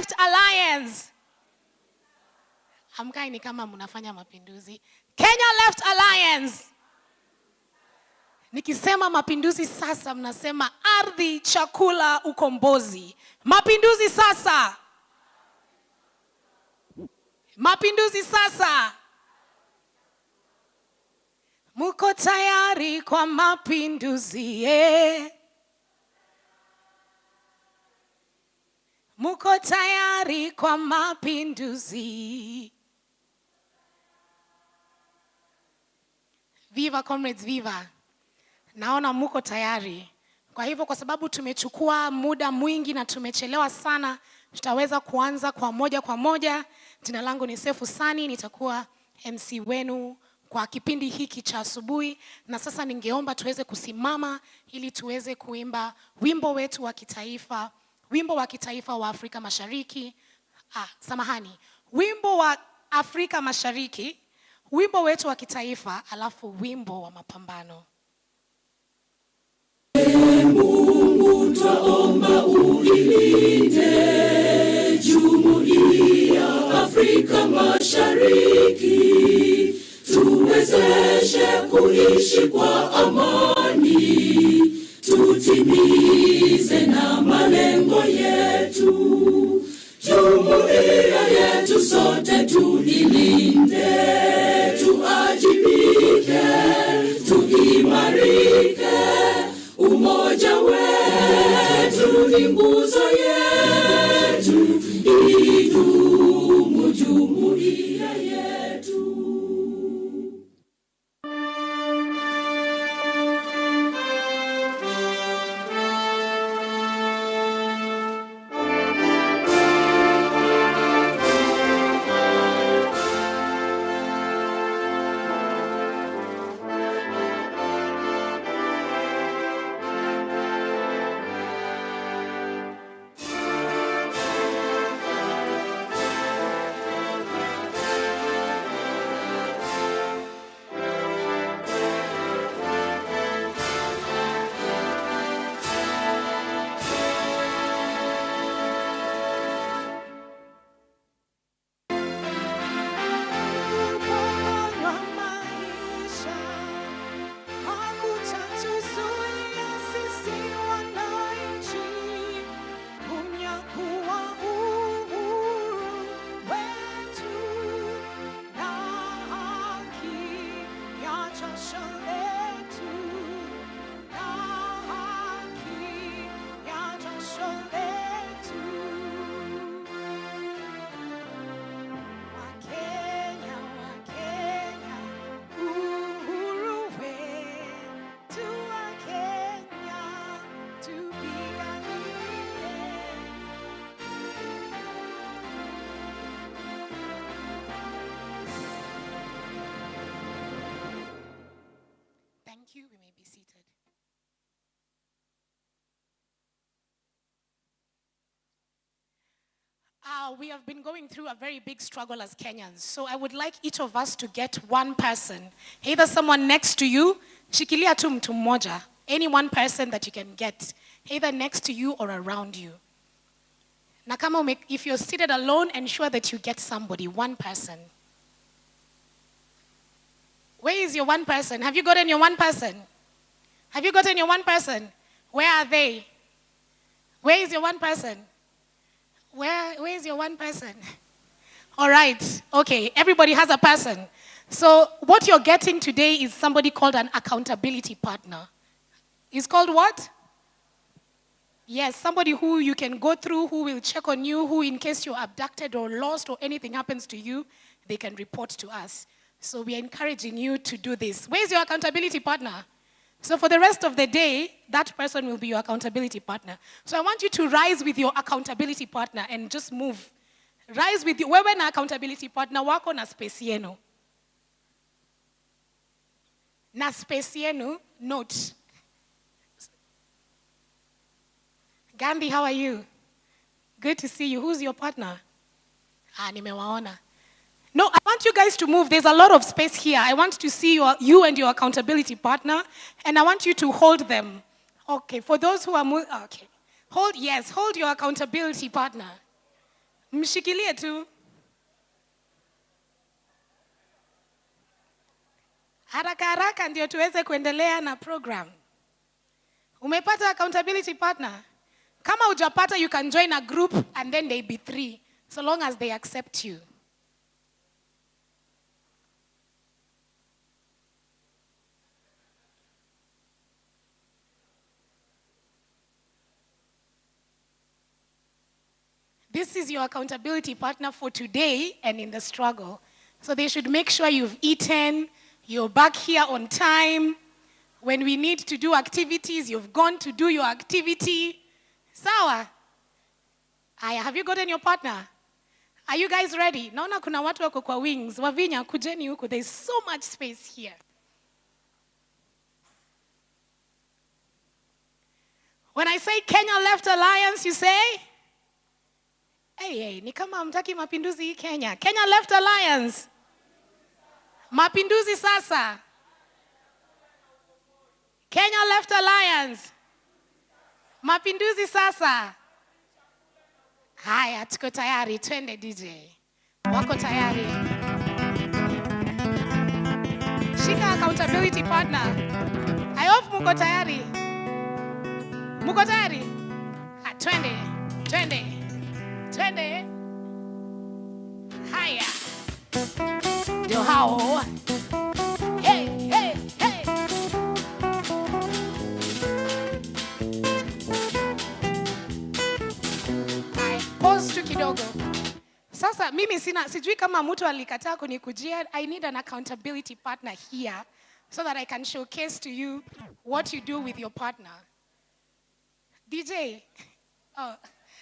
Left Alliance. Hamkai ni kama mnafanya mapinduzi. Kenya Left Alliance. Nikisema mapinduzi sasa mnasema ardhi, chakula, ukombozi. Mapinduzi sasa. Mapinduzi sasa. Muko tayari kwa mapinduzi, Muko tayari kwa mapinduzi. Viva comrades, viva. Naona muko tayari. Kwa hivyo kwa sababu tumechukua muda mwingi na tumechelewa sana, tutaweza kuanza kwa moja. Jina langu ni Sefu Sani, nitakuwa MC wenu kwa kipindi hiki cha asubuhi, na sasa ningeomba tuweze kusimama ili tuweze kuimba wimbo wetu wa kitaifa, wimbo wa kitaifa wa Afrika Mashariki. Wimbo wa Afrika Mashariki, wimbo wetu wa kitaifa, alafu wimbo wa mapambano. Mungu twaomba uilinde Jumuiya Afrika Mashariki, tuwezeshe kuishi kwa amani, tutimize na malengo yetu. Jumuiya yetu sote tuilinde, tuajibike, tuimarike. Umoja wetu ni nguzo yetu, idumu jumuiya yetu. Thank you. We may be seated. We have been going through a very big struggle as Kenyans. So I would like each of us to get one person, either someone next to you, shikilia tu mtu mmoja, any one person that you can get, either next to you or around you. Na kama if you're seated alone, ensure that you get somebody, one person. Where is your one person? Have you gotten your one person? Have you gotten your one person? Where are they? Where is your one person? Where is your one person? All right. Okay. Everybody has a person. So what you're getting today is somebody called an accountability partner. It's called what? Yes, somebody who you can go through, who will check on you, who in case you're abducted or lost or anything happens to you, they can report to us. So we are encouraging you to do this. Where's your accountability partner? So for the rest of the day, that person will be your accountability partner. So I want you to rise with your accountability partner and just move. Rise with you. Wewe na accountability partner wako na space yenu. Na space yenu, note. Gandhi, how are you? Good to see you. Who's your partner? Nimewaona. No, I want you guys to move. There's a lot of space here. I want to see you and your accountability partner, and I want you to hold them. Okay, for those who are hold your accountability partner. Mshikilie tu. Haraka haraka ndio tuweze kuendelea na program. Umepata accountability partner? Kama hujapata, you can join a group and then they be 3, so long as they accept you. This is your accountability partner for today and in the struggle. So they should make sure you've eaten, you're back here on time. When we need to do activities, you've gone to do your activity. Sawa? Aya, have you gotten your partner? Are you guys ready? Naona kuna watu wako kwa wings. Wavinya, kujeni huku. There's so much space here. When I say Kenya Left Alliance, you say? Hey, ni kama hamtaki mapinduzi hii Kenya. Kenya Left Alliance. Mapinduzi sasa. Kenya Left Alliance. Mapinduzi sasa. Haya, tuko tayari. Twende DJ. Wako tayari. Shika accountability partner. I hope muko tayari. Muko tayari? Twende. Twende. Twende. Haya. Ndio hao. Hey, hey, hey. Hai, pause tu kidogo. Sasa mimi sijui kama mtu alikataa kunikujia. I need an accountability partner here so that I can showcase to you what you do with your partner. DJ. Oh.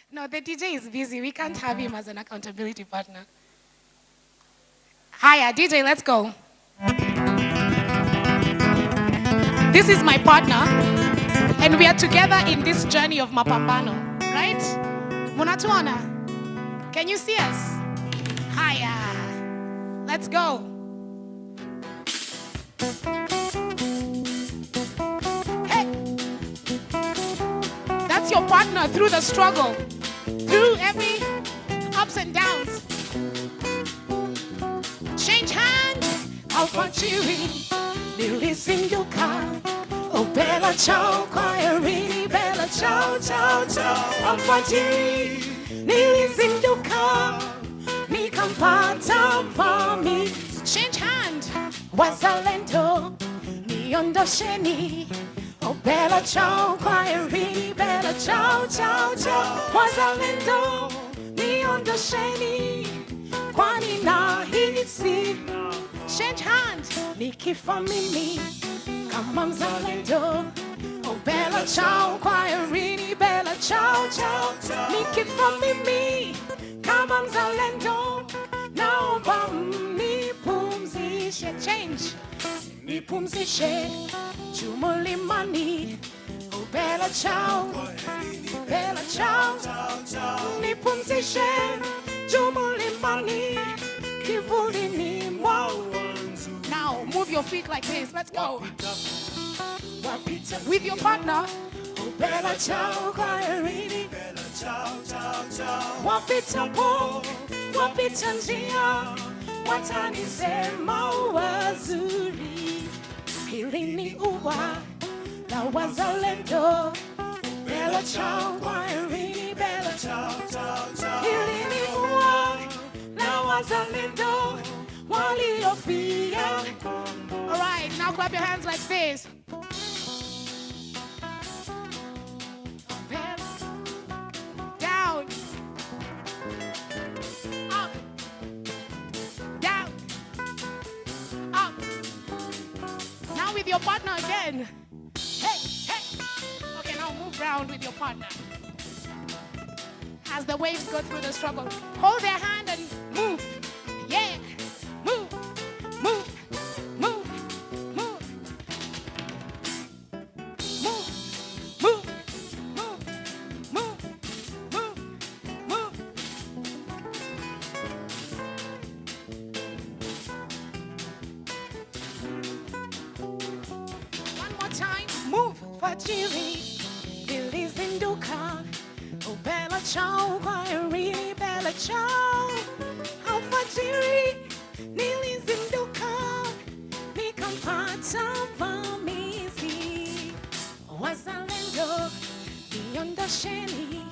No, the DJ is busy. We can't have him as an accountability partner. Hiya, DJ, let's go. This is my partner, and we are together in this journey of Mapambano, right? Munatuona? Can you see us? Hiya. Let's go. Hey. That's your partner through the struggle. Through every ups and downs. Change hands, alfajiri, nilizinduka. Oh bella ciao, kwaherini, bella ciao, ciao, ciao. Alfajiri, nilizinduka, nikampata mami. Change hand, wazalendo, niondosheni. Oh bella ciao, kwaherini, bella ciao, ciao, ciao. Wazalendo, niondosheni, kwani nahisi. Change hand, nikifa mimi, kama mzalendo. Oh bella ciao, kwaherini, bella ciao, ciao. Nikifa mimi, kama mzalendo. Naomba mnipumzishe. Change, nipumzishe. Jumulimani, oh bella ciao, bella ciao, nipumzishe. Jumulimani, kivulini mwangu. Now move your feet like this. Let's go. With your partner, oh bella ciao, kwaherini, bella ciao, ciao, ciao. Wapita po, wapita njia, watanisema wazuri. Hili ni ua la wazalendo. Bella ciao, kwaherini, bella ciao, ciao, ciao. Hili ni ua la wazalendo waliofia. All right, now clap your hands like this. Down. Up. Down. Up. Now with your partner again. Hey, hey. Okay, now move round with your partner. As the waves go through the struggle, hold their hand and move. Yeah. Move. Move. Move. Move. Move. Move. Move. Move. Move. Move. One more time. Move. Fajiri. Nilizinduka. Oh bella ciao, kwaherini, bella chao alfajiri nilizinduka nikampata vamizi. Wazalendo niondosheni,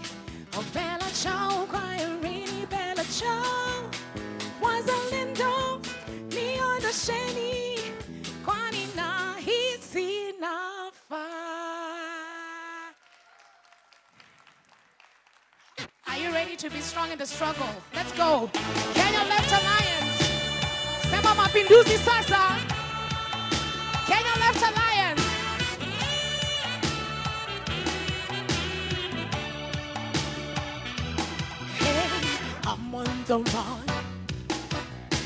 bela chao kwa Irini, bela chao. Wazalendo niondosheni, kwani nahisi nafaa. Are you ready to be strong in the struggle? Let's go. Kenya Left Alliance. Sema mapinduzi sasa. Kenya Left Alliance. Hey, I'm on the run.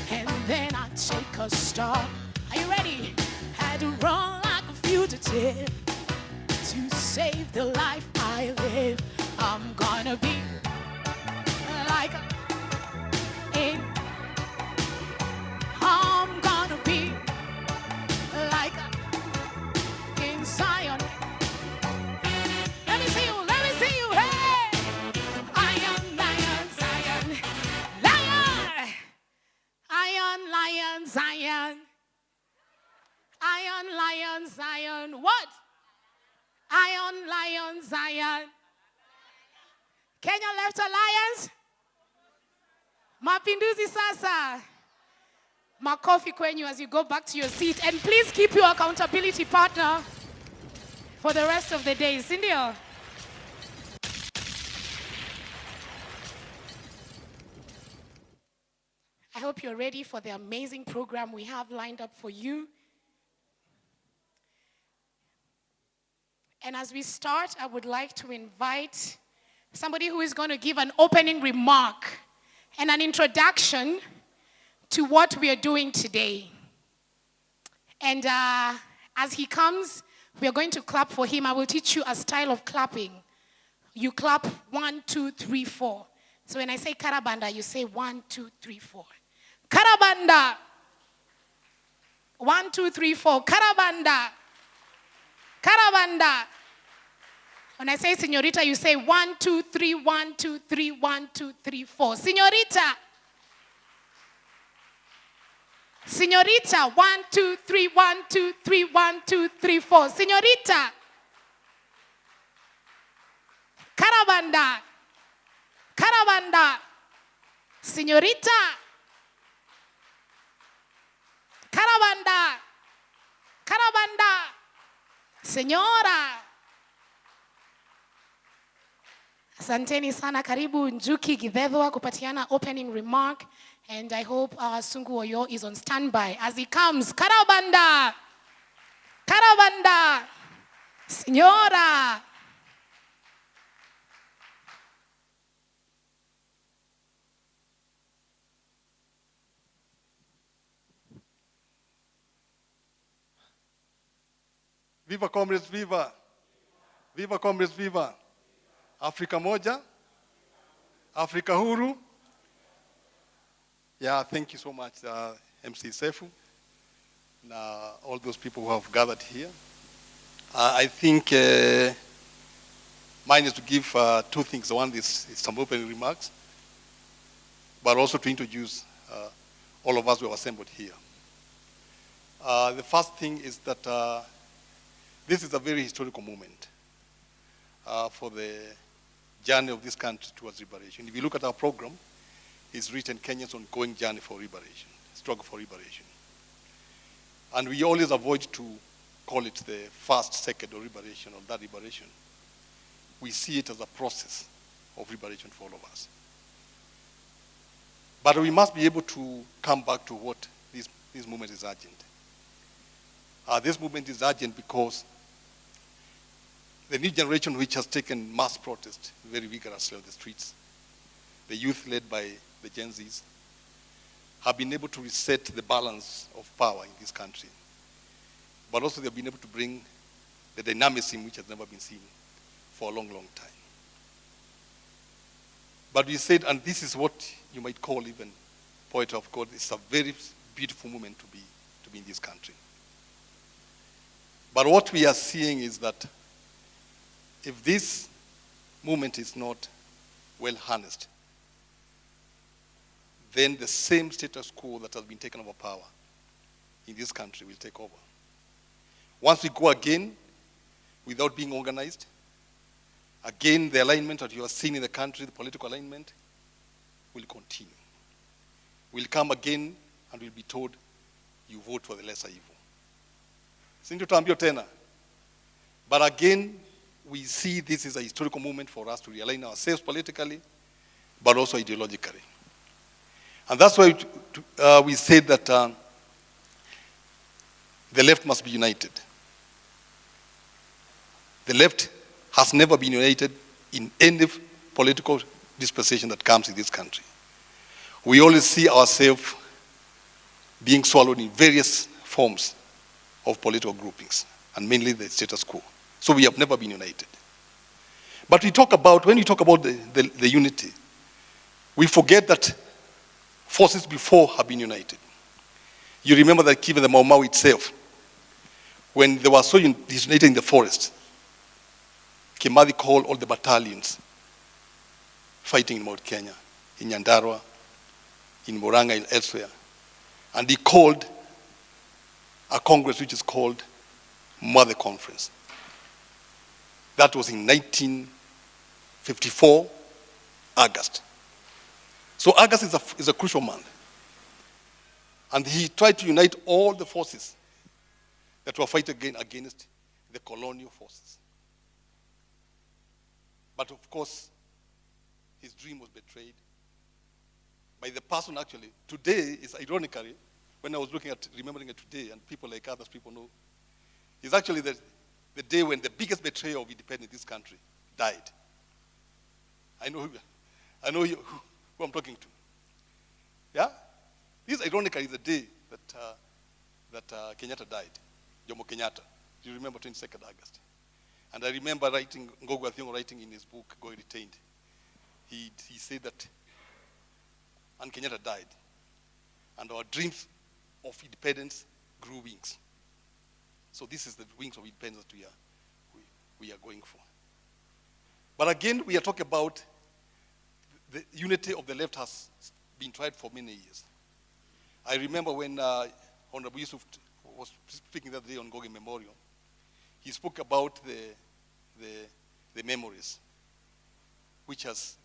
And then I take a stop. Are you ready? Had to run like a fugitive to save the life I live. I'm gonna be like in. I'm gonna be like in Zion. Let me see you, let me see you, hey! Lion, lion, Zion, lion! Iron, lion, Zion. Iron, lion, Zion. What? Iron, lion, Zion. Kenya Left Alliance. Mapinduzi sasa. Makofi kwenyu as you go back to your seat. And please keep your accountability partner for the rest of the day. Sindio? I hope you're ready for the amazing program we have lined up for you. And as we start, I would like to invite somebody who is going to give an opening remark and an introduction to what we are doing today. And as he comes, we are going to clap for him. I will teach you a style of clapping. You clap 1, 2, 3, 4. So when I say karabanda, you say 1, 2, 3, 4. Karabanda. 1, 2, 3, 4. Karabanda. Karabanda. When I say señorita, you say 1, 2, 3, 1, 2, 3, 1, 2, 3, 4. Señorita. Señorita. 1, 2, 3, 1, 2, 3, 1, 2, 3, 4. Señorita. Karabanda. Karabanda. Señorita. Karabanda. Karabanda. Señora. Asanteni sana, karibu Njuki Githethwa kupatiana opening remark, and I hope Sungu Oyo is on standby as he comes. Karabanda. Karabanda. Señora. Viva comrades, viva! Viva comrades, viva! Afrika moja, Afrika huru. Yeah, thank you so much, MC Sefu, and all those people who have gathered here. I think mine is to give two things. One is some opening remarks, but also to introduce all of us who are assembled here. The first thing is that this is a very historical moment for the journey of this country towards liberation. If you look at our program, it's written Kenya's ongoing journey for liberation, struggle for liberation. And we always avoid to call it the first, second, or liberation, or that liberation. We see it as a process of liberation for all of us. But we must be able to come back to what this movement is urgent. This movement is urgent because the new generation, which has taken mass protest very vigorously on the streets, the youth led by the Gen Zs, have been able to reset the balance of power in this country. But also they've been able to bring the dynamism which has never been seen for a long, long time. But we said, and this is what you might call even poetry of God, it's a very beautiful moment to be in this country. But what we are seeing is that if this movement is not well harnessed, then the same status quo that has been taken over power in this country will take over. Once we go again without being organized, again the alignment that you are seeing in the country, the political alignment, will continue. We'll come again and we'll be told, you vote for the lesser evil. Sindio tena. But again, we see this is a historical moment for us to realign ourselves politically, but also ideologically. And that's why we said that the left must be united. The left has never been united in any political dispensation that comes in this country. We always see ourselves being swallowed in various forms of political groupings, and mainly the status quo. So we have never been united. But when we talk about the unity, we forget that forces before have been united. You remember that even the Mau Mau itself, when they were so disunited in the forest, Kimathi called all the battalions fighting in Mount Kenya, in Nyandarua, in Murang'a, and elsewhere. And he called a congress which is called Mother Conference. That was in 1954, August. So August is a crucial month. And he tried to unite all the forces that were fighting against the colonial forces. But of course, his dream was betrayed by the person actually. Today is ironically, when I was remembering it today, and people like others people know, is actually the day when the biggest betrayer of independence in this country died. I know who I'm talking to. Yeah? This ironically is the day that Kenyatta died, Jomo Kenyatta. Do you remember 22nd August? And I remember Ngogo Athiongo writing in his book, Going Retained. He said that, and Kenyatta died, and our dreams of independence grew wings. So this is the wings of independence that we are going for. But again, we are talking about the unity of the left has been tried for many years. I remember when Honorable Yusuf was speaking that day on Ngoge Memorial, he spoke about the memories which have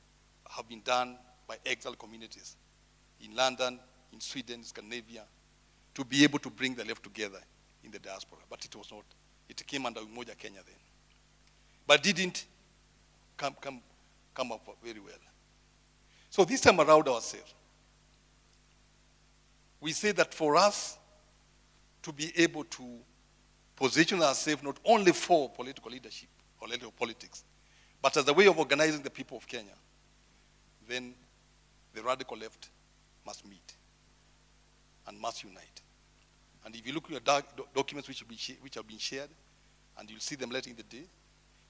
been done by exiled communities in London, in Sweden, Scandinavia, to be able to bring the left together in the diaspora. But it was not. It came under Umoja Kenya then. But didn't come up very well. So this time around ourselves, we say that for us to be able to position ourselves not only for political leadership or politics, but as a way of organizing the people of Kenya, then the radical left must meet and must unite. And if you look at documents which have been shared, and you'll see them later in the day,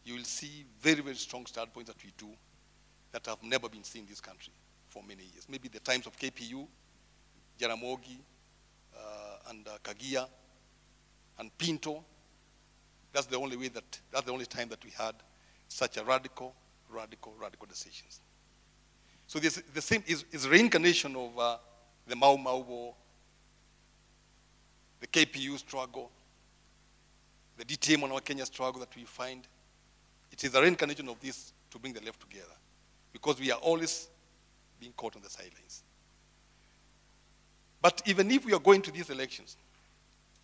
you will see very, very strong standpoints that we do that have never been seen in this country for many years. Maybe the times of KPU, Jaramogi, and Kagia, and Pinto. That's the only time that we had such a radical decisions. So this the same is reincarnation of the Mau Mau War, the KPU struggle, the DTM on our Kenya struggle that we find. It is a reincarnation of this to bring the left together, because we are always being caught on the sidelines. But even if we are going to these elections,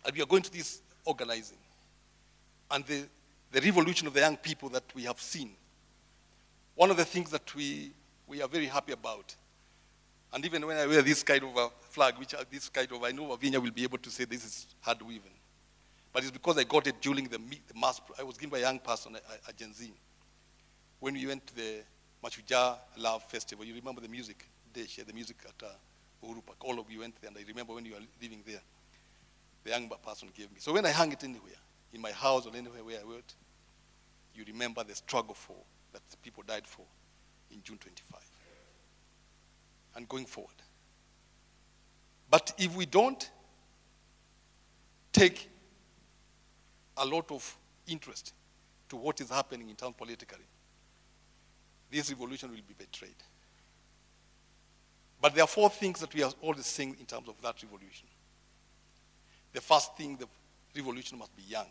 and we are going to this organizing, and the revolution of the young people that we have seen, one of the things that we are very happy about, and even when I wear this kind of a flag, I know Wavinya will be able to say this is hard woven. But it's because I got it during the mass, I was given by a young person, a Gen Z. When we went to the Mashujaa Love Festival, you remember the music, they shared the music at Uhuru Park. All of you went there, and I remember when you were living there, the young person gave me. So when I hung it anywhere, in my house or anywhere where I went, you remember the struggle that the people died for in June 25. And going forward. But if we don't take a lot of interest to what is happening in town politically, this revolution will be betrayed. But there are four things that we are always saying in terms of that revolution. The first thing, the revolution must be young.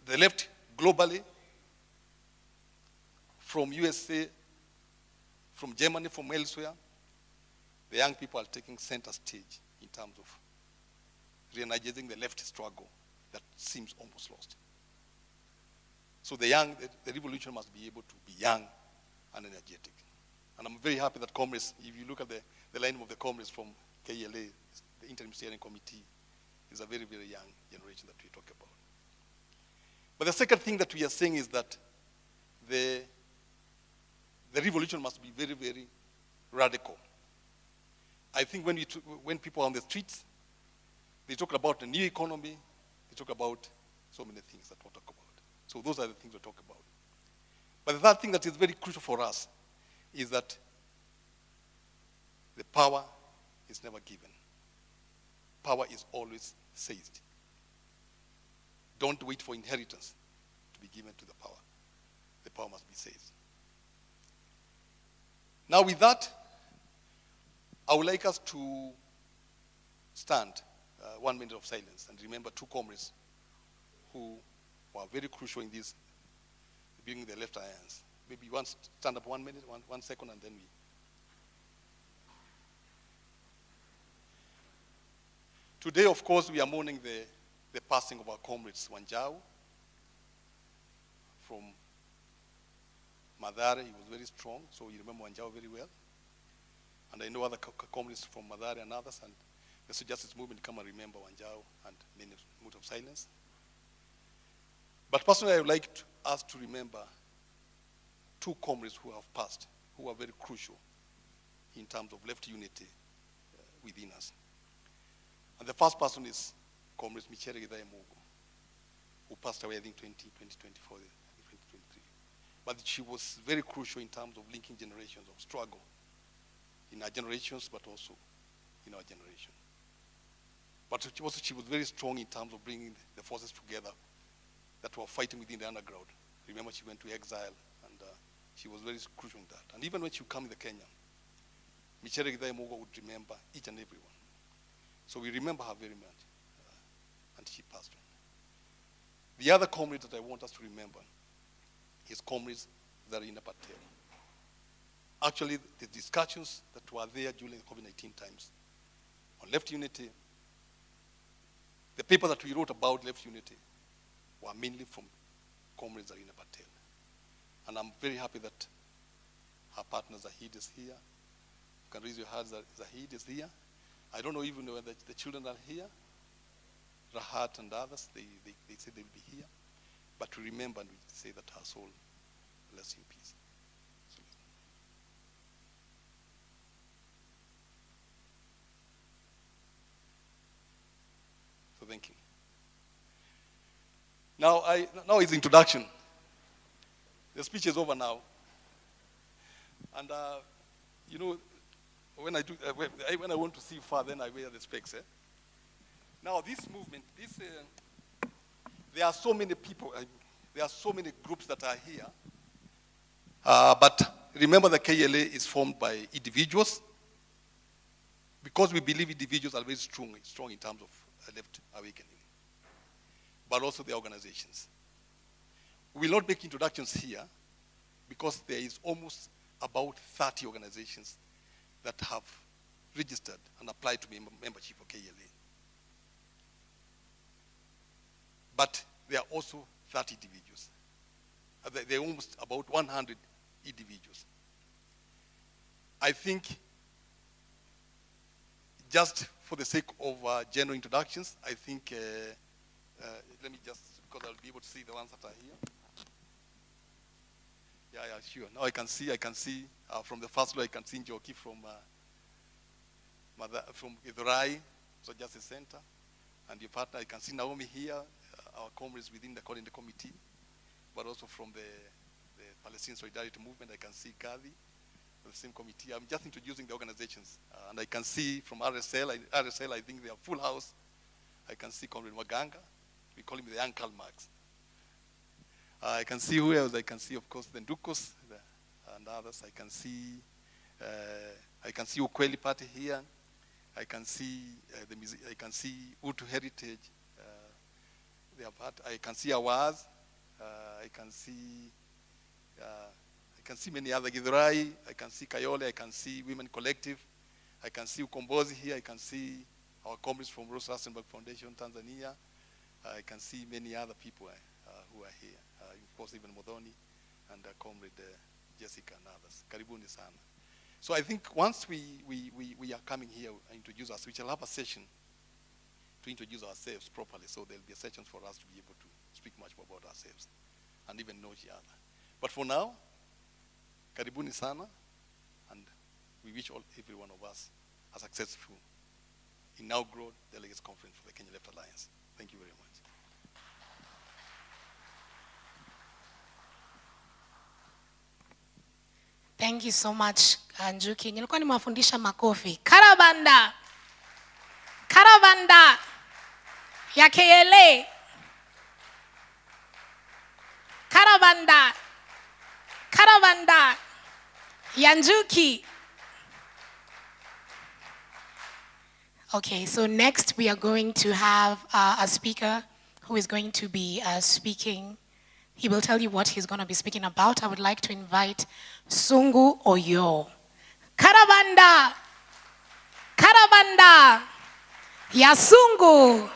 The left globally, from USA, from Germany, from elsewhere, the young people are taking center stage in terms of re-energizing the left struggle that seems almost lost. So the revolution must be able to be young and energetic. And I'm very happy that comrades, if you look at the line of the comrades from KLA, the Interim Steering Committee, is a very, very young generation that we talk about. But the second thing that we are saying is that the revolution must be very, very radical. I think when people are on the streets, they talk about a new economy, they talk about so many things that we'll talk about. So those are the things we'll talk about. But the third thing that is very crucial for us is that the power is never given. Power is always seized. Don't wait for inheritance to be given to the power. The power must be seized. Now with that, I would like us to stand 1 minute of silence and remember two comrades who were very crucial in this, building the left alliance. Maybe you want to stand up 1 minute, one second, and then we. Today, of course, we are mourning the passing of our comrades Wanjau from Mathare. He was very strong, so you remember Wanjau very well. And I know other comrades from Mathare and others, and the Social Justice Movement come and remember Wanjau and minute of silence. But personally, I would like us to remember two comrades who have passed, who are very crucial in terms of left unity within us. And the first person is Comrade Michere Githai Mugo, who passed away, I think, 2024, 2023. But she was very crucial in terms of linking generations of struggle in our generations, but also in our generation. But she was very strong in terms of bringing the forces together that were fighting within the underground. Remember, she went to exile, and she was very crucial in that. And even when she came to Kenya, Michere Githai Mugo would remember each and every one. So we remember her very much, and she passed on. The other comrade that I want us to remember is comrades Zarina Patel. Actually, the discussions that were there during the COVID-19 times on left unity, the paper that we wrote about left unity were mainly from comrade Zarina Patel. And I'm very happy that her partner Zahid is here. You can raise your hands that Zahid is here. I don't know even whether the children are here. Rahat and others, they say they'll be here. But to remember and we say that her soul rests in peace. So thank you. Now is introduction. The speech is over now. And you know, when I want to see far, then I wear the specs. Now this movement, there are so many people, there are so many groups that are here. But remember, the KLA is formed by individuals, because we believe individuals are very strong in terms of left awakening, but also the organizations. We will not make introductions here, because there is almost about 30 organizations that have registered and applied to be membership of KLA. But there are also 30 individuals. There are almost about 100 individuals. I think, just for the sake of general introductions, I think, let me just, because I'll be able to see the ones that are here. Yeah, sure. Now I can see from the first row, I can see Njoki from Githurai, so Justice Center. And your partner, I can see Naomi here, our comrades within the coordinating committee, but also from the Palestinian Solidarity Movement, I can see Kadi, the same committee. I'm just introducing the organizations. And I can see from RSL, I think they are full house. I can see Comrade Maganga. We call him the young Karl Marx. I can see who else? I can see, of course, the Ndukos, and others. I can see Ukweli Party here. I can see I can see Utu Heritage. I can see Awaz. I can see many other Githurai. I can see Kayole. I can see Women Collective. I can see Ukombozi here. I can see our comrades from Rose Rasenberg Foundation, Tanzania. I can see many other people who are here. Of course, even Modoni and comrade Jessica and others. Karibuni sana. So I think once we are coming here and introduce us, we shall have a session to introduce ourselves properly. So there'll be a session for us to be able to speak much more about ourselves and even know each other. But for now, karibuni sana, and we wish every one of us a successful inaugural Delegates Conference for the Kenya Left Alliance. Thank you very much. Thank you so much, Njuki. Nilikuwa nimewafundisha makofi. Karabanda. Karabanda ya KLA. Karabanda. Karabanda ya Njuki. Okay, so next we are going to have a speaker who is going to be speaking. He will tell you what he's going to be speaking about. I would like to invite Sungu Oyo. Karabanda! Karabanda! Ya Sungu!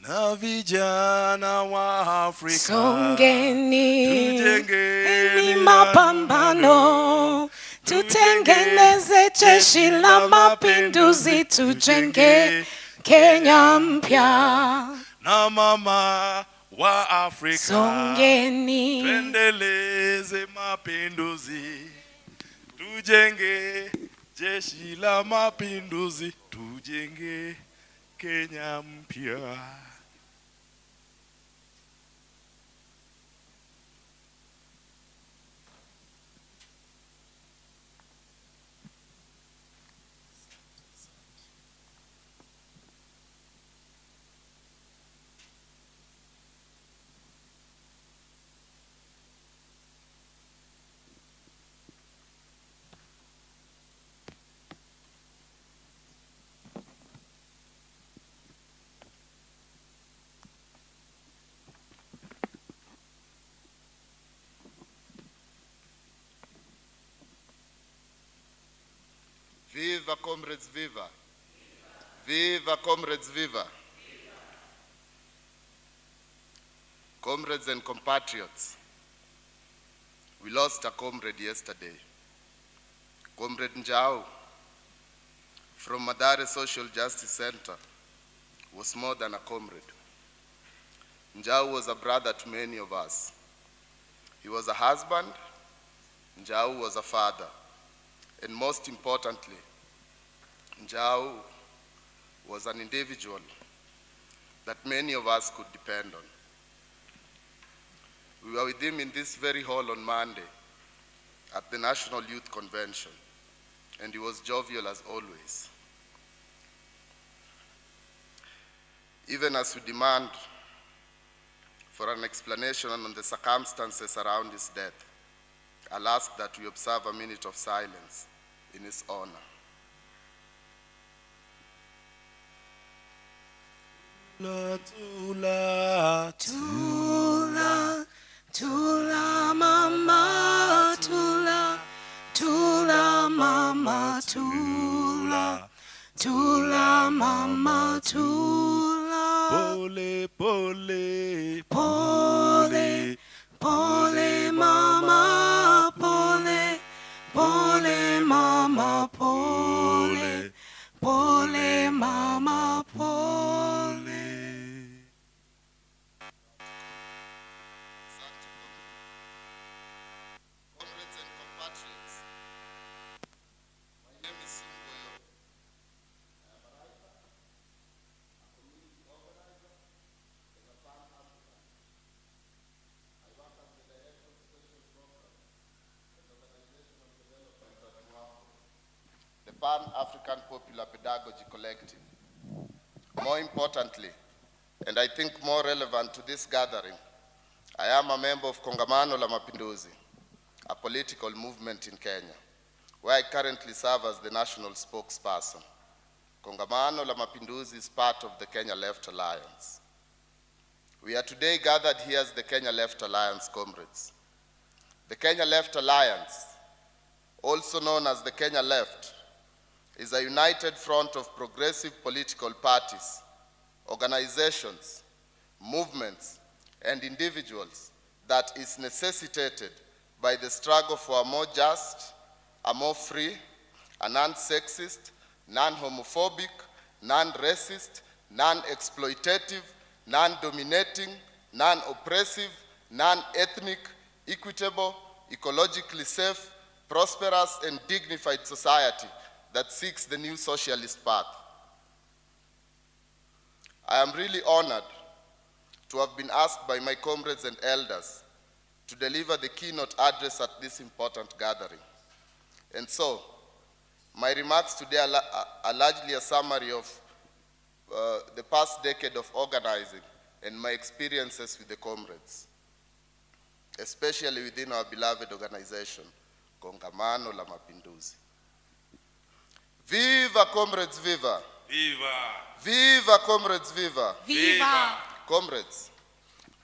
Na vijana wa Afrika Songeni tujengeni mapambano, tutengeneze jeshi la mapinduzi, tujenge Kenya mpya. na mama wa Afrika Songeni tuendeleze mapinduzi, tujenge jeshi la mapinduzi, tujenge Kenya mpya. Viva comrades, viva. Viva comrades, viva. Comrades and compatriots, we lost a comrade yesterday. Comrade Njau from Madare Social Justice Center was more than a comrade. Njau was a brother to many of us. He was a husband. Njau was a father. And most importantly, Njau was an individual that many of us could depend on. We were with him in this very hall on Monday at the National Youth Convention, and he was jovial as always. Even as we demand for an explanation on the circumstances around his death, I'll ask that we observe a minute of silence in his honor. Tula, Tula, tula mama, tula, tula mama, tula, tula mama, tula. pole, pole, Pole, pole mama, pole, pole mama, pole, pole mama, pole. Comrades and compatriots, my name is Sungu Oyo. I am a writer, a community organizer, and a Pan-African. I work as the director of special programs and organizational development at Inaugural, the Pan-African Popular Pedagogy Collective. More importantly, and I think more relevant to this gathering, I am a member of Kongamano la Mapinduzi, a political movement in Kenya, where I currently serve as the national spokesperson. Kongamano la Mapinduzi is part of the Kenya Left Alliance. We are today gathered here as the Kenya Left Alliance comrades. The Kenya Left Alliance, also known as the Kenya Left, is a united front of progressive political parties, organizations, movements, and individuals that is necessitated by the struggle for a more just, a more free, a non-sexist, non-homophobic, non-racist, non-exploitative, non-dominating, non-oppressive, non-ethnic, equitable, ecologically safe, prosperous, and dignified society that seeks the new socialist path. I am really honored to have been asked by my comrades and elders to deliver the keynote address at this important gathering. And so, my remarks today are largely a summary of the past decade of organizing and my experiences with the comrades, especially within our beloved organization, Kongamano la Mapinduzi. Viva, comrades, viva! Viva! Viva, comrades, viva! Viva! Comrades,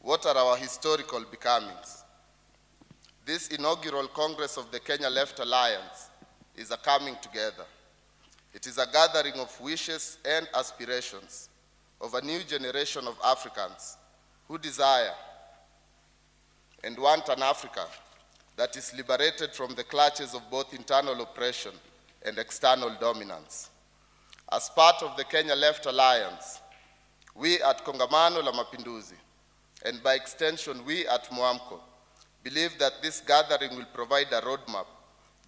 what are our historical becomings? This inaugural Congress of the Kenya Left Alliance is a coming together. It is a gathering of wishes and aspirations of a new generation of Africans who desire and want an Africa that is liberated from the clutches of both internal oppression and external dominance. As part of the Kenya Left Alliance, we at Kongamano la Mapinduzi, and by extension we at Mwamko, believe that this gathering will provide a roadmap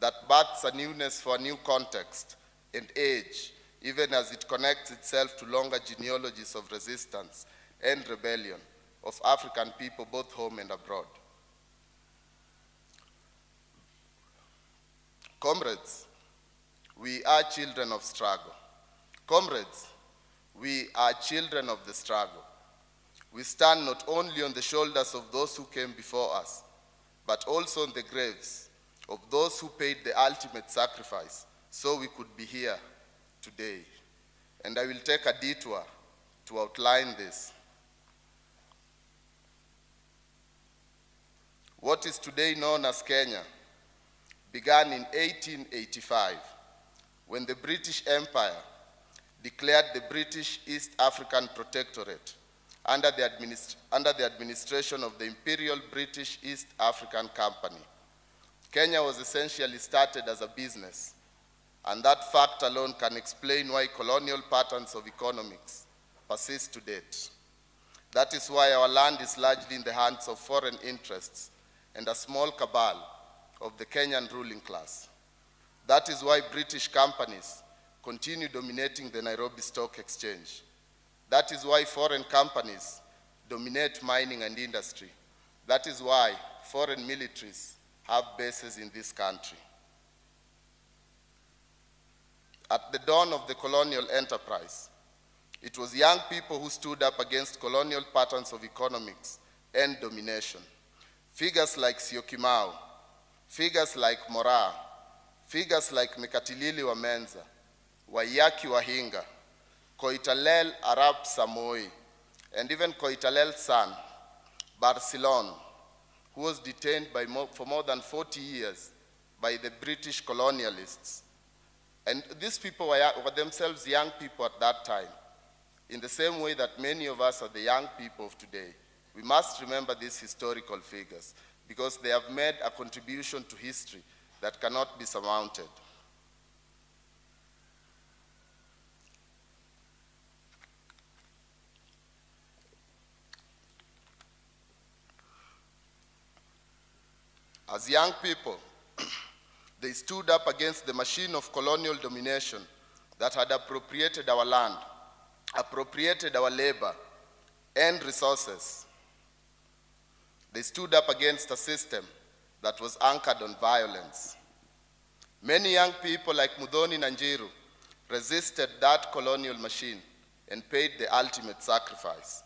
that births a newness for a new context and age, even as it connects itself to longer genealogies of resistance and rebellion of African people both home and abroad. Comrades, we are children of struggle. Comrades, we are children of the struggle. We stand not only on the shoulders of those who came before us, but also on the graves of those who paid the ultimate sacrifice so we could be here today. And I will take a detour to outline this. What is today known as Kenya began in 1885, when the British Empire declared the British East African Protectorate under the administration of the Imperial British East African Company. Kenya was essentially started as a business, and that fact alone can explain why colonial patterns of economics persist to date. That is why our land is largely in the hands of foreign interests and a small cabal of the Kenyan ruling class. That is why British companies continue dominating the Nairobi Stock Exchange. That is why foreign companies dominate mining and industry. That is why foreign militaries have bases in this country. At the dawn of the colonial enterprise, it was young people who stood up against colonial patterns of economics and domination. Figures like Syokimau, figures like Moraa, figures like Mekatilili wa Menza, Waiyaki Wahinga, Koitalel Arap Samoei, and even Koitalel's son, Barcelon, who was detained for more than 40 years by the British colonialists. And these people were themselves young people at that time. In the same way that many of us are the young people of today, we must remember these historical figures because they have made a contribution to history that cannot be surmounted. As young people, they stood up against the machine of colonial domination that had appropriated our land, appropriated our labor and resources. They stood up against a system that was anchored on violence. Many young people like Muthoni Njiru resisted that colonial machine and paid the ultimate sacrifice.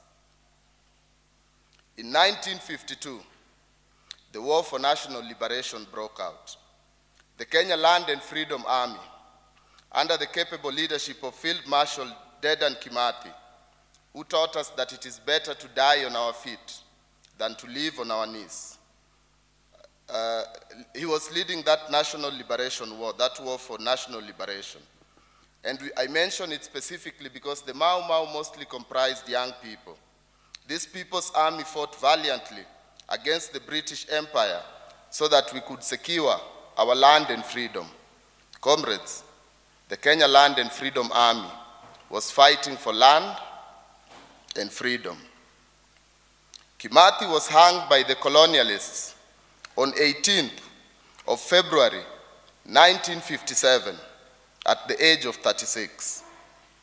In 1952, the War for National Liberation broke out. The Kenya Land and Freedom Army, under the capable leadership of Field Marshal Dedan Kimathi, who taught us that it is better to die on our feet than to live on our knees. He was leading that national liberation war, that war for national liberation. And I mention it specifically because the Mau Mau mostly comprised young people. This people's army fought valiantly against the British Empire so that we could secure our land and freedom. Comrades, the Kenya Land and Freedom Army was fighting for land and freedom. Kimathi was hanged by the colonialists on 18th of February 1957 at the age of 36.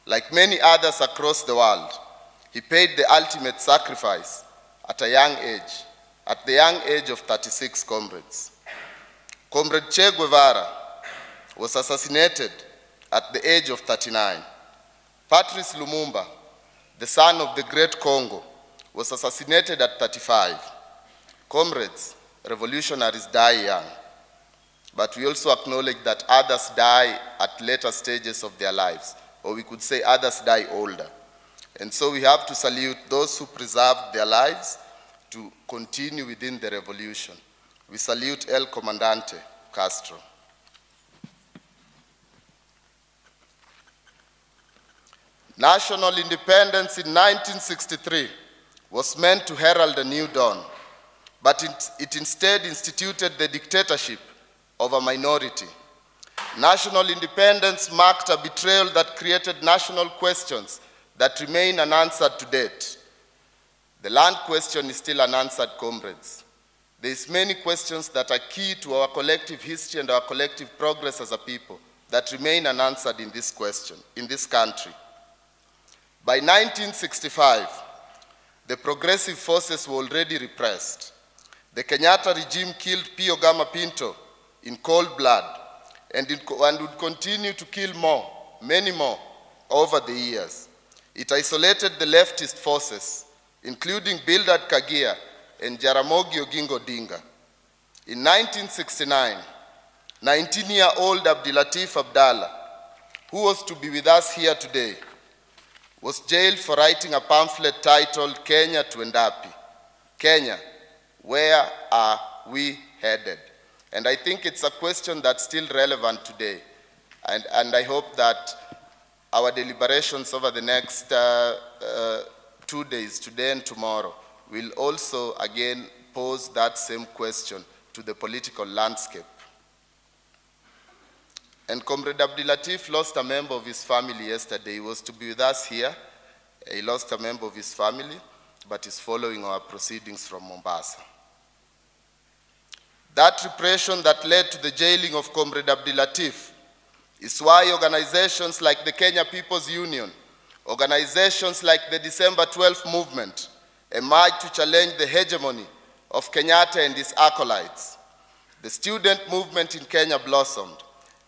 Like many others across the world, he paid the ultimate sacrifice at the young age of 36, comrades. Comrade Che Guevara was assassinated at the age of 39. Patrice Lumumba, the son of the great Congo, was assassinated at 35. Comrades, revolutionaries die young, but we also acknowledge that others die at later stages of their lives, or we could say others die older. And so we have to salute those who preserved their lives to continue within the revolution. We salute El Comandante Castro. National independence in 1963 was meant to herald a new dawn, but it instead instituted the dictatorship of a minority. National independence marked a betrayal that created national questions that remain unanswered to date. The land question is still unanswered, comrades. There is many questions that are key to our collective history and our collective progress as a people that remain unanswered in this question, in this country. By 1965, the progressive forces were already repressed. The Kenyatta regime killed Pio Gama Pinto in cold blood and would continue to kill more, many more, over the years. It isolated the leftist forces, including Bildad Kagia and Jaramogi Oginga Odinga. In 1969, 19-year-old Abdilatif Abdallah, who was to be with us here today, was jailed for writing a pamphlet titled Kenya Tuendapi. Kenya, where are we headed? And I think it's a question that's still relevant today. And I hope that our deliberations over the next 2 days, today and tomorrow, will also again pose that same question to the political landscape. And Comrade Abdilatif lost a member of his family yesterday. He was to be with us here. He lost a member of his family, but is following our proceedings from Mombasa. That repression that led to the jailing of Comrade Abdilatif is why organizations like the Kenya People's Union, organizations like the December 12th movement, emerged to challenge the hegemony of Kenyatta and his acolytes. The student movement in Kenya blossomed,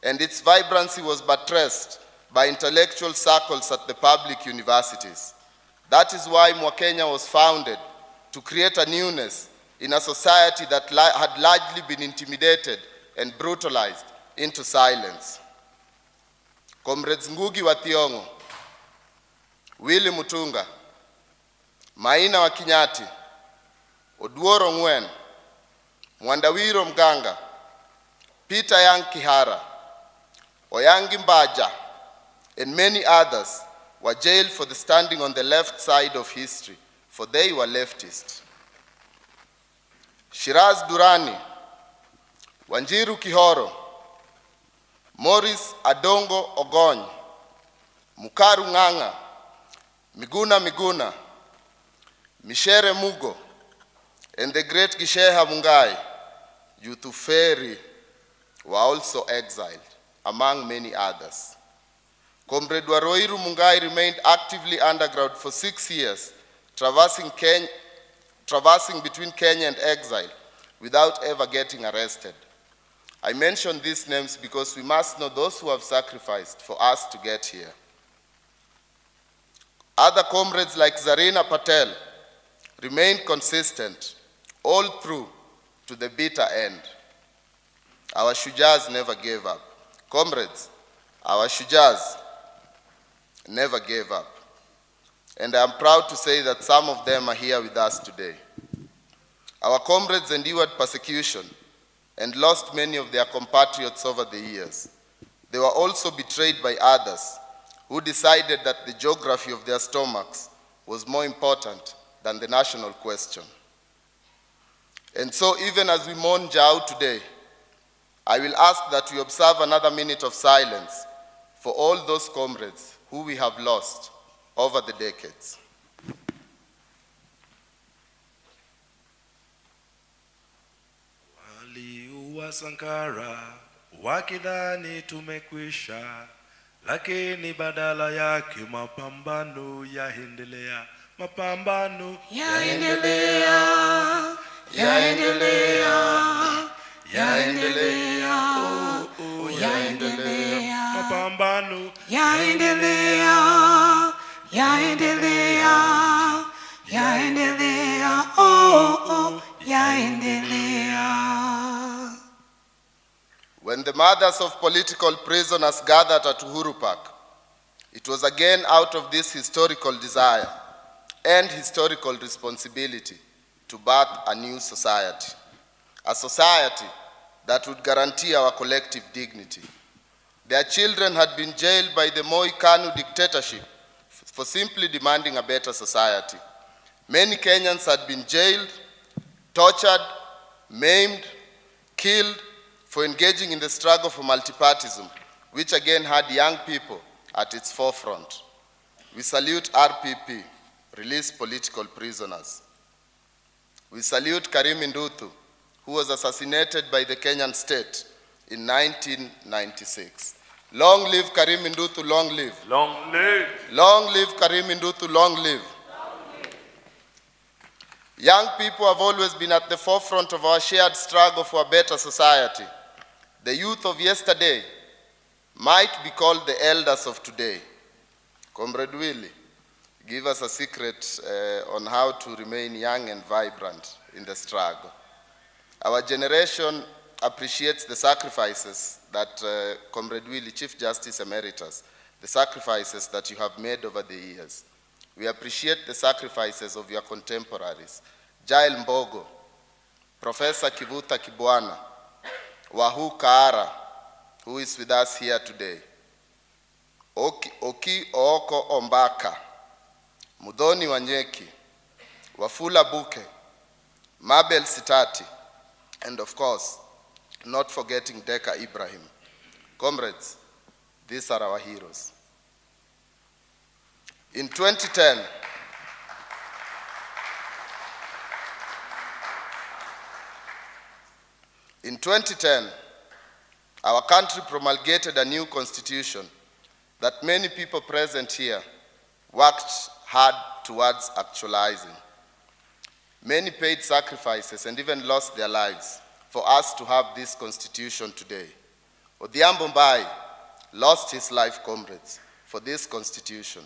and its vibrancy was buttressed by intellectual circles at the public universities. That is why Mwakenya was founded, to create a newness in a society that had largely been intimidated and brutalized into silence. Comrades Ngugi wa Thiong'o, Willy Mutunga, Maina wa Kinyati, Oduoro Ngwen, Mwandawiro Mganga, Peter Yang Kihara, Oyangi Mbaja, and many others were jailed for the standing on the left side of history, for they were leftist. Shiraz Durani, Wanjiru Kihoro, Morris Adongo Ogony, Mukaru Nganga, Miguna Miguna, Mishere Mugo, and the great Gisheha Mungai, Yutuferi, were also exiled, among many others. Comrade Waroiru Mungai remained actively underground for 6 years, traversing between Kenya and exile without ever getting arrested. I mention these names because we must know those who have sacrificed for us to get here. Other comrades like Zarina Patel remained consistent all through to the bitter end. Our Shujas never gave up. Comrades, our Shujas never gave up. And I am proud to say that some of them are here with us today. Our comrades endured persecution and lost many of their compatriots over the years. They were also betrayed by others who decided that the geography of their stomachs was more important than the national question. And so even as we mourn Jau today, I will ask that we observe another minute of silence for all those comrades who we have lost over the decades. Waliua Sankara wakidhani tumekwisha, lakini badala yake mapambano yaendelea, mapambano Yaendelea, yaendelea, yaendelea, Oh, yaendelea, mapambano yaendelea, yaendelea, yaendelea, yaendelea. When the mothers of political prisoners gathered at Uhuru Park, it was again out of this historical desire and historical responsibility to birth a new society, a society that would guarantee our collective dignity. Their children had been jailed by the Moi Kanu dictatorship for simply demanding a better society. Many Kenyans had been jailed, tortured, maimed, killed for engaging in the struggle for multipartism, which again had young people at its forefront. We salute RPP, release political prisoners. We salute Karim Nduthu, who was assassinated by the Kenyan state in 1996. Long live Karim Nduthu, long live. long live. Long live Karim Nduthu, long live. Young people have always been at the forefront of our shared struggle for a better society. The youth of yesterday might be called the elders of today. Comrade Willie, give us a secret on how to remain young and vibrant in the struggle. Our generation appreciates the sacrifices that Comrade Willie, Chief Justice Emeritus, the sacrifices that you have made over the years. We appreciate the sacrifices of your contemporaries. Jael Mbogo, Professor Kivuta Kibwana, Wahu Kaara, who is with us here today, Oki Ooko Ombaka, Mudhoni Wanyeki, Wafula Buke, Mabel Sitati, and of course, not forgetting Deka Ibrahim. Comrades, these are our heroes. In 2010, our country promulgated a new constitution that many people present here worked hard towards actualizing. Many paid sacrifices and even lost their lives for us to have this constitution today. Odhiambo Mbai lost his life, comrades, for this constitution.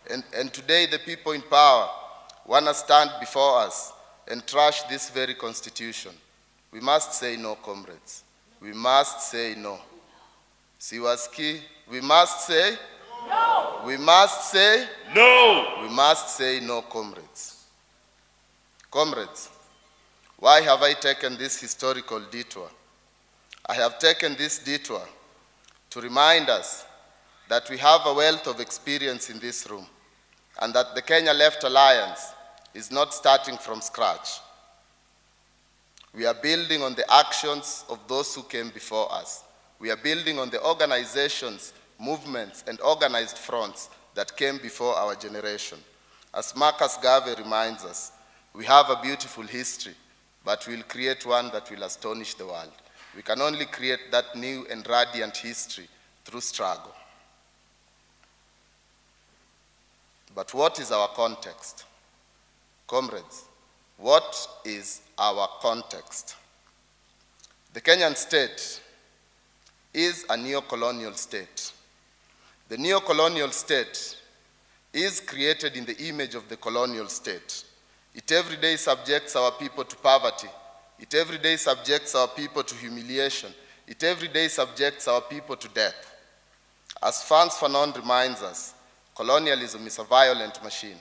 And today the people in power want to stand before us and trash this very constitution. We must say no, comrades. We must say no. Siwaski, we must say no. We must say No. we must say no, comrades. Comrades, why have I taken this historical detour? I have taken this detour to remind us that we have a wealth of experience in this room and that the Kenya Left Alliance is not starting from scratch. We are building on the actions of those who came before us. We are building on the organizations, movements, and organized fronts that came before our generation. As Marcus Garvey reminds us, we have a beautiful history, but we'll create one that will astonish the world. We can only create that new and radiant history through struggle. But what is our context? Comrades, what is our context? The Kenyan state is a neo-colonial state. The neo-colonial state is created in the image of the colonial state. It every day subjects our people to poverty. It every day subjects our people to humiliation. It every day subjects our people to death. As Frantz Fanon reminds us, colonialism is a violent machine.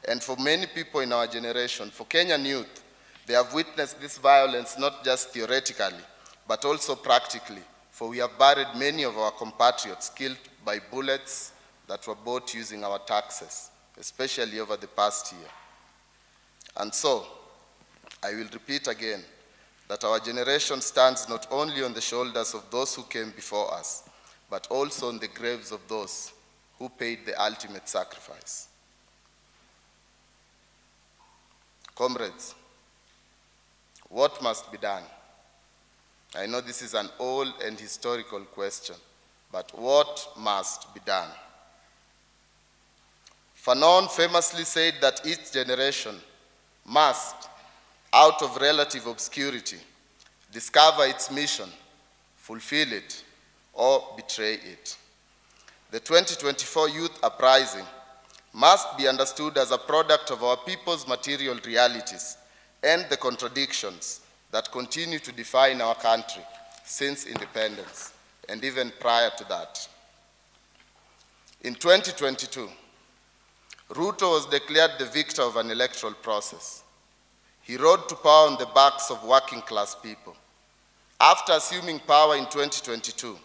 And for many people in our generation, for Kenyan youth, they have witnessed this violence not just theoretically, but also practically, for we have buried many of our compatriots killed by bullets that were bought using our taxes, especially over the past year. And so, I will repeat again, that our generation stands not only on the shoulders of those who came before us, but also on the graves of those who paid the ultimate sacrifice. Comrades, what must be done? I know this is an old and historical question, but what must be done? Fanon famously said that each generation must, out of relative obscurity, discover its mission, fulfill it, or betray it. The 2024 Youth Uprising must be understood as a product of our people's material realities and the contradictions that continue to define our country since independence, and even prior to that. In 2022, Ruto was declared the victor of an electoral process. He rode to power on the backs of working class people. After assuming power in 2022,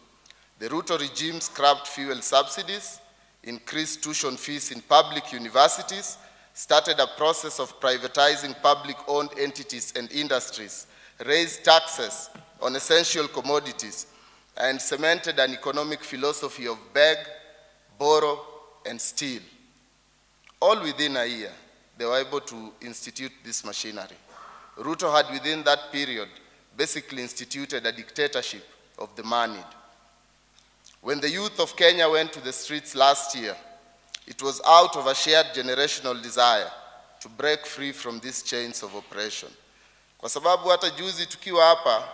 the Ruto regime scrapped fuel subsidies, increased tuition fees in public universities, started a process of privatizing public-owned entities and industries, raised taxes on essential commodities, and cemented an economic philosophy of beg, borrow, and steal. All within a year, they were able to institute this machinery. Ruto had within that period basically instituted a dictatorship of the moneyed. When the youth of Kenya went to the streets last year, it was out of a shared generational desire to break free from these chains of oppression. Kwa sababu hata juzi tukiwa hapa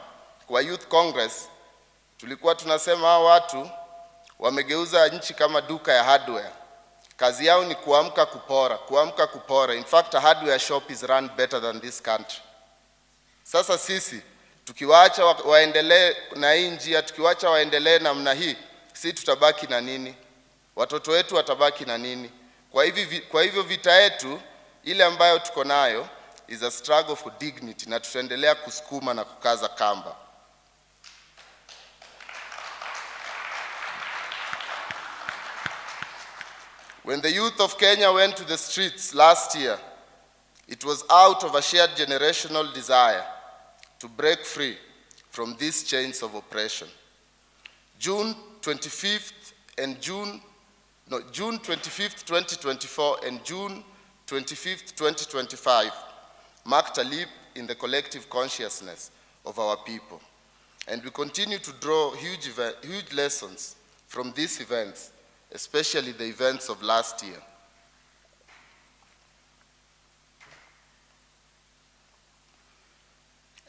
kwa Youth Congress, tulikuwa tunasema hao watu wamegeuza nchi kama duka ya hardware. Kazi yao ni kuamka kupora, kuamka kupora. In fact, a hardware shop is run better than this country. Sasa sisi, tukiwaacha waendelee na hii njia, tukiwaacha waendelee namna hii, sisi tutabaki na nini? Watoto wetu watabaki na nini? Kwa hivyo vita yetu, ile ambayo tuko nayo, is a struggle for dignity, na tutaendelea kusukuma na kukaza kamba. When the youth of Kenya went to the streets last year, it was out of a shared generational desire to break free from these chains of oppression. June 25th, 2024 and June 25th, 2025 marked a leap in the collective consciousness of our people. And we continue to draw huge lessons from these events, especially the events of last year.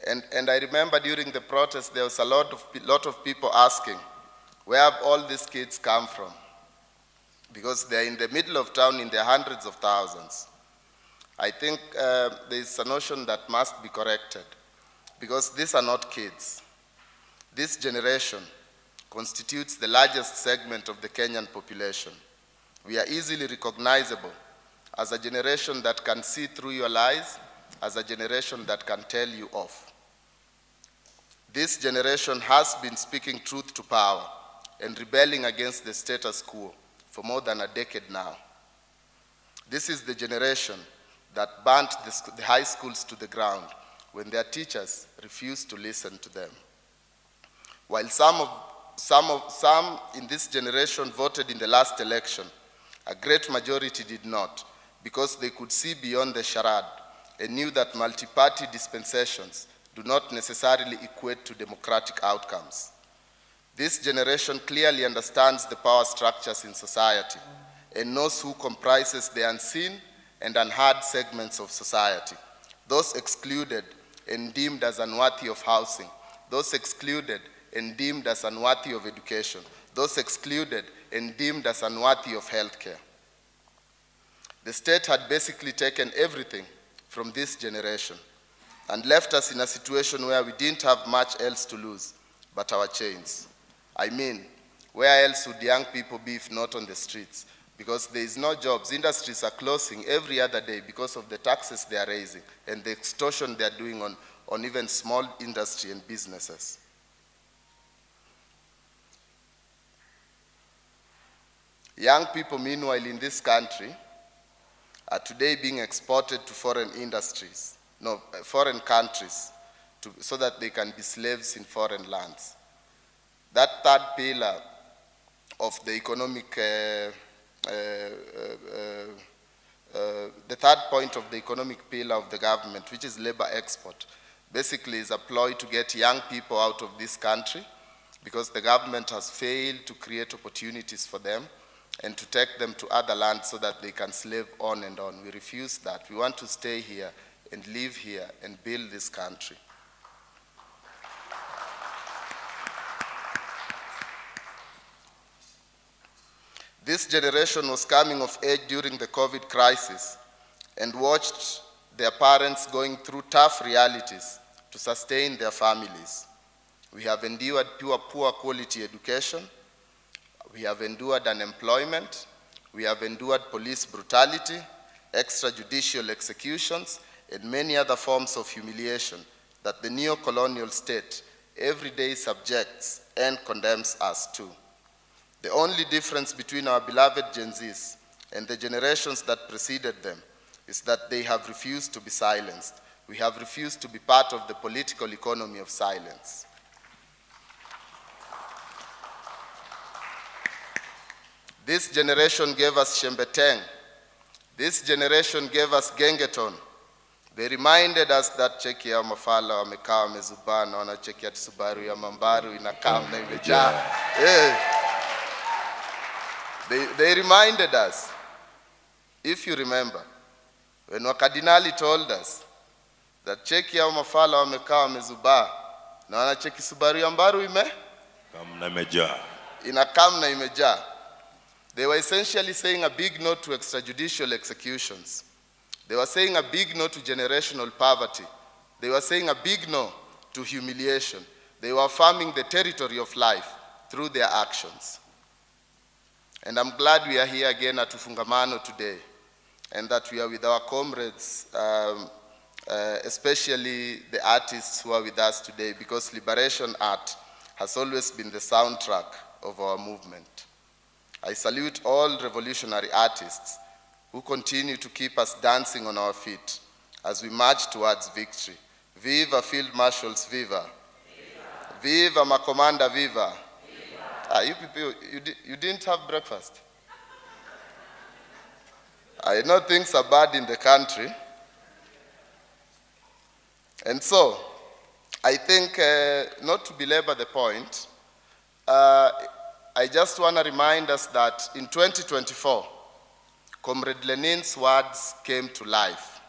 And I remember during the protest, there was a lot of people asking, where have all these kids come from? Because they're in the middle of town in their hundreds of thousands. I think there is a notion that must be corrected, because these are not kids. This generation constitutes the largest segment of the Kenyan population. We are easily recognizable as a generation that can see through your lies, as a generation that can tell you off. This generation has been speaking truth to power and rebelling against the status quo for more than a decade now. This is the generation that burnt the high schools to the ground when their teachers refused to listen to them. While some in this generation voted in the last election, a great majority did not, because they could see beyond the charade and knew that multi-party dispensations do not necessarily equate to democratic outcomes. This generation clearly understands the power structures in society and knows who comprises the unseen and unheard segments of society, those excluded and deemed as unworthy of housing, those excluded and deemed as unworthy of education, those excluded and deemed as unworthy of healthcare. The state had basically taken everything from this generation and left us in a situation where we didn't have much else to lose but our chains. I mean, where else would young people be if not on the streets? Because there is no jobs. Industries are closing every other day because of the taxes they are raising and the extortion they are doing on even small industry and businesses. Young people, meanwhile, in this country are today being exported to foreign countries, so that they can be slaves in foreign lands. That third pillar of the economic, the third point of the economic pillar of the government, which is labor export, basically is a ploy to get young people out of this country because the government has failed to create opportunities for them and to take them to other lands so that they can slave on and on. We refuse that. We want to stay here and live here and build this country. This generation was coming of age during the COVID crisis and watched their parents going through tough realities to sustain their families. We have endured poor quality education. We have endured unemployment. We have endured police brutality, extrajudicial executions, and many other forms of humiliation that the neo-colonial state every day subjects and condemns us to. The only difference between our beloved Gen Zs and the generations that preceded them is that they have refused to be silenced. We have refused to be part of the political economy of silence. This generation gave us Shembeteng. This generation gave us Gengeton. They reminded us that cheki ya mafala wamekaa wamezubaa na wanacheki ya Subaru ya Mambaru inakaa na imejaa. They reminded us, if you remember, when Wakadinali told us that cheki ya mafala wamekaa wamezubaa na wanacheki Subaru ya Mbaru inakaa na imejaa. They were essentially saying a big no to extrajudicial executions. They were saying a big no to generational poverty. They were saying a big no to humiliation. They were affirming the territory of life through their actions. And I'm glad we are here again at Ufungamano today, and that we are with our comrades, especially the artists who are with us today, because liberation art has always been the soundtrack of our movement. I salute all revolutionary artists who continue to keep us dancing on our feet as we march towards victory. Viva Field Marshals, viva. Viva Macomanda, viva. You people, you didn't have breakfast? I know things are bad in the country. And so, I think, not to belabor the point, I just want to remind us that in 2024, Comrade Lenin's words came to life.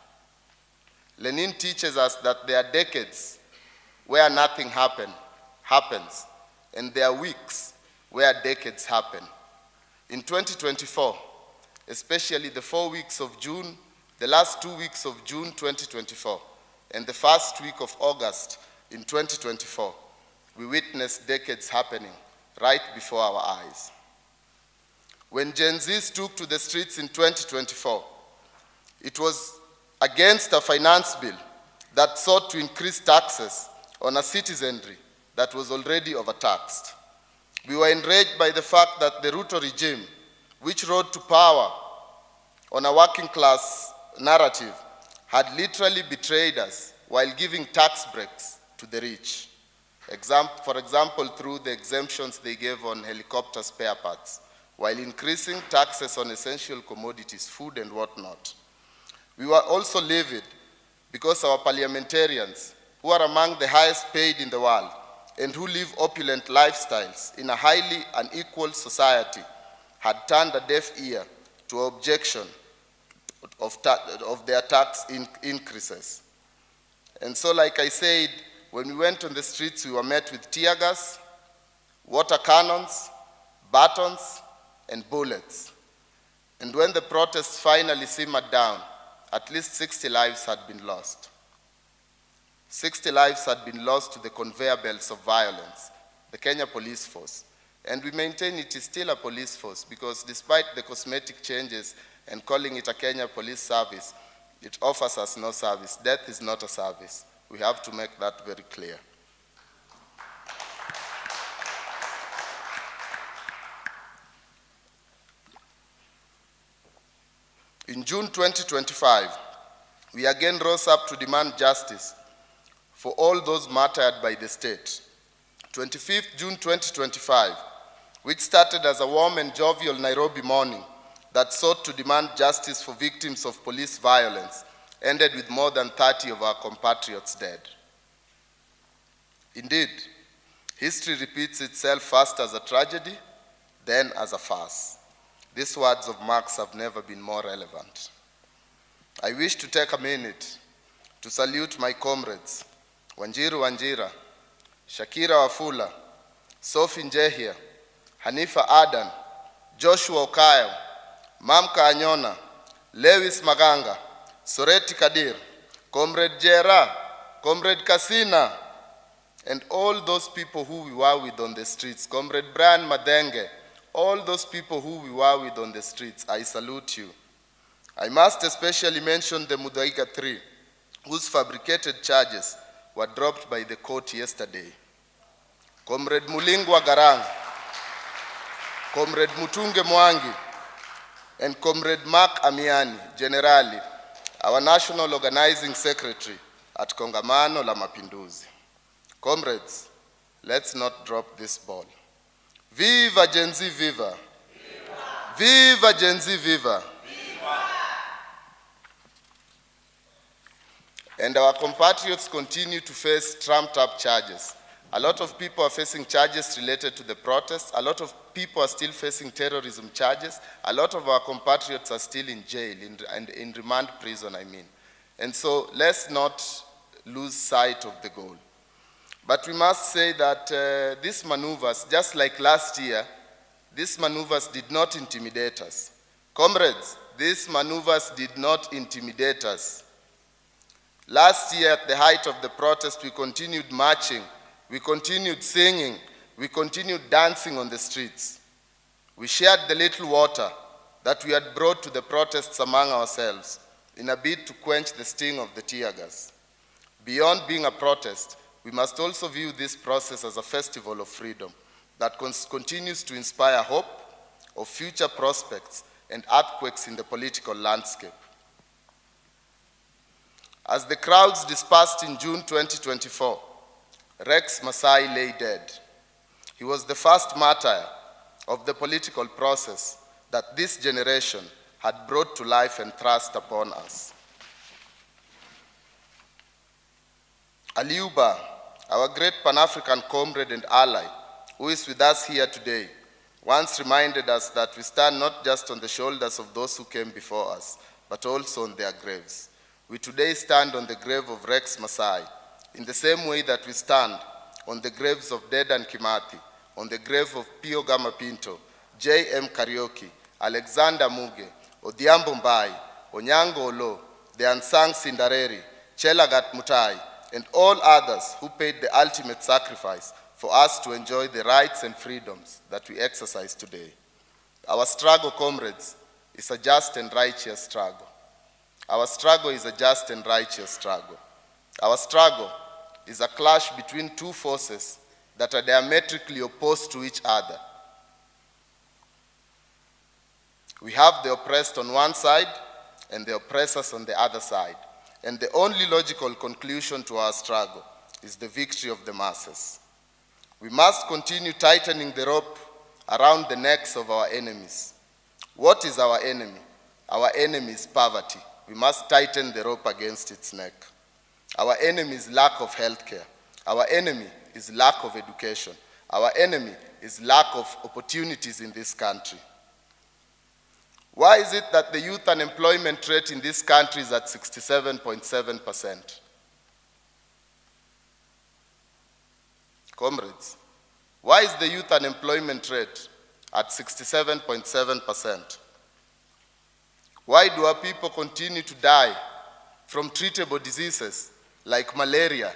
Lenin teaches us that there are decades where nothing happens, and there are weeks where decades happen. In 2024, especially the 4 weeks of June, the last 2 weeks of June 2024, and the first week of August in 2024, we witnessed decades happening right before our eyes. When Gen Zs took to the streets in 2024, it was against a finance bill that sought to increase taxes on a citizenry that was already overtaxed. We were enraged by the fact that the Ruto regime, which rode to power on a working class narrative, had literally betrayed us while giving tax breaks to the rich. For example, through the exemptions they gave on helicopter spare parts, while increasing taxes on essential commodities, food and whatnot. We were also livid because our parliamentarians, who are among the highest paid in the world and who live opulent lifestyles in a highly unequal society, had turned a deaf ear to objection of their tax increases. And so, like I said, when we went on the streets, we were met with tear gas, water cannons, batons, and bullets. And when the protests finally simmered down, at least 60 lives had been lost. 60 lives had been lost to the conveyor belts of violence, the Kenya Police Force. And we maintain it is still a police force because despite the cosmetic changes and calling it a Kenya Police Service, it offers us no service. Death is not a service. We have to make that very clear. In June 2025, we again rose up to demand justice for all those martyred by the state. 25th June 2025, which started as a warm and jovial Nairobi morning that sought to demand justice for victims of police violence, ended with more than 30 of our compatriots dead. Indeed, history repeats itself first as a tragedy, then as a farce. These words of Marx have never been more relevant. I wish to take a minute to salute my comrades, Wanjiru Wanjira, Shakira Wafula, Sophie Njehia, Hanifa Adan, Joshua Okayo, Mamka Anyona, Lewis Maganga, Soreti Kadir, Comrade Jera, Comrade Kasina, and all those people who we were with on the streets, Comrade Brian Madenge, all those people who we were with on the streets, I salute you. I must especially mention the Muthaiga 3, whose fabricated charges were dropped by the court yesterday. Comrade Mulingwa Garang, Comrade Mutunge Mwangi, and Comrade Mark Amiani, generally, our National Organizing Secretary at Kongamano la Mapinduzi. Comrades, let's not drop this ball. Viva Gen Z, viva! Viva! Viva Gen Z, viva! Viva! And our compatriots continue to face trumped-up charges. A lot of people are facing charges related to the protests. A lot of people are still facing terrorism charges. A lot of our compatriots are still in jail, in remand prison, I mean. And so let's not lose sight of the goal. But we must say that these maneuvers, just like last year, these maneuvers did not intimidate us. Comrades, these maneuvers did not intimidate us. Last year, at the height of the protest, we continued marching, we continued singing, we continued dancing on the streets. We shared the little water that we had brought to the protests among ourselves in a bid to quench the sting of the tear gas. Beyond being a protest, we must also view this process as a festival of freedom that continues to inspire hope of future prospects and earthquakes in the political landscape. As the crowds dispersed in June 2024, Rex Masai lay dead. He was the first martyr of the political process that this generation had brought to life and thrust upon us. Aliuba, our great Pan-African comrade and ally, who is with us here today, once reminded us that we stand not just on the shoulders of those who came before us, but also on their graves. We today stand on the grave of Rex Masai, in the same way that we stand on the graves of Dedan Kimathi, on the grave of Pio Gama Pinto, J.M. Karaoke, Alexander Muge, Odhiambo Mbai, Onyango Olo, the unsung Cindereri, Chelagat Mutai, and all others who paid the ultimate sacrifice for us to enjoy the rights and freedoms that we exercise today. Our struggle, comrades, is a just and righteous struggle. Our struggle is a just and righteous struggle. Our struggle is a clash between two forces that are diametrically opposed to each other. We have the oppressed on one side and the oppressors on the other side. And the only logical conclusion to our struggle is the victory of the masses. We must continue tightening the rope around the necks of our enemies. What is our enemy? Our enemy is poverty. We must tighten the rope against its neck. Our enemy is lack of health care. Our enemy is lack of education. Our enemy is lack of opportunities in this country. Why is it that the youth unemployment rate in this country is at 67.7%? Comrades, why is the youth unemployment rate at 67.7%? Why do our people continue to die from treatable diseases like malaria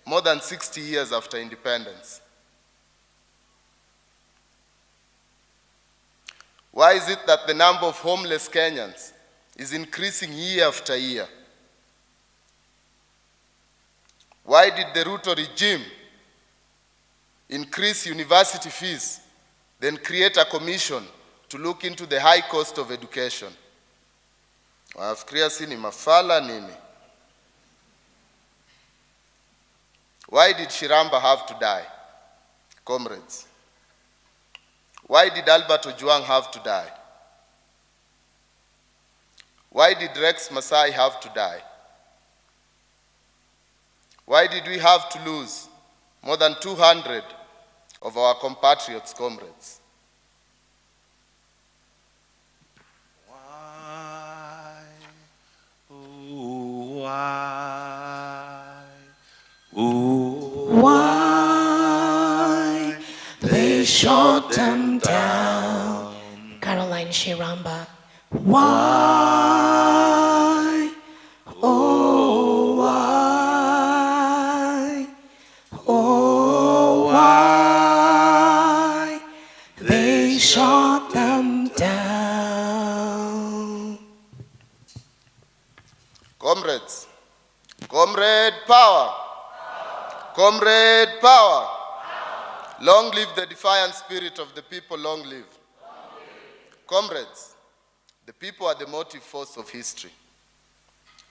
more than 60 years after independence? Why is it that the number of homeless Kenyans is increasing year after year? Why did the Ruto regime increase university fees, then create a commission to look into the high cost of education? Wafikiria si ni mafala nini? Why did Shiramba have to die, comrades? Why did Albert Ojwang have to die? Why did Rex Masai have to die? Why did we have to lose more than 200 of our compatriots, comrades? Why? Oh, why? Oh, Why they shot them down? Caroline Shiramba. Why? Oh, why? Oh, why they shot them down? Comrades, comrade power, comrade power. Long live the defiant spirit of the people, long live. Comrades, the people are the motive force of history.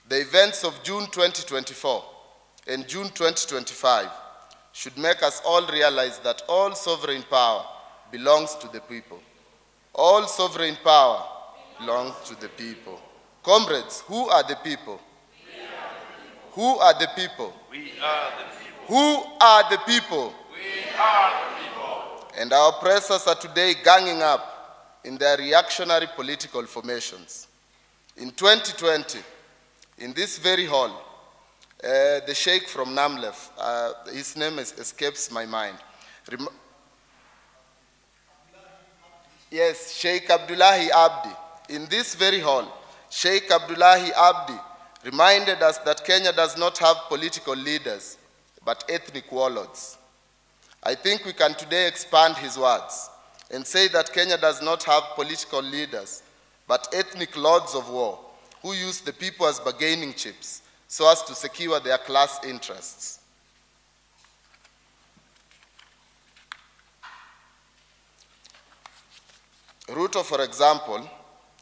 The events of June 2024 and June 2025 should make us all realize that all sovereign power belongs to the people. All sovereign power belongs to the people. Comrades, who are the people? Who are the people? we are the people. Who are the people? We are the people. And our oppressors are today ganging up in their reactionary political formations. In 2020, in this very hall, the Sheikh from Namlef, his name escapes my mind. Yes, Sheikh Abdullahi Abdi. In this very hall, Sheikh Abdullahi Abdi reminded us that Kenya does not have political leaders, but ethnic warlords. I think we can today expand his words and say that Kenya does not have political leaders, but ethnic lords of war who use the people as bargaining chips so as to secure their class interests. Ruto, for example,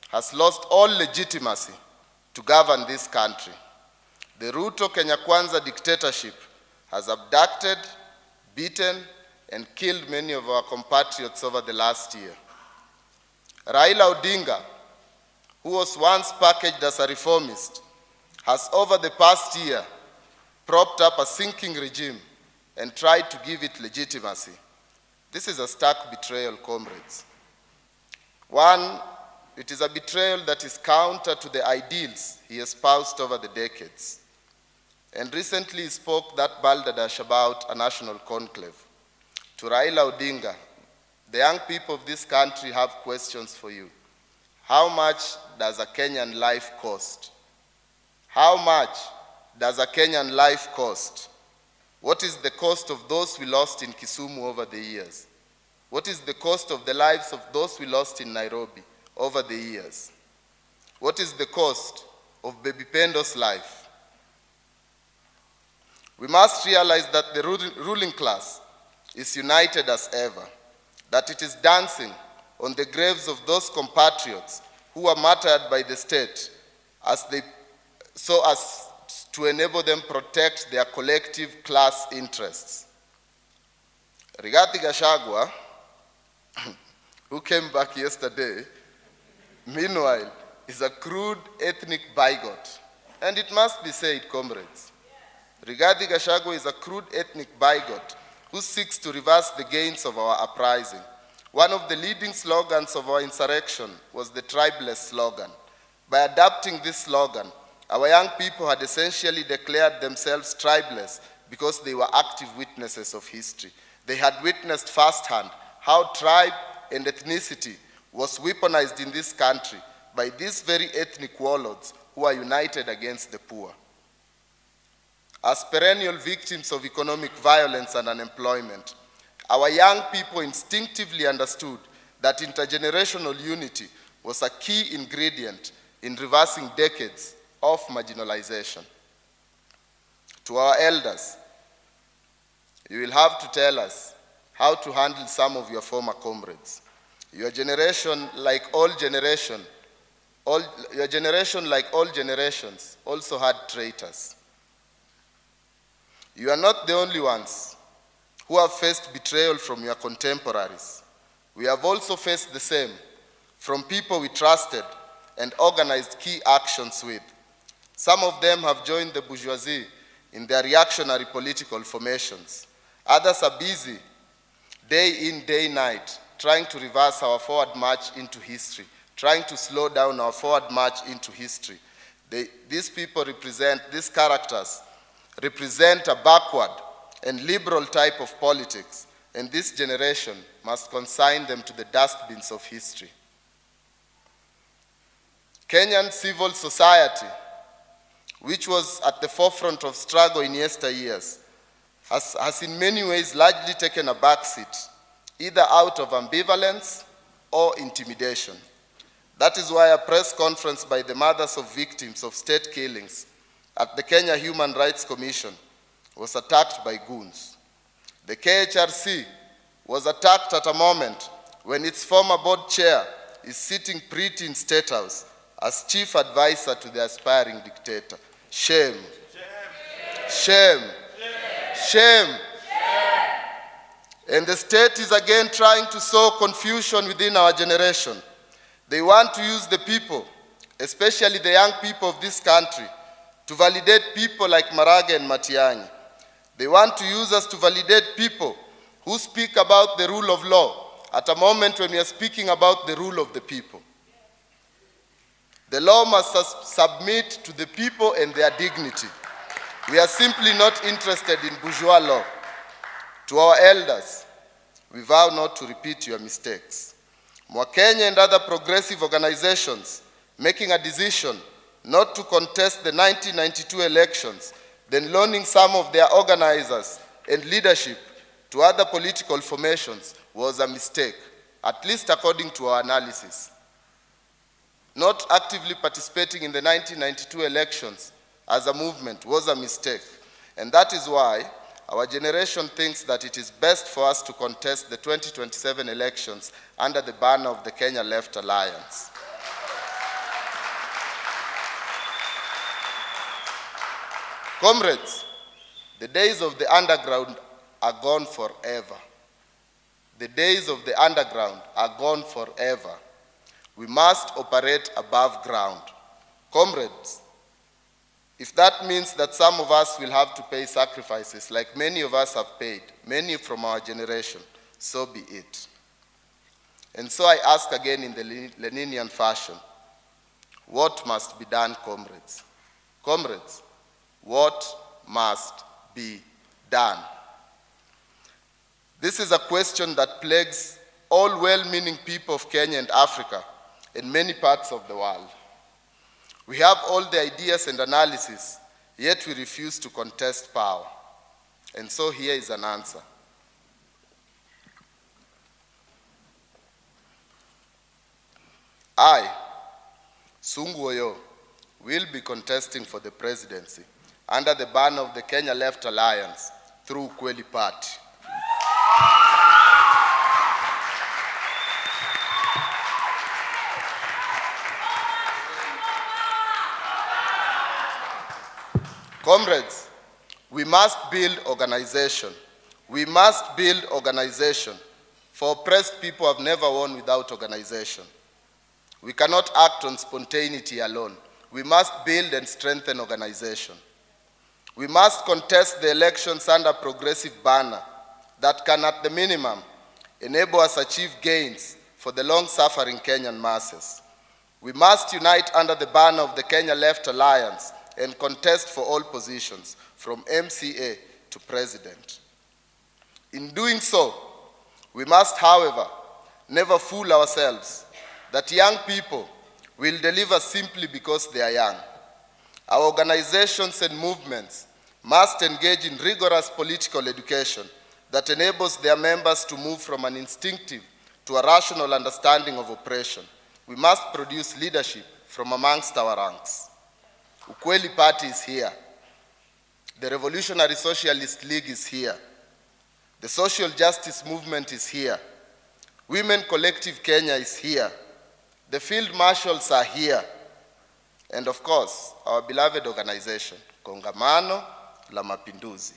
has lost all legitimacy to govern this country. The Ruto Kenya Kwanza dictatorship has abducted, beaten, and killed many of our compatriots over the last year. Raila Odinga, who was once packaged as a reformist, has over the past year propped up a sinking regime and tried to give it legitimacy. This is a stark betrayal, comrades. One, it is a betrayal that is counter to the ideals he espoused over the decades. And recently he spoke that balderdash about a national conclave. To Raila Odinga, the young people of this country have questions for you. How much does a Kenyan life cost? How much does a Kenyan life cost? What is the cost of those we lost in Kisumu over the years? What is the cost of the lives of those we lost in Nairobi over the years? What is the cost of Baby Pendo's life? We must realize that the ruling class is united as ever, that it is dancing on the graves of those compatriots who are martyred by the state so as to enable them protect their collective class interests. Rigathi Gachagua, who came back yesterday, meanwhile, is a crude ethnic bigot. And it must be said, comrades. Rigathi Gachagua is a crude ethnic bigot who seeks to reverse the gains of our uprising. One of the leading slogans of our insurrection was the tribeless slogan. By adopting this slogan, our young people had essentially declared themselves tribeless because they were active witnesses of history. They had witnessed firsthand how tribe and ethnicity was weaponized in this country by these very ethnic warlords who are united against the poor. As perennial victims of economic violence and unemployment, our young people instinctively understood that intergenerational unity was a key ingredient in reversing decades of marginalization. To our elders, you will have to tell us how to handle some of your former comrades. Your generation, like all generations, also had traitors. You are not the only ones who have faced betrayal from your contemporaries. We have also faced the same from people we trusted and organized key actions with. Some of them have joined the bourgeoisie in their reactionary political formations. Others are busy, day in, day night, trying to reverse our forward march into history, trying to slow down our forward march into history. These characters represent a backward and liberal type of politics, and this generation must consign them to the dustbins of history. Kenyan civil society, which was at the forefront of struggle in yesteryears, has in many ways largely taken a backseat, either out of ambivalence or intimidation. That is why a press conference by the mothers of victims of state killings at the Kenya Human Rights Commission was attacked by goons. The KHRC was attacked at a moment when its former board chair is sitting pretty in State House as chief advisor to the aspiring dictator. Shame. Shame. Shame. And the state is again trying to sow confusion within our generation. They want to use the people, especially the young people of this country, to validate people like Marage and Matiang'i. They want to use us to validate people who speak about the rule of law at a moment when we are speaking about the rule of the people. The law must submit to the people and their dignity. We are simply not interested in bourgeois law. To our elders, we vow not to repeat your mistakes. Mwakenya and other progressive organizations making a decision not to contest the 1992 elections, then loaning some of their organizers and leadership to other political formations was a mistake, at least according to our analysis. Not actively participating in the 1992 elections as a movement was a mistake, and that is why our generation thinks that it is best for us to contest the 2027 elections under the banner of the Kenya Left Alliance. Comrades, the days of the underground are gone forever. The days of the underground are gone forever. We must operate above ground. Comrades, if that means that some of us will have to pay sacrifices like many of us have paid, many from our generation, so be it. And so I ask again in the Leninian fashion, what must be done, comrades? Comrades, what must be done? This is a question that plagues all well-meaning people of Kenya and Africa and many parts of the world. We have all the ideas and analysis, yet we refuse to contest power. And so here is an answer. I, Sungu Oyo, will be contesting for the presidency under the banner of the Kenya Left Alliance through Kweli Party. Comrades, we must build organization. We must build organization. For oppressed people have never won without organization. We cannot act on spontaneity alone. We must build and strengthen organization. We must contest the elections under progressive banner that can, at the minimum, enable us achieve gains for the long-suffering Kenyan masses. We must unite under the banner of the Kenya Left Alliance and contest for all positions, from MCA to president. In doing so, we must, however, never fool ourselves that young people will deliver simply because they are young. Our organizations and movements must engage in rigorous political education that enables their members to move from an instinctive to a rational understanding of oppression. We must produce leadership from amongst our ranks. Ukweli Party is here. The Revolutionary Socialist League is here. The Social Justice Movement is here. Women Collective Kenya is here. The Field Marshals are here. And of course, our beloved organization, Kongamano la Mapinduzi,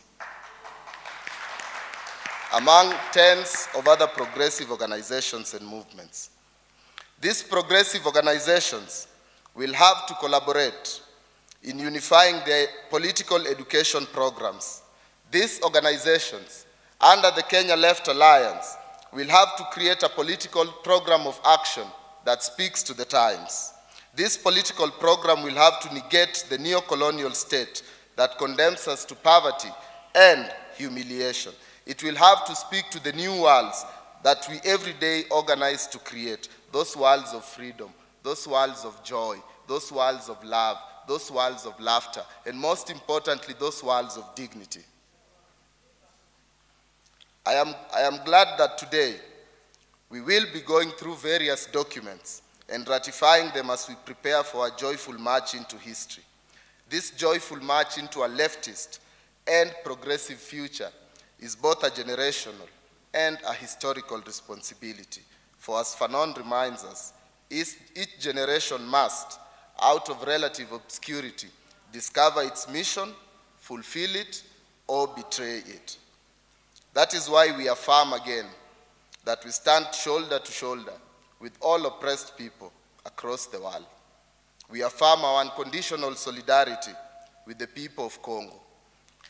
among tens of other progressive organizations and movements. These progressive organizations will have to collaborate in unifying their political education programs. These organizations, under the Kenya Left Alliance, will have to create a political program of action that speaks to the times. This political program will have to negate the neo-colonial state that condemns us to poverty and humiliation. It will have to speak to the new worlds that we every day organize to create, those worlds of freedom, those worlds of joy, those worlds of love, those worlds of laughter, and most importantly, those worlds of dignity. I am glad that today we will be going through various documents and ratifying them as we prepare for a joyful march into history. This joyful march into a leftist and progressive future is both a generational and a historical responsibility. For as Fanon reminds us, each generation must, out of relative obscurity, discover its mission, fulfill it, or betray it. That is why we affirm again that we stand shoulder to shoulder with all oppressed people across the world. We affirm our unconditional solidarity with the people of Congo.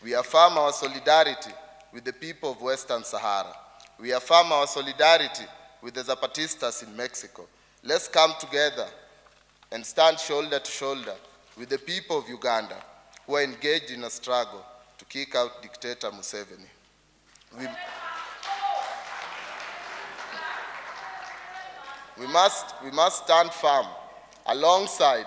We affirm our solidarity with the people of Western Sahara. We affirm our solidarity with the Zapatistas in Mexico. Let's come together and stand shoulder to shoulder with the people of Uganda who are engaged in a struggle to kick out dictator Museveni. We must stand firm alongside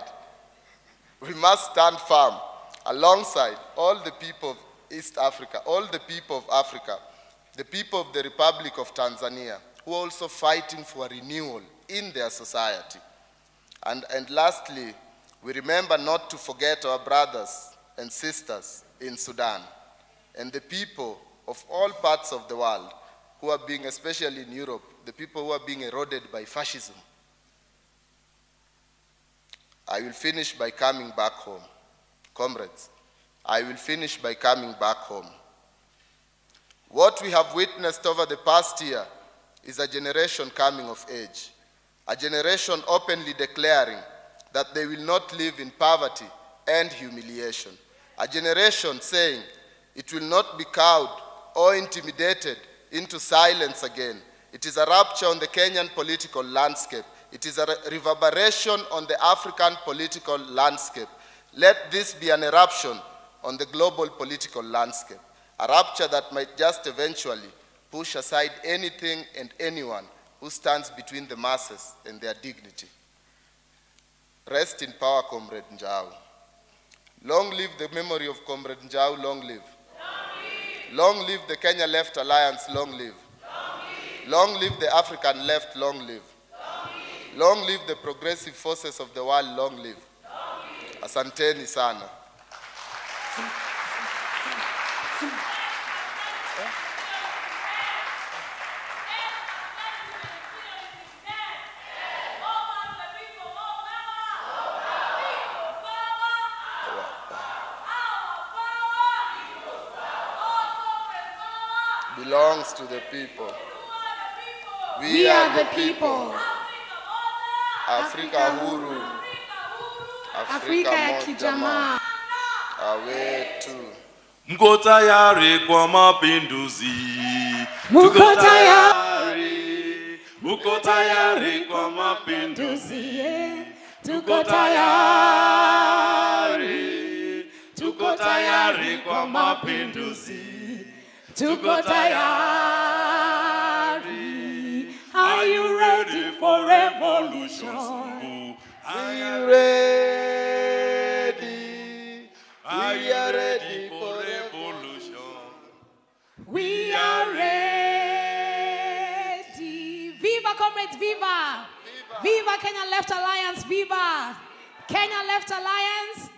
all the people of East Africa, all the people of Africa, the people of the Republic of Tanzania, who are also fighting for a renewal in their society. And lastly, we remember not to forget our brothers and sisters in Sudan and the people of all parts of the world who are being, especially in Europe, the people who are being eroded by fascism. I will finish by coming back home. Comrades, I will finish by coming back home. What we have witnessed over the past year is a generation coming of age, a generation openly declaring that they will not live in poverty and humiliation, a generation saying it will not be cowed or intimidated into silence again. It is a rupture on the Kenyan political landscape. It is a reverberation on the African political landscape. Let this be an eruption on the global political landscape, a rupture that might just eventually push aside anything and anyone who stands between the masses and their dignity. Rest in power, Comrade Njau. Long live the memory of Comrade Njau, long live. Long live the Kenya Left Alliance, long live. Long live the African Left, long live. Long live the progressive forces of the world, long live. Asanteni sana. Belongs to the people. We are the people. Afrika huru. Afrika ya kijamaa. Awetu. Mko tayari kwa mapinduzi? Mko tayari. Mko tayari kwa mapinduzi? Tuko tayari. Tuko tayari kwa mapinduzi. Tuko tayari. Are you ready for revolution? I ready? We are ready for revolution. We are ready. Viva, comrades, viva. Viva Kenya Left Alliance, viva. Kenya Left Alliance.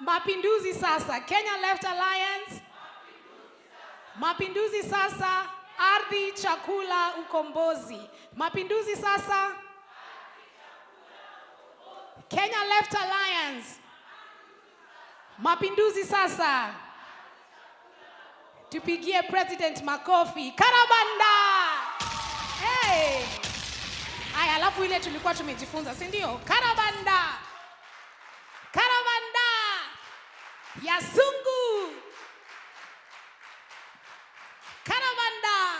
Mapinduzi sasa. Kenya Left Alliance. Mapinduzi sasa. Ardhi, chakula, ukombozi. Mapinduzi sasa. Kenya Left Alliance. Mapinduzi sasa. Tupigie President makofi. Karabanda! Hey! Aya, alafu ile tulikuwa tumejifunza, si ndio? Karabanda! Karabanda! Yasungu! Karabanda!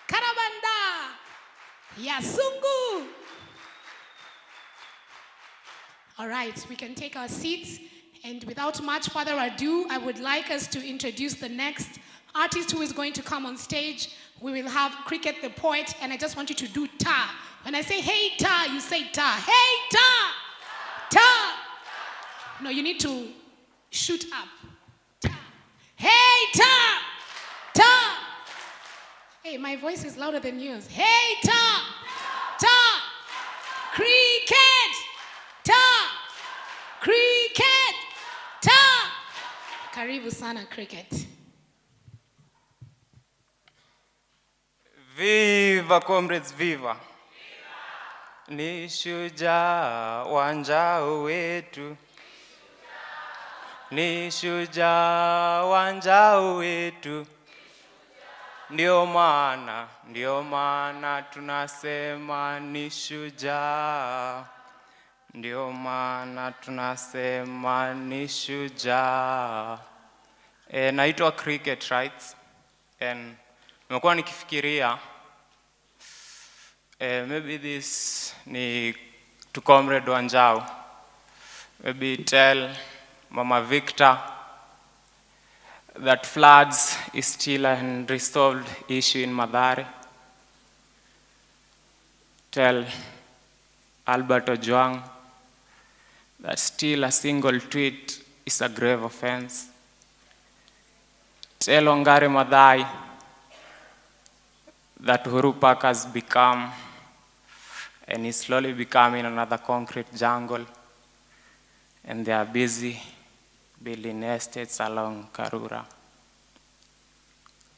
Karabanda! Yasungu! All right, we can take our seats. And without much further ado, I would like us to introduce the next artist who is going to come on stage. We will have Cricket the Poet, and I just want you to do ta. When I say hey ta, you say ta. Hey ta! Ta! No, you need to shoot up. Ta. Hey ta! Ta! Hey, my voice is louder than yours. Hey ta! Ta! Cricket! Ta! Cricket! Ta! Karibu sana Cricket. Viva comrades, viva. Ni shujaa wa njao wetu. Ni shujaa wa njao wetu. Ndio maana tunasema ni shujaa. Ndio maana tunasema ni shujaa. Naitwa Cricket, right? And nimekuwa nikifikiria maybe this ni to comrade Wanjao. Maybe tell Mama Victor that floods is still an unresolved issue in Mathare. Tell Albert Ojwang that still a single tweet is a grave offense. Tell Ongare Madai that Uhuru Park has become and is slowly becoming another concrete jungle, and they are busy building estates along Karura.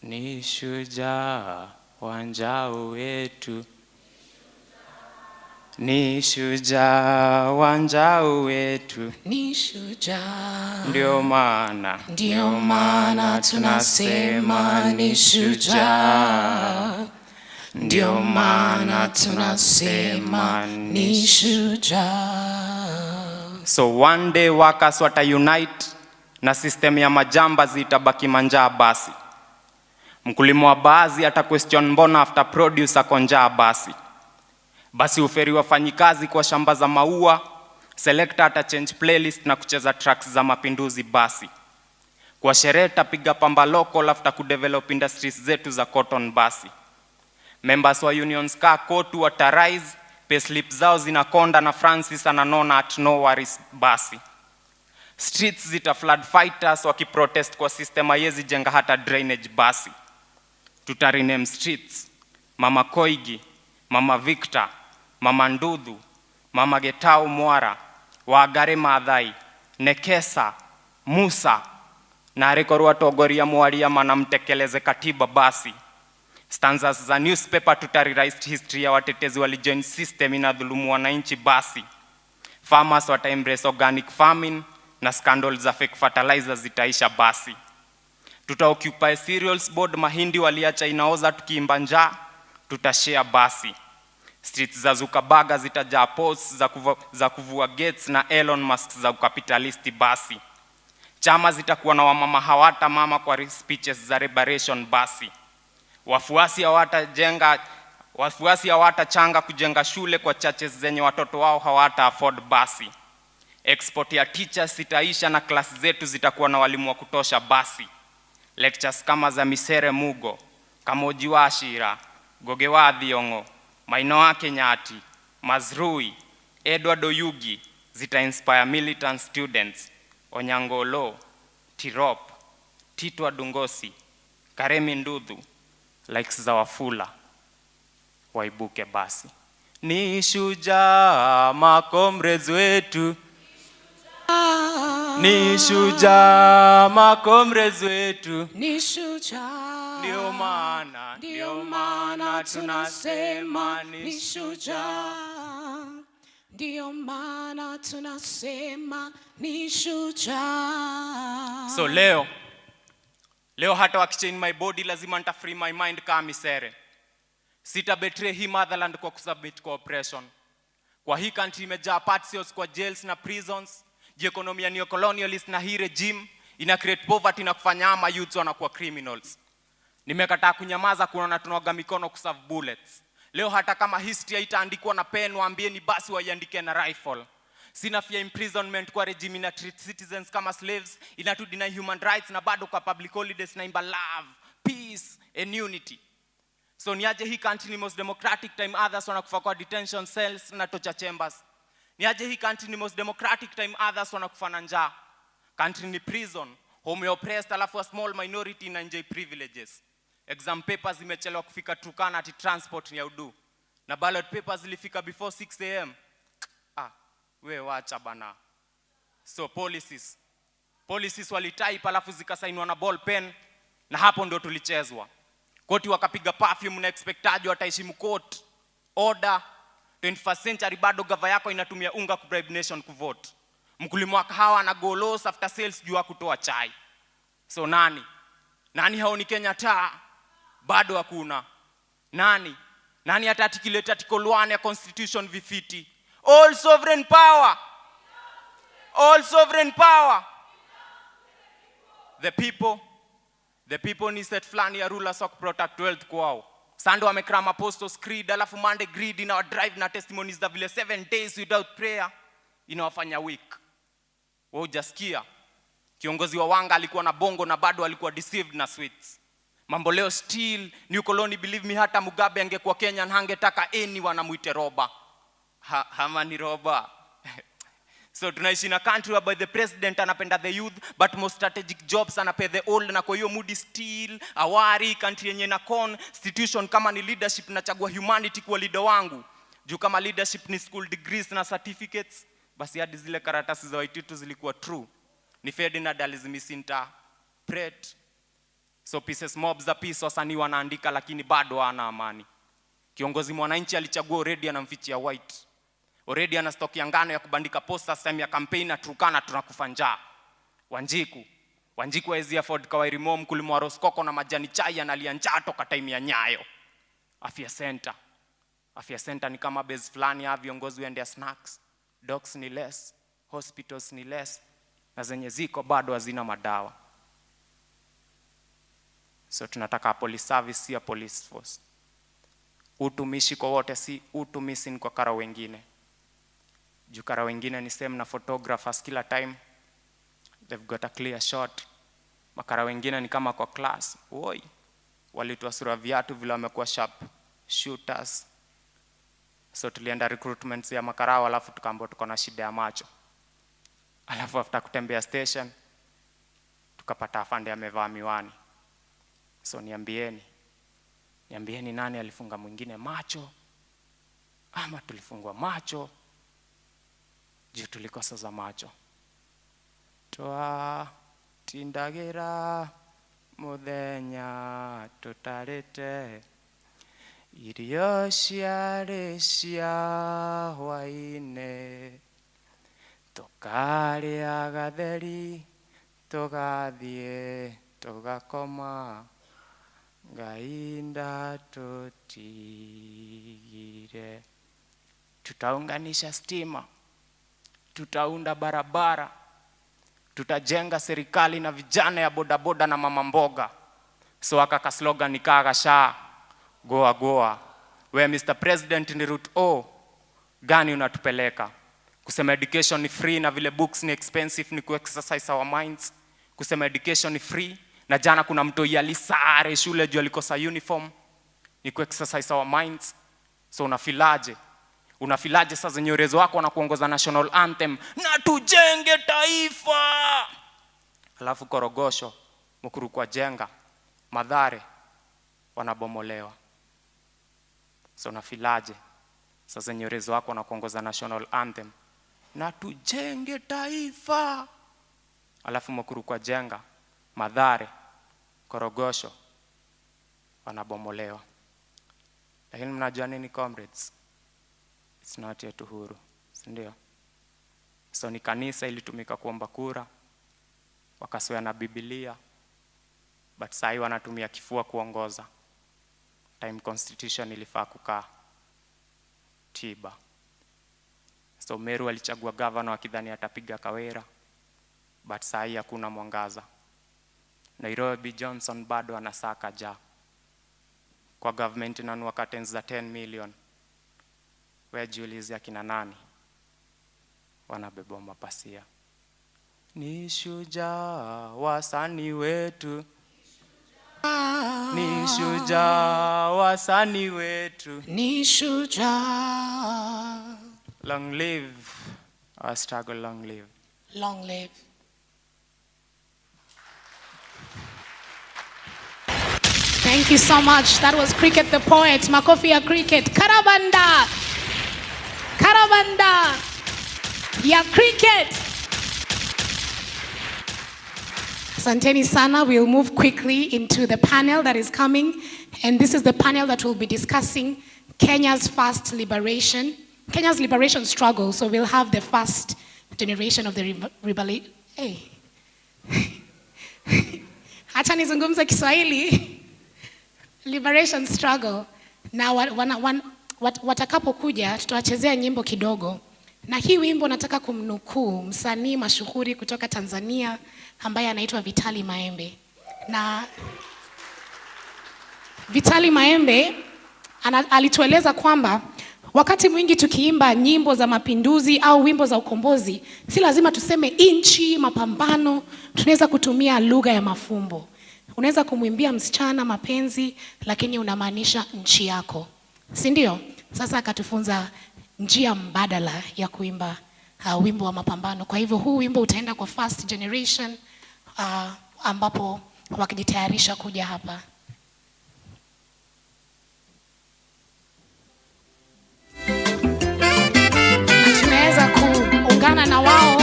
Ni shujaa wa njao wetu. Ni shujaa wa njao wetu. Ni shujaa. Ndio maana tunasema ni shujaa. Ndio maana tunasema ni shujaa. So one day workers wata unite na system ya majamba zitabaki manjaa basi. Mkulima wa baazi ata question mbona after produce akonjaa basi. Basi uferi wafanyikazi kwa shamba za maua, selector ata change playlist na kucheza tracks za mapinduzi basi. Kwa sherehe tapiga pamba local after kudevelop industries zetu za cotton basi. Members wa unions ka kotu watarise, payslip zao zinakonda na Francis ananona at no worries basi. Streets zita flood fighters wakiprotest kwa system hayezi jenga hata drainage basi. Tutarename streets, Mama Koigi, Mama Victor, Mama Ndudhu, Mama Getau Mwara, Wagare Maathai, Nekesa, Musa, na arekorwa togoria mwaria mana mtekeleze katiba basi. Stanzas za newspaper tutarewrite history ya watetezi walijoin system inadhulumu wananchi basi. Farmers wata embrace organic farming na scandals za fake fertilizers zitaisha basi. Tutaoccupy cereals board, mahindi waliacha inaoza tukiimba njaa, tutashare basi. Streets za Zuckerberg zitajaa posts za kuvua Gates na Elon Musk za ukapitalisti basi. Chama zitakuwa na wamama hawata mama kwa speeches za liberation basi. Wafuasi hawatachanga kujenga shule kwa churches zenye watoto wao hawata afford basi. Export ya teachers itaisha na class zetu zitakuwa na walimu wa kutosha basi. Lectures kama za Misere Mugo, Kamoji Washira, Goge wa Thiongo, Maino wa Kenyati, Mazrui, Edward Oyugi zita inspire militant students, Onyangolo, Tirop, Tito Adungosi, Karemi Ndudhu, likes za Wafula, waibuke basi. Ni shujaa makomrades wetu, ni shujaa makomrades wetu, ni shujaa. Ndio maana tunasema ni shujaa. Ndio maana tunasema ni shujaa. So leo hata wakichain my body lazima nita free my mind kama misere. Sita betray hii motherland kwa kusubmit kwa oppression. Kwa hii country imejaa patriots kwa jails na prisons. Economy ya neo-colonialist na hii regime ina create poverty na kufanya ama youths wanakuwa criminals. Nimekataa kunyamaza kuona tunaoga mikono kuserve bullets. Leo hata kama history haitaandikwa na pen, waambieni basi waiandike na rifle. Sina fear imprisonment kwa regime ina treat citizens kama slaves, ina to deny human rights na bado kwa public holidays na imba love, peace and unity. So niaje hii country ni most democratic time others wanakufa kwa detention cells na torture chambers. Niaje hii country ni most democratic time others wanakufa na njaa. Country ni prison, home oppressed alafu a small minority na enjoy privileges. Exam papers zimechelewa kufika Turkana ati transport ni ya udu. Na ballot papers zilifika before 6 am. We wacha bana. So policies walitype alafu zikasainwa na ball pen na hapo ndo tulichezwa. Koti wakapiga perfume na expectaji wataheshimu court order. 21st century bado gava yako inatumia unga ku bribe nation kuvote. Mkulima wa kahawa na go loss after sales juu kutoa chai. So nani haoni Kenya taa? Bado hakuna. Nani hata articulate article 1 ya constitution vifiti? All sovereign power. The people ni set flani ya rulers wa protect wealth kwao. Sando wamekrama apostles creed alafu Monday greed ina drive na testimonies za vile 7 days without prayer inawafanya weak. Wao hujasikia kiongozi wa Wanga alikuwa na bongo na bado alikuwa deceived na sweets. Mambo leo still new colony, believe me, hata Mugabe angekuwa Kenya na hangetaka anyone amuite roba. Hama ni roba. So tunaishi na country where the president anapenda the youth but most strategic jobs anapea the old, na kwa hiyo mood still awari country yenye na constitution kama ni leadership nachagua humanity kwa leader wangu. Juu kama leadership ni school degrees na certificates, basi hadi zile karatasi za Waititu zilikuwa true. Ni Ferdinand interpret. So pieces mobs za peace wasanii wanaandika lakini bado hana amani. Kiongozi mwananchi alichagua already anamfichia white. Already ana stock ya ngano ya kubandika posters time ya campaign na Turkana tunakufa njaa. Wanjiku hawezi afford kawairi mom mkulima wa roskoko na majani chai analia njaa toka time ya Nyayo. Afya center ni kama base fulani ya viongozi waendea snacks. Docks ni less, hospitals ni less, na zenye ziko bado hazina madawa. So tunataka police service si police force. Utumishi kwa wote si utumishi kwa kara wengine. Jukara wengine ni same na photographers kila time. They've got a clear shot. Makara wengine ni kama kwa class. Woi. Walitoa sura viatu vile wamekuwa sharp shooters. So tulienda recruitment ya makarao alafu tukaambiwa tuko na shida ya macho. Alafu after kutembea station tukapata afande amevaa miwani. So niambieni nani alifunga mwingine macho? Ama tulifungwa macho juu tulikosa za macho. Toa tindagira muthenya tutarite irio ciarĩ cia hwaĩ-inĩ tukarĩa gatheri tugathiĩ tugakoma Ngai ndatutigire. Tutaunganisha stima, tutaunda barabara, tutajenga serikali na vijana ya bodaboda na mama mboga. So aka slogan nikaga sha goa where Mr. President ni route O gani unatupeleka? Kusema education ni free na vile books ni expensive ni ku-exercise our minds. Kusema education ni free na jana kuna mtu yalisare shule juu alikosa uniform ni ku-exercise our minds. So unafilaje Unafilaje sasa zenye urezo wako na kuongoza national anthem na tujenge taifa? Alafu Korogosho, Mukuru kwa jenga, Mathare wanabomolewa. So unafilaje sasa zenye urezo wako na kuongoza national anthem na tujenge taifa? Alafu Mukuru kwa jenga, Mathare, Korogosho wanabomolewa. Lakini mnajua nini comrades? It's not yet uhuru, sindio? So ni kanisa ilitumika kuomba kura, wakaswea na Biblia, but sahi wanatumia kifua kuongoza. Time constitution ilifaa kukaa tiba. So Meru alichagua governor wakidhani atapiga Kawera, but sahi hakuna mwangaza. Nairobi Johnson bado anasaka ja. Kwa government inanua curtains za 10 million. Wewe jiulize akina nani wanabeba mapasia? Ni shujaa wasanii wetu, ni shujaa wasanii wetu, ni shujaa. Long live our struggle, long live. Long live. Thank you so much. That was Cricket the Poet. Makofi ya Cricket. Karabanda. Karabanda ya Cricket. Asanteni sana. We'll move quickly into the panel that is coming. And this is the panel that will be discussing Kenya's first liberation, Kenya's liberation struggle. So we'll have the first generation of the rebellion. Hey. Acha nizungumze Kiswahili. Liberation struggle. Na watakapokuja tutawachezea nyimbo kidogo. Na hii wimbo nataka kumnukuu msanii mashuhuri kutoka Tanzania ambaye anaitwa Vitali Maembe. Na Vitali Maembe alitueleza kwamba wakati mwingi tukiimba nyimbo za mapinduzi au wimbo za ukombozi, si lazima tuseme inchi, mapambano, tunaweza kutumia lugha ya mafumbo. Unaweza kumwimbia msichana mapenzi, lakini unamaanisha nchi yako. Si ndio? Sasa akatufunza njia mbadala ya kuimba wimbo wa mapambano. Kwa hivyo huu wimbo utaenda kwa first generation ambapo wakijitayarisha kuja hapa. Na tunaweza kuungana na wao.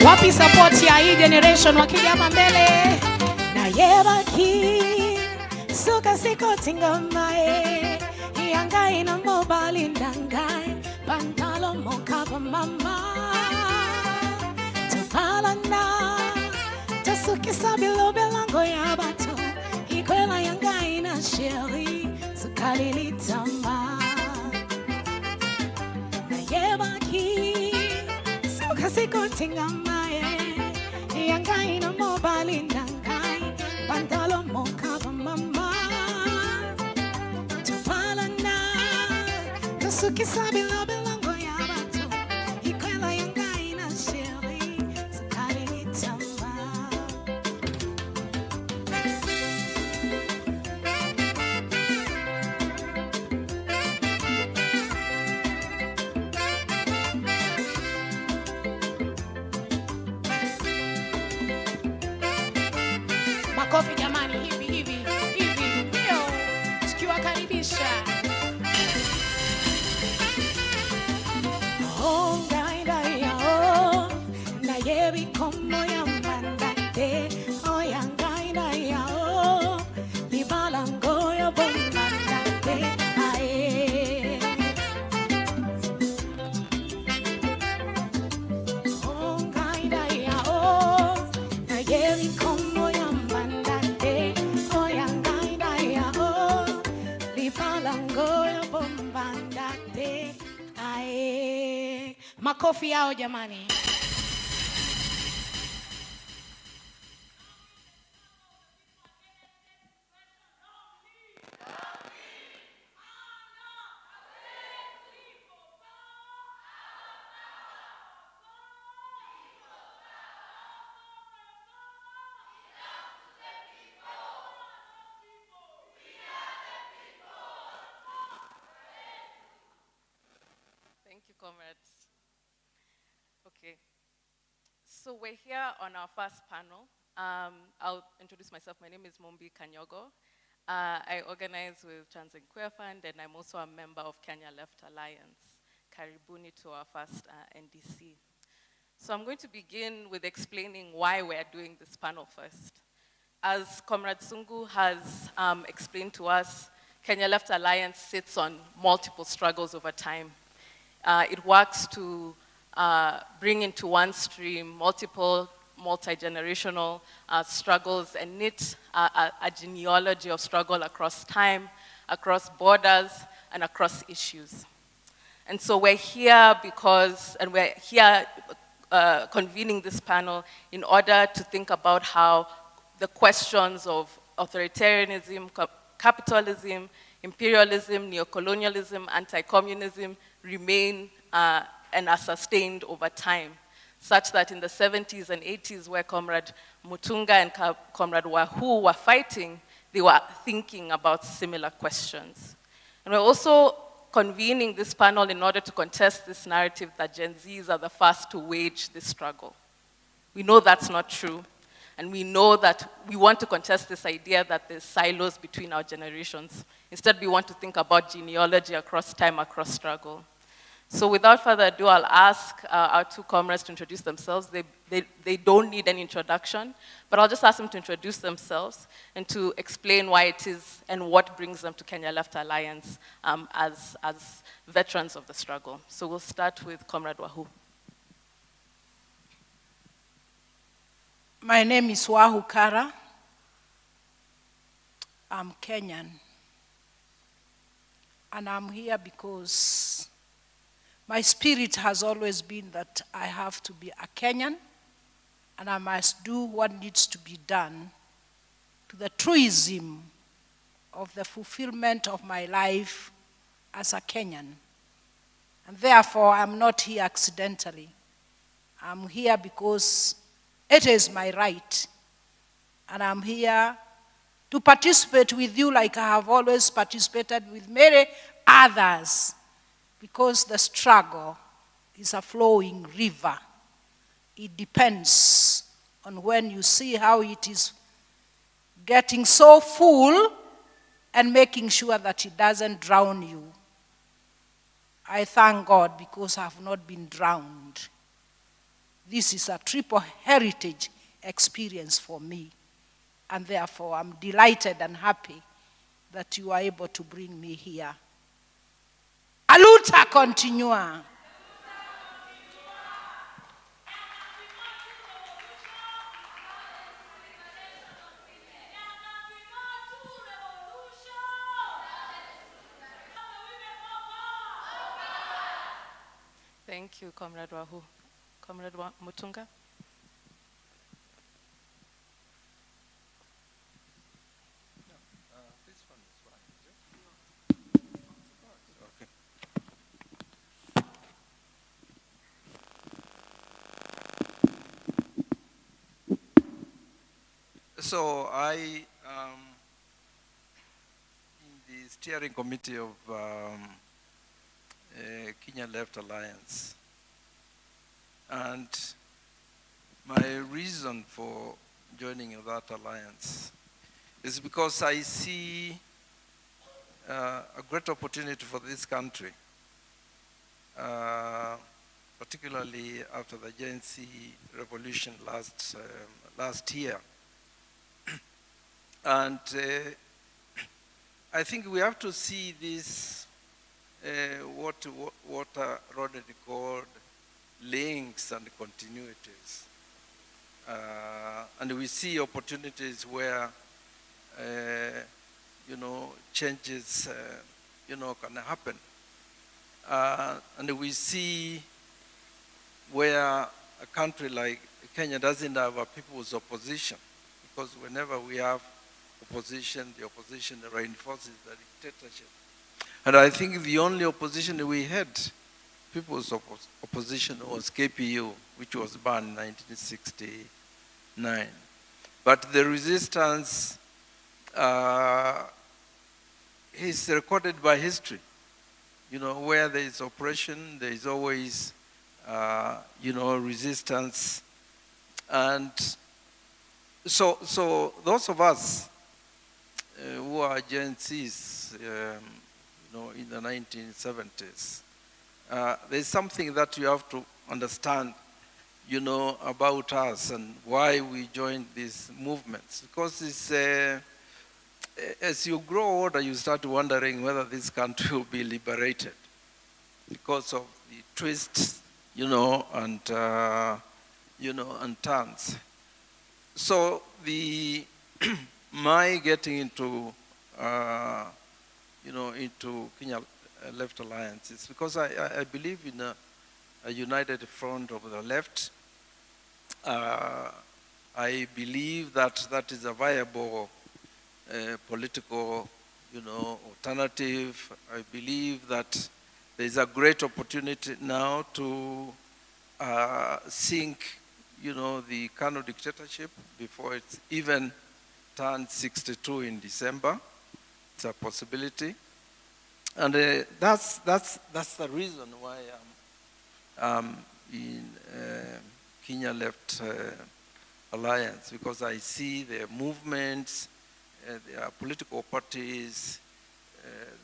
Wapi support ya hii generation wakija hapa mbele? Na yebaki suka siko tingamae yangai na mobile ndangai pantalo mokapa mama tupalana tasuki sabilo belango ya bato ikwela yangai na sheri sukalili tama na yebaki suka siko tingamae yangai na mobile ndangai pantalo mokapa mama tupalana tasuki sabilo belango ya bato ikwela yangai na sheri sukalili tama. Makofi jamani, hivi ndio tukiwakaribisha. Oh gaida yao na yebi komo ya mandate oh ya gaida yao libalango ya bombandate ae oh gaida yao na yebi komo ya mandate oh ya gaida yao libalango ya bombandate ae. Makofi yao jamani. comrades. Okay. So we're here on our first panel. I'll introduce myself. My name is Mombi Kanyogo. I organize with Trans and Queer Fund, and I'm also a member of Kenya Left Alliance. Karibuni to our first NDC. So I'm going to begin with explaining why we're doing this panel first. As Comrade Sungu has explained to us, Kenya Left Alliance sits on multiple struggles over time. It works to bring into one stream multiple multi-generational struggles and knit a genealogy of struggle across time, across borders, and across issues. And so we're here we're here convening this panel in order to think about how the questions of authoritarianism, capitalism, imperialism, neocolonialism, anti-communism remain and are sustained over time, such that in the 70s and 80s, where Comrade Mutunga and Comrade Wahu were fighting, they were thinking about similar questions. And we're also convening this panel in order to contest this narrative that Gen Zs are the first to wage this struggle. We know that's not true, and we know that we want to contest this idea that there's silos between our generations. Instead, we want to think about genealogy across time, across struggle. So without further ado, I'll ask our two comrades to introduce themselves. They don't need any introduction, but I'll just ask them to introduce themselves and to explain why it is and what brings them to Kenya Left Alliance as veterans of the struggle. So we'll start with Comrade Wahu. My name is Wahu Kara. I'm Kenyan. And I'm here because my spirit has always been that I have to be a Kenyan, and I must do what needs to be done to the truism of the fulfillment of my life as a Kenyan. And therefore, I'm not here accidentally. I'm here because it is my right. And I'm here to participate with you like I have always participated with many others, because the struggle is a flowing river. It depends on when you see how it is getting so full and making sure that it doesn't drown you. I thank God because I have not been drowned. This is a triple heritage experience for me. And therefore, I'm delighted and happy that you are able to bring me here. A luta continua. Thank you, Comrade Wahu. Comrade Mutunga. So I am in the steering committee of Kenya Left Alliance. And my reason for joining that alliance is because I see a great opportunity for this country, particularly after the Gen Z revolution last year. And I think we have to see this, what Rodney called links and continuities. And we see opportunities where, changes, can happen. And we see where a country like Kenya doesn't have a people's opposition, because whenever we have opposition, the opposition reinforces the dictatorship. And I think the only opposition we had, people's opposition, was KPU, which was banned in 1969. But the resistance is recorded by history, where there is oppression, there is always, resistance. And so those of us who are Gen Zs, in the 1970s, there's something that you have to understand, about us and why we joined these movements. Because it's, as you grow older, you start wondering whether this country will be liberated because of the twists, and turns. So my getting into, into Kenya Left Alliance is because I believe in a united front of the left. I believe that is a viable political, alternative. I believe that there is a great opportunity now to sink, the Kano dictatorship before it's even turned 62 in December. It's a possibility, and that's the reason why I'm in Kenya Left Alliance, because I see the movements, there are political parties,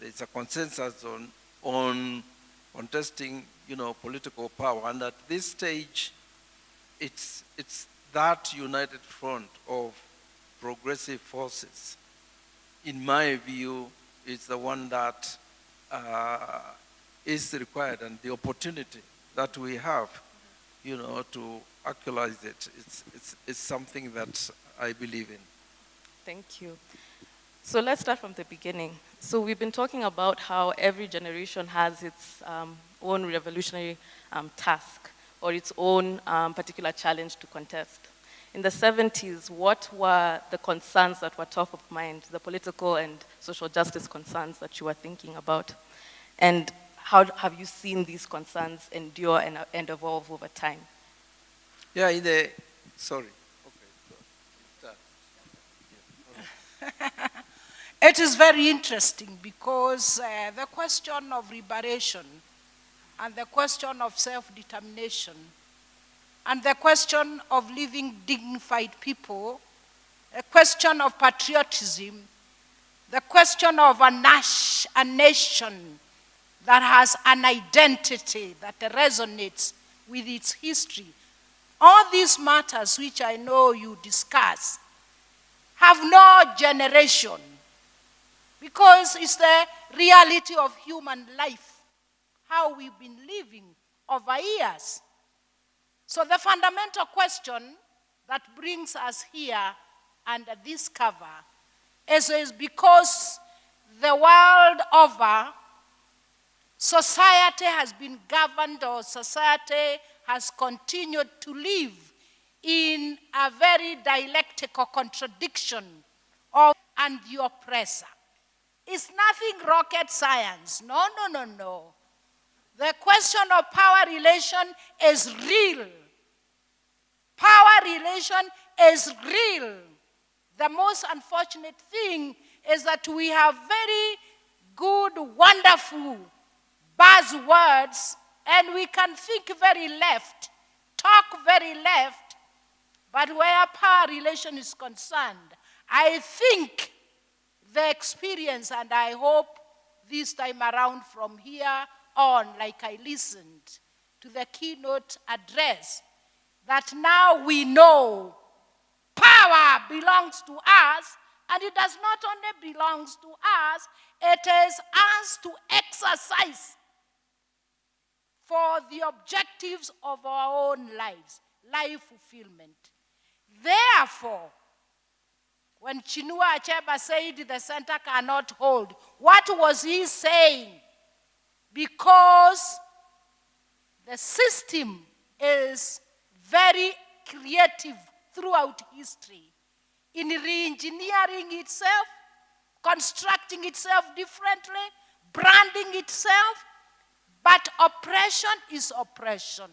there's a consensus on contesting, political power, and at this stage, it's that united front of progressive forces, in my view, is the one that is required, and the opportunity that we have, to actualize it. It's something that I believe in. Thank you. So let's start from the beginning. So we've been talking about how every generation has its own revolutionary task or its own particular challenge to contest. In the 70s, what were the concerns that were top of mind, the political and social justice concerns that you were thinking about? And how have you seen these concerns endure and evolve over time? Yeah, sorry. Okay. It is very interesting because the question of liberation and the question of self-determination and the question of living dignified people, the question of patriotism, the question of a nation that has an identity that resonates with its history. All these matters which I know you discuss have no generation, because it's the reality of human life, how we've been living over years. So the fundamental question that brings us here under this cover is because the world over, society has been governed, or society has continued to live in a very dialectical contradiction of and the oppressor. It's nothing rocket science. No. The question of power relation is real. Power relation is real. The most unfortunate thing is that we have very good, wonderful buzzwords, and we can think very left, talk very left, but where power relation is concerned, I think the experience, and I hope this time around from here on, like I listened to the keynote address, that now we know power belongs to us, and it does not only belong to us, it is us to exercise for the objectives of our own lives, life fulfillment. Therefore, when Chinua Achebe said the center cannot hold, what was he saying? Because the system is very creative throughout history in re-engineering itself, constructing itself differently, branding itself, but oppression is oppression.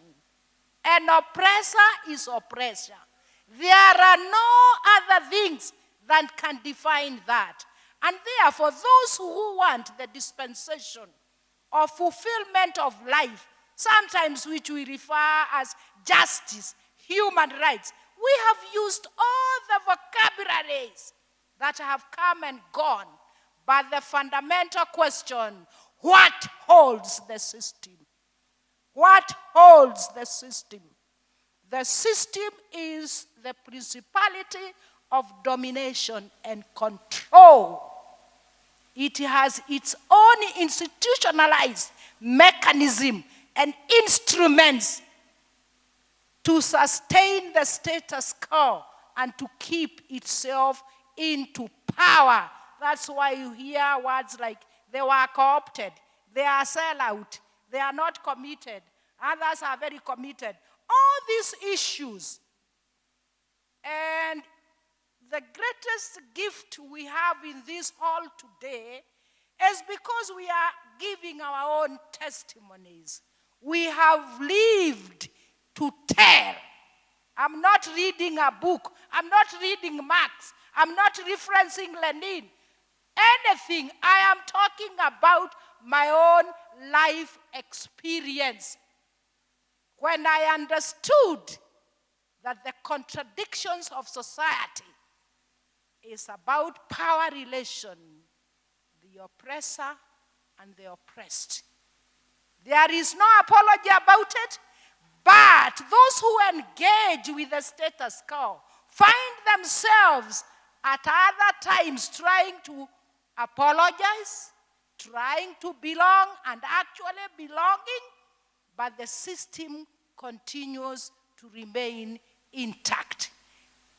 And oppressor is oppressor. There are no other things that can define that. And therefore, those who want the dispensation or fulfillment of life, sometimes which we refer as justice, human rights. We have used all the vocabularies that have come and gone. But the fundamental question, what holds the system? What holds the system? The system is the principality of domination and control. It has its own institutionalized mechanism and instruments to sustain the status quo and to keep itself into power. That's why you hear words like they were co-opted, they are sellout, they are not committed, others are very committed. All these issues. And the greatest gift we have in this hall today is because we are giving our own testimonies. We have lived to tell. I'm not reading a book. I'm not reading Marx. I'm not referencing Lenin. Anything. I am talking about my own life experience. When I understood that the contradictions of society is about power relation, the oppressor and the oppressed. There is no apology about it, but those who engage with the status quo find themselves at other times trying to apologize, trying to belong and actually belonging, but the system continues to remain intact.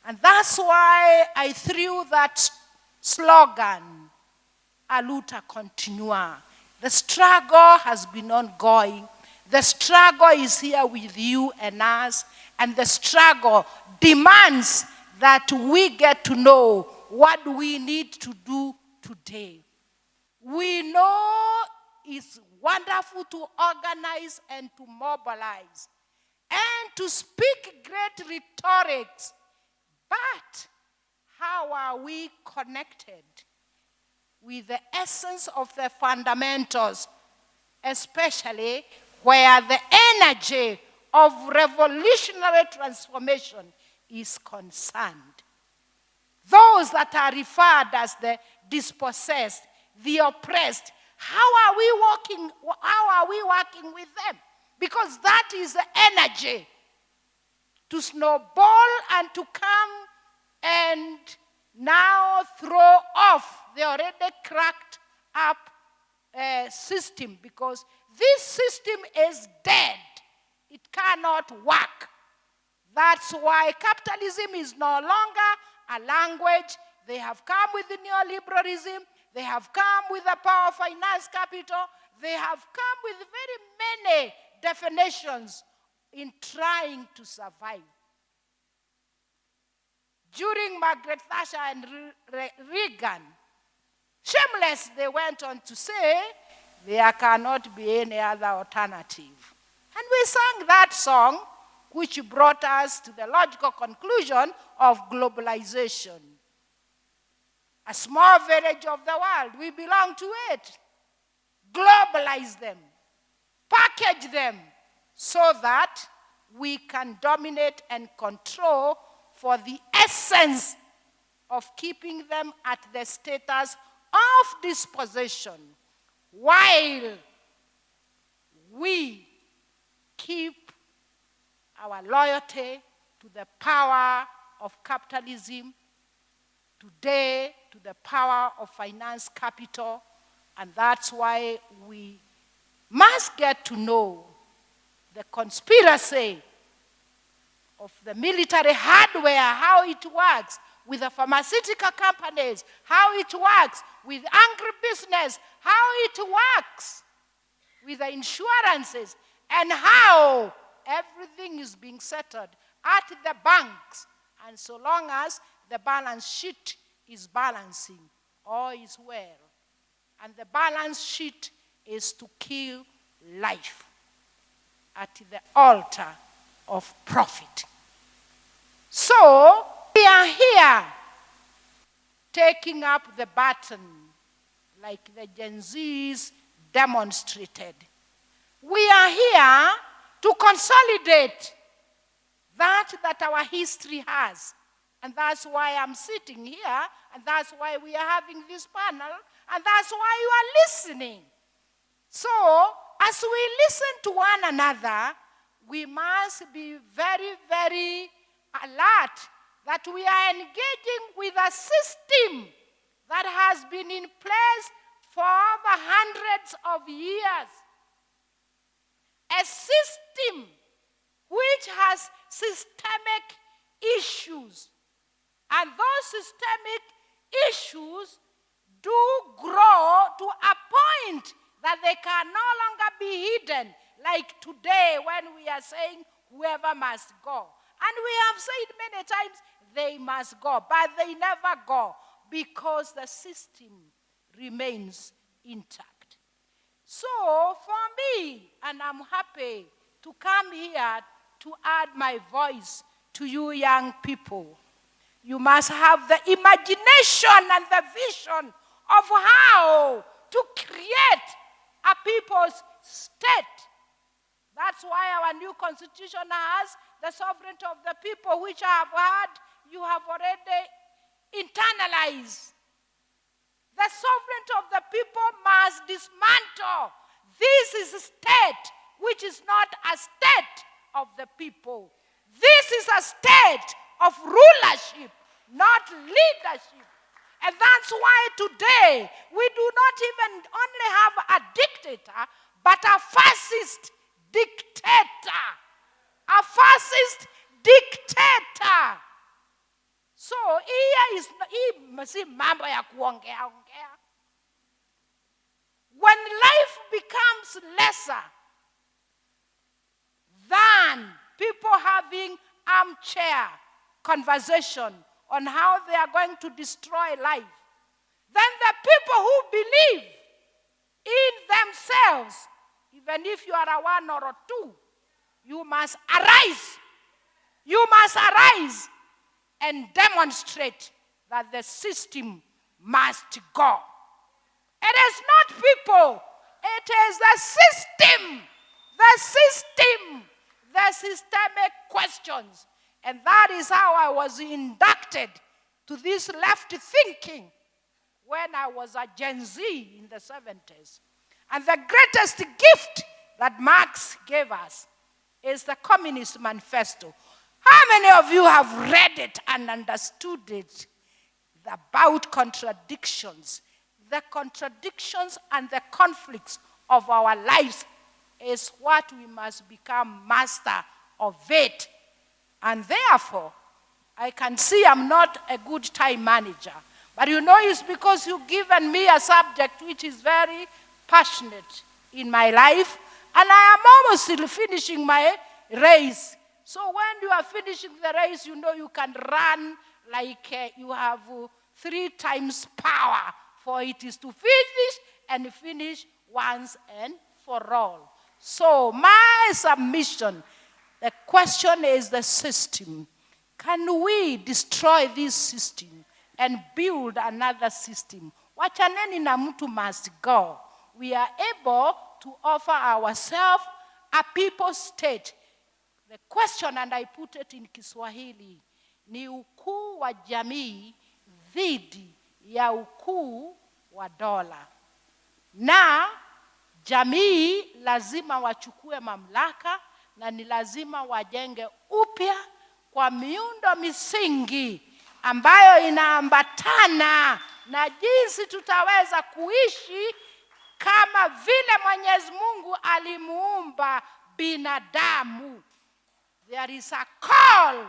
And that's why I threw that slogan, a luta continua. The struggle has been ongoing. The struggle is here with you and us, and the struggle demands that we get to know what we need to do today. We know it's wonderful to organize and to mobilize and to speak great rhetorics, but how are we connected with the essence of the fundamentals, especially where the energy of revolutionary transformation is concerned? Those that are referred as the dispossessed, the oppressed, how are we working with them? Because that is the energy to snowball and to come and now throw off the already cracked up system, because this system is dead. It cannot work. That's why capitalism is no longer a language. They have come with the neoliberalism. They have come with the power of finance capital. They have come with very many definitions in trying to survive. During Margaret Thatcher and Reagan, shameless, they went on to say, there cannot be any other alternative. And we sang that song, which brought us to the logical conclusion of globalization. A small village of the world, we belong to it. Globalize them, package them, so that we can dominate and control for the essence of keeping them at the status of dispossession, while we keep our loyalty to the power of capitalism, today to the power of finance capital. And that's why we must get to know the conspiracy of the military hardware, how it works with the pharmaceutical companies, how it works with agribusiness, how it works with the insurances, and how everything is being settled at the banks. And so long as the balance sheet is balancing, all is well. And the balance sheet is to kill life at the altar of profit. So we are here taking up the baton like the Gen Zs demonstrated. We are here to consolidate that our history has. And that's why I'm sitting here, and that's why we are having this panel, and that's why you are listening. So, as we listen to one another, we must be very, very alert that we are engaging with a system that has been in place for over hundreds of years. A system which has systemic issues. And those systemic issues do grow to a point that they can no longer be hidden, like today when we are saying whoever must go. And we have said many times they must go, but they never go because the system remains intact. So for me, and I'm happy to come here to add my voice to you young people, you must have the imagination and the vision of how to create a people's state. That's why our new constitution has the sovereignty of the people, which I have heard you have already internalized. The sovereignty of the people must dismantle. This is a state which is not a state of the people. This is a state of rulership, not leadership. And that's why today we do not even only have a dictator, but a fascist dictator. A fascist dictator. So here is mambo ya kuongea. When life becomes lesser than people having armchair conversation on how they are going to destroy life, then the people who believe in themselves, even if you are a one or a two, you must arise. You must arise and demonstrate that the system must go. It is not people. It is the system. The system. The systemic questions. And that is how I was inducted to this left thinking when I was a Gen Z in the 70s. And the greatest gift that Marx gave us is the Communist Manifesto. How many of you have read it and understood it? About contradictions. The contradictions and the conflicts of our lives is what we must become master of it. And therefore, I can see I'm not a good time manager. But you know it's because you've given me a subject which is very passionate in my life. And I am almost finishing my race. So when you are finishing the race, you know you can run like you have 3 times power. For it is to finish and finish once and for all. So my submission, the question is the system. Can we destroy this system and build another system? Wachaneni na mtu must go. We are able to offer ourselves a people state. The question, and I put it in Kiswahili, ni ukuu wa jamii dhidi ya ukuu wa dola. Na jamii lazima wachukue mamlaka na ni lazima wajenge upya kwa miundo misingi ambayo inaambatana na jinsi tutaweza kuishi kama vile Mwenyezi Mungu alimuumba binadamu. There is a call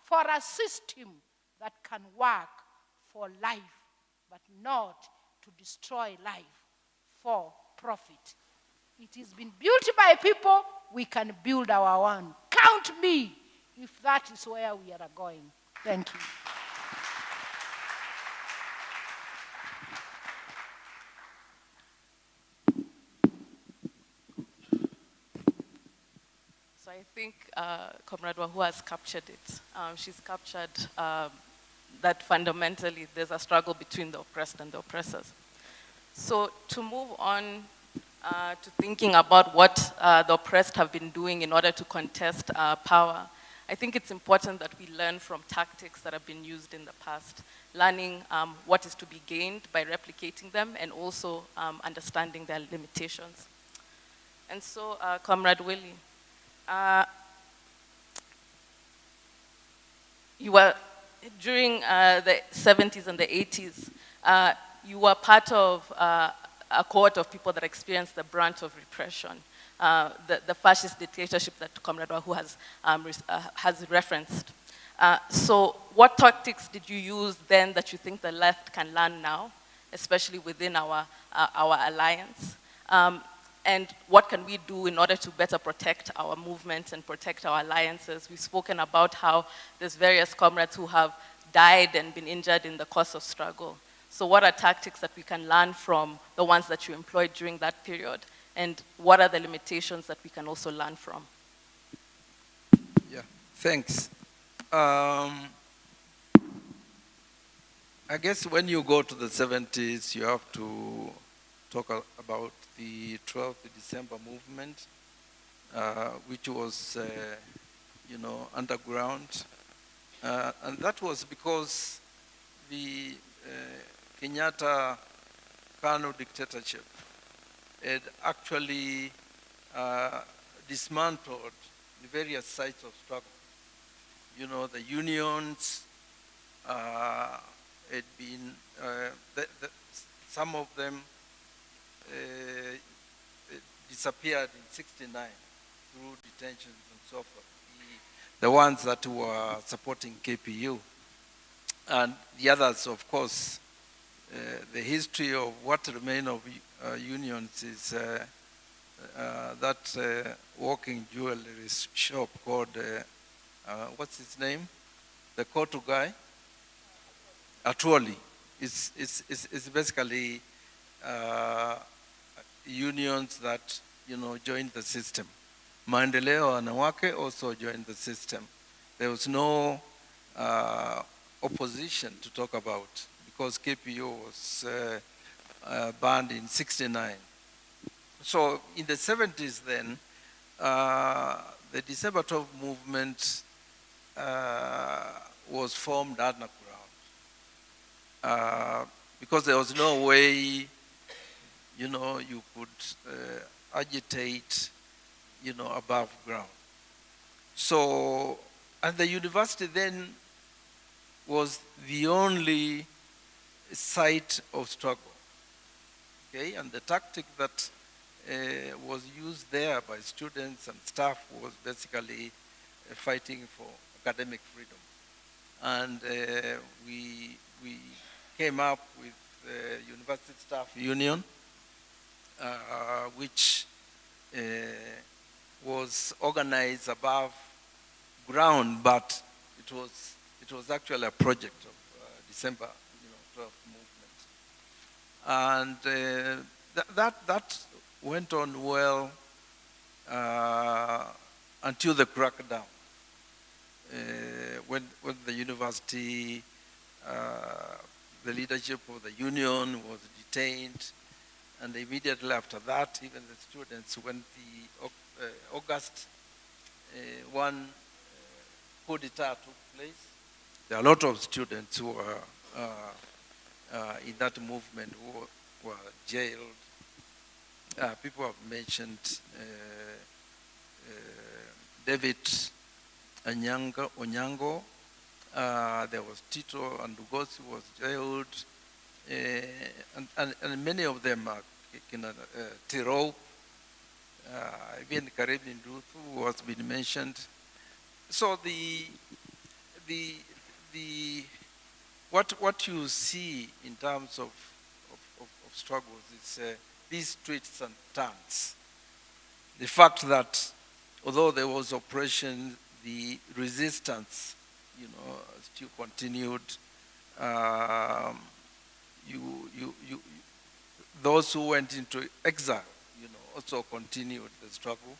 for a system that can work for life, but not to destroy life for profit. It has been built by people, we can build our own. Count me if that is where we are going. Thank you. So I think Comrade Wahu has captured it. She's captured that fundamentally there's a struggle between the oppressed and the oppressors. So to move on, to thinking about what the oppressed have been doing in order to contest power, I think it's important that we learn from tactics that have been used in the past, learning what is to be gained by replicating them and also understanding their limitations. And so, Comrade Willie, you were, during the 70s and the 80s, you were part of a cohort of people that experienced the brunt of repression, the fascist dictatorship that Comrade Wahu has referenced. So what tactics did you use then that you think the left can learn now, especially within our alliance? And what can we do in order to better protect our movement and protect our alliances? We've spoken about how there's various comrades who have died and been injured in the course of struggle. So what are tactics that we can learn from the ones that you employed during that period? And what are the limitations that we can also learn from? Yeah, thanks. I guess when you go to the 70s, you have to talk about the 12th December movement, which was, underground. And that was because the Kenyatta Kanu dictatorship had actually dismantled the various sites of struggle. You know, the unions had been, some of them disappeared in '69 through detentions and so forth. The ones that were supporting KPU. And the others, of course, the history of what remained of unions is that walking jewelry shop called, what's his name? The Kotu guy? Atuoli. It's basically unions that, joined the system. Maendeleo and Wanawake also joined the system. There was no opposition to talk about because KPO was banned in '69. So in the 70s then, the December 12 movement was formed underground because there was no way, you could agitate, above ground. So, and the university then was the only site of struggle. Okay, and the tactic that was used there by students and staff was basically fighting for academic freedom. And we came up with the University Staff Union, which was organized above ground, but it was actually a project of December 12th movement. And that went on well until the crackdown, when the university, the leadership of the union was detained, and immediately after that, even the students, when the August 1 coup d'etat took place, there are a lot of students who were in that movement who were jailed. People have mentioned David Onyango. There was Tito and Lugosi was jailed. And many of them are Tiro, even Karim Nduth, who has been mentioned. So what you see in terms of struggles is these twists and turns. The fact that although there was oppression, the resistance, still continued. Those who went into exile, also continued the struggle.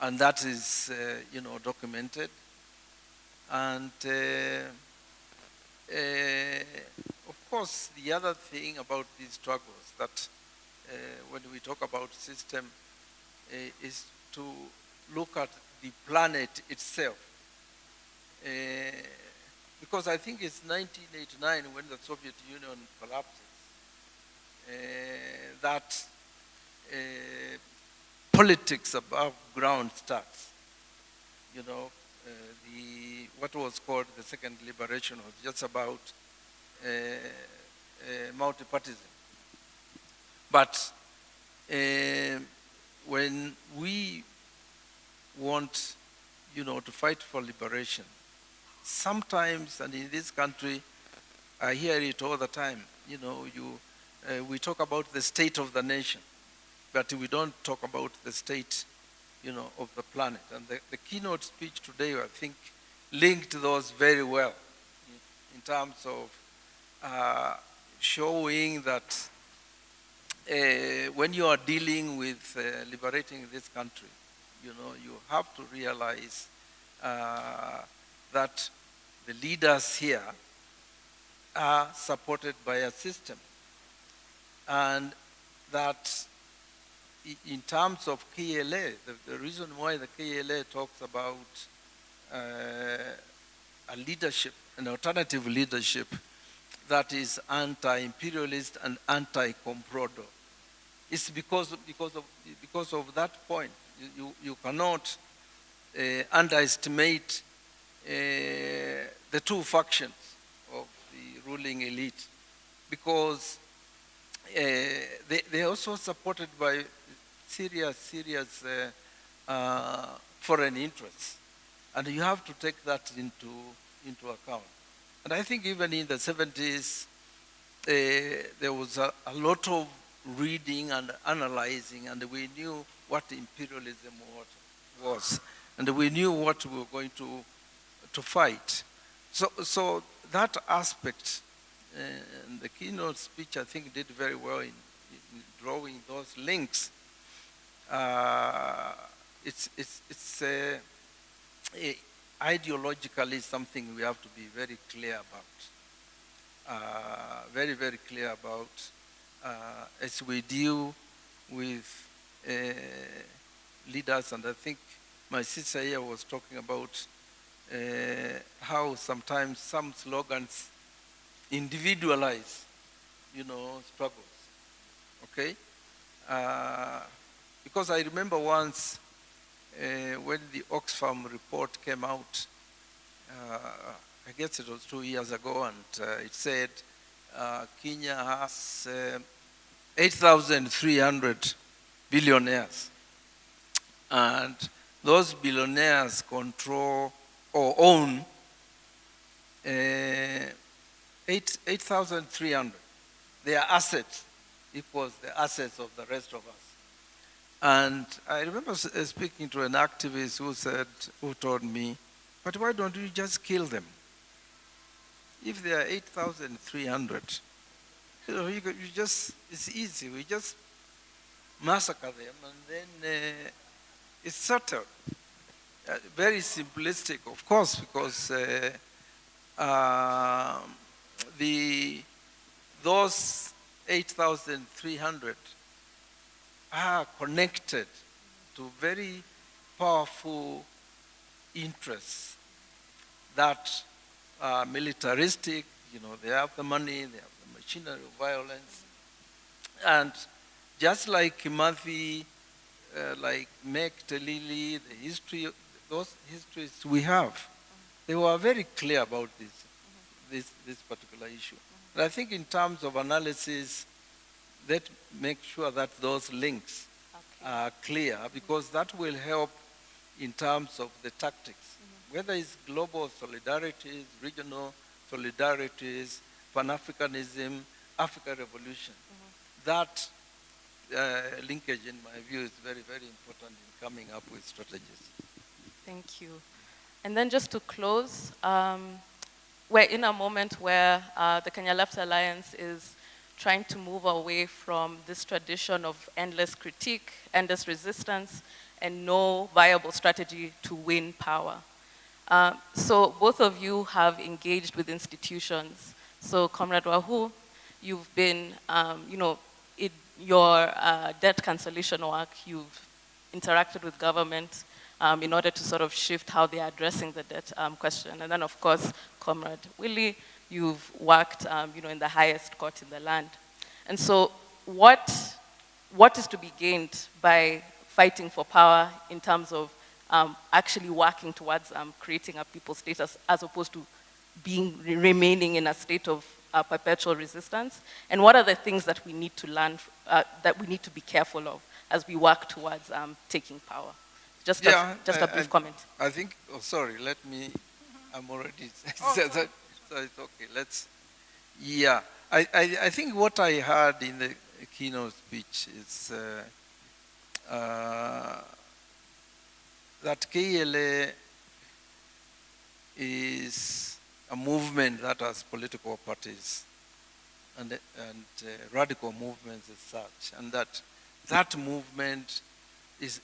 And that is, documented. And of course, the other thing about these struggles that when we talk about system, is to look at the planet itself. Because I think it's 1989 when the Soviet Union collapses, that politics above ground starts. You know, what was called the Second Liberation was just about multipartism. But when we want, to fight for liberation, sometimes, and in this country, I hear it all the time, we talk about the state of the nation, but we don't talk about the state, of the planet. And the keynote speech today, I think, linked those very well in terms of showing that when you are dealing with liberating this country, you have to realize that the leaders here are supported by a system. And that in terms of KLA, the reason why the KLA talks about a leadership, an alternative leadership that is anti-imperialist and anti-comprador, is because of that point. You cannot underestimate the two factions of the ruling elite, because they are also supported by serious foreign interests, and you have to take that into account. And I think even in the 70s, there was a lot of reading and analyzing, and we knew what imperialism was, and we knew what we were going to fight. So that aspect, and the keynote speech, I think, did very well in drawing those links. It's ideologically something we have to be very clear about, very, very clear about as we deal with leaders. And I think my sister here was talking about how sometimes some slogans individualize, struggles, okay? Because I remember once when the Oxfam report came out, I guess it was 2 years ago, and it said Kenya has 8,300 billionaires. And those billionaires control or own 8,300. Their assets equals the assets of the rest of us. And I remember speaking to an activist who told me, but why don't you just kill them? If there are 8,300, it's easy. We just massacre them and then it's settled. Very simplistic, of course, because those 8,300 are connected to very powerful interests that are militaristic. They have the money, they have the machinery of violence. And just like Kimathi, like Mek Telili, the history, those histories we have, they were very clear about this particular issue. And I think in terms of analysis, that make sure that those links are clear, because that will help in terms of the tactics, whether it's global solidarities, regional solidarities, Pan-Africanism, Africa Revolution. That linkage, in my view, is very, very important in coming up with strategies. Thank you. And then just to close, we're in a moment where the Kenya Left Alliance is trying to move away from this tradition of endless critique, endless resistance, and no viable strategy to win power. So both of you have engaged with institutions. So Comrade Wahu, you've been, your debt cancellation work, you've interacted with government in order to sort of shift how they are addressing the debt question. And then, of course, Comrade Willie, you've worked in the highest court in the land. And so what is to be gained by fighting for power in terms of actually working towards creating a people status as opposed to remaining in a state of perpetual resistance? And what are the things that we need to learn, that we need to be careful of as we work towards taking power? Just a brief comment. I think, I'm already, so it's okay, I think what I heard in the keynote speech is that KLA is a movement that has political parties and radical movements as such, and that movement is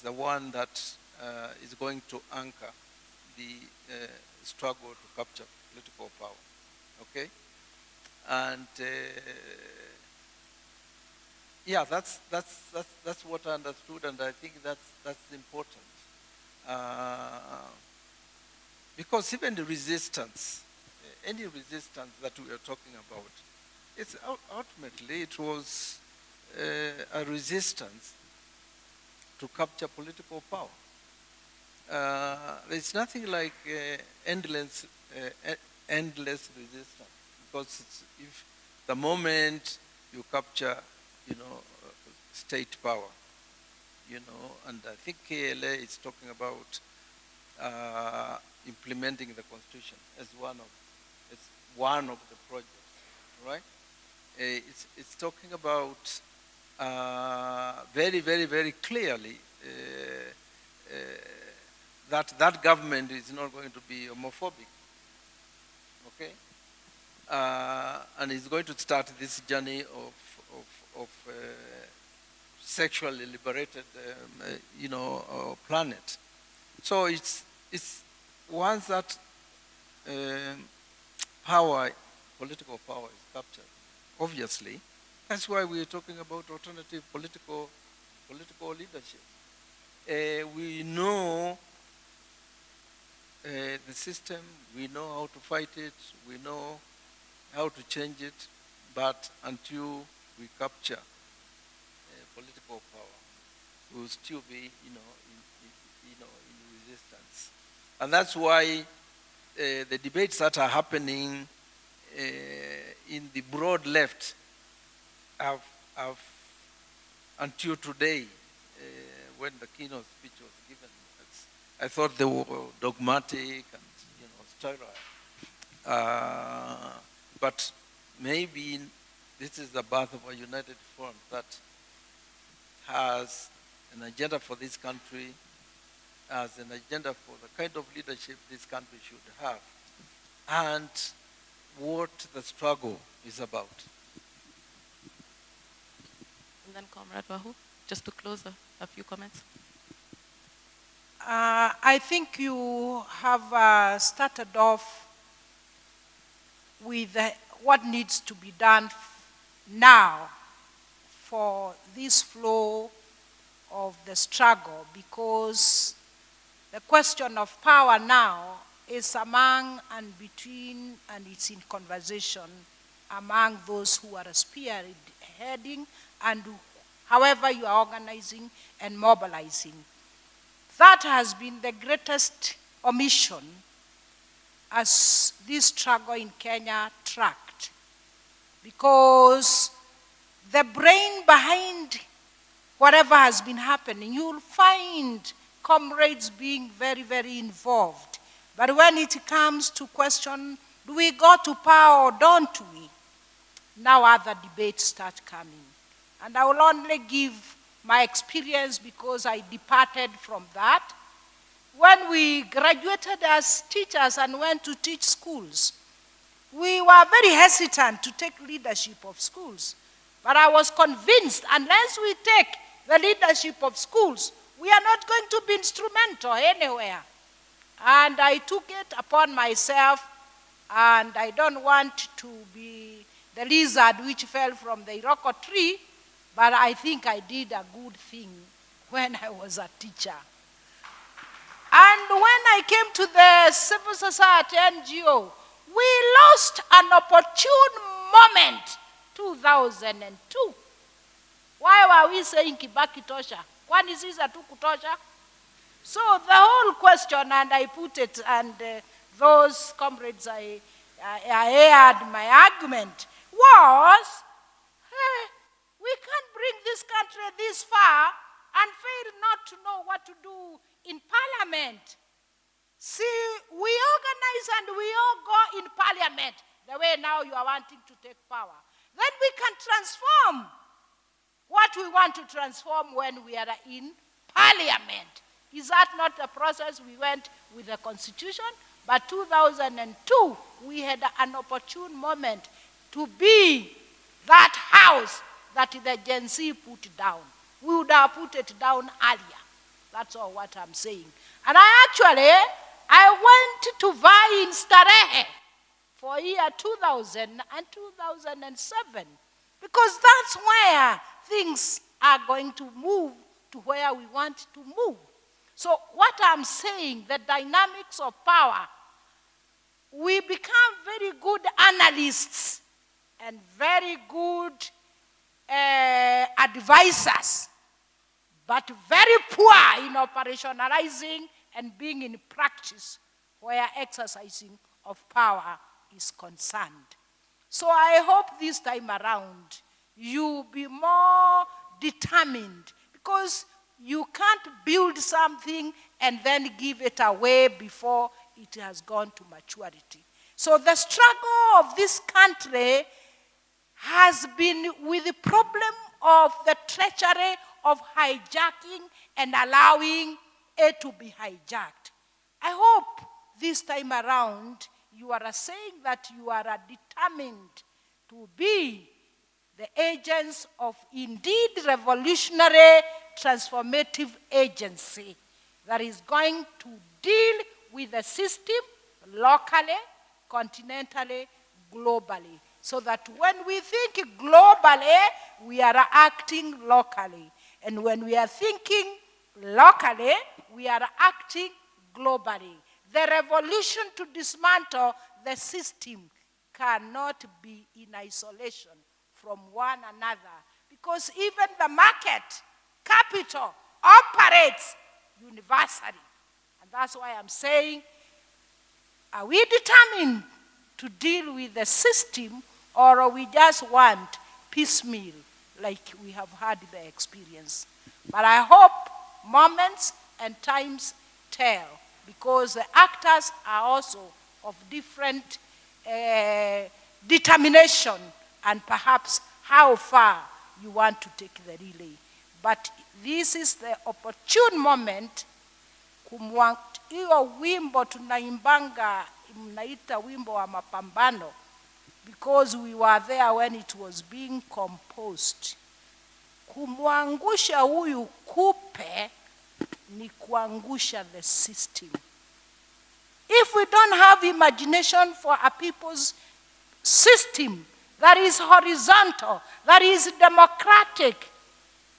the one that is going to anchor the struggle to capture political power. Okay, and that's what I understood, and I think that's important. Because even the resistance, any resistance that we are talking about, it's ultimately it was a resistance to capture political power. There's nothing like endless resistance, because if the moment you capture, state power, and I think KLA is talking about implementing the Constitution as one of the projects, right? It's talking about very, very, very clearly that government is not going to be homophobic, okay? And it's going to start this journey of sexually liberated, planet. So it's once that political power is captured, obviously, that's why we're talking about alternative political leadership. We know the system, we know how to fight it, we know how to change it, but until we capture political power, we will still be, in resistance. And that's why the debates that are happening in the broad left have until today, when the keynote speech was given, I thought they were dogmatic and sterile. But maybe this is the birth of a united front that has an agenda for this country, has an agenda for the kind of leadership this country should have, and what the struggle is about. And then Comrade Wahu, just to close a few comments. I think you have started off with what needs to be done now for this flow of the struggle, because the question of power now is among and between, and it's in conversation among those who are spearheading and however you are organizing and mobilizing. That has been the greatest omission as this struggle in Kenya tracked, because the brain behind whatever has been happening, you'll find comrades being very, very involved. But when it comes to question, do we go to power or don't we? Now other debates start coming. And I will only give my experience because I departed from that. When we graduated as teachers and went to teach schools, we were very hesitant to take leadership of schools. But I was convinced unless we take the leadership of schools, we are not going to be instrumental anywhere. And I took it upon myself, and I don't want to be the lizard which fell from the iroko tree, but I think I did a good thing when I was a teacher. And when I came to the civil society NGO, we lost an opportune moment, 2002. Why were we saying Kibaki tosha? Kwani sisi hatukutosha? So the whole question, and I put it, and those comrades I aired my argument, was, hey, we can't bring this country this far and fail not to know what to do in parliament. See, we organize and we all go in parliament, the way now you are wanting to take power. Then we can transform what we want to transform when we are in parliament. Is that not the process we went with the constitution? But 2002, we had an opportune moment to be that house that the Gen Z put down. We would have put it down earlier. That's all what I'm saying. And I went to vie in Starehe for year 2000 and 2007, because that's where things are going to move to where we want to move. So what I'm saying, the dynamics of power, we become very good analysts and very good advisors, but very poor in operationalizing and being in practice where exercising of power is concerned. So I hope this time around you be more determined, because you can't build something and then give it away before it has gone to maturity. So the struggle of this country has been with the problem of the treachery of hijacking and allowing it to be hijacked. I hope this time around you are saying that you are determined to be the agents of indeed revolutionary transformative agency that is going to deal with the system locally, continentally, globally. So that when we think globally, we are acting locally. And when we are thinking locally, we are acting globally. The revolution to dismantle the system cannot be in isolation from one another, because even the market, capital, operates universally. And that's why I'm saying, are we determined to deal with the system, or we just want piecemeal like we have had the experience? But I hope moments and times tell, because the actors are also of different determination and perhaps how far you want to take the relay. But this is the opportune moment. Hiyo wimbo tunaimbanga, mnaita wimbo wa mapambano, because we were there when it was being composed. Kumwangusha huyu kupe ni kuangusha the system. If we don't have imagination for a people's system that is horizontal, that is democratic,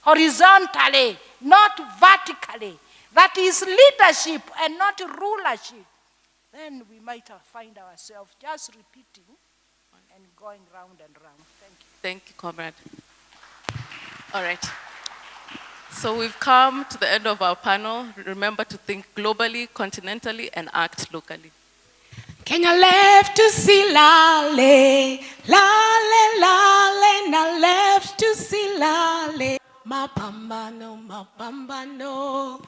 horizontally, not vertically, that is leadership and not rulership, then we might find ourselves just repeating and going round and round. Thank you. Thank you, comrade. All right. So we've come to the end of our panel. Remember to think globally, continentally, and act locally. Kenya left to see Lale, Lale, Lale, na left to see Lale. Mapambano, mapambano.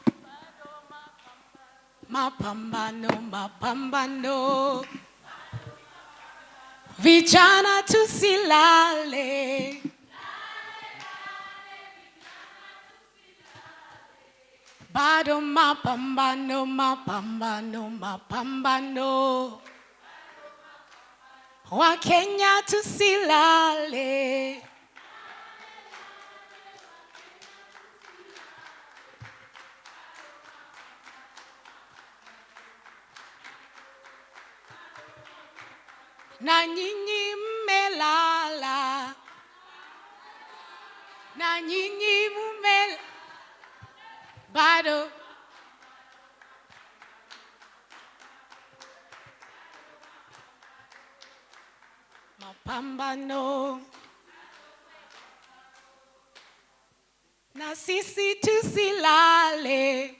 Mapambano, mapambano. Vijana to see Lale. Bado mapambano, mapambano, mapambano. Wa Kenya tusilale. na nyinyi mmelala, na nyinyi bado mapambano, na sisi tusilale.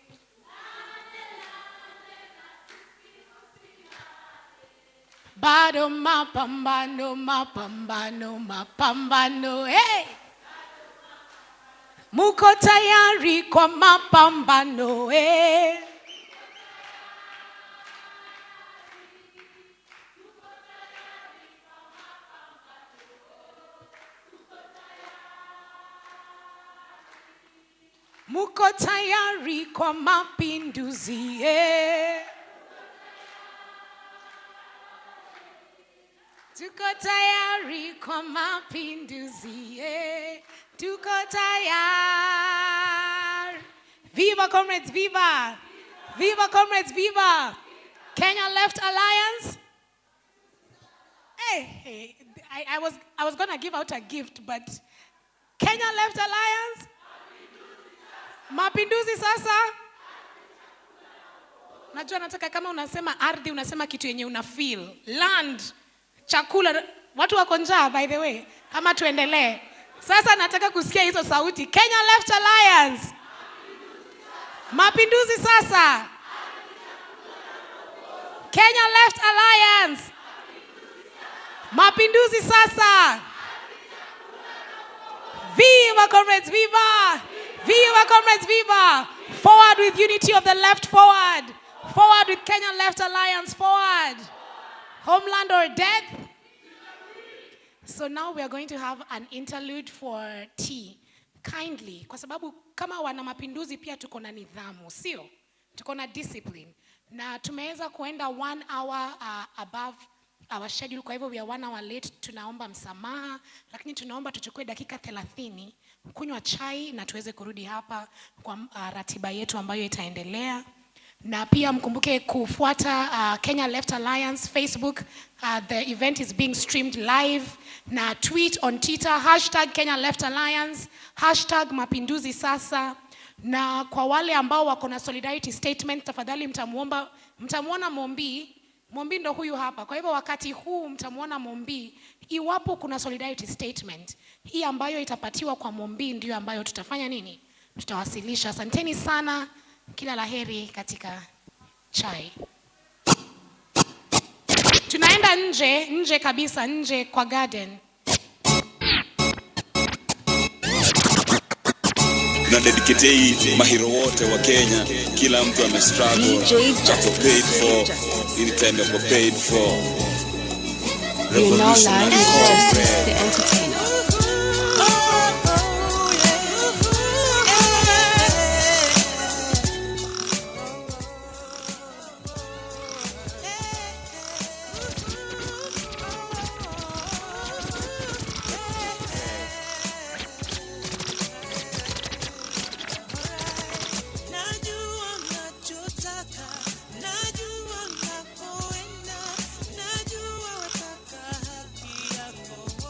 Bado mapambano, mapambano, mapambano, hey! Muko tayari kwa mapambano, hey! Muko tayari kwa mapinduzi, hey! Tuko tayari kwa mapinduzi, eh. Tuko tayari. Viva comrades, viva! Viva comrades, viva! Kenya Left Alliance. Hey, I was going to give out a gift, but Kenya Left Alliance. Mapinduzi sasa. Najua nataka kama unasema ardhi, unasema kitu yenye una feel. Land. Chakula, watu wako njaa by the way, kama tuendelee. Sasa nataka kusikia hizo sauti. Kenya Left Alliance. Mapinduzi sasa. Kenya Left Alliance. Mapinduzi sasa. Viva comrades, viva! Viva comrades, viva! Forward with unity of the left, forward. Forward with Kenya Left Alliance, forward. Homeland or death? So now we are going to have an interlude for tea. Kindly, kwa sababu kama wana mapinduzi pia tuko na nidhamu, sio? Tuko na discipline. Na tumeweza kuenda 1 hour above our schedule, kwa hivyo we are 1 hour late. Tunaomba msamaha, lakini tunaomba tuchukue dakika 30 kunywa chai na tuweze kurudi hapa kwa ratiba yetu ambayo itaendelea. Na pia mkumbuke kufuata Kenya Left Alliance Facebook. The event is being streamed live. Na tweet on Twitter, #Kenya Left Alliance, #Mapinduzi Sasa. Na kwa wale ambao wako na solidarity statement, tafadhali mtamuona Mombi. Mombi ndo huyu hapa. Kwa hivyo wakati huu mtamuona Mombi. Iwapo kuna solidarity statement, hii ambayo itapatiwa kwa Mombi ndio ambayo tutafanya nini? Tutawasilisha. Asanteni sana. Kila laheri katika chai. Tunaenda nje kabisa, nje kwa garden. Na dedicate mahiro wote wa Kenya, kila mtu ame struggle, ako paid for, in time ako paid for. You're now live with Justice the Entertainer. Najua wataka haki yako.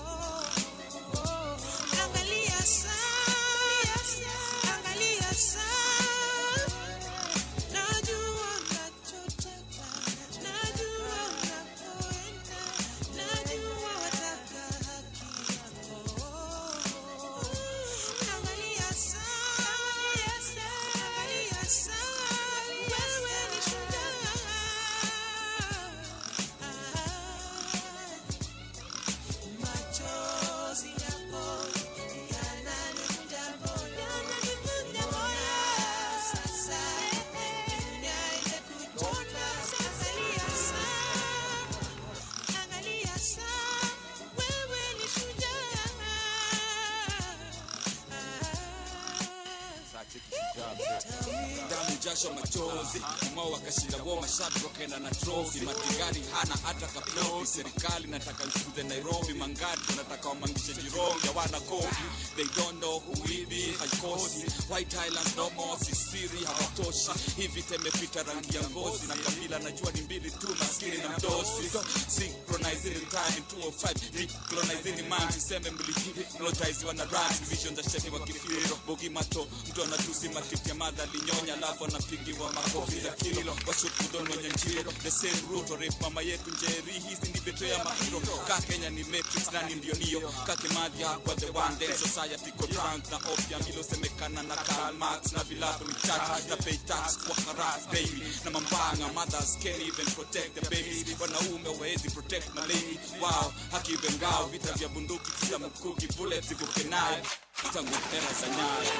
jasho machozi mwao wakashinda wao mashabiki wakaenda na trophy matigari hana hata kaprofi serikali nataka mfunze Nairobi mangari tunataka wamangishe Jirongi hawana kofi they don't know who we be haikosi White Highlands no more sisiri hawatoshi hivi temepita rangi ya ngozi na kabila najua ni mbili tu maskini na mdosi so synchronizing in time 205 decolonizing mind siseme mliki notize wana run vision za shehe wa kifiro bogi mato mtu anatusi matiti ya madha linyonya alafu anapigiwa makofi za kilo washukudono nyanjiro the same root or mama yetu njeri hizi ndi beto ya mahiro ka Kenya ni matrix nani ndio niyo kake madhi kwa the one day society ko drunk na opium hilo semekana na Karl Marx na vilabu ni church na pay tax kwa harass baby na mambanga mothers can't even protect the babies wanaume wawezi protect my lady wow haki vengao vita vya bunduki kila mkuki bullets zivuke nayo tangu era za nyayo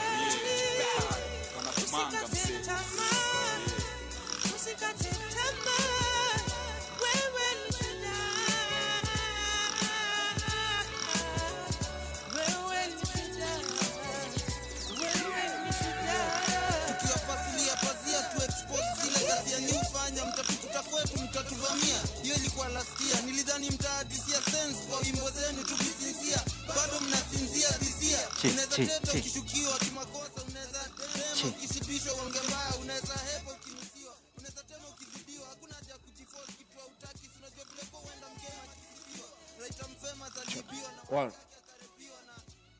wanakumanga msee usikate tamaa wewe ni shujaa wewe ni shujaa wewe ni shujaa tukiwapasilia pazia tu expose zile ghasia ni ufanya mtatukuta kwetu mtatuvamia hiyo ilikuwa last year nilidhani mtahadisia sense kwa wimbo zenu tukisinzia bado mnasinzia dhisia unaweza teta ukishukiwa kimakosa unaweza tema ukishibishwa uonge mbaya unaweza hepa ukinusiwa unaweza tema ukizidiwa hakuna haja ya kujiforce kitu hautaki unajua vile kwa uenda mgema akisifiwa raita mfema zalibiwa na akarepiwa na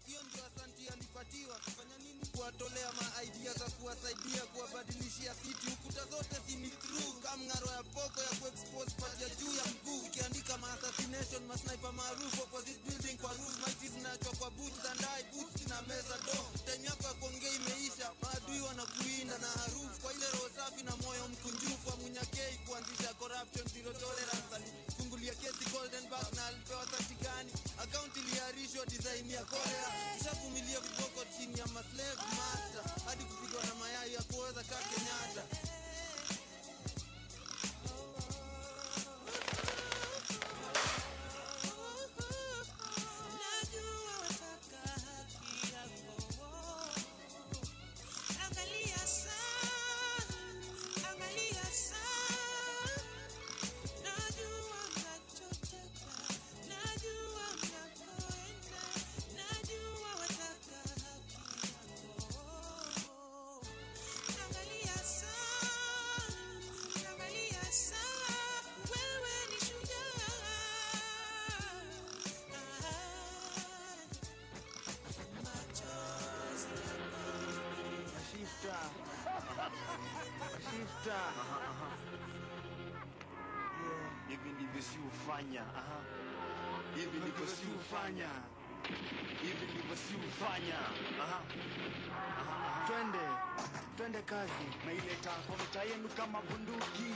hiyo ndio asanti alipatiwa kufanya nini kuwatolea ma idea za kuwasaidia kuwabadilishia city ukuta zote si ni true kama ngaro ya poko ya kuexpose pati ya juu ya mguu ukiandika ma assassination ma sniper maarufu opposite building kwa roof mighty zinachwa kwa boots and eye boots na meza do time yako ya kuongea imeisha maadui wanakuinda na harufu kwa ile roho safi na moyo mkunjufu wa Munyakei kuanzisha corruption zero tolerance fungulia kesi golden back na alipewa satikani account iliarishwa design ya Korea kishavumilia viboko chini ya maslave master hadi kupigwa na mayai ya kuweza kaa Kenyatta hivi ndivyo si ufanya hivi ndivyo si ufanya hivi ndivyo si ufanya twende kazi na ileta kwa mtaa yenu kama bunduki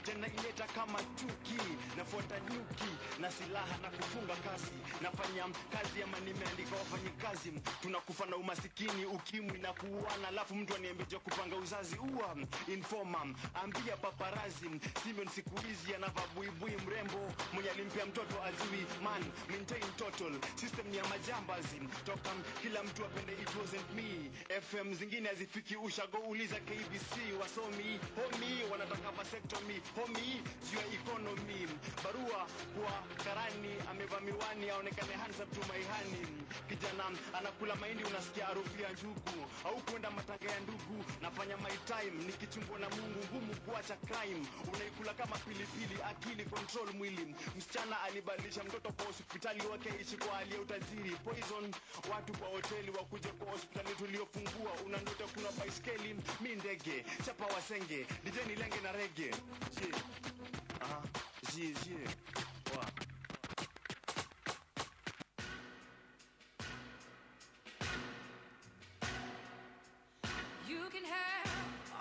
tena ileta kama chuki nafuata nyuki na silaha na kufunga kazi nafanya kazi ama nimeandika wafanyikazi tunakufa na umasikini ukimwi na kuuana alafu mtu aniambia kupanga uzazi uwa informa ambia paparazi Simon siku hizi anavaa buibui mrembo mwenye alimpea mtoto azui man maintain total system ya majambazi toka kila mtu apende it wasn't me FM zingine hazifiki ushago uliza KBC wasomi homi wanataka vasectomy homi sio economy barua kwa karani amevaa miwani aonekane handsome to my honey kijana anakula mahindi unasikia harufu ya njugu au kwenda matanga ya ndugu nafanya my time nikichumbwa na Mungu ngumu kuacha crime unaikula kama pilipili akili control mwili msichana alibadilisha mtoto kwa hospitali wake ishi kwa hali ya utajiri poison watu kwa hoteli wakuje kwa hospitali tuliofungua una ndoto kuna baiskeli mi ndege chapa wasenge dijeni lenge na rege wa You can have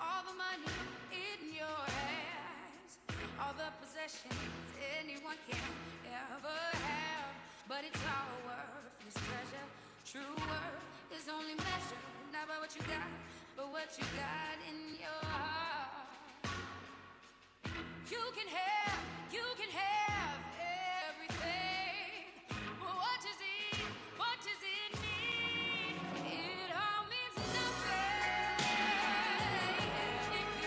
all the money in your hands, all the possessions anyone can ever have, but it's all worthless treasure. True worth is only measured not by what you got, but what you got in your heart. You can have everything, but what does it mean? It all means nothing if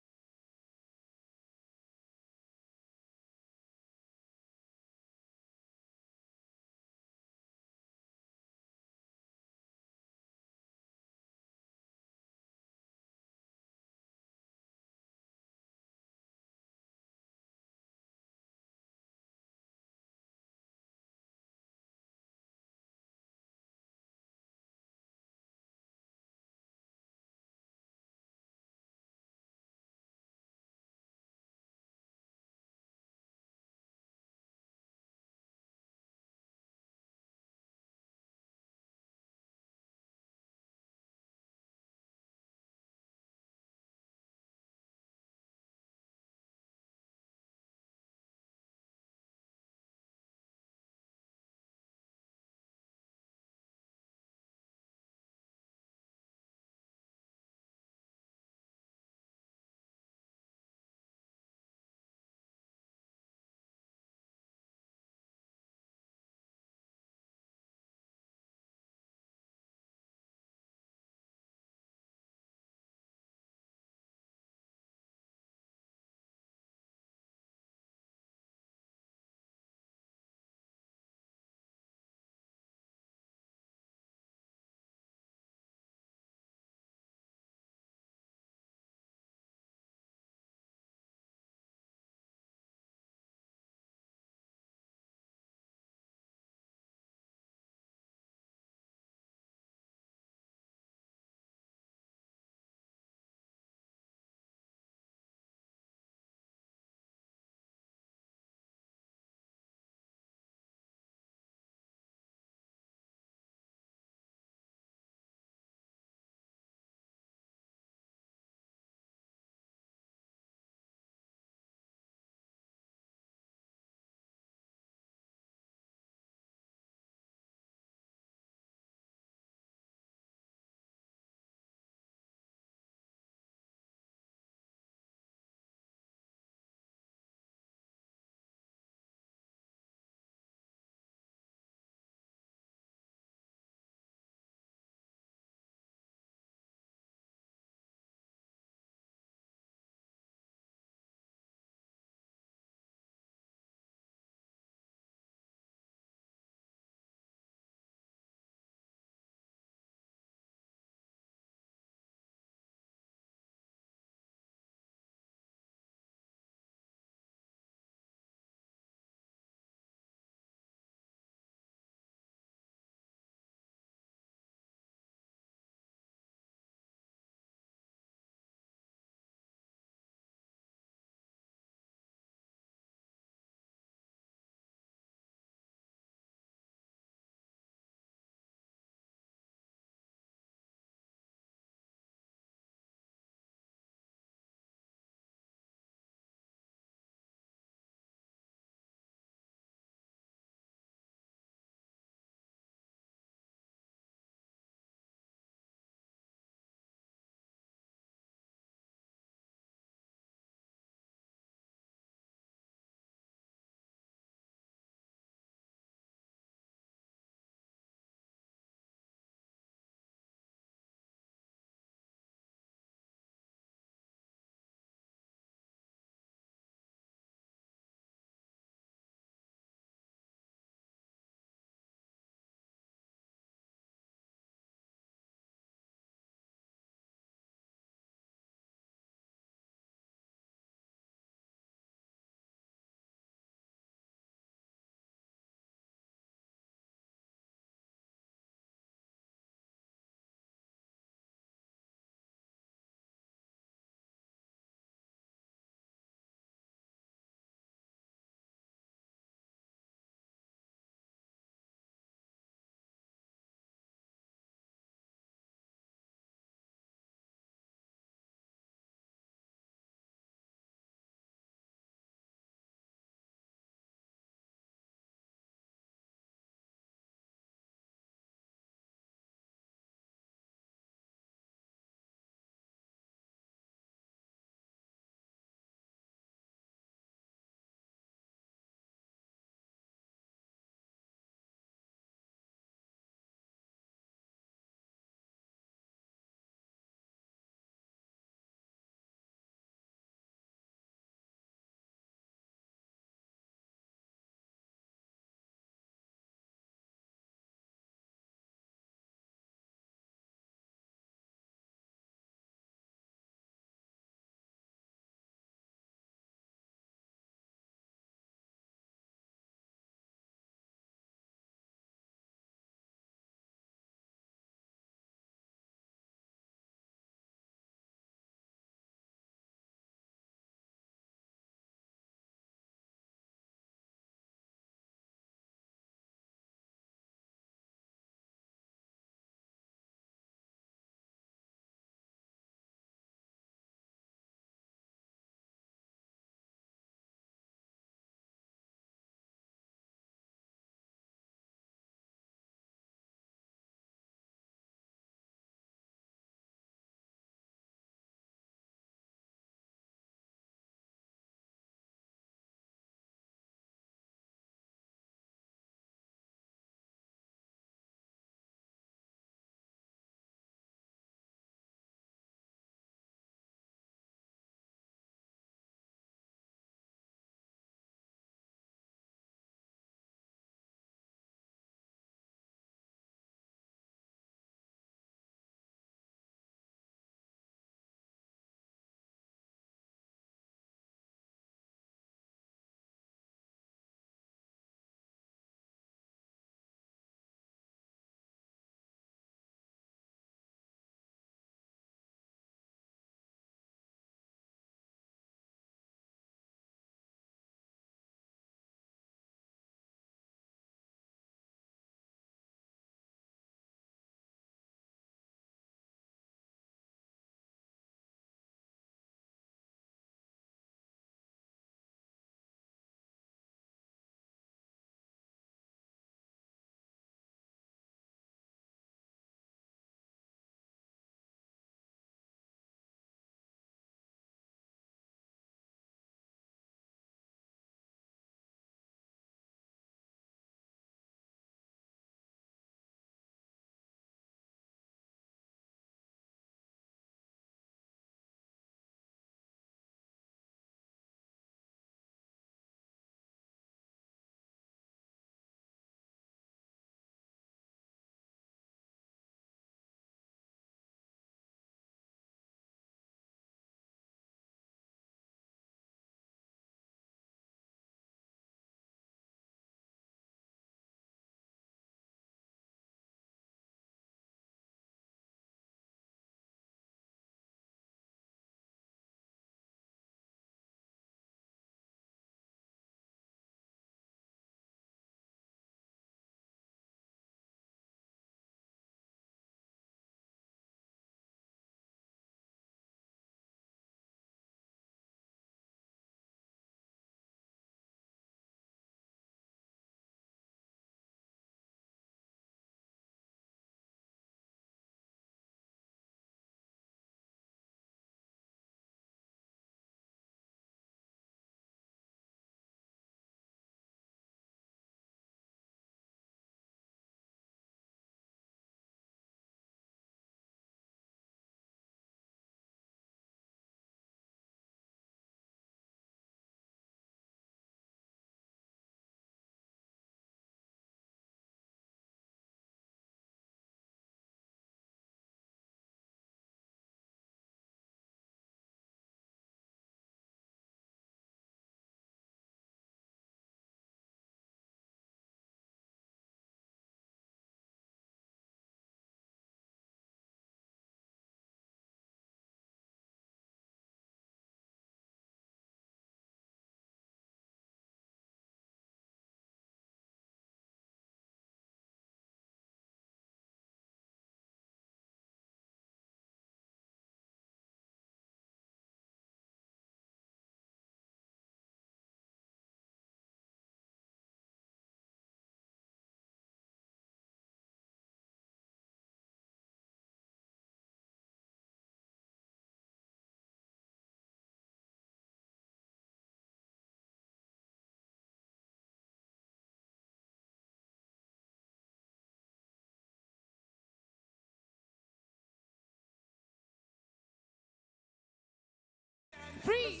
Free.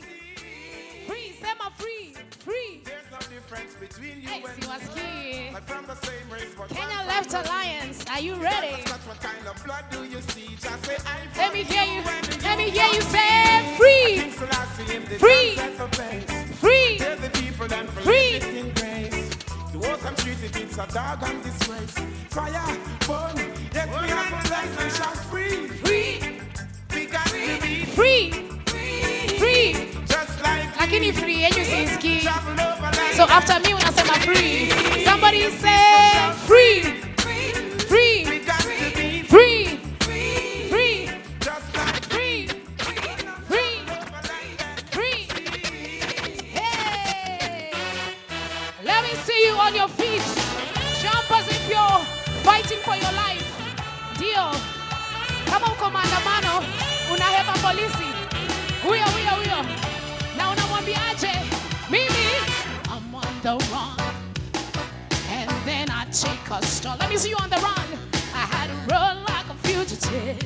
Free. Sema free. Free. There's no difference between you Hey, and Siwaski. me. From the same race, but Kenya Left Alliance, are you ready? what kind of blood do you see? Just say I'm Let me hear you. Let me hear you say free. Free. Free. Tell the people and Free. in grace. To us I'm treated it's a dog and disgrace. Fire, burn, yes we have a license shout free. Free. We got to be Free. Free. just like Lakini free, and you say ski. So after me when I say my free, somebody say free. Free. we got to be Free. Free. just like Free. Free. Free. Hey. Let me see you on your feet. Jump as if you're fighting for your life. Dio. Kama uko maandamano, unahepa polisi. Huyo. Na unamwambiaje? Mimi, I'm on the run. And then I take a stall. Let me see you on the run. I had to run like a fugitive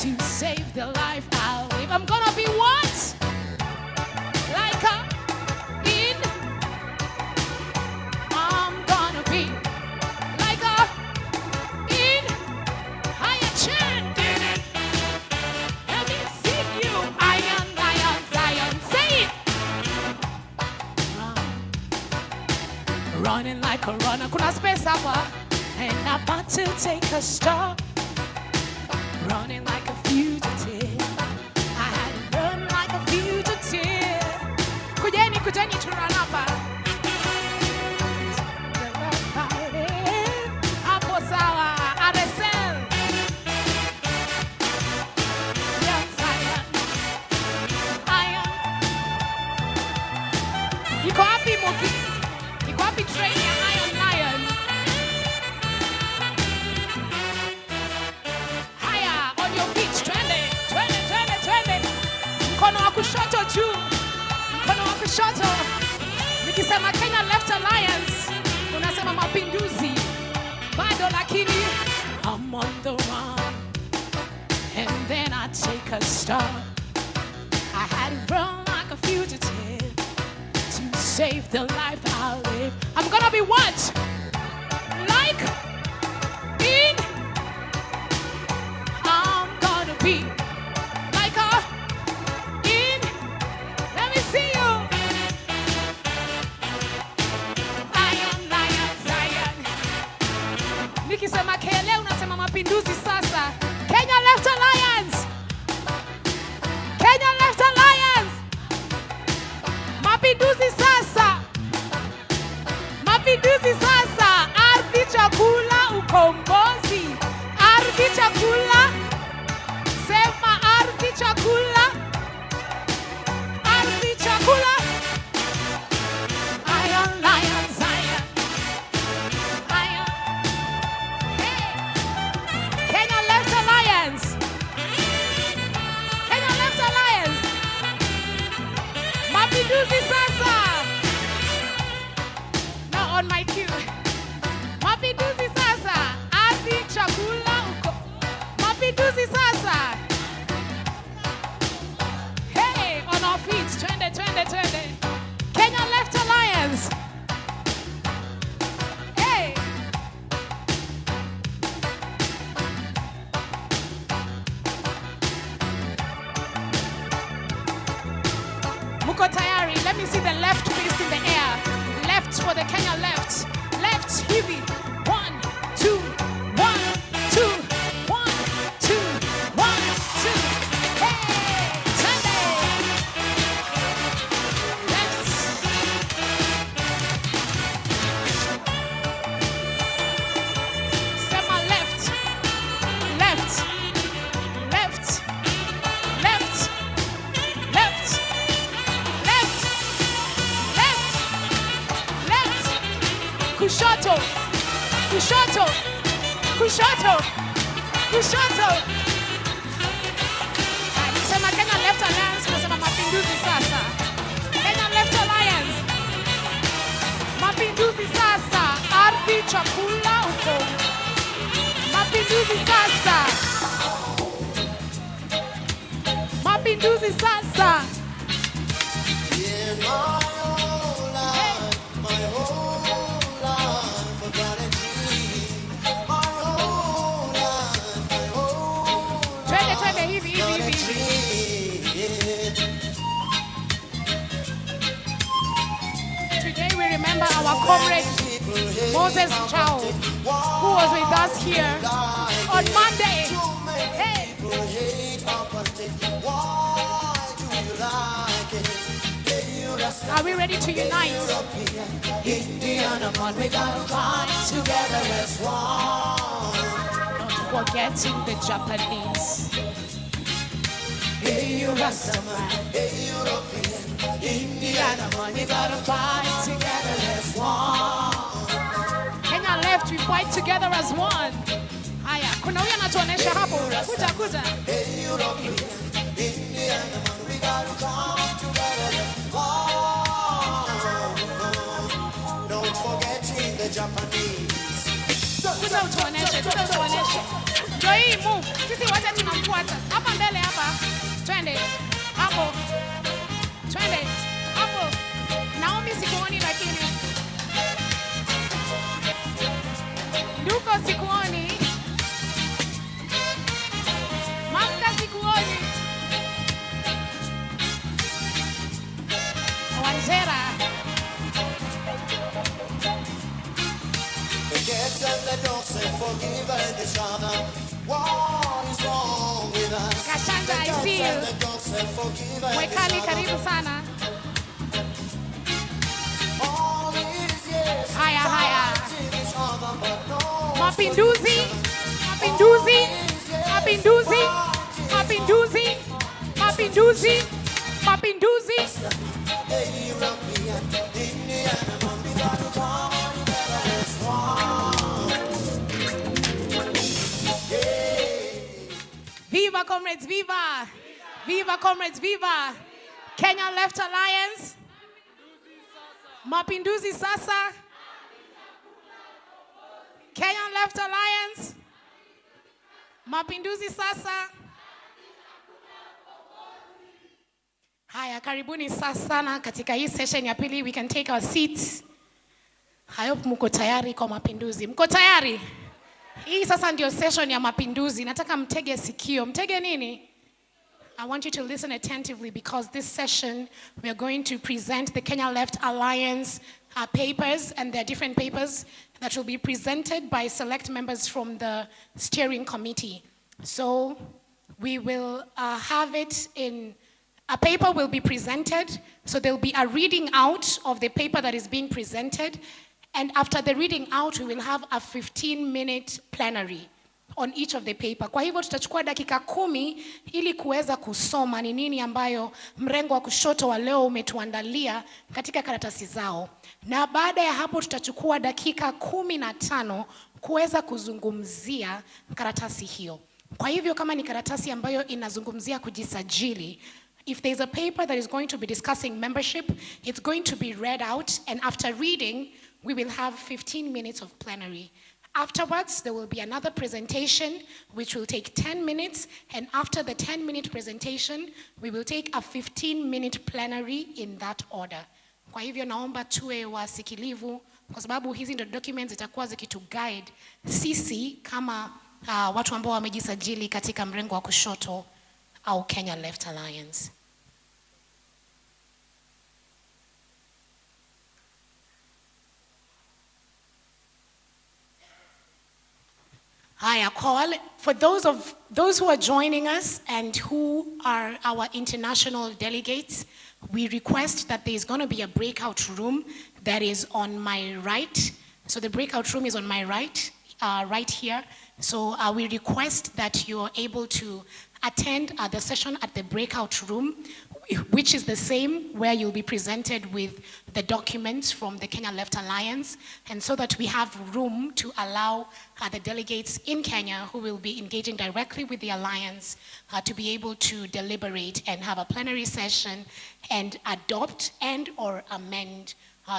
to save the life I live. I'm gonna be what? Like a in. I'm gonna be like a in. Higher chant. Let me see you. Iron, Zion. Say it. Running like a runner. Kuna space hapa. And I'm about to take a stop. Running like a fugitive. I had to run like a fugitive. Kujeni to run hapa. Hapo sawa. RSL. Young Zion. Iron. Iko wapi Moki? Iko wapi train ya Iron Lion? Haya, on your feet, twende. Mkono wa kushoto juu. Mkono wa kushoto. Nikisema Kenya Left Alliance, unasema mapinduzi. Bado lakini, I'm on the run. And then I take a stop. I had to run like a fugitive to save the life I live. I'm gonna be what? Like in. I'm gonna be like a in. Let me see you. Lion, Zion. Nikisema KLA unasema mapinduzi sasa. Kenya Left Alliance. Kenya Left Alliance. Mapinduzi sasa. Mapinduzi sasa. Ardhi, chakula, ukombozi. Ardhi, chakula. Sema ardhi, chakula. Ardhi, chakula. Iron, Zion. Iron. Hey. Kenya Left Alliance. Kenya Left Alliance. Mapinduzi sasa. Now on my cue. Mapinduzi sasa. Ardhi, chakula, uko. Mapinduzi sasa. Hey, on our feet. Twende. Kenya Left Alliance. Hey. Muko tayari? Let me see the left fist in the air. Left for the Kenya Left. Left hivi. 1, 2, 1, 2, 1, 2, 1, 2. Hey, Sunday. Left. Sema left. Left. Left. Left. Left. Left. Left. Kushoto. Sema Kenya Left Alliance, unasema mapinduzi sasa. Kenya Left Alliance. Mapinduzi sasa. Ardhi, chakula, uko. Mapinduzi sasa. Mapinduzi sasa. Moses Chao, who was with us here on Monday. Hey. Are we ready to unite? Indiana man, we gotta fight together as one. Not forgetting the Japanese. Hey, you Rastaman, hey, European. Indiana man, we gotta fight together as one. Kenya left, we fight together as one. Haya, kuna huyu anatuonesha hapo. Kuja. Hey, European. Indiana man, we gotta come together as one. Don't forgetting the Japanese. Kuja utuoneshe. Ndio hii move. Sisi wote tunamfuata. Hapa mbele hapa. Twende. Hapo. Twende. Hapo. Naomi sikuoni lakini. Nduko sikuoni. Mamka sikuoni. Wanjera. The kids and the dogs have forgiven each other. What is wrong with us? Kashanga, I see you. Mwekali, karibu sana. Haya. Mapinduzi. Viva comrades, viva! Viva comrades, viva! Kenya Left Alliance. Mapinduzi sasa. Kenya Left Alliance. Mapinduzi sasa. Haya, karibuni sana katika hii session ya pili. We can take our seats. I hope mko tayari kwa mapinduzi. Mko tayari? Hii sasa ndio session ya mapinduzi. Nataka mtege sikio. Mtege nini? I want you to listen attentively because this session we are going to present the Kenya Left Alliance papers, and there are different papers that will be presented by select members from the steering committee. So we will have it in, a paper will be presented, so there will be a reading out of the paper that is being presented, and after the reading out, we will have a 15-minute plenary on each of the paper. Kwa hivyo tutachukua dakika 10 ili kuweza kusoma ni nini ambayo mrengo wa kushoto wa leo umetuandalia katika karatasi zao. Na baada ya hapo tutachukua dakika 15 kuweza kuzungumzia karatasi hiyo. Kwa hivyo kama ni karatasi ambayo inazungumzia kujisajili, if there is a paper that is going to be discussing membership, it's going to be read out, and after reading, we will have 15 minutes of plenary. Afterwards, there will be another presentation which will take 10 minutes, and after the 10-minute presentation, we will take a 15-minute plenary in that order. Kwa hivyo naomba tuwe wasikilivu kwa sababu hizi ndio documents zitakuwa zikituguide sisi kama watu ambao wamejisajili katika mrengo wa kushoto au Kenya Left Alliance. For those who are joining us and who are our international delegates, we request that there is going to be a breakout room that is on my right. So the breakout room is on my right, right here. So we request that you are able to attend the session at the breakout room, which is the same where you'll be presented with the documents from the Kenya Left Alliance, and so that we have room to allow the delegates in Kenya who will be engaging directly with the Alliance to be able to deliberate and have a plenary session and adopt and or amend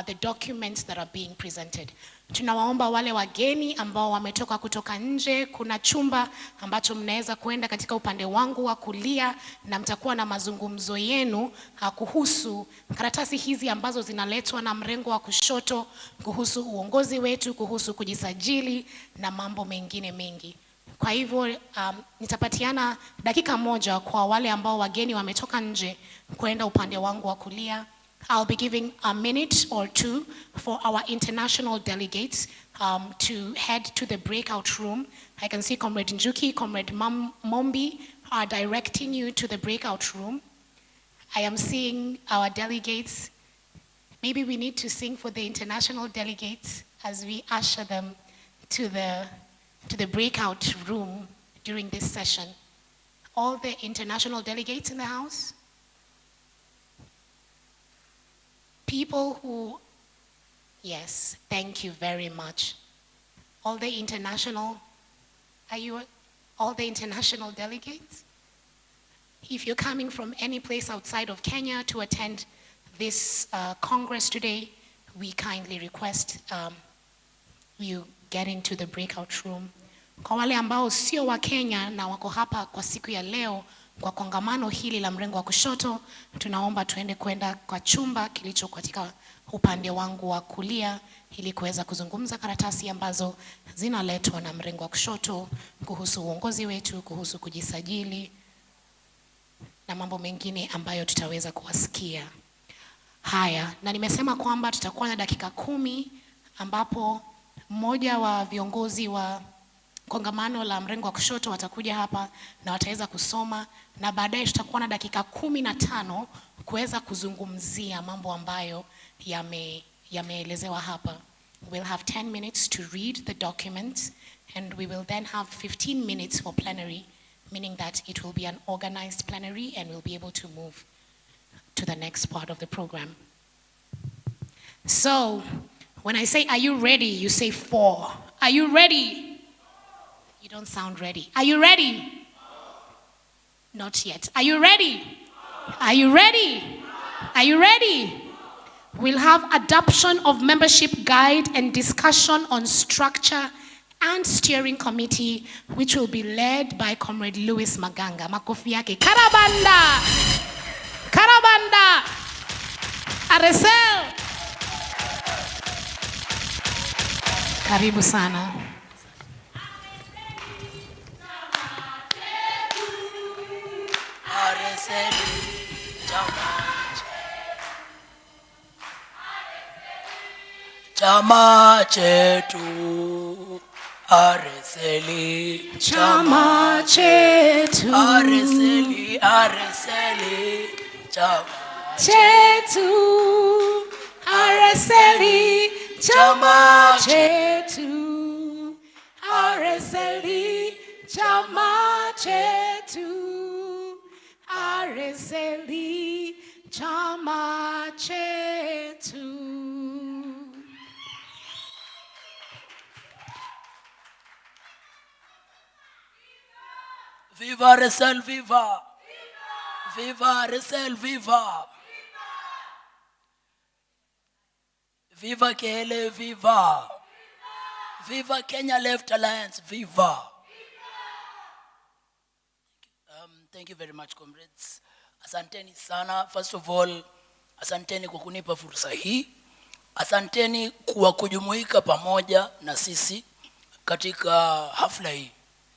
the documents that are being presented. Tunawaomba wale wageni ambao wametoka kutoka nje, kuna chumba ambacho mnaweza kuenda katika upande wangu wa kulia na mtakuwa na mazungumzo yenu kuhusu karatasi hizi ambazo zinaletwa na mrengo wa kushoto, kuhusu uongozi wetu, kuhusu kujisajili na mambo mengine mengi. Kwa hivyo nitapatiana dakika moja kwa wale ambao wageni wametoka nje kwenda upande wangu wa kulia, I'll be giving a minute or two for our international delegates to head to the breakout room. I can see Comrade Njuki, Comrade Mombi are directing you to the breakout room. I am seeing our delegates. Maybe we need to sing for the international delegates as we usher them to the breakout room during this session. All the international delegates in the house? People who, yes, thank you very much. All the international, are you all the international delegates? If you're coming from any place outside of Kenya to attend this Congress today, we kindly request you get into the breakout room. Kwa wale ambao sio wa Kenya na wako hapa kwa siku ya leo, kwa kongamano hili la mrengo wa kushoto, tunaomba kwenda kwa chumba kilicho katika upande wangu wa kulia ili kuweza kuzungumza karatasi ambazo zinaletwa na mrengo wa kushoto kuhusu uongozi wetu, kuhusu kujisajili na mambo mengine ambayo tutaweza kuwasikia. Haya, na nimesema kwamba tutakuwa na dakika 10 ambapo mmoja wa viongozi wa kongamano la mrengo wa kushoto watakuja hapa na wataweza kusoma, na baadaye tutakuwa na dakika 15 kuweza kuzungumzia mambo ambayo yameelezewa hapa. We'll have 10 minutes to read the documents and we will then have 15 minutes for plenary, meaning that it will be an organized plenary and we'll be able to move to the next part of the program. So, when I say, are you ready? You say 4. Are you ready? You don't sound ready. Are you ready? Not yet. Are you ready? Are you ready? Are you ready? We'll have adoption of membership guide and discussion on structure and steering committee, which will be led by Comrade Louis Maganga. Makofi yake. Karabanda! Karabanda! Aresel! Karibu sana. Chama chetu Areseli, chama chetu Areseli, Areseli, chama chetu Areseli, chama chetu Areseli, chama chetu Areseli, chama chetu. Viva Aresel, viva! Viva Aresel, viva! Viva KLA, viva! Viva Kenya Left Alliance, viva! Thank you very much, comrades. Asanteni sana. First of all, asanteni kwa kunipa fursa hii. Asanteni kwa kujumuika pamoja na sisi katika hafla hii,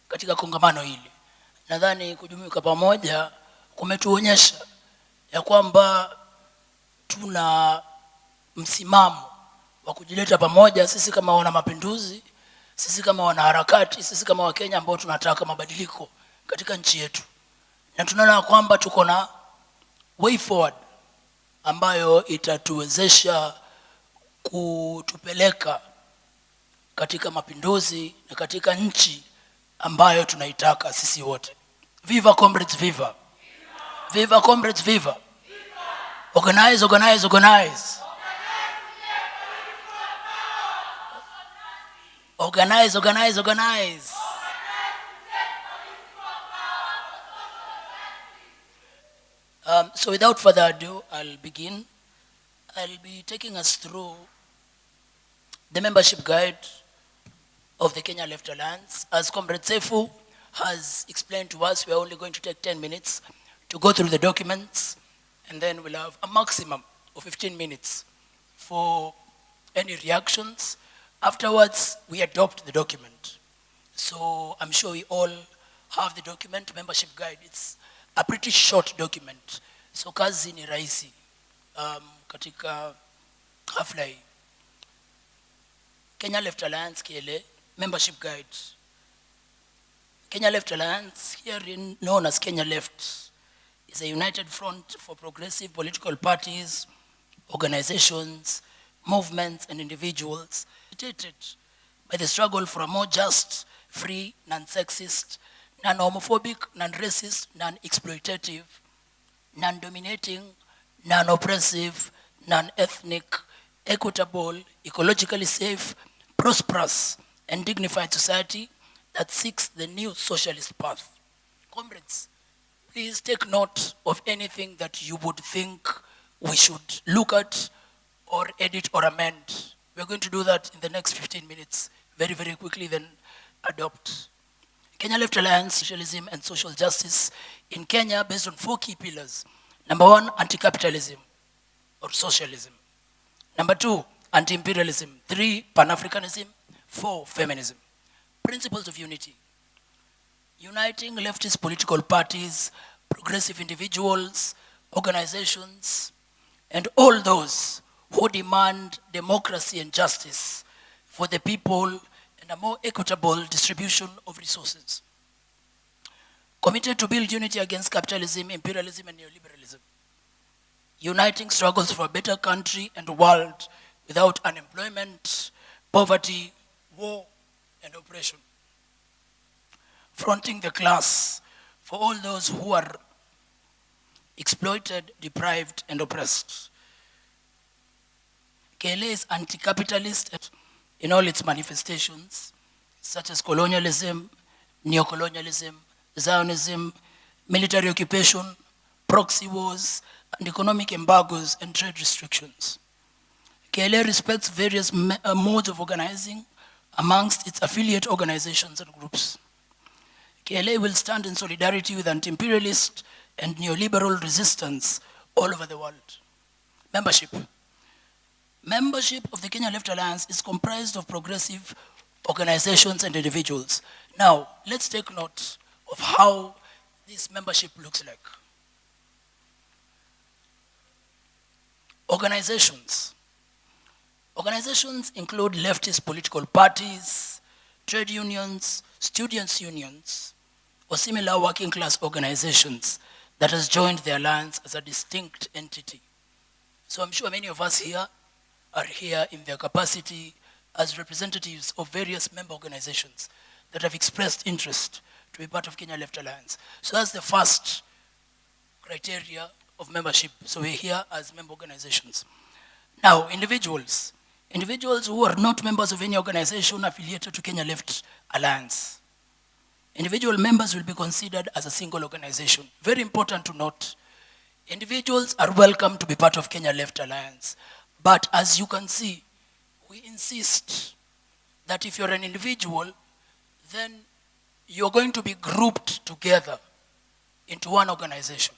katika kongamano hili. Nadhani kujumuika pamoja kumetuonyesha ya kwamba tuna msimamo wa kujileta pamoja, sisi kama wana mapinduzi, sisi kama wanaharakati, sisi kama Wakenya ambao tunataka mabadiliko katika nchi yetu. Na tunaona kwamba tuko na way forward ambayo itatuwezesha kutupeleka katika mapinduzi na katika nchi ambayo tunaitaka sisi wote. Viva comrades, viva! Viva comrades, viva! Organize, organize, organize! Organize, organize, organize! So without further ado, I'll begin. I'll be taking us through the membership guide of the Kenya Left Alliance. As Comrade Sefu has explained to us, we are only going to take 10 minutes to go through the documents, and then we'll have a maximum of 15 minutes for any reactions. Afterwards, we adopt the document. So I'm sure we all have the document, membership guide. It's a pretty short document. So kazi ni rahisi. katika hafla hii. Kenya Left Alliance KLA membership guide. Kenya Left Alliance, here known as Kenya Left, is a united front for progressive political parties, organizations, movements, and individuals agitated by the struggle for a more just, free, non-sexist, non-homophobic, non-racist, non-exploitative, non-dominating, non-oppressive, non-ethnic, equitable, ecologically safe, prosperous, and dignified society that seeks the new socialist path. Comrades, please take note of anything that you would think we should look at or edit or amend. We're going to do that in the next 15 minutes, very, very quickly, then adopt. Kenya Left Alliance, Socialism and Social Justice in Kenya based on 4 key pillars. Number 1, anti-capitalism or socialism. Number 2, anti-imperialism. 3, Pan-Africanism. 4, feminism. Principles of unity. Uniting leftist political parties, progressive individuals, organizations, and all those who demand democracy and justice for the people and a more equitable distribution of resources. Committed to build unity against capitalism, imperialism, and neoliberalism. Uniting struggles for a better country and world without unemployment, poverty, war, and oppression. Fronting the class for all those who are exploited, deprived, and oppressed. KLA is anti-capitalist in all its manifestations, such as colonialism, neocolonialism, Zionism, military occupation, proxy wars, and economic embargoes and trade restrictions. KLA respects various modes of organizing amongst its affiliate organizations and groups. KLA will stand in solidarity with anti-imperialist and neoliberal resistance all over the world. Membership. Membership of the Kenya Left Alliance is comprised of progressive organizations and individuals. Now, let's take note of how this membership looks like. Organizations. Organizations include leftist political parties, trade unions, students' unions, or similar working class organizations that has joined the alliance as a distinct entity. So I'm sure many of us here are here in their capacity as representatives of various member organizations that have expressed interest to be part of Kenya Left Alliance. So that's the first criteria of membership. So we're here as member organizations. Now, individuals. Individuals who are not members of any organization affiliated to Kenya Left Alliance. Individual members will be considered as a single organization. Very important to note, individuals are welcome to be part of Kenya Left Alliance. But as you can see, we insist that if you're an individual, then you're going to be grouped together into one organization.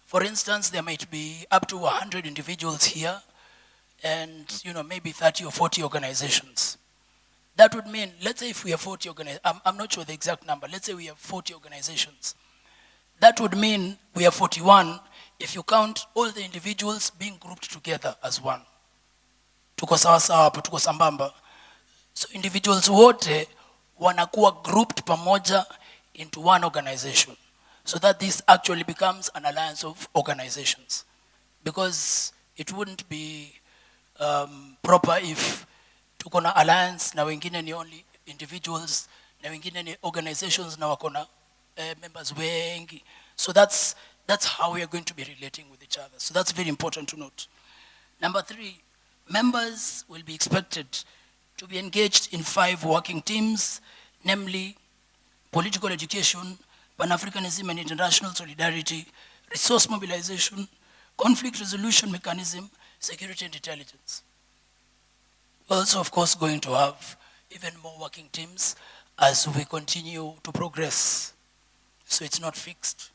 For instance, there might be up to 100 individuals here and maybe 30 or 40 organizations. That would mean, let's say if we have 40 organizations, I'm not sure the exact number, let's say we have 40 organizations. That would mean we have 41 if you count all the individuals being grouped together as one. Tuko sawa sawa hapo, tuko sambamba. So individuals wote wanakuwa grouped pamoja into one organization. So that this actually becomes an alliance of organizations. Because it wouldn't be proper if tuko na alliance na wengine ni only individuals, na wengine ni organizations na wako na members wengi. So that's how we are going to be relating with each other. So that's very important to note. Number 3, members will be expected to be engaged in 5 working teams, namely political education, Pan-Africanism and international solidarity, resource mobilization, conflict resolution mechanism, security and intelligence. We're also, of course, going to have even more working teams as we continue to progress. So it's not fixed.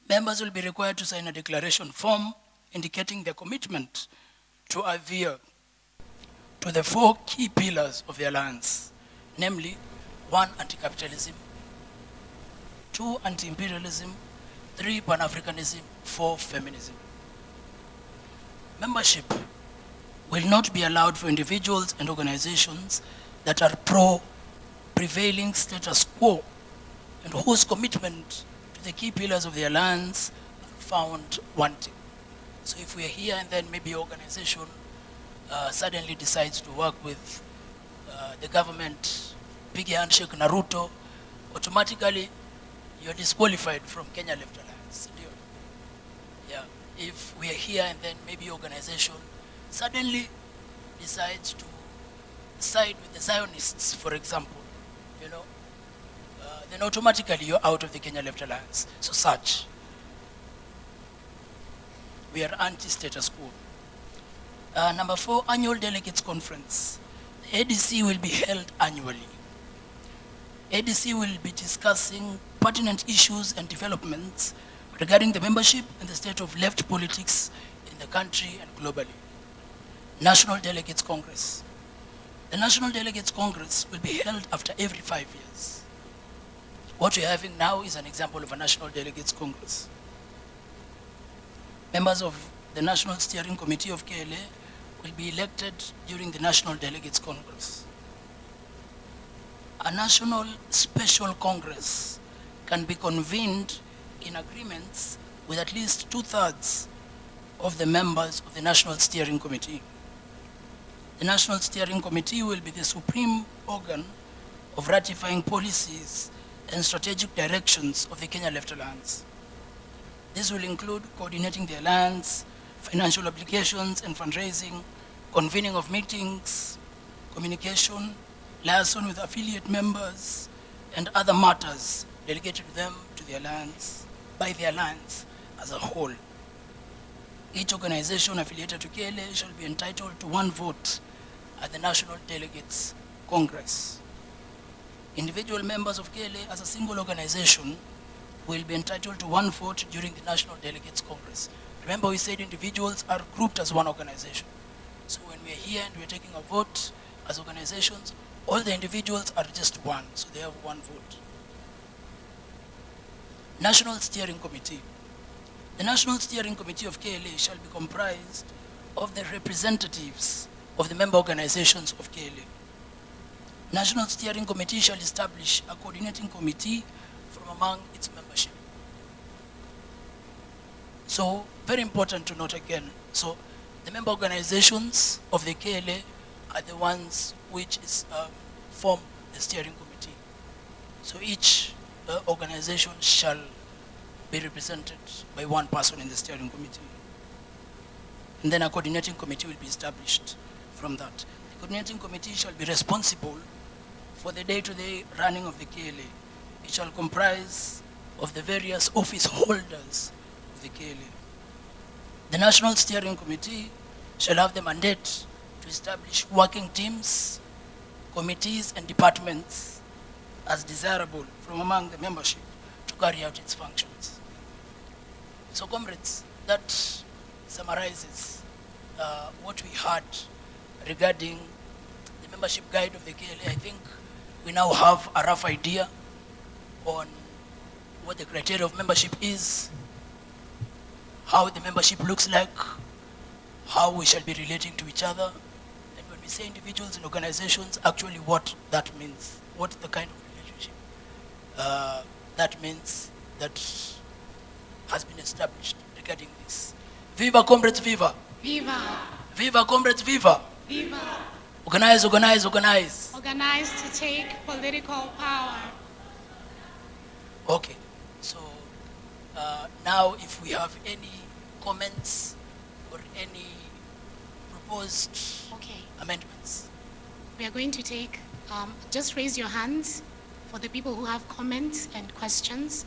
Members will be required to sign a declaration form indicating their commitment to adhere to the 4 key pillars of the alliance, namely 1, anti-capitalism, 2, anti-imperialism, 3, Pan-Africanism, 4, feminism. membership will not be allowed for individuals and organizations that are pro-prevailing status quo and whose commitment to the key pillars of the alliance are found wanting. So if we are here and then maybe organization suddenly decides to work with the government, big handshake Naruto, automatically you're disqualified from Kenya Left Alliance. Yeah. If we are here and then maybe organization suddenly decides to side with the Zionists, for example, then automatically you're out of the Kenya Left Alliance. So such. We are anti-status quo. Number 4, annual delegates conference. The ADC will be held annually. ADC will be discussing pertinent issues and developments regarding the membership and the state of left politics in the country and globally. National Delegates Congress. The National Delegates Congress will be held after every 5 years. What we're having now is an example of a National Delegates Congress. Members of the National Steering Committee of KLA will be elected during the National Delegates Congress. A National Special Congress can be convened in agreements with at least 2/3 of the members of the National Steering Committee. The National Steering Committee will be the supreme organ of ratifying policies and strategic directions of the Kenya Left Alliance. This will include coordinating the alliance, financial obligations and fundraising, convening of meetings, communication, liaison with affiliate members, and other matters delegated to them to the alliance, by the alliance as a whole. Each organization affiliated to KLA shall be entitled to 1 vote at the National Delegates Congress. Individual members of KLA as a single organization will be entitled to 1 vote during the National Delegates Congress. Remember, we said individuals are grouped as one organization. So when we're here and we're taking a vote as organizations, all the individuals are just one, so they have 1 vote. National Steering Committee. The National Steering Committee of KLA shall be comprised of the representatives of the member organizations of KLA. National Steering Committee shall establish a coordinating committee from among its membership. So, very important to note again. So, the member organizations of the KLA are the ones which form the steering committee. So each organization shall be represented by 1 person in the steering committee. And then a coordinating committee will be established from that. The coordinating committee shall be responsible for the day-to-day running of the KLA. It shall comprise of the various office holders of the KLA. The National Steering Committee shall have the mandate to establish working teams, committees, and departments as desirable from among the membership to carry out its functions. So, comrades, that summarizes what we heard regarding the membership guide of the KLA. I think we now have a rough idea on what the criteria of membership is, how the membership looks like, how we shall be relating to each other, and when we say individuals and organizations, actually what that means, what the kind of relationship that means that has been established regarding this. Viva, comrades, viva! Viva! Viva, comrades, viva! Viva! Organize, organize, organize. Organize to take political power. Okay, so now if we have any comments or any proposed amendments. We are going to take, just raise your hands for the people who have comments and questions.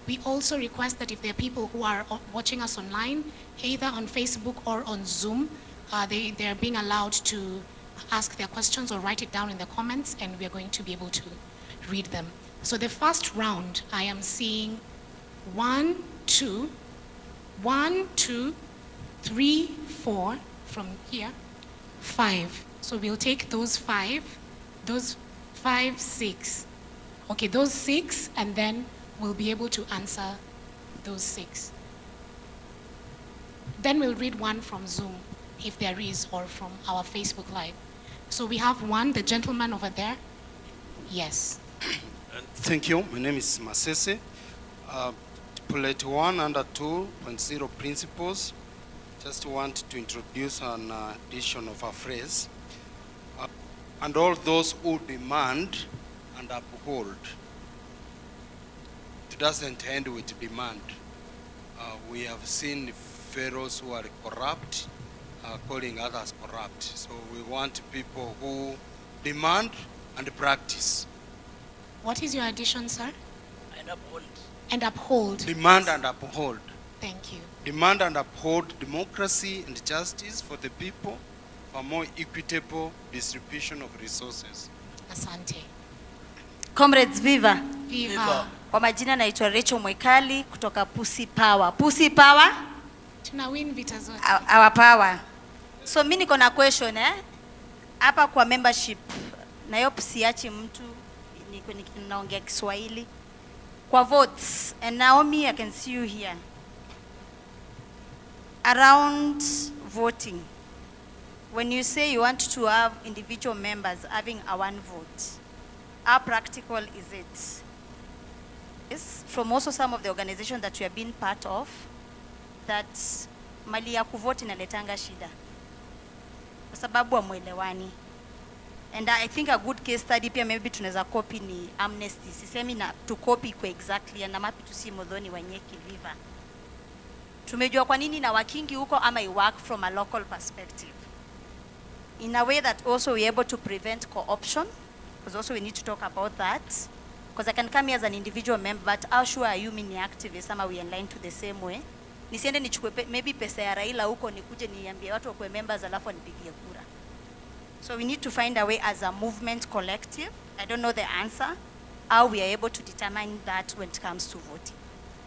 We also request that if there are people who are watching us online, either on Facebook or on Zoom, they are being allowed to ask their questions or write it down in the comments, and we are going to be able to read them. So the first round, I am seeing 1, 2, 3, 4 from here, 5. So we'll take those 5, 6. Okay, those 6, and then we'll be able to answer those 6. Then we'll read one from Zoom, if there is, or from our Facebook Live. So we have one, the gentleman over there. Yes. Thank you. My name is Masese. Bullet 1 under 2.0 principles. Just want to introduce an addition of a phrase. And all those who demand and uphold. It doesn't end with demand. We have seen pharaohs who are corrupt, calling others corrupt. So we want people who demand and practice. What is your addition, sir? And uphold. And uphold. Demand and uphold. Thank you. Demand and uphold democracy and justice for the people, for more equitable distribution of resources. Asante. Comrades, viva. Viva. Kwa majina naitwa Rachel Mwekali kutoka Pussy Power. Pussy Power? Tuna win vita zote. Our power. So mimi niko na question hapa kwa membership. Na hiyo siachi mtu naongea Kiswahili. Kwa votes, and Naomi, I can see you here. Around voting, when you say you want to have individual members having a one vote, how practical is it? Yes, from also some of the organizations that we have been part of, that mali ya kuvote inaletanga shida kwa sababu hamwelewani. And I think a good case study pia maybe tunaweza copy ni Amnesty. Sisemi na to copy kwa exactly, na mapi tusi Modhoni Wanyeki Viva. Tumejua kwa nini na wakingi huko ama I work from a local perspective. In a way that also we're able to prevent co-option, because also we need to talk about that. Because I can come here as an individual member, but how sure are you mini activist ama we align to the same way? Nisiende nichukue maybe pesa ya Raila huko nikuje niambie watu wakue members alafu nipigie kura. So we need to find a way as a movement collective. I don't know the answer, how we are able to determine that when it comes to voting.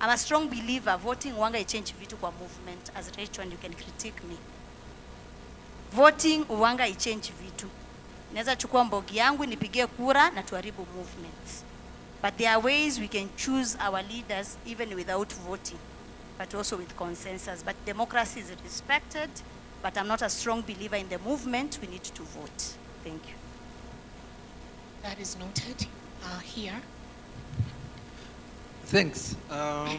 I'm a strong believer voting wanga change vitu kwa movement. As Rachel, and you can critique me. Voting wanga change vitu. Naweza chukua mbogi yangu nipigie kura na tuharibu movement. But there are ways we can choose our leaders even without voting, but also with consensus. But democracy is respected. But I'm not a strong believer in the movement. We need to vote. Thank you. That is noted. Here. Thanks. 3-4.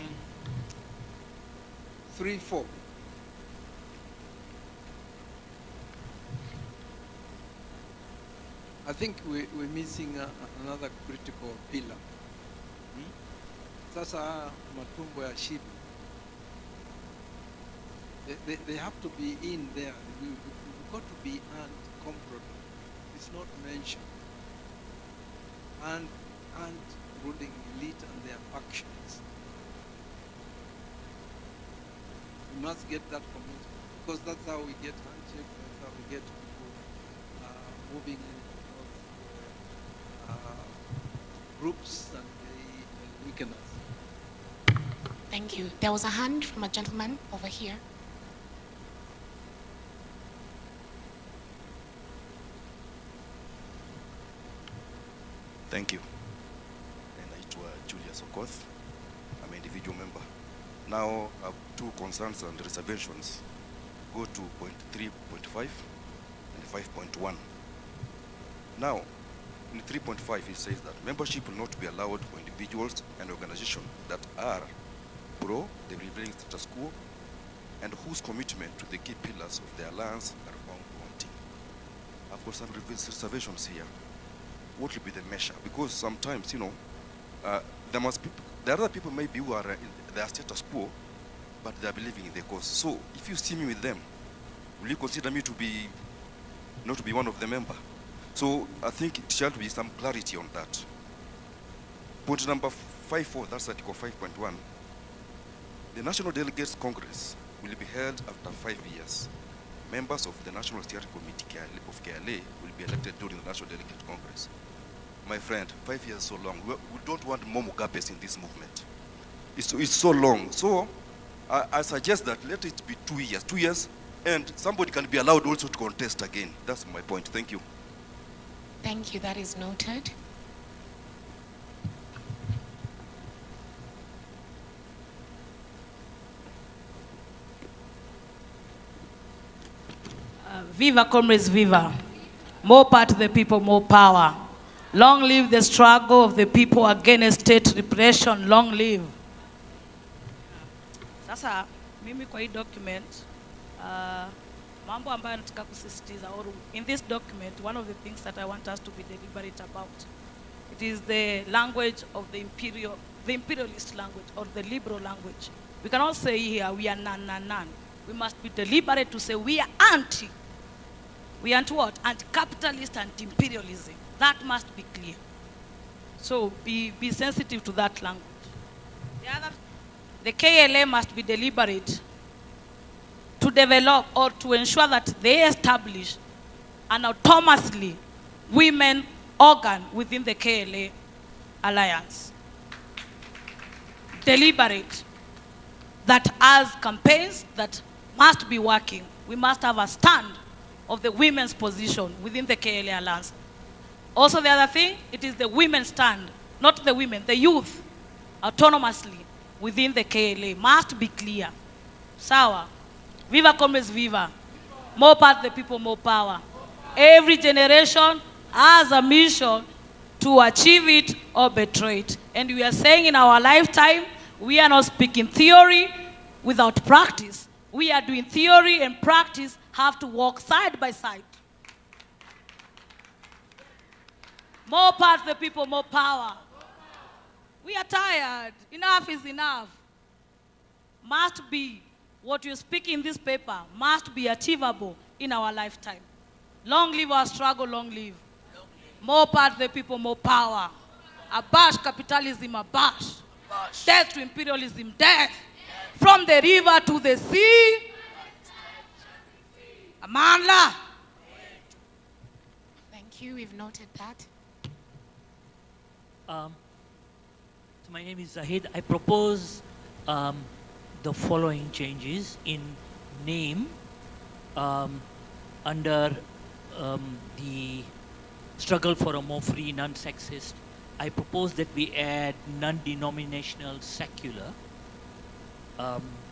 I think we're missing another critical pillar. Sasa matumbo ya shiba. They have to be in there. We've got to be earned comparable. It's not mentioned. And ruling elite and their factions. We must get that commitment, because that's how we get handshakes, that's how we get people moving in groups, and they weaken us. Thank you. There was a hand from a gentleman over here. Thank you. Naitwa Julius Okoth. I'm an individual member. Now, I have two concerns and reservations. Go to point 3.5 and 5.1. Now, in 3.5, it says that membership will not be allowed for individuals and organizations that are pro the prevailing status quo and whose commitment to the key pillars of the alliance are found wanting. I've got some reservations here. What will be the measure? Because sometimes, there are other people maybe who are in their status quo, but they are believing in the cause. So if you see me with them, will you consider me to be not to be one of the member? So I think it shall be some clarity on that. Point number 5.4, that's Article 5.1. The National Delegates Congress will be held after 5 years. Members of the National Steering Committee of KLA will be elected during the National Delegate Congress. My friend, 5 years is so long. We don't want more Mugapes in this movement. It's so long. So I suggest that let it be 2 years. 2 years, and somebody can be allowed also to contest again. That's my point. Thank you. Thank you. That is noted. Viva, comrades, viva. More power to the people, more power. Long live the struggle of the people against state repression. Long live. Sasa, mimi kwa hii document, mambo ambayo nataka kusisitiza, or in this document, one of the things that I want us to be deliberate about, it is the language of the imperialist language, or the liberal language. We cannot say here, we are none. We must be deliberate to say we are anti. We are anti what? Anti-capitalist, anti-imperialism. That must be clear. So be sensitive to that language. The KLA must be deliberate to develop or to ensure that they establish an autonomously women organ within the KLA alliance. Deliberate. That as campaigns that must be working, we must have a stand of the women's position within the KLA alliance. Also the other thing, it is the women's stand, not the women, the youth, autonomously within the KLA. Must be clear. Sawa. Viva comrades, viva. More power to the people, more power. Every generation has a mission to achieve it or betray it. And we are saying in our lifetime, we are not speaking theory without practice. We are doing theory and practice have to walk side by side. More power to the people, more power. We are tired. Enough is enough. Must be what you speak in this paper must be achievable in our lifetime. Long live our struggle, long live. More power to the people, more power. Abash capitalism, abash. Death to imperialism, death. From the river to the sea. Amandla. Thank you, we've noted that. So my name is Zahid. I propose the following changes in name under the struggle for a more free, non-sexist. I propose that we add non-denominational secular.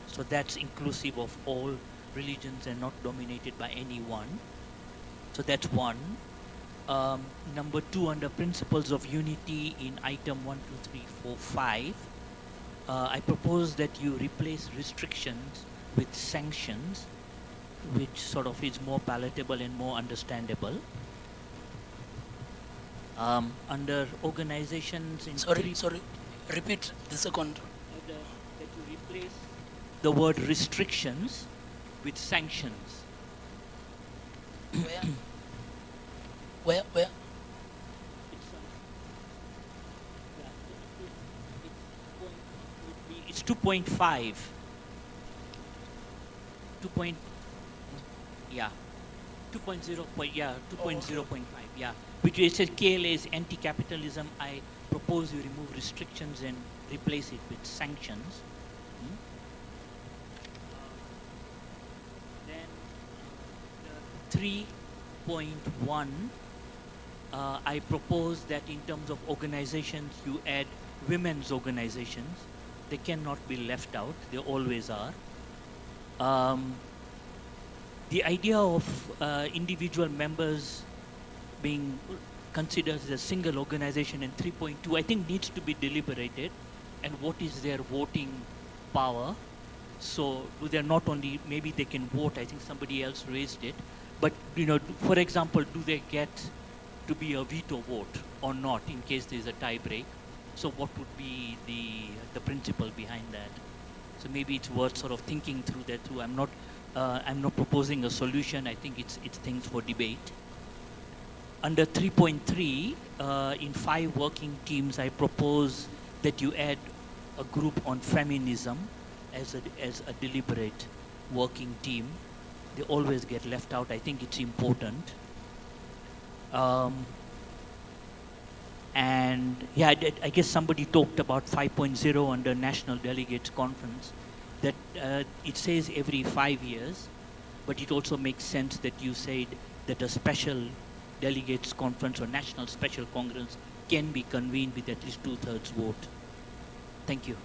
So that's inclusive of all religions and not dominated by any one. So that's one. Number two, under principles of unity in item 1, 2, 3, 4, 5, I propose that you replace restrictions with sanctions, which sort of is more palatable and more understandable. Under organizations in Sorry, repeat the second. That you replace the word restrictions with sanctions. Where? It's 2.5. 2.0. Yeah. 2.0.5. Yeah. Which it says KLA is anti-capitalism. I propose you remove restrictions and replace it with sanctions. Then 3.1, I propose that in terms of organizations, you add women's organizations. They cannot be left out. They always are. The idea of individual members being considered as a single organization in 3.2, I think needs to be deliberated. And what is their voting power? So they're not only, maybe they can vote, I think somebody else raised it, but for example, do they get to be a veto vote or not in case there's a tie break? So what would be the principle behind that? So maybe it's worth sort of thinking through that too. I'm not proposing a solution. I think it's things for debate. Under 3.3, in 5 working teams, I propose that you add a group on feminism as a deliberate working team. They always get left out. I think it's important. And yeah, I guess somebody talked about 5.0 under National Delegates Conference, that it says every 5 years, but it also makes sense that you said that a special delegates conference or national special congress can be convened with at least 2/3 vote. Thank you.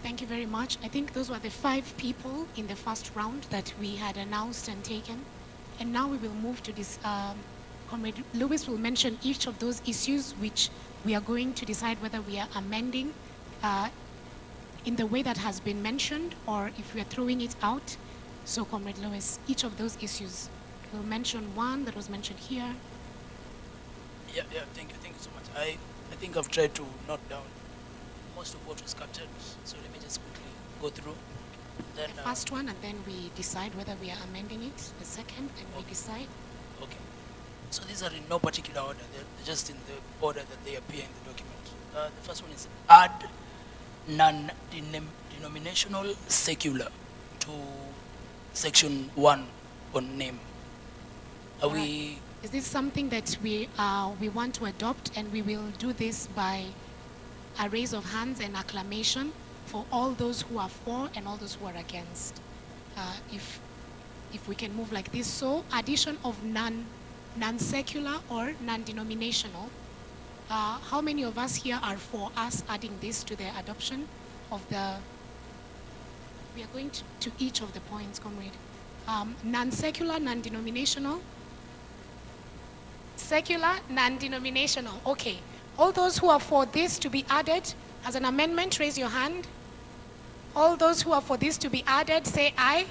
Thank you very much. I think those were the 5 people in the first round that we had announced and taken. And now we will move to this. Comrade Lewis will mention each of those issues which we are going to decide whether we are amending in the way that has been mentioned or if we are throwing it out. So Comrade Lewis, each of those issues, we'll mention one that was mentioned here. Yeah, thank you so much. I think I've tried to note down most of what was captured, so let me just quickly go through. Then, the first one, and then we decide whether we are amending it. The second, and we decide. Okay. So these are in no particular order. They're just in the order that they appear in the document. The first one is add non-denominational secular to section 1 on name. Are we? Is this something that we want to adopt, and we will do this by a raise of hands and acclamation for all those who are for and all those who are against? If we can move like this. So addition of non-secular or non-denominational. How many of us here are for us adding this to the adoption of the... We are going to each of the points, comrade. Non-secular, non-denominational. Secular, non-denominational. Okay. All those who are for this to be added as an amendment, raise your hand. All those who are for this to be added, say aye.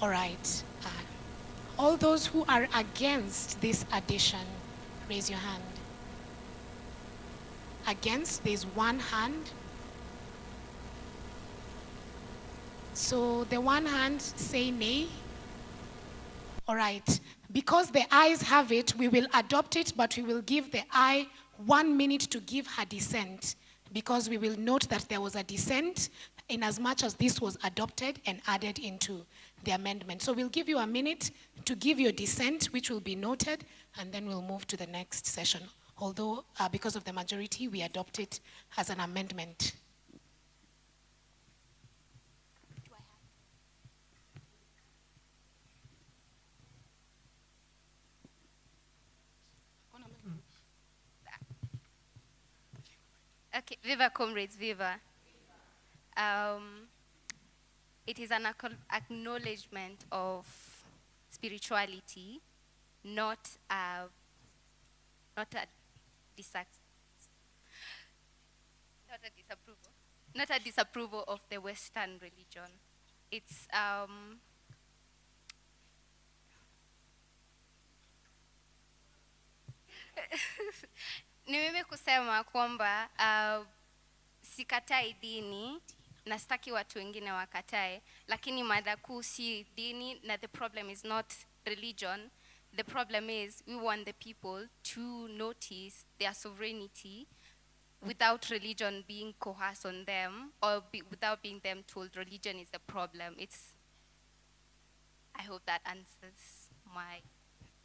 All right. All those who are against this addition, raise your hand. Against, there's one hand. So the one hand, say nay. All right. Because the ayes have it, we will adopt it, but we will give the aye 1 minute to give her dissent, because we will note that there was a dissent in as much as this was adopted and added into the amendment. So we'll give you a minute to give your dissent, which will be noted, and then we'll move to the next session. Although, because of the majority, we adopt it as an amendment. Okay, viva comrades, viva. It is an acknowledgement of spirituality, not a disapproval of the Western religion. It's ni mimi kusema kwamba sikatai dini na sitaki watu wengine wakatae, lakini mada kuu si dini, na the problem is not religion. The problem is we want the people to notice their sovereignty without religion being coerced on them, or without being them told religion is the problem. I hope that answers my...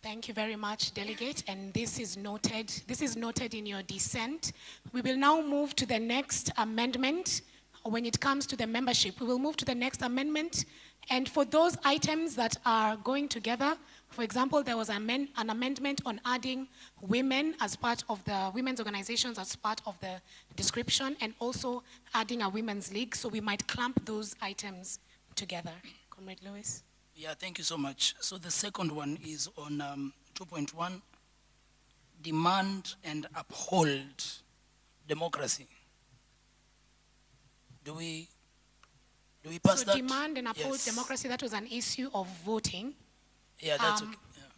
Thank you very much, Delegate, and this is noted. This is noted in your dissent. We will now move to the next amendment. When it comes to the membership, we will move to the next amendment. And for those items that are going together, for example, there was an amendment on adding women as part of the women's organizations as part of the description, and also adding a women's league. So we might clump those items together. Comrade Lewis. Yeah, thank you so much. So the second one is on 2.1, demand and uphold democracy. Do we pass so that? Demand and uphold Yes. democracy, that was an issue of voting. Yeah, that's okay. Yeah.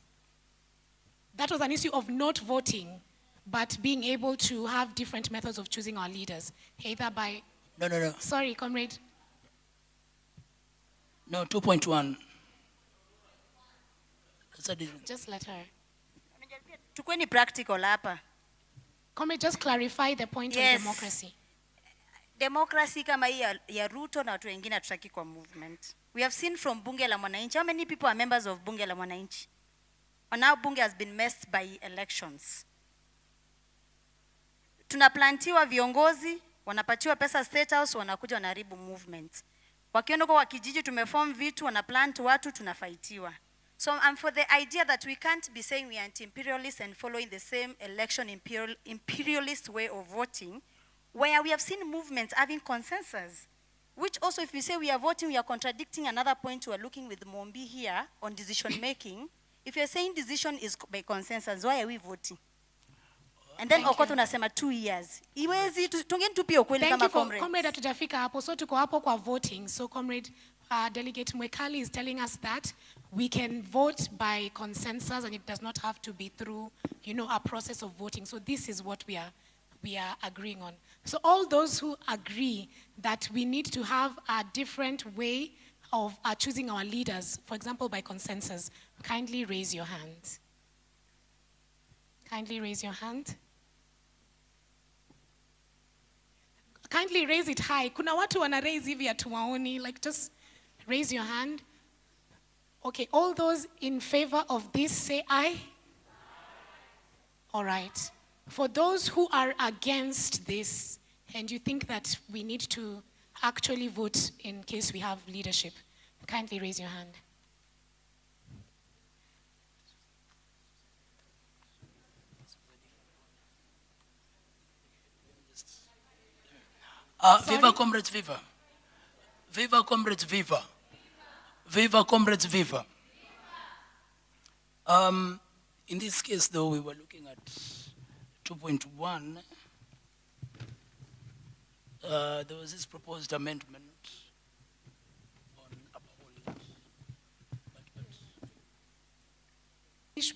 That was an issue of not voting, but being able to have different methods of choosing our leaders, either by... No. Sorry, comrade. No, 2.1. Just let her. Tukweni practical hapa. Comrade, just clarify the point on democracy. Democracy kama hii ya Ruto na watu wengine hatutaki kwa movement. We have seen from Bunge la Mwananchi, how many people are members of Bunge la Mwananchi? And now Bunge has been messed by elections. Tunaplantiwa viongozi, wanapatiwa pesa State House, wanakuja wanaharibu movement. Wakiona kwa kijiji tumeform vitu, wanaplant watu, tunafightiwa. So I'm for the idea that we can't be saying we are anti-imperialist and following the same election imperialist way of voting, where we have seen movements having consensus, which also if you say we are voting, we are contradicting another point we are looking with Mombi here on decision making. If you're saying decision is by consensus, why are we voting? And then Okoto unasema 2 years. Iwezi tungeni tupie ukweli kama comrades. Comrade hatujafika hapo, so tuko hapo kwa voting. So comrade Delegate Mwekali is telling us that we can vote by consensus and it does not have to be through, a process of voting. So this is what we are agreeing on. So all those who agree that we need to have a different way of choosing our leaders, for example, by consensus, kindly raise your hands. Kindly raise your hand. Kindly raise it high. Kuna watu wana raise hivi hatuwaoni, like just raise your hand. Okay, all those in favor of this say aye. All right. For those who are against this and you think that we need to actually vote in case we have leadership, kindly raise your hand. Viva comrades, viva. Viva comrades, viva. Viva comrades, viva. In this case, though, we were looking at 2.1. There was this proposed amendment on uphold.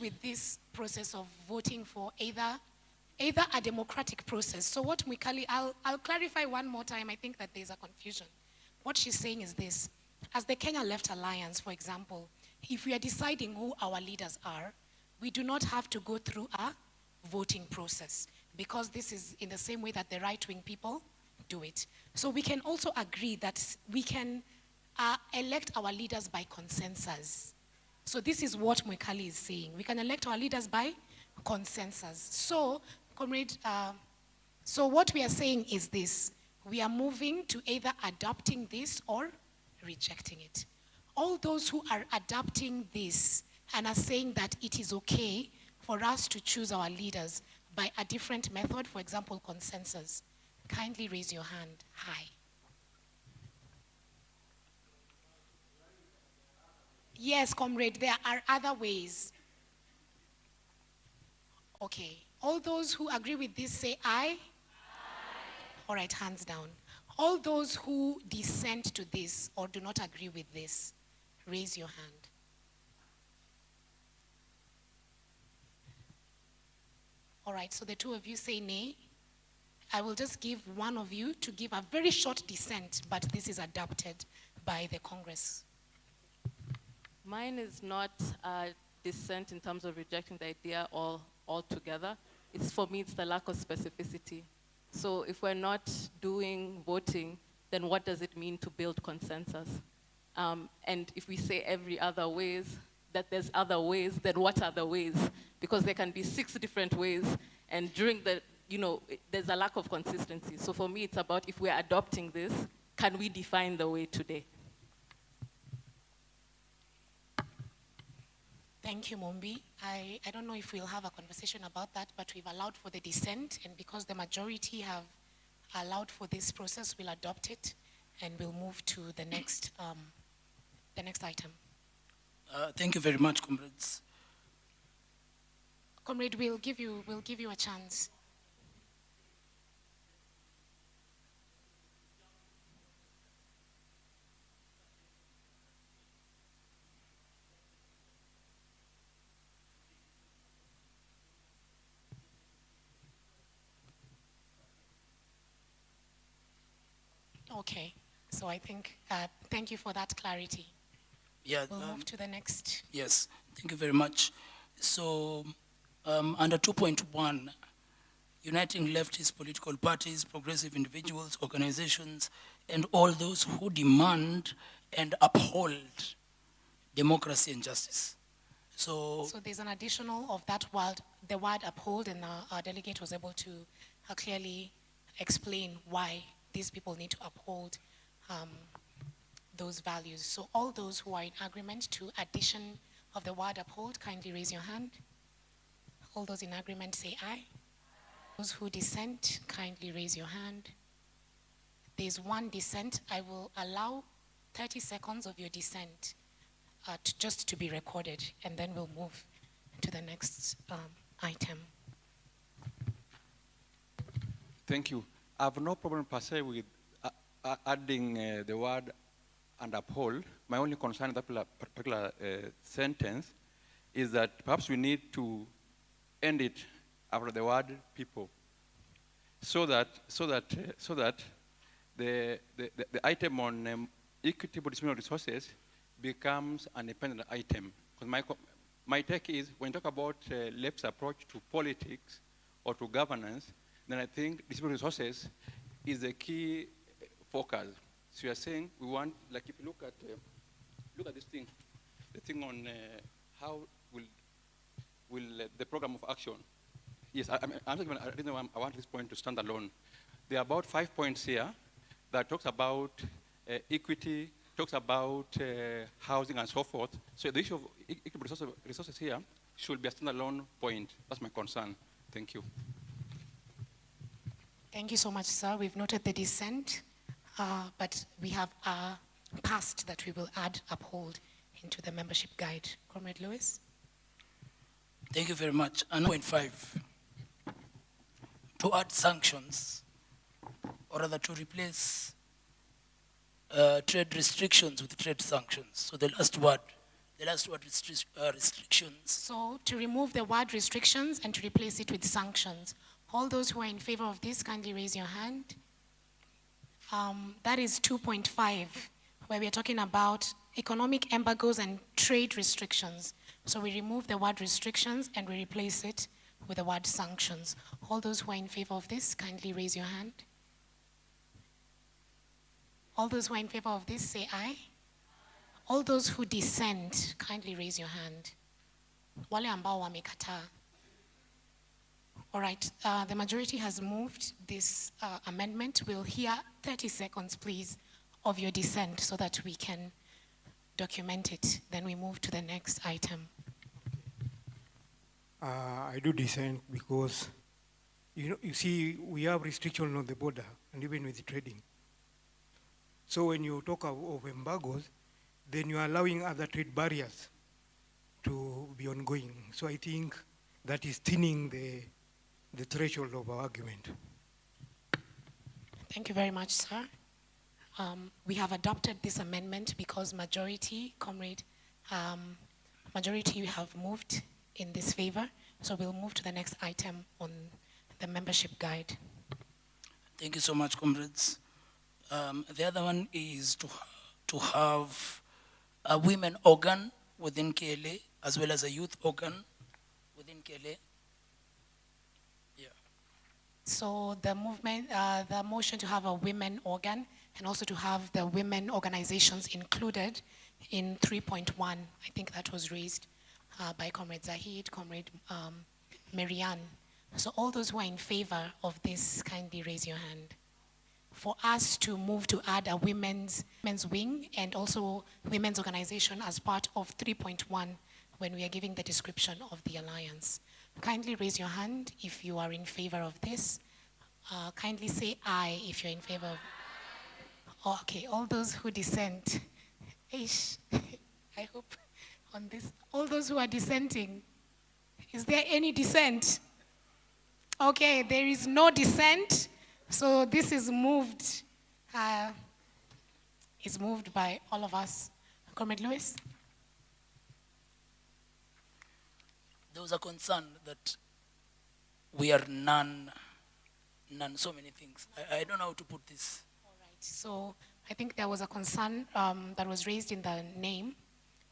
With this process of voting for either a democratic process. So what Mwikali, I'll clarify one more time. I think that there's a confusion. What she's saying is this. As the Kenya Left Alliance, for example, if we are deciding who our leaders are, we do not have to go through a voting process because this is in the same way that the right-wing people do it. So we can also agree that we can elect our leaders by consensus. So this is what Mwikali is saying. We can elect our leaders by consensus. So, comrade, so what we are saying is this. We are moving to either adopting this or rejecting it. All those who are adopting this and are saying that it is okay for us to choose our leaders by a different method, for example, consensus, kindly raise your hand high. Yes, comrade, there are other ways. Okay. All those who agree with this say aye. Aye. All right, hands down. All those who dissent to this or do not agree with this, raise your hand. All right, so the two of you say nay. I will just give one of you to give a very short dissent, but this is adopted by the Congress. Mine is not a dissent in terms of rejecting the idea altogether. For me, it's the lack of specificity. So if we're not doing voting, then what does it mean to build consensus? And if we say every other ways, that there's other ways, then what are the ways? Because there can be 6 different ways, and during the, there's a lack of consistency. So for me, it's about if we're adopting this, can we define the way today? Thank you, Mombi. I don't know if we'll have a conversation about that, but we've allowed for the dissent, and because the majority have allowed for this process, we'll adopt it, and we'll move to the next item. Thank you very much, comrades. Comrade, we'll give you a chance. Okay, so I think, thank you for that clarity. Yeah, we'll move to the next. Yes, thank you very much. So, under 2.1, uniting leftist political parties, progressive individuals, organizations, and all those who demand and uphold democracy and justice. So there's an additional of that word, the word uphold, and our delegate was able to clearly explain why these people need to uphold those values. So all those who are in agreement to addition of the word uphold, kindly raise your hand. All those in agreement say aye. Those who dissent, kindly raise your hand. There's one dissent. I will allow 30 seconds of your dissent just to be recorded, and then we'll move to the next item. Thank you. I have no problem per se with adding the word and uphold. My only concern in that particular sentence is that perhaps we need to end it after the word people, so that the item on equitable distribution of resources becomes an independent item. Because my take is, when you talk about left's approach to politics or to governance, then I think distribution of resources is the key focus. So you are saying we want, like if you look at this thing, the thing on how will the program of action. Yes, I'm just gonna, I want this point to stand alone. There are about 5 points here that talks about equity, talks about housing and so forth. So the issue of equitable resources here should be a standalone point. That's my concern. Thank you. Thank you so much, sir. We've noted the dissent, but we have passed that we will add uphold into the membership guide. Comrade Lewis? Thank you very much. And 9.5, to add sanctions, or rather to replace trade restrictions with trade sanctions. So the last word restrictions. So to remove the word restrictions and to replace it with sanctions. All those who are in favor of this, kindly raise your hand. That is 2.5, where we are talking about economic embargoes and trade restrictions. So we remove the word restrictions and we replace it with the word sanctions. All those who are in favor of this, kindly raise your hand. All those who are in favor of this, say aye. All those who dissent, kindly raise your hand. Wale ambao wamekataa. All right, the majority has moved this amendment. We'll hear 30 seconds, please, of your dissent so that we can document it. Then we move to the next item. I do dissent because, you see, we have restrictions on the border and even with the trading. So when you talk of embargoes, then you are allowing other trade barriers to be ongoing. So I think that is thinning the threshold of our argument. Thank you very much, sir. We have adopted this amendment because majority have moved in this favor. So we'll move to the next item on the membership guide. Thank you so much, comrades. The other one is to have a women organ within KLA as well as a youth organ within KLA. So the motion to have a women organ and also to have the women organizations included in 3.1, I think that was raised by Comrade Zahid, Comrade Marianne. So all those who are in favor of this, kindly raise your hand. For us to move to add a women's wing and also women's organization as part of 3.1 when we are giving the description of the alliance. Kindly raise your hand if you are in favor of this. Kindly say aye if you're in favor of. Oh, okay, all those who dissent. Ish, I hope on this, all those who are dissenting, is there any dissent? Okay, there is no dissent. So this is moved. It's moved by all of us. Comrade Lewis? There was a concern that we are none, so many things. I don't know how to put this. All right, so I think there was a concern that was raised in the name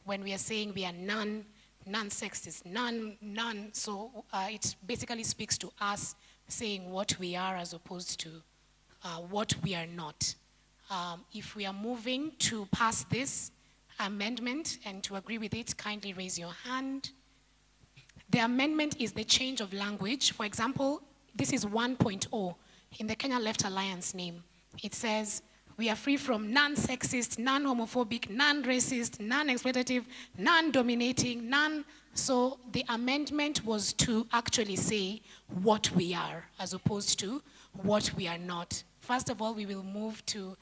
when we are saying we are non-sexist, none. So it basically speaks to us saying what we are as opposed to what we are not. If we are moving to pass this amendment and to agree with it, kindly raise your hand. The amendment is the change of language. For example, this is 1.0 in the Kenya Left Alliance name. It says, We are free from non-sexist, non-homophobic, non-racist, non-exploitative, non-dominating, none. So the amendment was to actually say what we are as opposed to what we are not. First of all, we will move to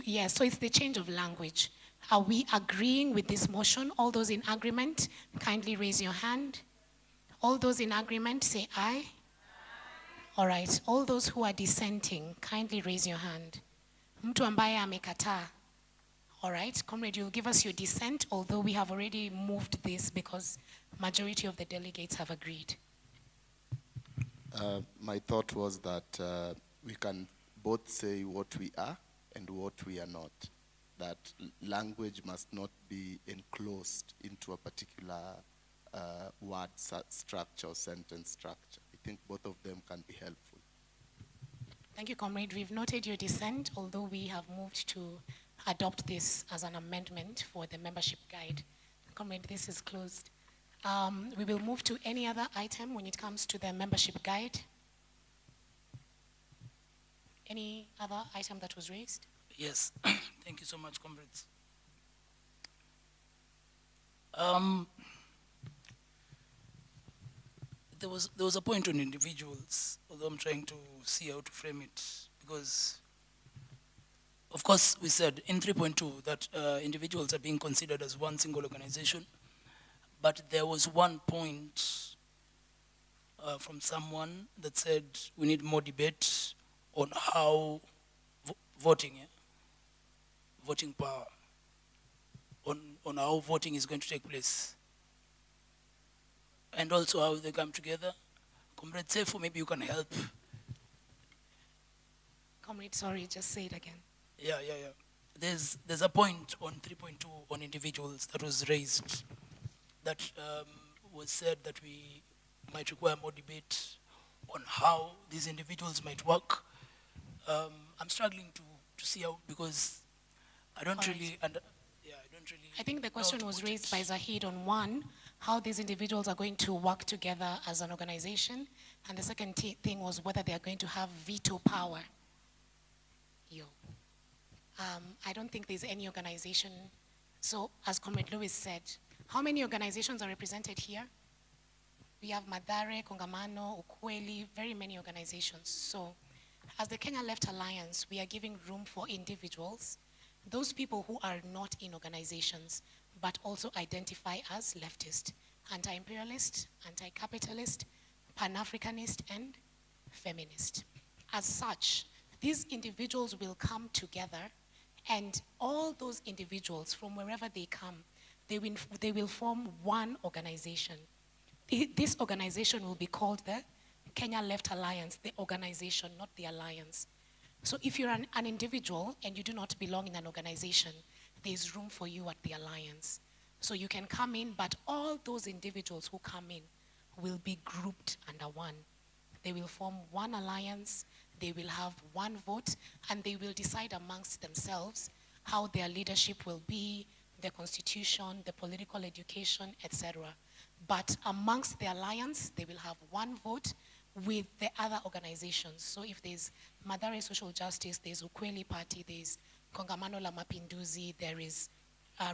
yes, so it's the change of language. Are we agreeing with this motion? All those in agreement, kindly raise your hand. All those in agreement, say aye. All right, all those who are dissenting, kindly raise your hand. Mtu ambaye amekataa. All right, comrade, you'll give us your dissent, although we have already moved this because majority of the delegates have agreed. My thought was that we can both say what we are and what we are not. That language must not be enclosed into a particular word structure or sentence structure. I think both of them can be helpful. Thank you, comrade. We've noted your dissent, although we have moved to adopt this as an amendment for the membership guide. Comrade, this is closed. We will move to any other item when it comes to the membership guide. Any other item that was raised? Yes, thank you so much, comrades. There was a point on individuals, although I'm trying to see how to frame it, because of course we said in 3.2 that individuals are being considered as one single organization, but there was one point from someone that said we need more debate on how voting power, on how voting is going to take place, and also how they come together. Comrade Sefu, maybe you can help. Comrade, sorry, just say it again. Yeah. There's a point on 3.2 on individuals that was raised that was said that we might require more debate on how these individuals might work. I'm struggling to see how, because I don't really, I think the question was raised by Zahid on one, how these individuals are going to work together as an organization, and the second thing was whether they are going to have veto power. I don't think there's any organization. So as Comrade Lewis said, how many organizations are represented here? We have Madare, Kongamano, Ukweli, very many organizations. So as the Kenya Left Alliance, we are giving room for individuals, those people who are not in organizations, but also identify as leftist, anti-imperialist, anti-capitalist, pan-Africanist, and feminist. As such, these individuals will come together, and all those individuals, from wherever they come, they will form one organization. This organization will be called the Kenya Left Alliance, the organization, not the alliance. So if you're an individual and you do not belong in an organization, there's room for you at the alliance. So you can come in, but all those individuals who come in will be grouped under one. They will form one alliance, they will have one vote, and they will decide amongst themselves how their leadership will be, the constitution, the political education, etc. But amongst the alliance, they will have one vote with the other organizations. So if there's Madare Social Justice, there's Ukweli Party, there's Kongamano la Mapinduzi, there is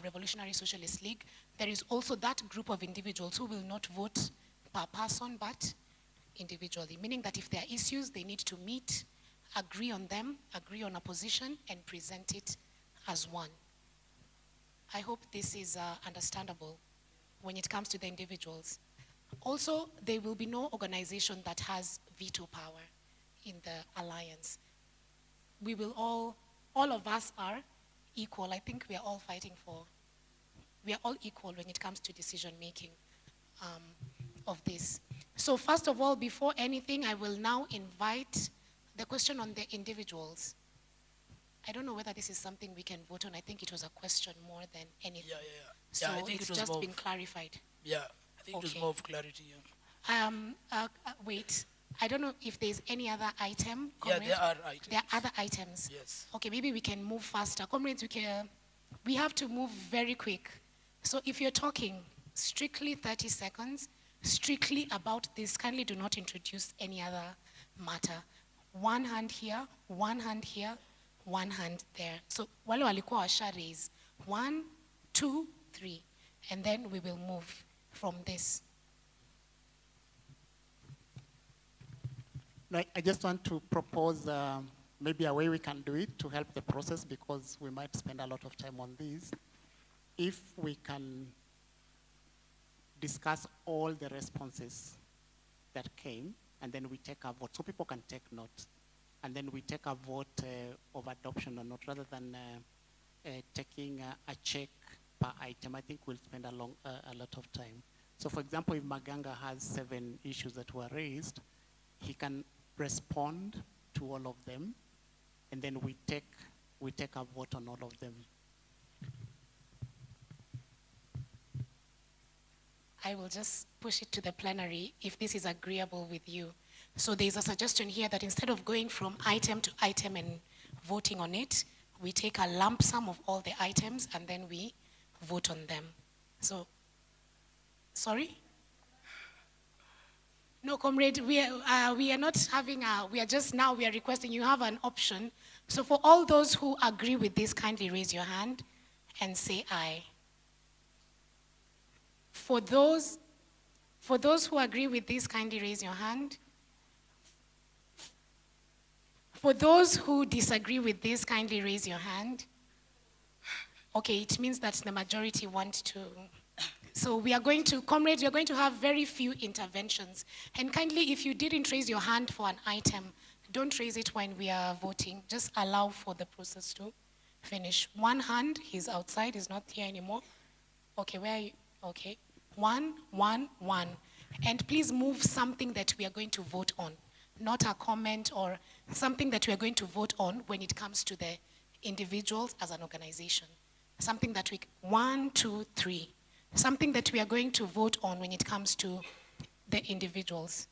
Revolutionary Socialist League, there is also that group of individuals who will not vote per person, but individually, meaning that if there are issues, they need to meet, agree on them, agree on a position, and present it as one. I hope this is understandable when it comes to the individuals. Also, there will be no organization that has veto power in the alliance. We will all of us are equal. I think we are all fighting for, we are all equal when it comes to decision making of this. So first of all, before anything, I will now invite the question on the individuals. I don't know whether this is something we can vote on. I think it was a question more than anything. So I think it's it was just more been clarified. Yeah, I think it was more of clarity. Wait, I don't know if there's any other item. Yeah, Comrade? there are items. There are other items. Yes. Okay, maybe we can move faster. Comrades, we have to move very quick. So if you're talking, strictly 30 seconds, strictly about this, kindly do not introduce any other matter. One hand here, one hand there. So wale walikuwa washa raise. 1, 2, 3. And then we will move from this. No, I just want to propose maybe a way we can do it to help the process, because we might spend a lot of time on this. If we can discuss all the responses that came, and then we take a vote, so people can take note, and then we take a vote of adoption or not, rather than taking a check per item. I think we'll spend a lot of time. So for example, if Maganga has 7 issues that were raised, he can respond to all of them, and then we take a vote on all of them. I will just push it to the plenary if this is agreeable with you. So there's a suggestion here that instead of going from item to item and voting on it, we take a lump sum of all the items and then we vote on them. So, sorry? No, comrade, we are not having we are requesting you have an option. So for all those who agree with this, kindly raise your hand and say aye. For those who agree with this, kindly raise your hand. For those who disagree with this, kindly raise your hand. Okay, it means that the majority want to. So we are going to, comrades, we are going to have very few interventions. And kindly, if you didn't raise your hand for an item, don't raise it when we are voting. Just allow for the process to finish. One hand, he's outside, he's not here anymore. Okay, where are you? Okay. 1, 1, 1. And please move something that we are going to vote on, not a comment or something that we are going to vote on when it comes to the individuals as an organization. Something that 1, 2, 3. Something that we are going to vote on when it comes to the individuals.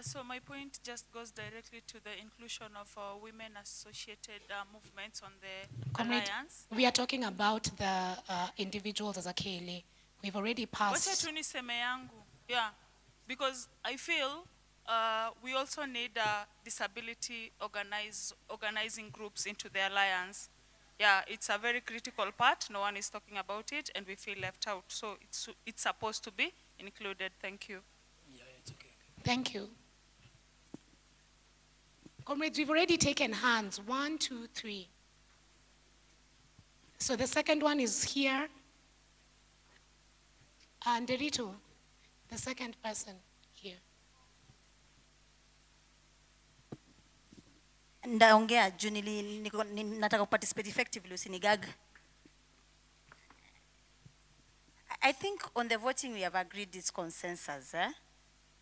So my point just goes directly to the inclusion of women-associated movements on the Comrade, alliance. we are talking about the individuals as a KLA. We've already passed. Wacha tu niseme yangu. Yeah, because I feel we also need disability organizing groups into the alliance. Yeah, it's a very critical part. No one is talking about it, and we feel left out. So it's supposed to be included. Thank you. Thank you. Comrades, we've already taken hands. 1, 2, 3. So the second one is here. And Derito, the second person here. Ndaongea juu nataka kuparticipate effectively usinigag. I think on the voting we have agreed this consensus,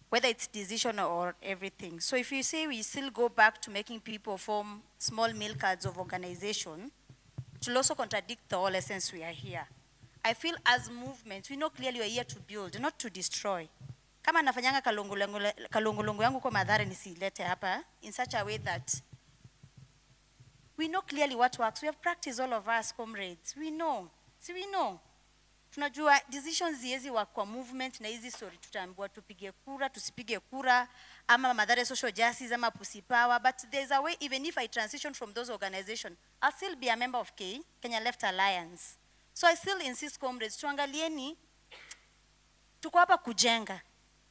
whether it's decision or everything. So if you say we still go back to making people form small milk cards of organization, it will also contradict the whole essence we are here. I feel as movements, we know clearly we are here to build, not to destroy. Kama nafanyanga kalongolongo yangu kwa madhara nisilete hapa, in such a way that we know clearly what works. We have practiced, all of us, comrades. We know. See, we know. Tunajua decisions hizi wa kwa movement na hizi story tutaambiwa tupige kura, tusipige kura, ama madhara social justice, ama pussy power. But there's a way, even if I transition from those organizations, I'll still be a member of Kenya Left Alliance. So I still insist, comrades, tuangalieni, tuko hapa kujenga.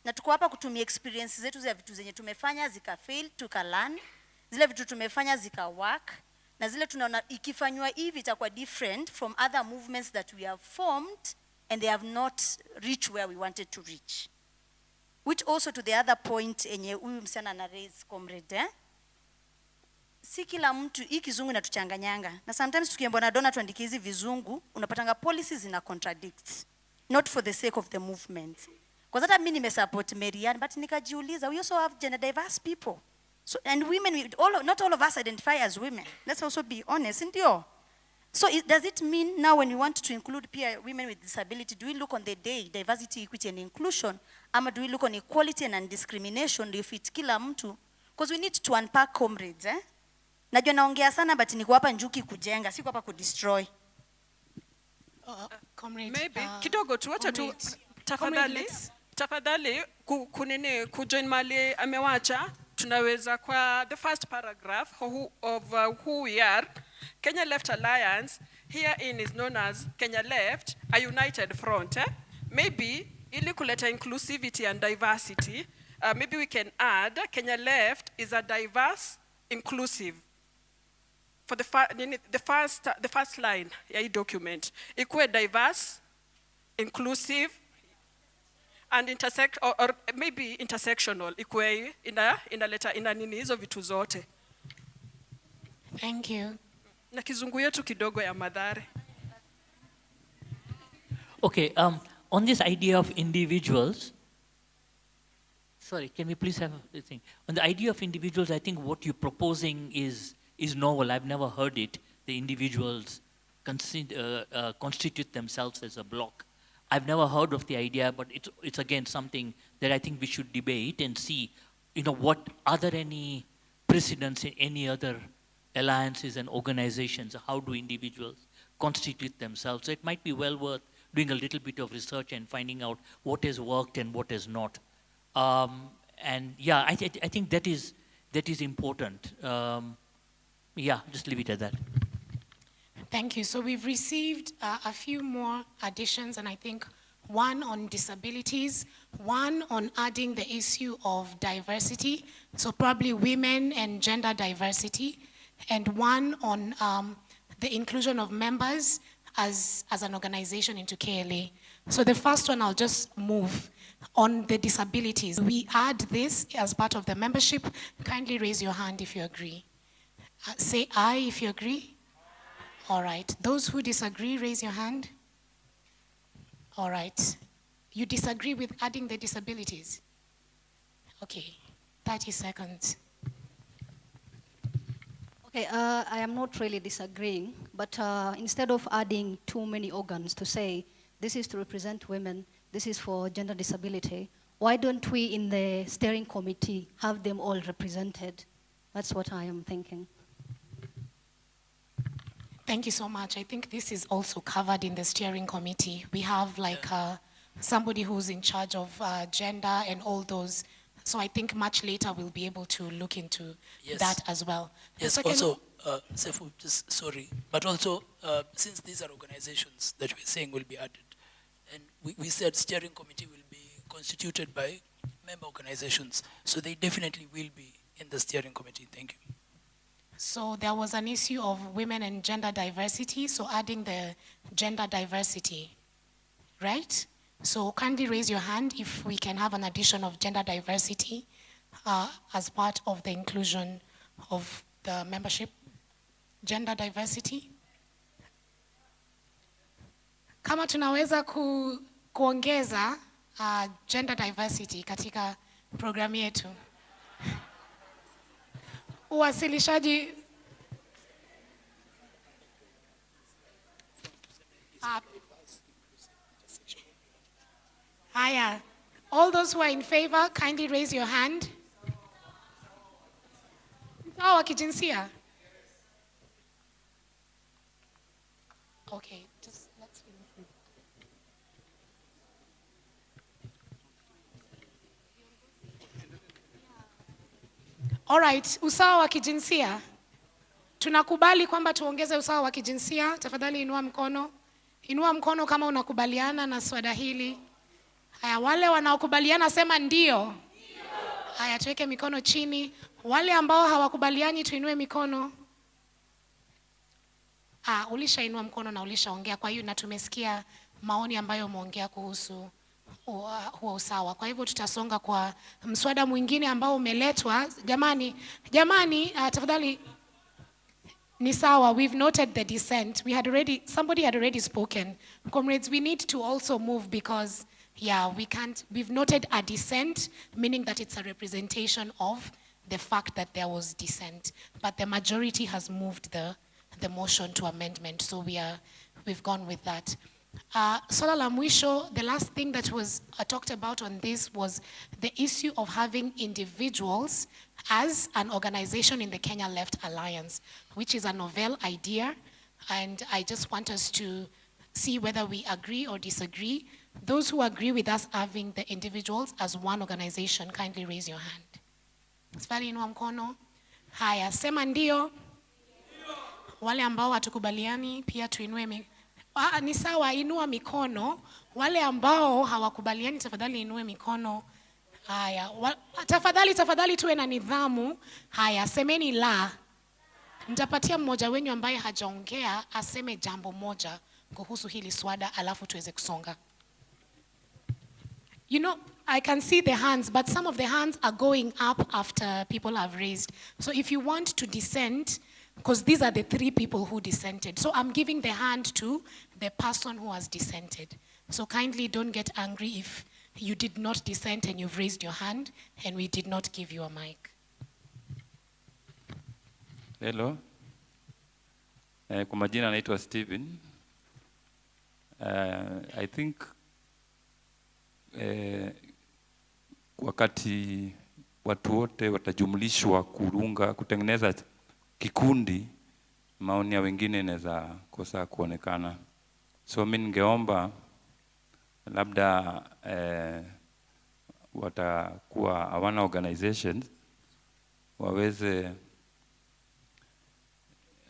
Na tuko hapa kutumia experience zetu za vitu zenye tumefanya, zika fail, tuka learn. Zile vitu tumefanya, zika work. Na zile tunaona ikifanywa hivi itakuwa different from other movements that we have formed and they have not reached where we wanted to reach. Which also to the other point enye huyu msichana na raise, comrade, si kila mtu hii kizungu inatuchanganyanga. Na sometimes tukiambiwa na dona tuandike hizi vizungu, unapatanga policies zina contradict. Not for the sake of the movement. Kwa hata mimi nimesupport Marianne, but nikajiuliza, we also have gender diverse people. So, and women, not all of us identify as women. Let's also be honest, isn't it? So does it mean now when we want to include women with disability, do we look on the day, diversity, equity and inclusion, or do we look on equality and discrimination, if it's kila mtu? Because we need to unpack, comrades. Najua naongea sana, but niko hapa njuki kujenga, siko hapa kudestroy. Comrade, maybe kidogo tu, wacha tu tafadhali kunene kujoin mali amewacha tunaweza kwa the first paragraph of who we are. Kenya Left Alliance herein is known as Kenya Left, a united front. Maybe ili kuleta inclusivity and diversity, maybe we can add Kenya Left is a diverse, inclusive. For the first line ya hii document, ikuwe diverse, inclusive, and or maybe intersectional, ikuwe ina nini hizo vitu zote. Thank you. Na kizungu yetu kidogo ya Mathare. Okay, on this idea of individuals, sorry, can we please have the thing? On the idea of individuals, I think what you're proposing is novel. I've never heard it. The individuals constitute themselves as a block. I've never heard of the idea, but it's again something that I think we should debate and see, are there any precedents in any other alliances and organizations? How do individuals constitute themselves? So it might be well worth doing a little bit of research and finding out what has worked and what has not. And yeah, I think that is important. Yeah, just leave it at that. Thank you. So we've received a few more additions, and I think one on disabilities, one on adding the issue of diversity, so probably women and gender diversity, and one on the inclusion of members as an organization into KLA. So the first one I'll just move on the disabilities. We add this as part of the membership. Kindly raise your hand if you agree. Say aye if you agree. All right. Those who disagree, raise your hand. All right. You disagree with adding the disabilities? Okay. 30 seconds. Okay, I am not really disagreeing, but instead of adding too many organs to say, this is to represent women, this is for gender disability, why don't we in the steering committee have them all represented? That's what I am thinking. Thank you so much. I think this is also covered in the steering committee. We have somebody who's in charge of gender and all those. So I think much later we'll be able to look into that as well. Yes, also, Sefu, just sorry, but also since these are organizations that we're saying will be added, and we said steering committee will be constituted by member organizations, so they definitely will be in the steering committee. Thank you. So there was an issue of women and gender diversity, so adding the gender diversity, right? So kindly raise your hand if we can have an addition of gender diversity as part of the inclusion of the membership. Gender diversity. Kama tunaweza kuongeza gender diversity katika programu yetu. Uwasilishaji Haya. All those who are in favor, kindly raise your hand. Sawa wa kijinsia? Okay, just let's finish. All right, usawa wa kijinsia. Tunakubali kwamba tuongeze usawa wa kijinsia. Tafadhali inua mkono. Inua mkono kama unakubaliana na swala hili. Haya, wale wanaokubaliana sema ndio. Haya, tuweke mikono chini. Wale ambao hawakubaliani tuinue mikono. Ulishainua mkono na ulishaongea, kwa hiyo na tumesikia maoni ambayo umeongea kuhusu huo usawa. Kwa hivyo tutasonga kwa mswada mwingine ambao umeletwa. Jamani, tafadhali ni sawa. We've noted the dissent. Somebody had already spoken. Comrades, we need to also move because we've noted a dissent, meaning that it's a representation of the fact that there was dissent. But the majority has moved the motion to amendment, so we've gone with that. Swala la mwisho, the last thing that was talked about on this was the issue of having individuals as an organization in the Kenya Left Alliance, which is a novel idea, and I just want us to see whether we agree or disagree. Those who agree with us having the individuals as one organization, kindly raise your hand. Tafadhali inua mkono. Haya, sema ndio. Wale ambao hatukubaliani pia tuinue ni sawa, inua mikono. Wale ambao hawakubaliani tafadhali inue mikono. Haya, tafadhali tuwe na nidhamu. Haya, semeni la. Nitapatia mmoja wenyu ambaye hajaongea aseme jambo moja kuhusu hili swada alafu tuweze kusonga. You know, I can see the hands, but some of the hands are going up after people have raised. So if you want to dissent, because these are the 3 people who dissented. So I'm giving the hand to the person who has dissented. So kindly don't get angry if you did not dissent and you've raised your hand and we did not give you a mic. Hello. Kwa majina naitwa Steven. I think wakati watu wote watajumlishwa kutengeneza kikundi, maoni ya wengine inaweza kosa kuonekana. So mimi ningeomba labda watakuwa hawana organizations waweze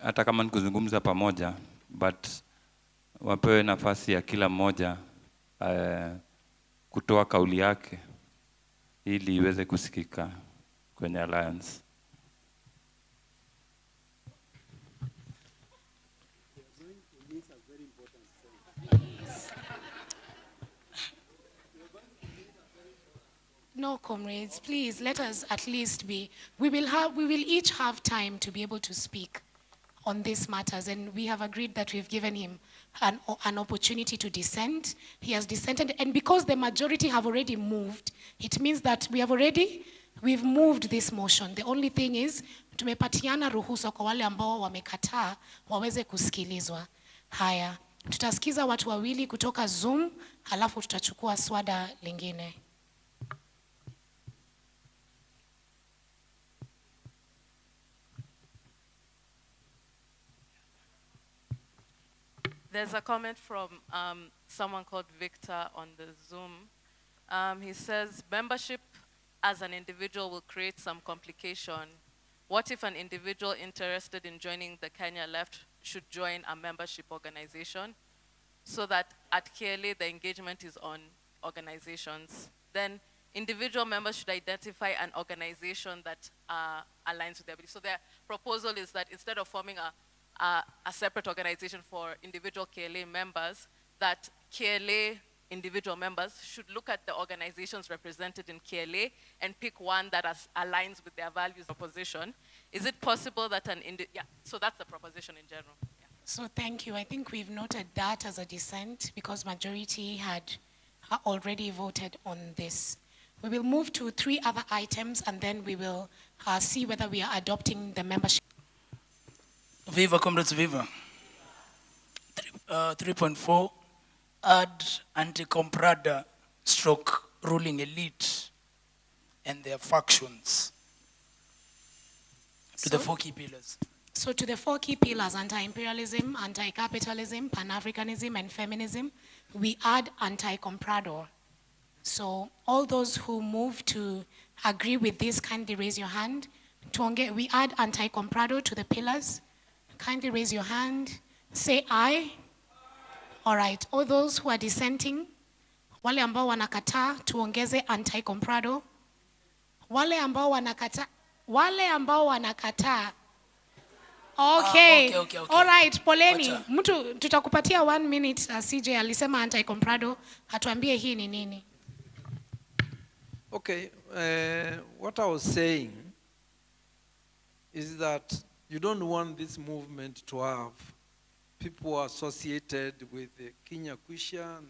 hata kama nikuzungumza pamoja, but wapewe nafasi ya kila mmoja kutoa kauli yake ili iweze kusikika kwenye alliance. No, comrades, please let us at least be. We will each have time to be able to speak on these matters, and we have agreed that we've given him an opportunity to dissent. He has dissented, and because the majority have already moved, it means that we've moved this motion. The only thing is, tumepatiana ruhusa kwa wale ambao wamekataa waweze kusikilizwa. Haya, tutasikiza watu wawili kutoka Zoom, halafu tutachukua swada lingine. There's a comment from someone called Victor on the Zoom. He says, membership as an individual will create some complication. What if an individual interested in joining the Kenya Left should join a membership organization so that at KLA the engagement is on organizations? Then individual members should identify an organization that aligns with their beliefs. So their proposal is that instead of forming a separate organization for individual KLA members, that KLA individual members should look at the organizations represented in KLA and pick one that aligns with their values of position. Is it possible that so that's the proposition in general. Yeah. So thank you. I think we've noted that as a dissent because majority had already voted on this. We will move to 3 other items and then we will see whether we are adopting the membership. Viva, comrades, viva. 3.4, add anti-comprada stroke ruling elite and their factions to the 4 key pillars. So to the 4 key pillars, anti-imperialism, anti-capitalism, pan-Africanism, and feminism, we add anti-comprador. So all those who move to agree with this, kindly raise your hand. We add anti-comprador to the pillars. Kindly raise your hand. Say aye. All right. All those who are dissenting, wale ambao wanakataa, tuongeze anti-comprador. Wale ambao wanakataa. Okay. Okay. All right, poleni. Mtu tutakupatia 1 minute. CJ alisema anti-comprador. Hatuambie hii ni nini. Okay. What I was saying is that you don't want this movement to have people associated with Kenya Kwisha,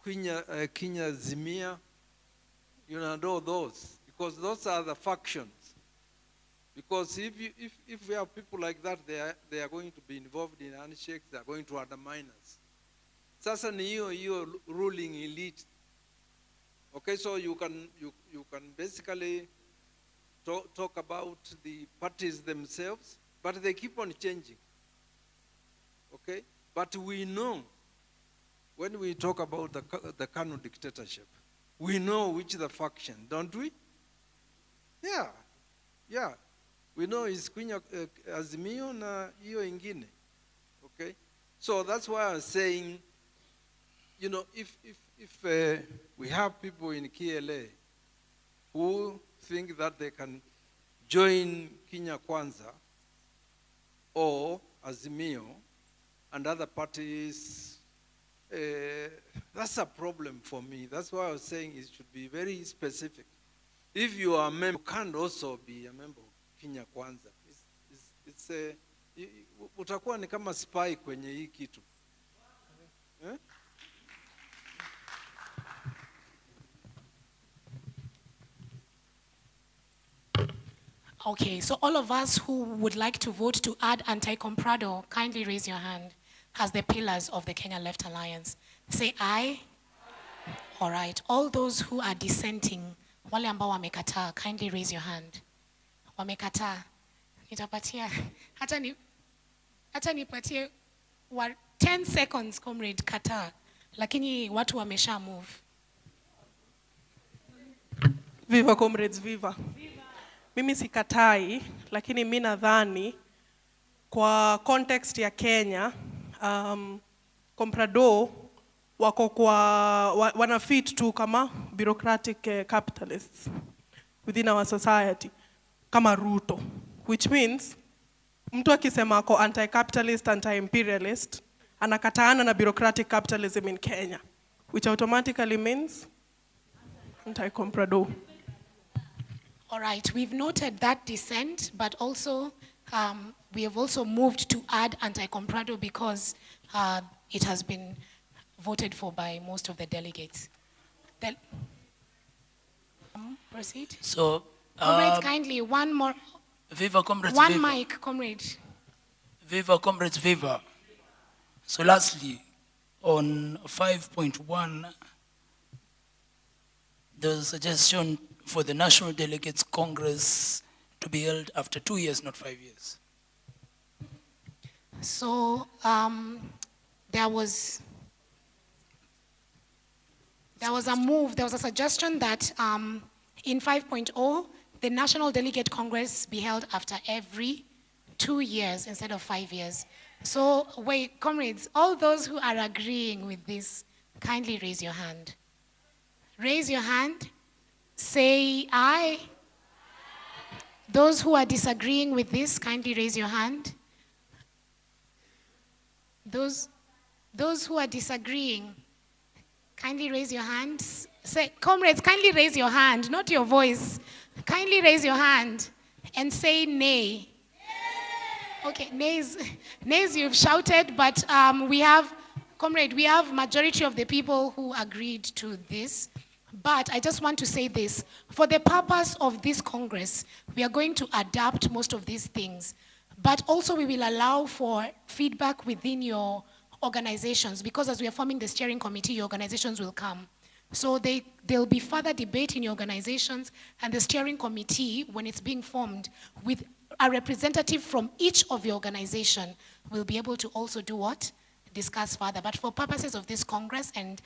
Kenya Zimia, you know, those, because those are the factions. Because if we have people like that, they are going to be involved in handshakes, they are going to undermine us. Sasa ni hiyo ruling elite. Okay, so you can basically talk about the parties themselves, but they keep on changing. Okay, but we know when we talk about the Kanu dictatorship, we know which the faction, don't we? Yeah, Yeah, we know it's Kenya Azimio na hiyo ingine. Okay? So that's why I'm saying, you know, if we have people in KLA who think that they can join Kenya Kwanza or Azimio and other parties, that's a problem for me. That's why I was saying it should be very specific. If you are a member, you can't also be a member of Kenya Kwanza. It's utakuwa ni kama spy kwenye hii kitu. Eh? Okay, so all of us who would like to vote to add anti-comprado, kindly raise your hand as the pillars of the Kenya Left Alliance. Say aye. All right. All those who are dissenting, wale ambao wamekataa, kindly raise your hand. Wamekataa. Nitapatia. Hata nipatie 10 seconds, comrade, kataa. Lakini watu wamesha move. Viva comrades, viva. Mimi sikatai, lakini mimi nadhani kwa context ya Kenya, comprado wako kwa wana fit tu kama bureaucratic capitalists within our society, kama Ruto, which means mtu akisema ako anti-capitalist, anti-imperialist, anakataana na bureaucratic capitalism in Kenya, which automatically means anti-comprado. All right, we've noted that dissent, but also we have also moved to add anti-comprado because it has been voted for by most of the delegates. Proceed. So, comrades, kindly, one more. Viva comrades, one viva. mic, comrade. Viva comrades, viva. So lastly, on 5.1, there's a suggestion for the National Delegates Congress to be held after 2 years, not 5 years. So there was a move, there was a suggestion that in 5.0, the National Delegate Congress be held after every 2 years instead of 5 years. So wait, comrades, all those who are agreeing with this, kindly raise your hand. Raise your hand. Say aye. Those who are disagreeing with this, kindly raise your hand. Those who are disagreeing, kindly raise your hands. Say, comrades, kindly raise your hand, not your voice. Kindly raise your hand and say nay. Okay, nays you've shouted, but we have, comrade, we have majority of the people who agreed to this. But I just want to say this. For the purpose of this Congress, we are going to adapt most of these things. But also we will allow for feedback within your organizations, because as we are forming the steering committee, your organizations will come. So there'll be further debate in your organizations, and the steering committee, when it's being formed, with a representative from each of your organization, will be able to also do what? Discuss further. But for purposes of this Congress and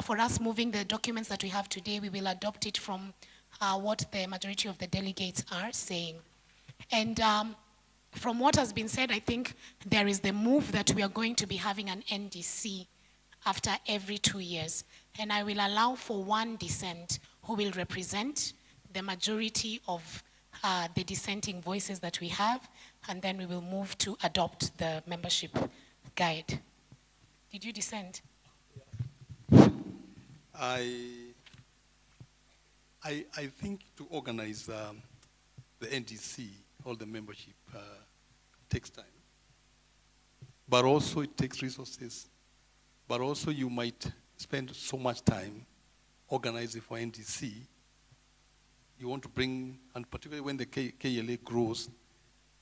for us moving the documents that we have today, we will adopt it from what the majority of the delegates are saying. And from what has been said, I think there is the move that we are going to be having an NDC after every 2 years. And I will allow for one dissent who will represent the majority of the dissenting voices that we have, and then we will move to adopt the membership guide. Did you dissent? I think to organize the NDC, all the membership, takes time. But also it takes resources. But also you might spend so much time organizing for NDC. You want to bring, and particularly when the KLA grows,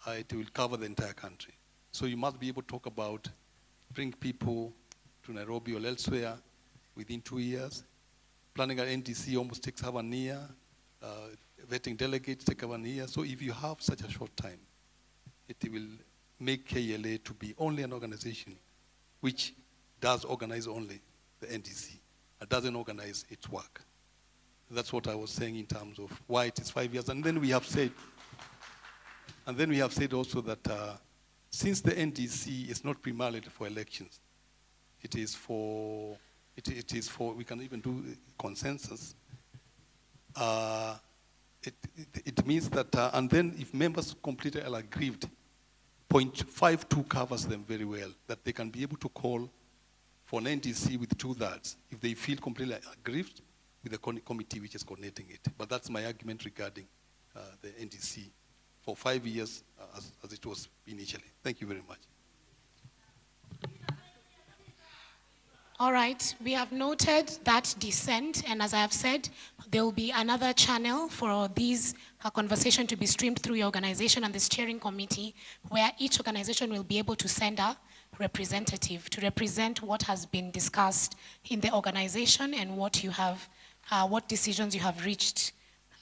it will cover the entire country. So you must be able to talk about bring people to Nairobi or elsewhere within 2 years. Planning an NDC almost takes half an year. Vetting delegates take half an year. So if you have such a short time, it will make KLA to be only an organization which does organize only the NDC. It doesn't organize its work. That's what I was saying in terms of why it is 5 years. And then we have said And then we have said also that since the NDC is not primarily for elections, it is for, we can even do consensus. It means that, and then if members completely are aggrieved, 0.52 covers them very well, that they can be able to call for an NDC with 2/3 if they feel completely aggrieved with the committee which is coordinating it. But that's my argument regarding the NDC for 5 years as it was initially. Thank you very much. All right, we have noted that dissent, and as I have said, there will be another channel for these conversation to be streamed through your organization and the steering committee, where each organization will be able to send a representative to represent what has been discussed in the organization and what you have, what decisions you have reached.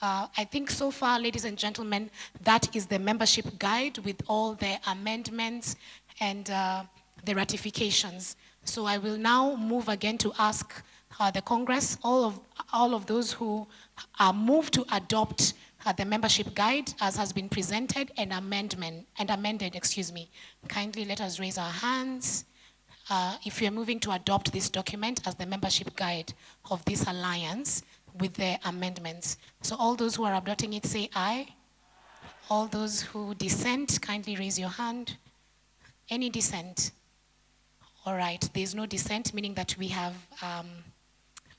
I think so far, ladies and gentlemen, that is the membership guide with all the amendments and the ratifications. So I will now move again to ask the Congress, all of those who are moved to adopt the membership guide as has been presented and amended, excuse me. Kindly let us raise our hands if you're moving to adopt this document as the membership guide of this alliance with the amendments. So all those who are adopting it, say aye. All those who dissent, kindly raise your hand. Any dissent? All right, there's no dissent, meaning that we have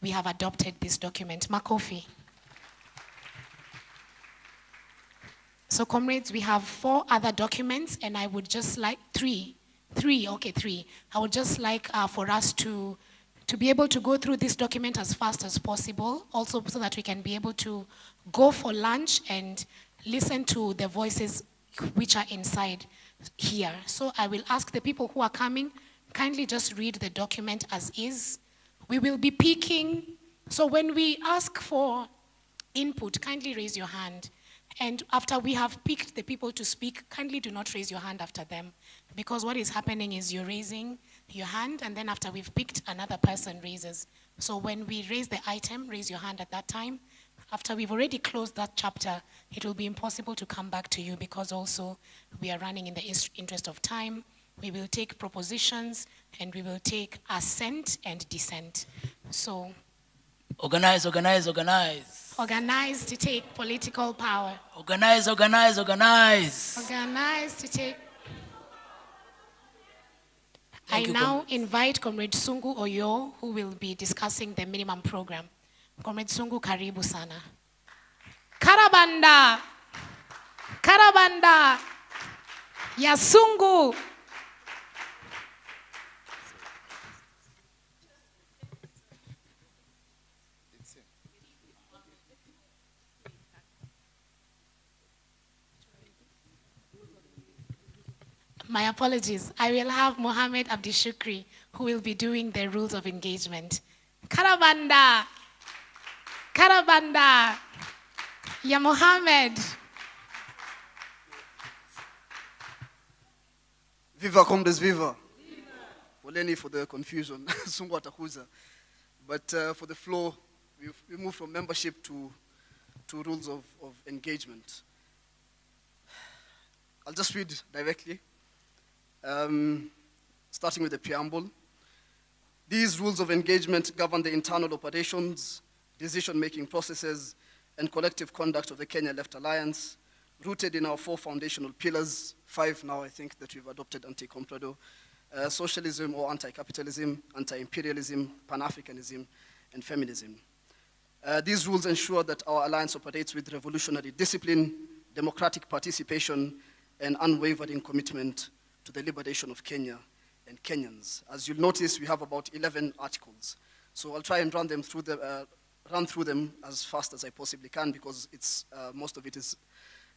adopted this document. Makofi. So comrades, we have 4 other documents, and I would just like three. I would just like for us to be able to go through this document as fast as possible, also so that we can be able to go for lunch and listen to the voices which are inside here. So I will ask the people who are coming, kindly just read the document as is. We will be picking, so when we ask for input, kindly raise your hand. And after we have picked the people to speak, kindly do not raise your hand after them. Because what is happening is you're raising your hand, and then after we've picked, another person raises. So when we raise the item, raise your hand at that time. After we've already closed that chapter, it will be impossible to come back to you because also we are running in the interest of time. We will take propositions, and we will take assent and dissent. So, Organize. organize to take political power. Organize. Organize to take. I now invite Comrade Sungu Oyo, who will be discussing the minimum program. Comrade Sungu, karibu sana. Karabanda ya Sungu. My apologies. I will have Mohammed Abdishukri, who will be doing the rules of engagement. Karabanda ya Mohammed. Viva comrades, viva. Poleni for the confusion. Sungu atakuza. But for the flow, we move from membership to rules of engagement. I'll just read directly. Starting with the preamble. These rules of engagement govern the internal operations, decision-making processes, and collective conduct of the Kenya Left Alliance, rooted in our 4 foundational pillars, 5 now I think that we've adopted anti-comprador, socialism or anti-capitalism, anti-imperialism, Pan-Africanism, and feminism. These rules ensure that our alliance operates with revolutionary discipline, democratic participation, and unwavering commitment to the liberation of Kenya and Kenyans. As you'll notice, we have about 11 articles. So I'll try and run through them as fast as I possibly can because most of it is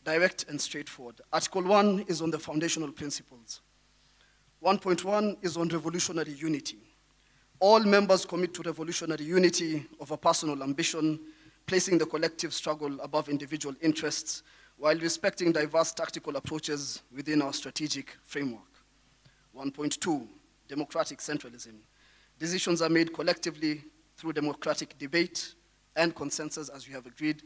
direct and straightforward. Article 1 is on the foundational principles. 1.1 is on revolutionary unity. All members commit to revolutionary unity over personal ambition, placing the collective struggle above individual interests, while respecting diverse tactical approaches within our strategic framework. 1.2, democratic centralism. Decisions are made collectively through democratic debate and consensus, as we have agreed,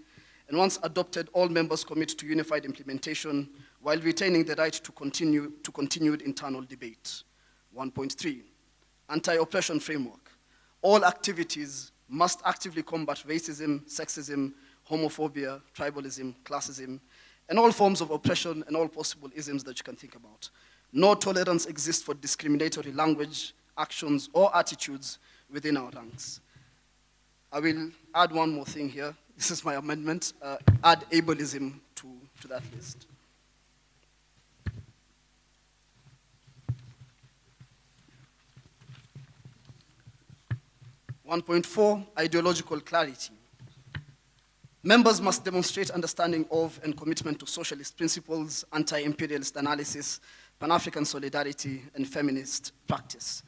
And once adopted, all members commit to unified implementation while retaining the right to continued internal debate. 1.3, anti-oppression framework. All activities must actively combat racism, sexism, homophobia, tribalism, classism, and all forms of oppression and all possible isms that you can think about. No tolerance exists for discriminatory language, actions, or attitudes within our ranks. I will add one more thing here. This is my amendment. Add ableism to that list. (1.4) Ideological clarity. Members must demonstrate understanding of and commitment to socialist principles, anti-imperialist analysis, Pan-African solidarity, and feminist practice.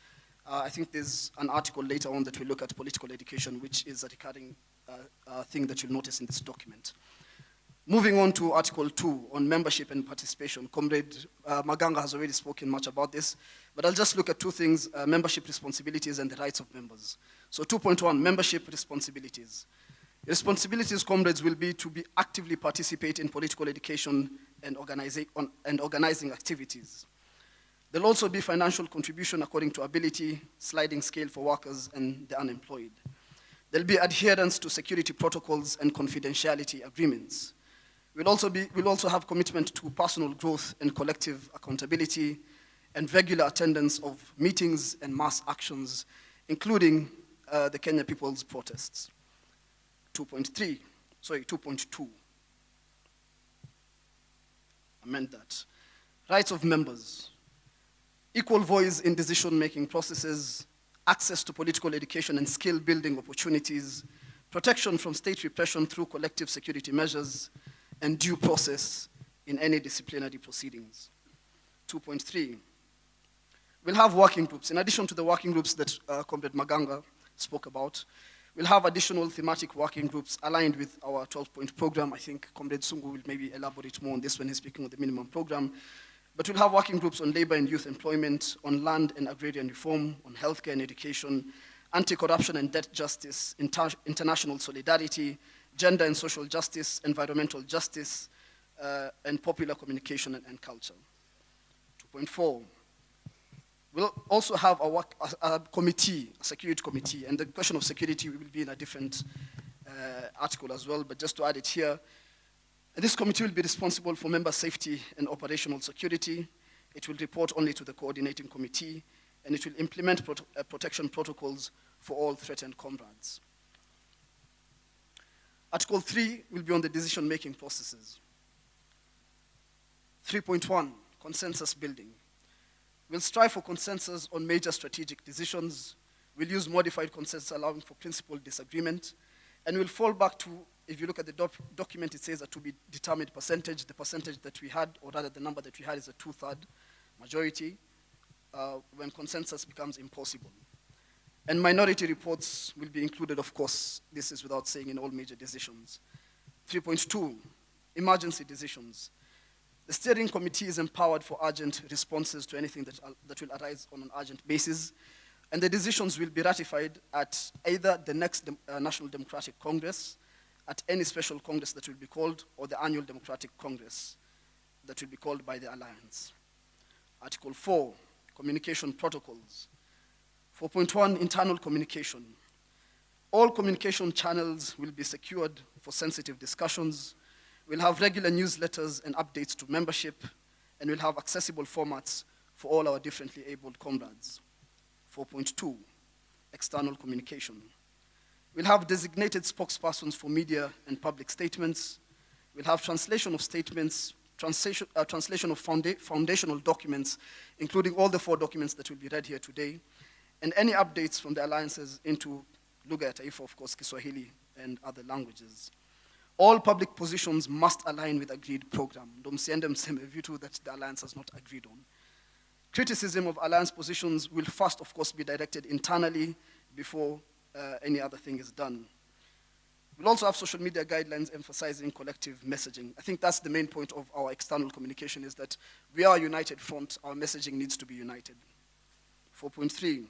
I think there's an article later on that will look at political education, which is a recurring thing that you'll notice in this document. Moving on to Article 2 on membership and participation. Comrade Maganga has already spoken much about this, but I'll just look at two things, membership responsibilities and the rights of members. So 2.1, membership responsibilities. Responsibilities, comrades, will be to actively participate in political education and organizing activities. There'll also be financial contribution according to ability, sliding scale for workers and the unemployed. There'll be adherence to security protocols and confidentiality agreements. We'll also have commitment to personal growth and collective accountability and regular attendance of meetings and mass actions, including the Kenya People's protests. 2.2. Amend that. Rights of members. Equal voice in decision-making processes, access to political education and skill-building opportunities, protection from state repression through collective security measures, and due process in any disciplinary proceedings. 2.3. We'll have working groups. In addition to the working groups that Comrade Maganga spoke about, we'll have additional thematic working groups aligned with our 12-point program. I think Comrade Sungu will maybe elaborate more on this when he's speaking on the minimum program. But we'll have working groups on labor and youth employment, on land and agrarian reform, on healthcare and education, anti-corruption and debt justice, international solidarity, gender and social justice, environmental justice, and popular communication and culture. 2.4. We'll also have a committee, a security committee, and the question of security will be in a different article as well, but just to add it here, this committee will be responsible for member safety and operational security. It will report only to the coordinating committee, and it will implement protection protocols for all threatened comrades. Article 3 will be on the decision-making processes. 3.1, consensus building. We'll strive for consensus on major strategic decisions. We'll use modified consensus allowing for principled disagreement. And we'll fall back to, if you look at the document, it says a to be determined percentage. The percentage that we had, or rather the number that we had, is a 2/3 majority when consensus becomes impossible. And minority reports will be included, of course. This is without saying, in all major decisions. 3.2, emergency decisions. The steering committee is empowered for urgent responses to anything that will arise on an urgent basis. And the decisions will be ratified at either the next National Democratic Congress, at any special Congress that will be called, or the annual Democratic Congress that will be called by the Alliance. Article 4, communication protocols. 4.1, internal communication. All communication channels will be secured for sensitive discussions. We'll have regular newsletters and updates to membership, and we'll have accessible formats for all our differently abled comrades. 4.2, external communication. We'll have designated spokespersons for media and public statements. We'll have translation of statements, translation of foundational documents, including all the 4 documents that will be read here today, and any updates from the alliances into lugha ya taifa, of course, Kiswahili, and other languages. All public positions must align with agreed program. Ndo msiende mseme vitu that the alliance has not agreed on. Criticism of alliance positions will first, of course, be directed internally before any other thing is done. We'll also have social media guidelines emphasizing collective messaging. I think that's the main point of our external communication, is that we are a united front. Our messaging needs to be united. 4.3,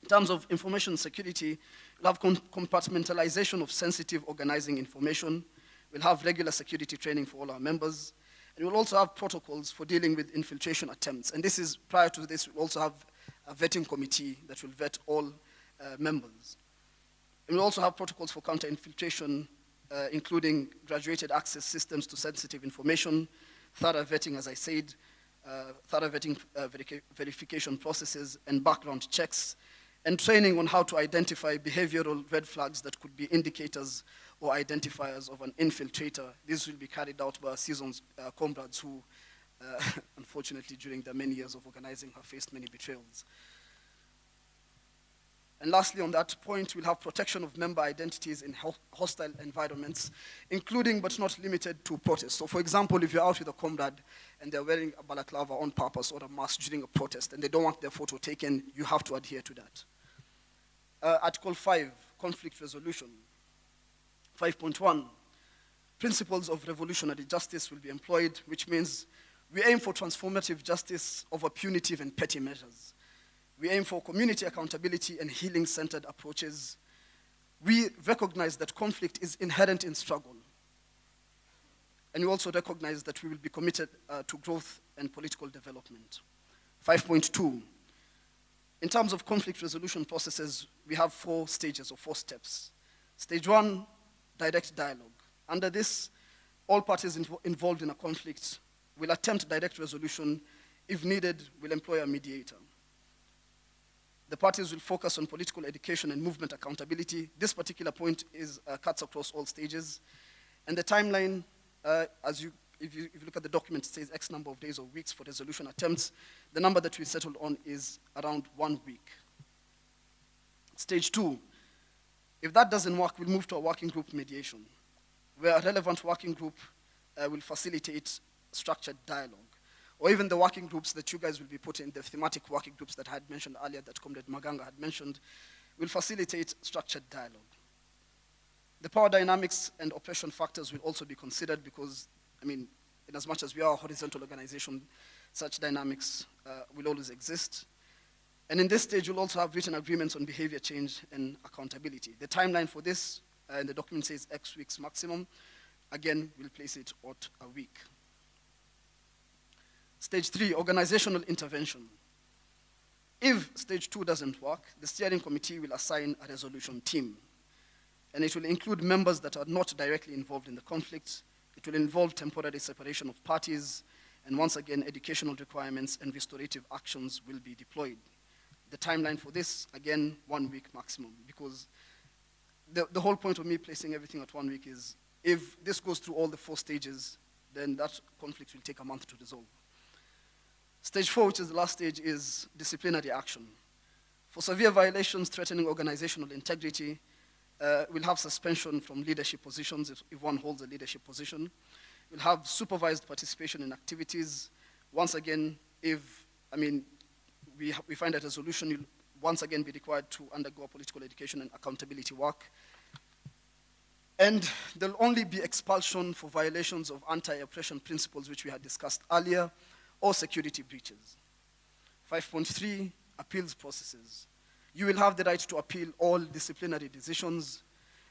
in terms of information security, we'll have compartmentalization of sensitive organizing information. We'll have regular security training for all our members. And we'll also have protocols for dealing with infiltration attempts. And this is, prior to this, we'll also have a vetting committee that will vet all members. And we'll also have protocols for counter-infiltration, including graduated access systems to sensitive information, thorough vetting, as I said, thorough vetting verification processes and background checks, and training on how to identify behavioral red flags that could be indicators or identifiers of an infiltrator. This will be carried out by our seasoned comrades who, unfortunately, during their many years of organizing, have faced many betrayals. And lastly, on that point, we'll have protection of member identities in hostile environments, including but not limited to protests. So for example, if you're out with a comrade and they're wearing a balaclava on purpose or a mask during a protest and they don't want their photo taken, you have to adhere to that. Article 5, conflict resolution. 5.1, principles of revolutionary justice will be employed, which means we aim for transformative justice over punitive and petty measures. We aim for community accountability and healing-centered approaches. We recognize that conflict is inherent in struggle. And we also recognize that we will be committed to growth and political development. 5.2, in terms of conflict resolution processes, we have 4 stages or 4 steps. Stage 1, direct dialogue. Under this, all parties involved in a conflict will attempt direct resolution. If needed, we'll employ a mediator. The parties will focus on political education and movement accountability. This particular point cuts across all stages. And the timeline, if you look at the document, it says X number of days or weeks for resolution attempts. The number that we settled on is around 1 week. Stage 2, if that doesn't work, we'll move to a working group mediation, where a relevant working group will facilitate structured dialogue. Or even the working groups that you guys will be putting, the thematic working groups that I had mentioned earlier, that Comrade Maganga had mentioned, will facilitate structured dialogue. The power dynamics and oppression factors will also be considered because, in as much as we are a horizontal organization, such dynamics will always exist. And in this stage, we'll also have written agreements on behavior change and accountability. The timeline for this, and the document says X weeks maximum. Again, we'll place it at a week. Stage 3, organizational intervention. If stage 2 doesn't work, the steering committee will assign a resolution team. And it will include members that are not directly involved in the conflict. It will involve temporary separation of parties. And once again, educational requirements and restorative actions will be deployed. The timeline for this, again, 1 week maximum. Because the whole point of me placing everything at 1 week is, if this goes through all the 4 stages, then that conflict will take a month to resolve. Stage 4, which is the last stage, is disciplinary action. For severe violations threatening organizational integrity, we'll have suspension from leadership positions if one holds a leadership position. We'll have supervised participation in activities. Once again, if we find a resolution, you'll once again be required to undergo political education and accountability work. And there'll only be expulsion for violations of anti-oppression principles, which we had discussed earlier, or security breaches. 5.3, appeals processes. You will have the right to appeal all disciplinary decisions.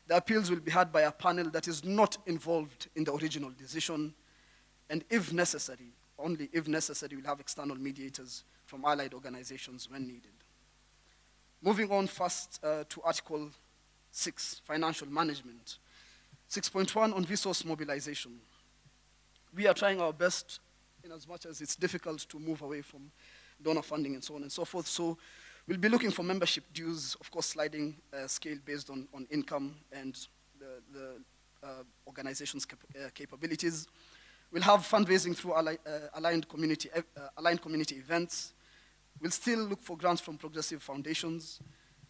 The appeals will be heard by a panel that is not involved in the original decision. And if necessary, only if necessary, we'll have external mediators from allied organizations when needed. Moving on first to Article 6, financial management. 6.1 on resource mobilization. We are trying our best, in as much as it's difficult to move away from donor funding and so on and so forth. So we'll be looking for membership dues, of course, sliding scale based on income and the organization's capabilities. We'll have fundraising through aligned community events. We'll still look for grants from progressive foundations.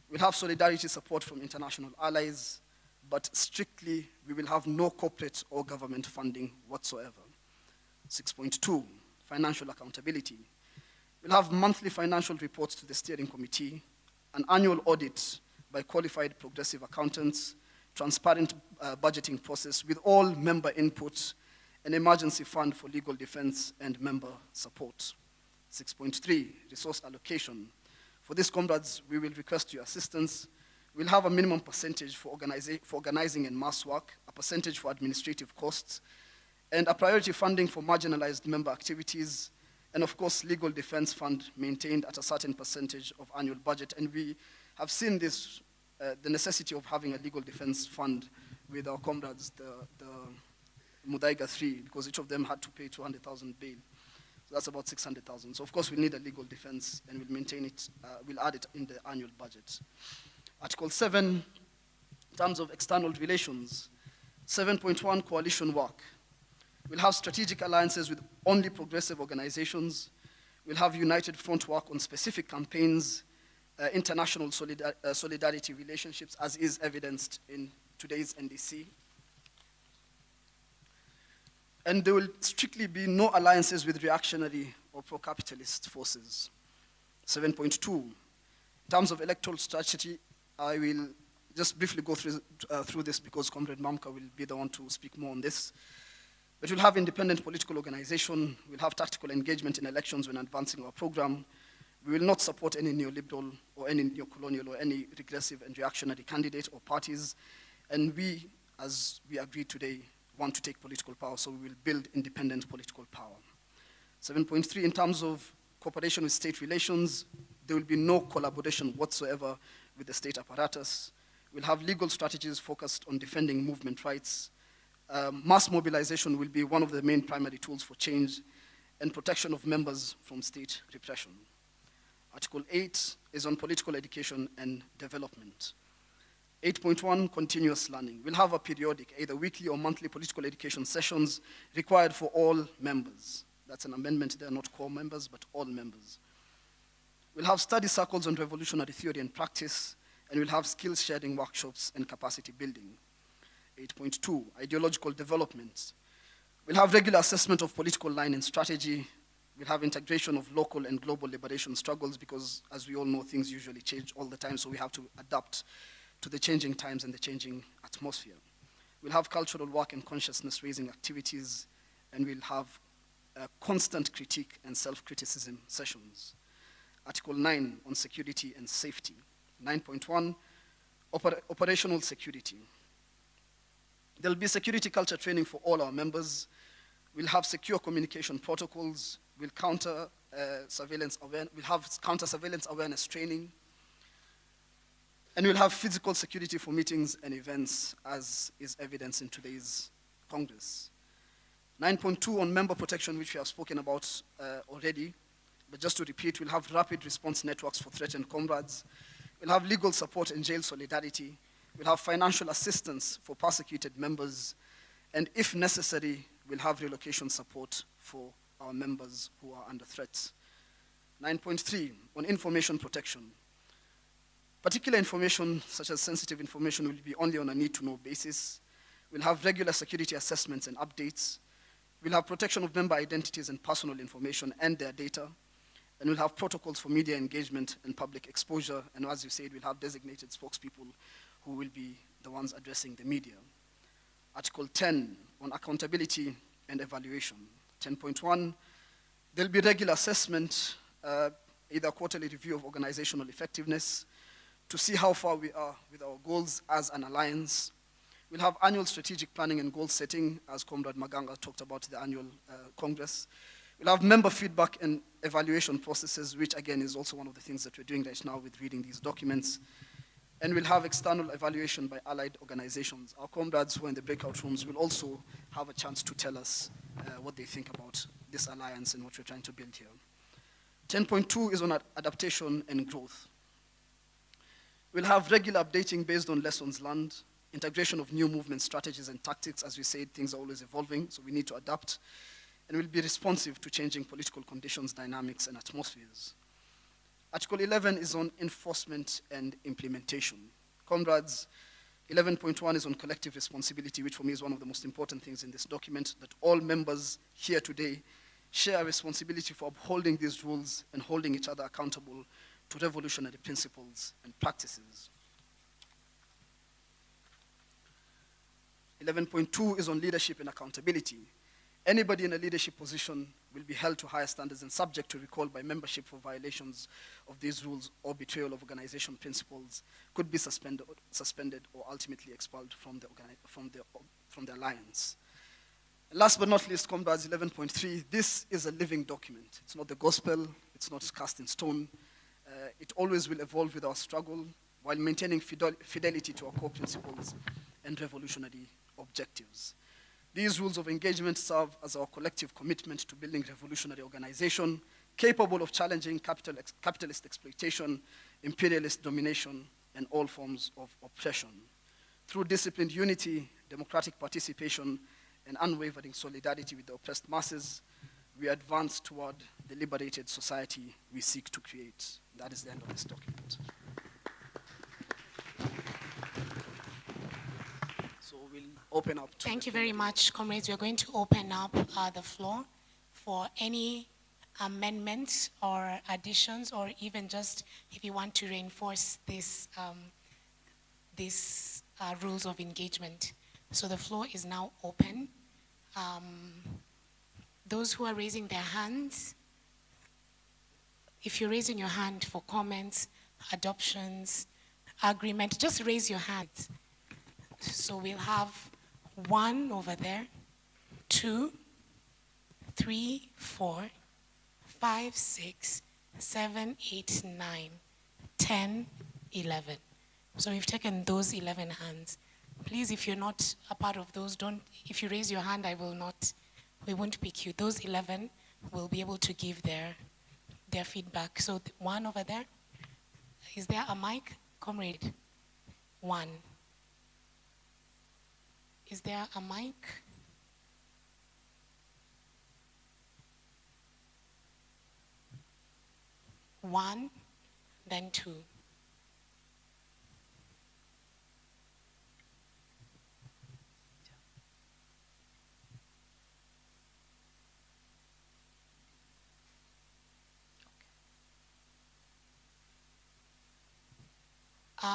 We'll have solidarity support from international allies, but strictly, we will have no corporate or government funding whatsoever. 6.2, financial accountability. We'll have monthly financial reports to the steering committee, an annual audit by qualified progressive accountants, transparent budgeting process with all member input, an emergency fund for legal defense and member support. 6.3, resource allocation. For these comrades, we will request your assistance. We'll have a minimum percentage for organizing and mass work, a percentage for administrative costs, and a priority funding for marginalized member activities, and of course, legal defense fund maintained at a certain percentage of annual budget. And we have seen this, the necessity of having a legal defense fund with our comrades, the Mudaiga 3, because each of them had to pay 200,000 bail. So that's about 600,000. So of course, we need a legal defense, and we'll maintain it, we'll add it in the annual budget. Article 7, in terms of external relations, 7.1, coalition work. We'll have strategic alliances with only progressive organizations. We'll have united front work on specific campaigns, international solidarity relationships, as is evidenced in today's NDC. And there will strictly be no alliances with reactionary or pro-capitalist forces. 7.2, in terms of electoral strategy, I will just briefly go through this because Comrade Mamka will be the one to speak more on this. But we'll have independent political organization, we'll have tactical engagement in elections when advancing our program. We will not support any neoliberal or any neocolonial or any regressive and reactionary candidate or parties. And we, as we agreed today, want to take political power, so we will build independent political power. 7.3, in terms of cooperation with state relations, there will be no collaboration whatsoever with the state apparatus. We'll have legal strategies focused on defending movement rights. Mass mobilization will be one of the main primary tools for change, and protection of members from state repression. Article 8 is on political education and development. 8.1, continuous learning. We'll have a periodic, either weekly or monthly political education sessions required for all members. That's an amendment, they're not core members, but all members. We'll have study circles on revolutionary theory and practice, and we'll have skills sharing workshops and capacity building. 8.2, ideological development. We'll have regular assessment of political line and strategy. We'll have integration of local and global liberation struggles because, as we all know, things usually change all the time, so we have to adapt to the changing times and the changing atmosphere. We'll have cultural work and consciousness-raising activities, and we'll have constant critique and self-criticism sessions. Article 9 on security and safety. 9.1, operational security. There'll be security culture training for all our members. We'll have secure communication protocols. We'll have counter-surveillance awareness training. And we'll have physical security for meetings and events, as is evidenced in today's Congress. 9.2 on member protection, which we have spoken about already. But just to repeat, we'll have rapid response networks for threatened comrades. We'll have legal support and jail solidarity. We'll have financial assistance for persecuted members. And if necessary, we'll have relocation support for our members who are under threat. 9.3 on information protection. Particular information, such as sensitive information, will be only on a need-to-know basis. We'll have regular security assessments and updates. We'll have protection of member identities and personal information and their data. And we'll have protocols for media engagement and public exposure. And as you said, we'll have designated spokespeople who will be the ones addressing the media. Article 10 on accountability and evaluation. 10.1, there'll be regular assessment, either quarterly review of organizational effectiveness, to see how far we are with our goals as an alliance. We'll have annual strategic planning and goal setting, as Comrade Maganga talked about the annual Congress. We'll have member feedback and evaluation processes, which again is also one of the things that we're doing right now with reading these documents. And we'll have external evaluation by allied organizations. Our comrades who are in the breakout rooms will also have a chance to tell us what they think about this alliance and what we're trying to build here. 10.2 is on adaptation and growth. We'll have regular updating based on lessons learned, integration of new movement strategies and tactics. As we said, things are always evolving, so we need to adapt. And we'll be responsive to changing political conditions, dynamics, and atmospheres. Article 11 is on enforcement and implementation. Comrades, 11.1 is on collective responsibility, which for me is one of the most important things in this document, that all members here today share a responsibility for upholding these rules and holding each other accountable to revolutionary principles and practices. 11.2 is on leadership and accountability. Anybody in a leadership position will be held to higher standards and subject to recall by membership for violations of these rules or betrayal of organization principles, could be suspended or ultimately expelled from the alliance. Last but not least, Comrades 11.3, this is a living document. It's not the gospel, it's not cast in stone. It always will evolve with our struggle while maintaining fidelity to our core principles and revolutionary objectives. These rules of engagement serve as our collective commitment to building revolutionary organization capable of challenging capitalist exploitation, imperialist domination, and all forms of oppression. Through disciplined unity, democratic participation, and unwavering solidarity with the oppressed masses, we advance toward the liberated society we seek to create. That is the end of this document. So we'll open up to Thank you very much, comrades. We're going to open up the floor for any amendments or additions, or even just if you want to reinforce this, rules of engagement. So the floor is now open. Those who are raising their hands, if you're raising your hand for comments, adoptions, agreement, just raise your hands. So we'll have 1 over there, 2, 3, 4, 5, 6, 7, 8, 9, 10, 11. So we've taken those 11 hands. Please, if you're not a part of those, if you raise your hand, we won't pick you. Those 11 will be able to give their feedback. So 1 over there, is there a mic? Comrade, 1. Is there a mic? One, then 2.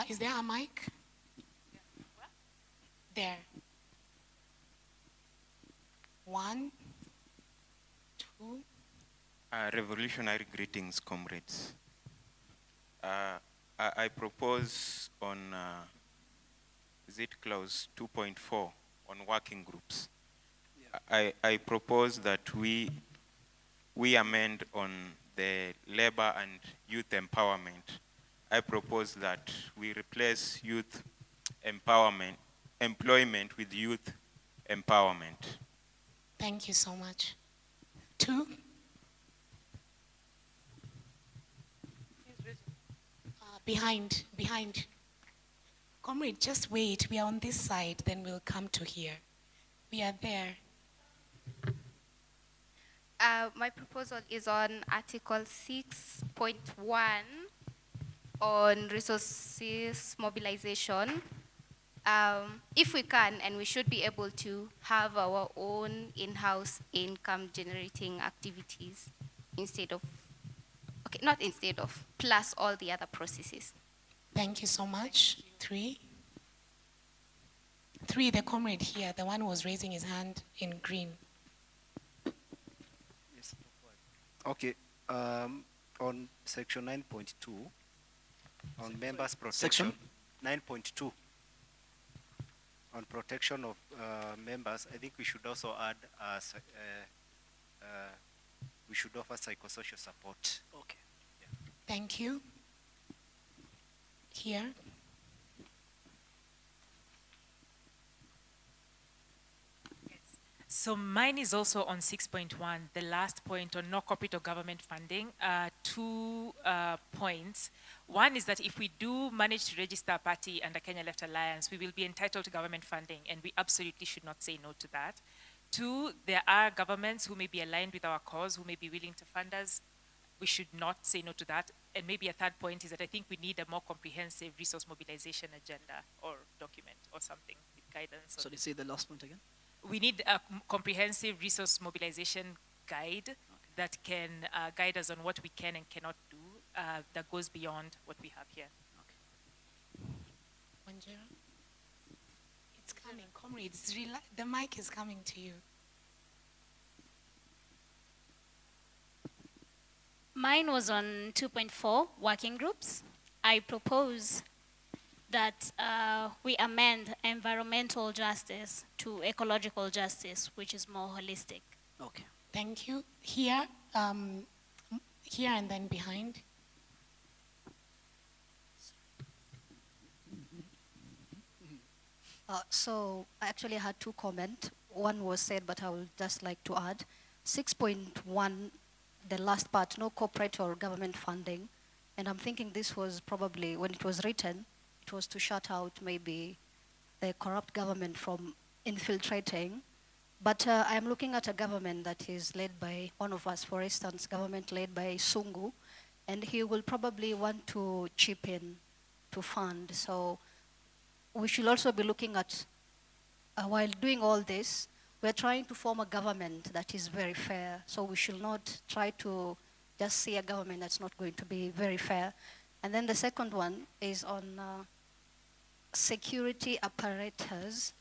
Is there a mic? There. 1, 2. Revolutionary greetings, comrades. I propose on, is it clause 2.4 on working groups? Yeah. I propose that we amend on the labor and youth empowerment. I propose that we replace youth employment with youth empowerment. Thank you so much. 2. Behind. Comrade, just wait. We are on this side, then we'll come to here. We are there. My proposal is on Article 6.1 on resources mobilization. If we can, and we should be able to have our own in-house income generating activities plus all the other processes. Thank you so much. 3. 3, the comrade here, the one who was raising his hand in green. Yes. Okay. On section 9.2, on members' protection. Section 9.2. On protection of members, I think we should also add we should offer psychosocial support. Okay. Yeah. Thank you. Here. So mine is also on 6.1, the last point on no corporate or government funding. 2 points. One is that if we do manage to register a party under Kenya Left Alliance, we will be entitled to government funding, and we absolutely should not say no to that. 2, there are governments who may be aligned with our cause, who may be willing to fund us. We should not say no to that. And maybe a 3rd point is that I think we need a more comprehensive resource mobilization agenda or document or something with guidance. So say the last point again? We need a comprehensive resource mobilization guide that can guide us on what we can and cannot do that goes beyond what we have here. Wanjira? It's coming, comrades. The mic is coming to you. Mine was on 2.4, working groups. I propose that we amend environmental justice to ecological justice, which is more holistic. Okay. Thank you. Here, here and then behind. So I actually had two comments. One was said, but I would just like to add. 6.1, the last part, no corporate or government funding. And I'm thinking this was probably, when it was written, it was to shut out maybe the corrupt government from infiltrating. But I'm looking at a government that is led by one of us, for instance, government led by Sungu, and he will probably want to chip in to fund. So we should also be looking at, while doing all this, we're trying to form a government that is very fair. So we should not try to just see a government that's not going to be very fair. And then the second one is on security apparatus.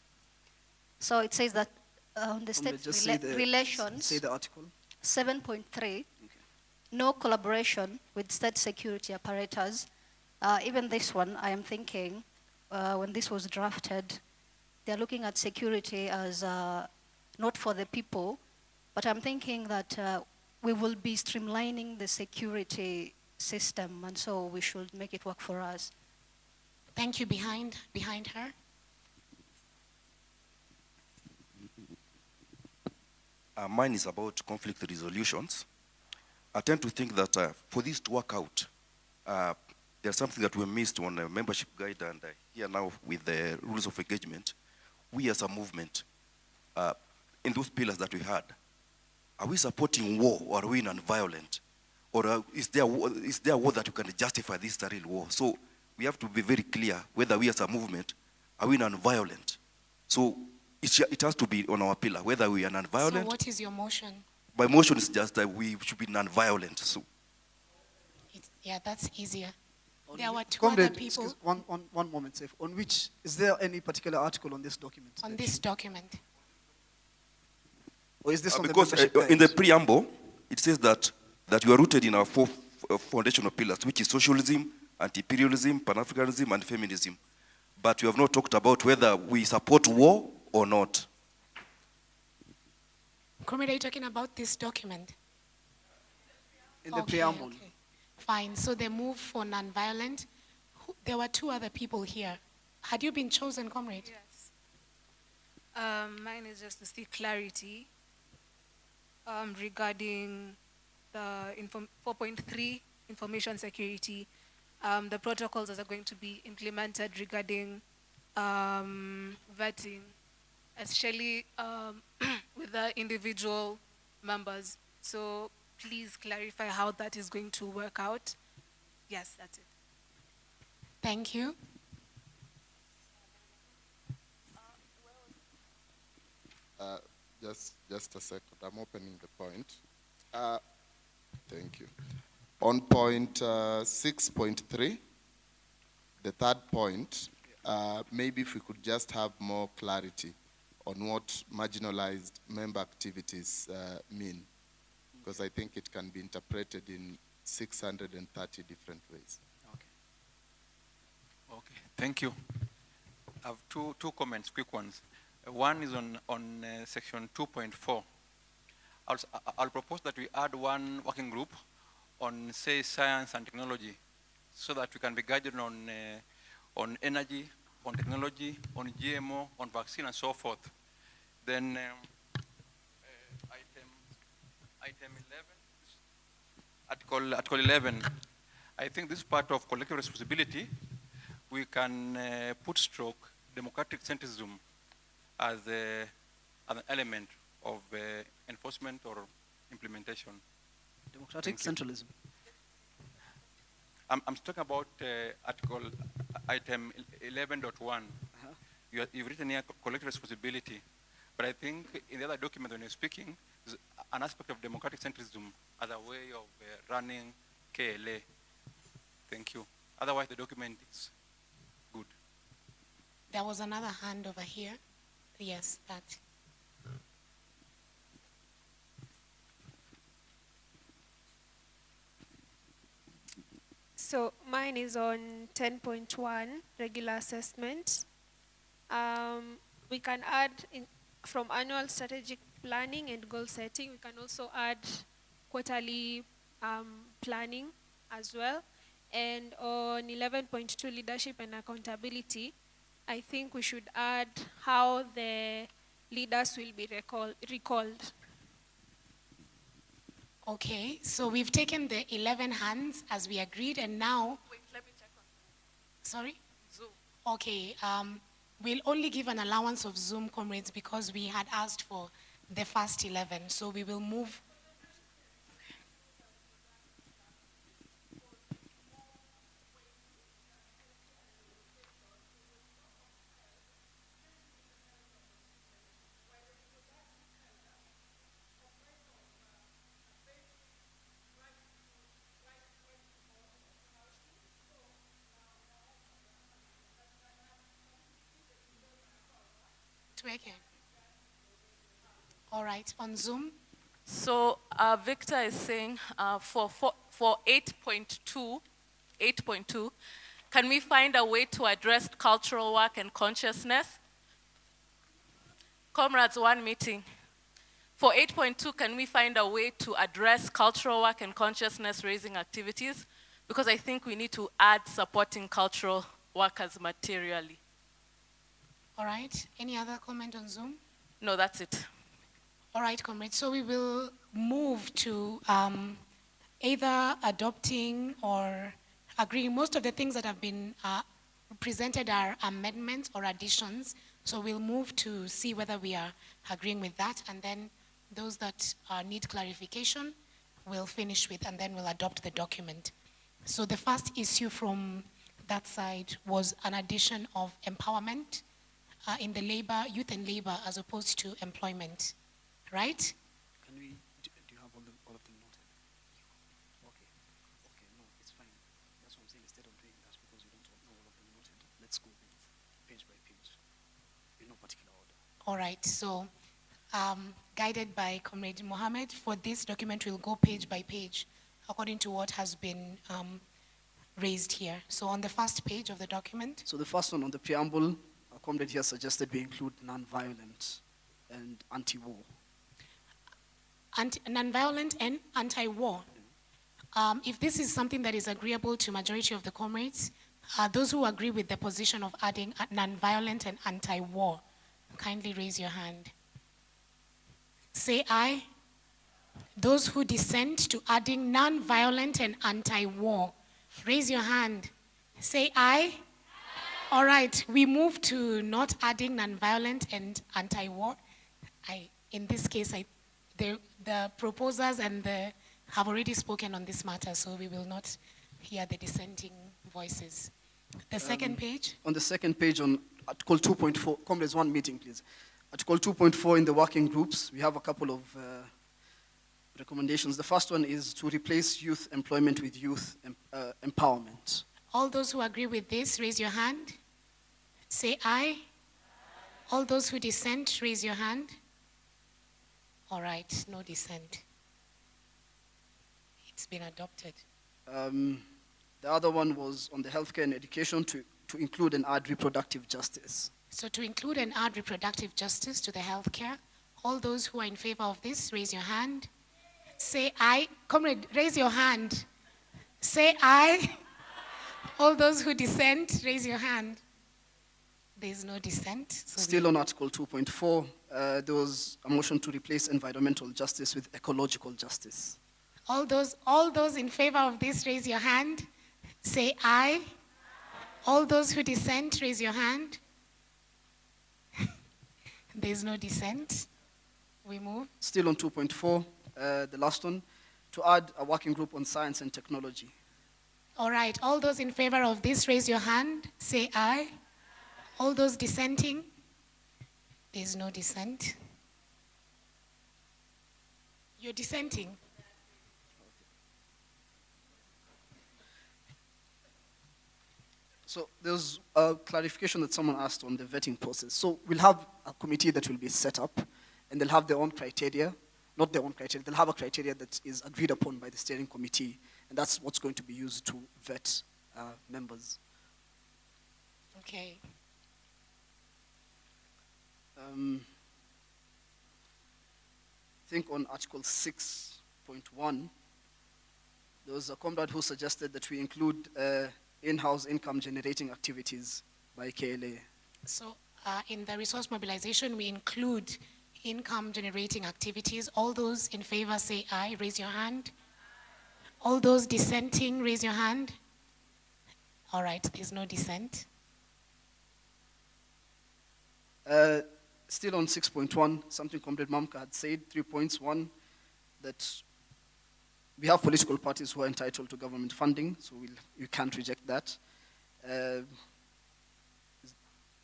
So it says that on the state relations, say the article. 7.3, no collaboration with state security apparatus. Even this one, I am thinking, when this was drafted, they're looking at security as not for the people, but I'm thinking that we will be streamlining the security system, and so we should make it work for us. Thank you. Behind her. Mine is about conflict resolutions. I tend to think that for this to work out, there's something that we missed on the membership guide, and here now with the rules of engagement. We as a movement, in those pillars that we had, are we supporting war, or are we non-violent? Or is there a war that you can justify this a real war? So we have to be very clear whether we as a movement, are we non-violent? So it has to be on our pillar, whether we are non-violent. So what is your motion? My motion is just that we should be non-violent. So. Yeah, that's easier. There were two Comrade, other people. One moment, Saif. On which, is there any particular article on this document? On this document. Or is this on because the membership in the preamble, it says that you are rooted in our four foundational pillars, which is socialism, anti-imperialism, pan-Africanism, and feminism. But we have not talked about whether we support war or not. Comrade, are you talking about this document? In the preamble. Okay. Fine. So they move for non-violent. There were two other people here. Had you been chosen, comrade? Yes. Mine is just to seek clarity regarding the 4.3 information security, the protocols that are going to be implemented regarding vetting, especially with the individual members. So please clarify how that is going to work out. Yes, that's it. Thank you. Just a second. I'm opening the point. Thank you. On point 6.3, the third point, maybe if we could just have more clarity on what marginalized member activities mean, because I think it can be interpreted in 630 different ways. Okay, thank you. I have two comments, quick ones. One is on section 2.4. I'll propose that we add one working group on, say, science and technology, so that we can be guided on energy, on technology, on GMO, on vaccine, and so forth. Then item 11, article 11, I think this is part of collective responsibility. We can put stroke democratic centrism as an element of enforcement or implementation. Democratic centralism. I'm talking about item 11.1. You've written here collective responsibility, but I think in the other document when you're speaking, there's an aspect of democratic centrism as a way of running KLA. Thank you. Otherwise, the document is good. There was another hand over here. Yes, that. So mine is on 10.1, regular assessment. We can add from annual strategic planning and goal setting, we can also add quarterly planning as well. And on 11.2, leadership and accountability, I think we should add how the leaders will be recalled. Okay, so we've taken the 11 hands as we agreed, and now... Wait, let me check on. Sorry? Zoom. Okay, we'll only give an allowance of Zoom, comrades, because we had asked for the first 11. So we will move... All right, on Zoom. So Victor is saying for 8.2, can we find a way to address cultural work and consciousness? Comrades, one meeting. For 8.2, can we find a way to address cultural work and consciousness raising activities? Because I think we need to add supporting cultural workers materially. All right, any other comment on Zoom? No, that's it. All right, comrades, so we will move to either adopting or agreeing. Most of the things that have been presented are amendments or additions, so we'll move to see whether we are agreeing with that, and then those that need clarification we'll finish with, and then we'll adopt the document. So the first issue from that side was an addition of empowerment in the labor, youth and labor, as opposed to employment, right? Can we, do you have all of them noted? Okay, no, it's fine. That's what I'm saying, instead of doing that, because we don't know all of them noted, let's go with page by page, in no particular order. All right, so guided by Comrade Mohammed, for this document we'll go page by page, according to what has been raised here. So on the first page of the document. So the first one on the preamble, our comrade here suggested we include non-violent and anti-war. Non-violent and anti-war. If this is something that is agreeable to majority of the comrades, those who agree with the position of adding non-violent and anti-war, kindly raise your hand. Say aye. Those who dissent to adding non-violent and anti-war, raise your hand. Say aye. All right, we move to not adding non-violent and anti-war. In this case, the proposers have already spoken on this matter, so we will not hear the dissenting voices. The second page? On the second page, on Article 2.4, comrades, one meeting, please. Article 2.4 in the working groups, we have a couple of recommendations. The first one is to replace youth employment with youth empowerment. All those who agree with this, raise your hand. Say aye. All those who dissent, raise your hand. All right, no dissent. It's been adopted. The other one was on the healthcare and education to include and add reproductive justice. So to include and add reproductive justice to the healthcare, all those who are in favor of this, raise your hand. Say aye. Comrade, raise your hand. Say aye. All those who dissent, raise your hand. There is no dissent. So still on Article 2.4, there was a motion to replace environmental justice with ecological justice. All those in favor of this, raise your hand. Say aye. All those who dissent, raise your hand. There is no dissent. We move. Still on 2.4, the last one, to add a working group on science and technology. All right, all those in favor of this, raise your hand. Say aye. All those dissenting? There is no dissent. You're dissenting? So there's a clarification that someone asked on the vetting process. So we'll have a committee that will be set up, and they'll have their own criteria, not their own criteria, they'll have a criteria that is agreed upon by the steering committee, and that's what's going to be used to vet members. Okay. I think on Article 6.1, there was a comrade who suggested that we include in-house income generating activities by KLA. So in the resource mobilization, we include income generating activities. All those in favor say aye, raise your hand. All those dissenting, raise your hand. All right, there's no dissent. Still on 6.1, something Comrade Mamka had said, 3 points. One, that we have political parties who are entitled to government funding, so you can't reject that. Should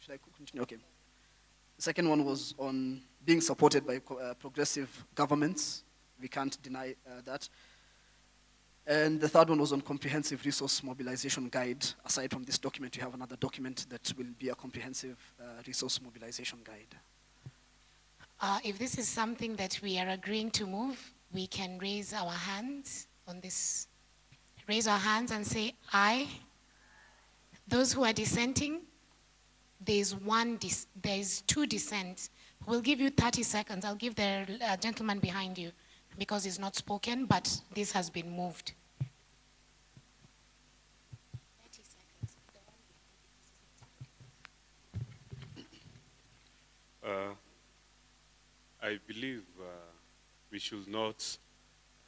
I continue? Okay. The second one was on being supported by progressive governments. We can't deny that. And the third one was on comprehensive resource mobilization guide. Aside from this document, we have another document that will be a comprehensive resource mobilization guide. If this is something that we are agreeing to move, we can raise our hands on this. Raise our hands and say aye. Those who are dissenting, there's two dissents. We'll give you 30 seconds. I'll give the gentleman behind you because it's not spoken, but this has been moved. 30 seconds. I believe we should not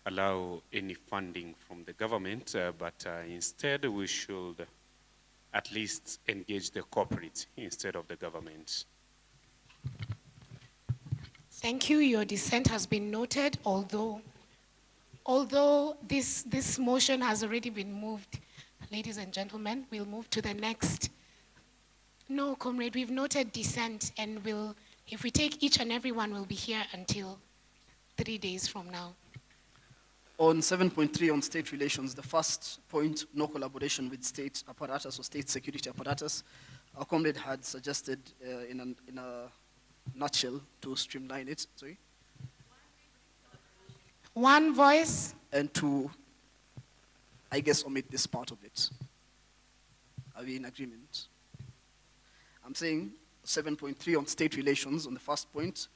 allow any funding from the government, but instead we should at least engage the corporate instead of the government. Thank you. Your dissent has been noted, although this motion has already been moved. Ladies and gentlemen, we'll move to the next. No, comrade, we've noted dissent, and if we take each and every one, we'll be here until 3 days from now. On 7.3 on state relations, the first point, no collaboration with state apparatus or state security apparatus. Our comrade had suggested in a nutshell to streamline it, sorry. One voice. And to, I guess, omit this part of it. Are we in agreement? I'm saying 7.3 on state relations on the first point.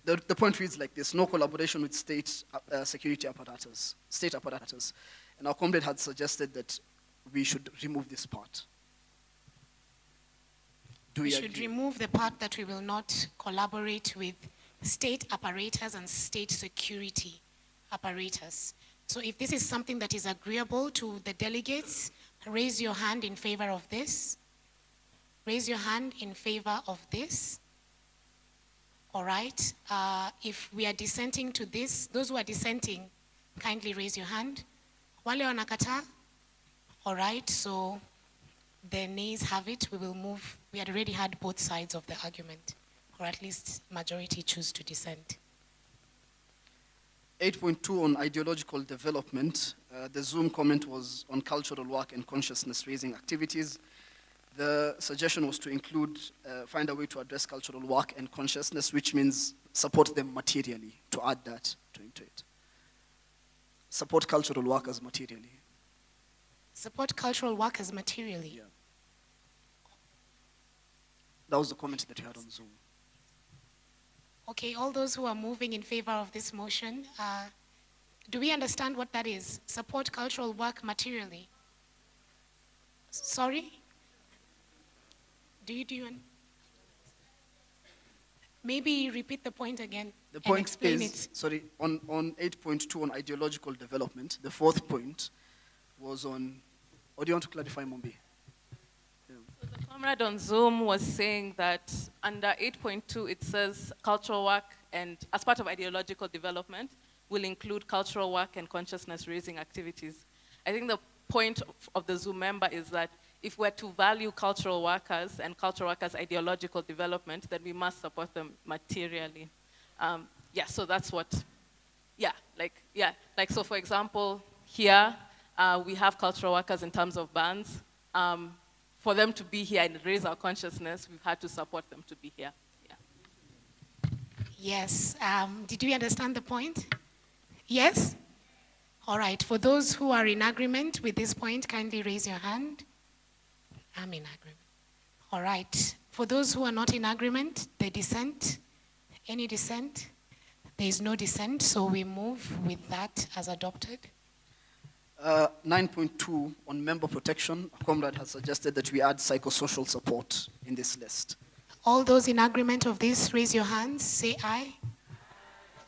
The point reads like this: no collaboration with state security apparatus, state apparatus. And our comrade had suggested that we should remove this part. We should remove the part that we will not collaborate with state apparatus and state security apparatus. So if this is something that is agreeable to the delegates, raise your hand in favor of this. Raise your hand in favor of this. All right. If we are dissenting to this, those who are dissenting, kindly raise your hand. Wale wanakataa? All right. So the nays have it. We will move. We had already had both sides of the argument, or at least majority choose to dissent. 8.2 on ideological development. The Zoom comment was on cultural work and consciousness raising activities. The suggestion was to include, find a way to address cultural work and consciousness, which means support them materially, to add that into it. Support cultural workers materially. Support cultural workers materially? Yeah. That was the comment that we had on Zoom. Okay, all those who are moving in favor of this motion, do we understand what that is? Support cultural work materially? Sorry? Do you maybe repeat the point again? The point and explain is, it. sorry, on 8.2 on ideological development, the fourth point was on, or do you want to clarify, Mombi? So the comrade on Zoom was saying that under 8.2 it says cultural work, and as part of ideological development will include cultural work and consciousness raising activities. I think the point of the Zoom member is that if we're to value cultural workers and cultural workers' ideological development, then we must support them materially. Yeah, so that's what, so for example, here we have cultural workers in terms of bands. For them to be here and raise our consciousness, we've had to support them to be here. Yeah. Yes. Did you understand the point? Yes? All right. For those who are in agreement with this point, kindly raise your hand. I'm in agreement. All right. For those who are not in agreement, the dissent. Any dissent? There is no dissent, so we move with that as adopted. 9.2 on member protection, a comrade has suggested that we add psychosocial support in this list. All those in agreement of this, raise your hands, say aye.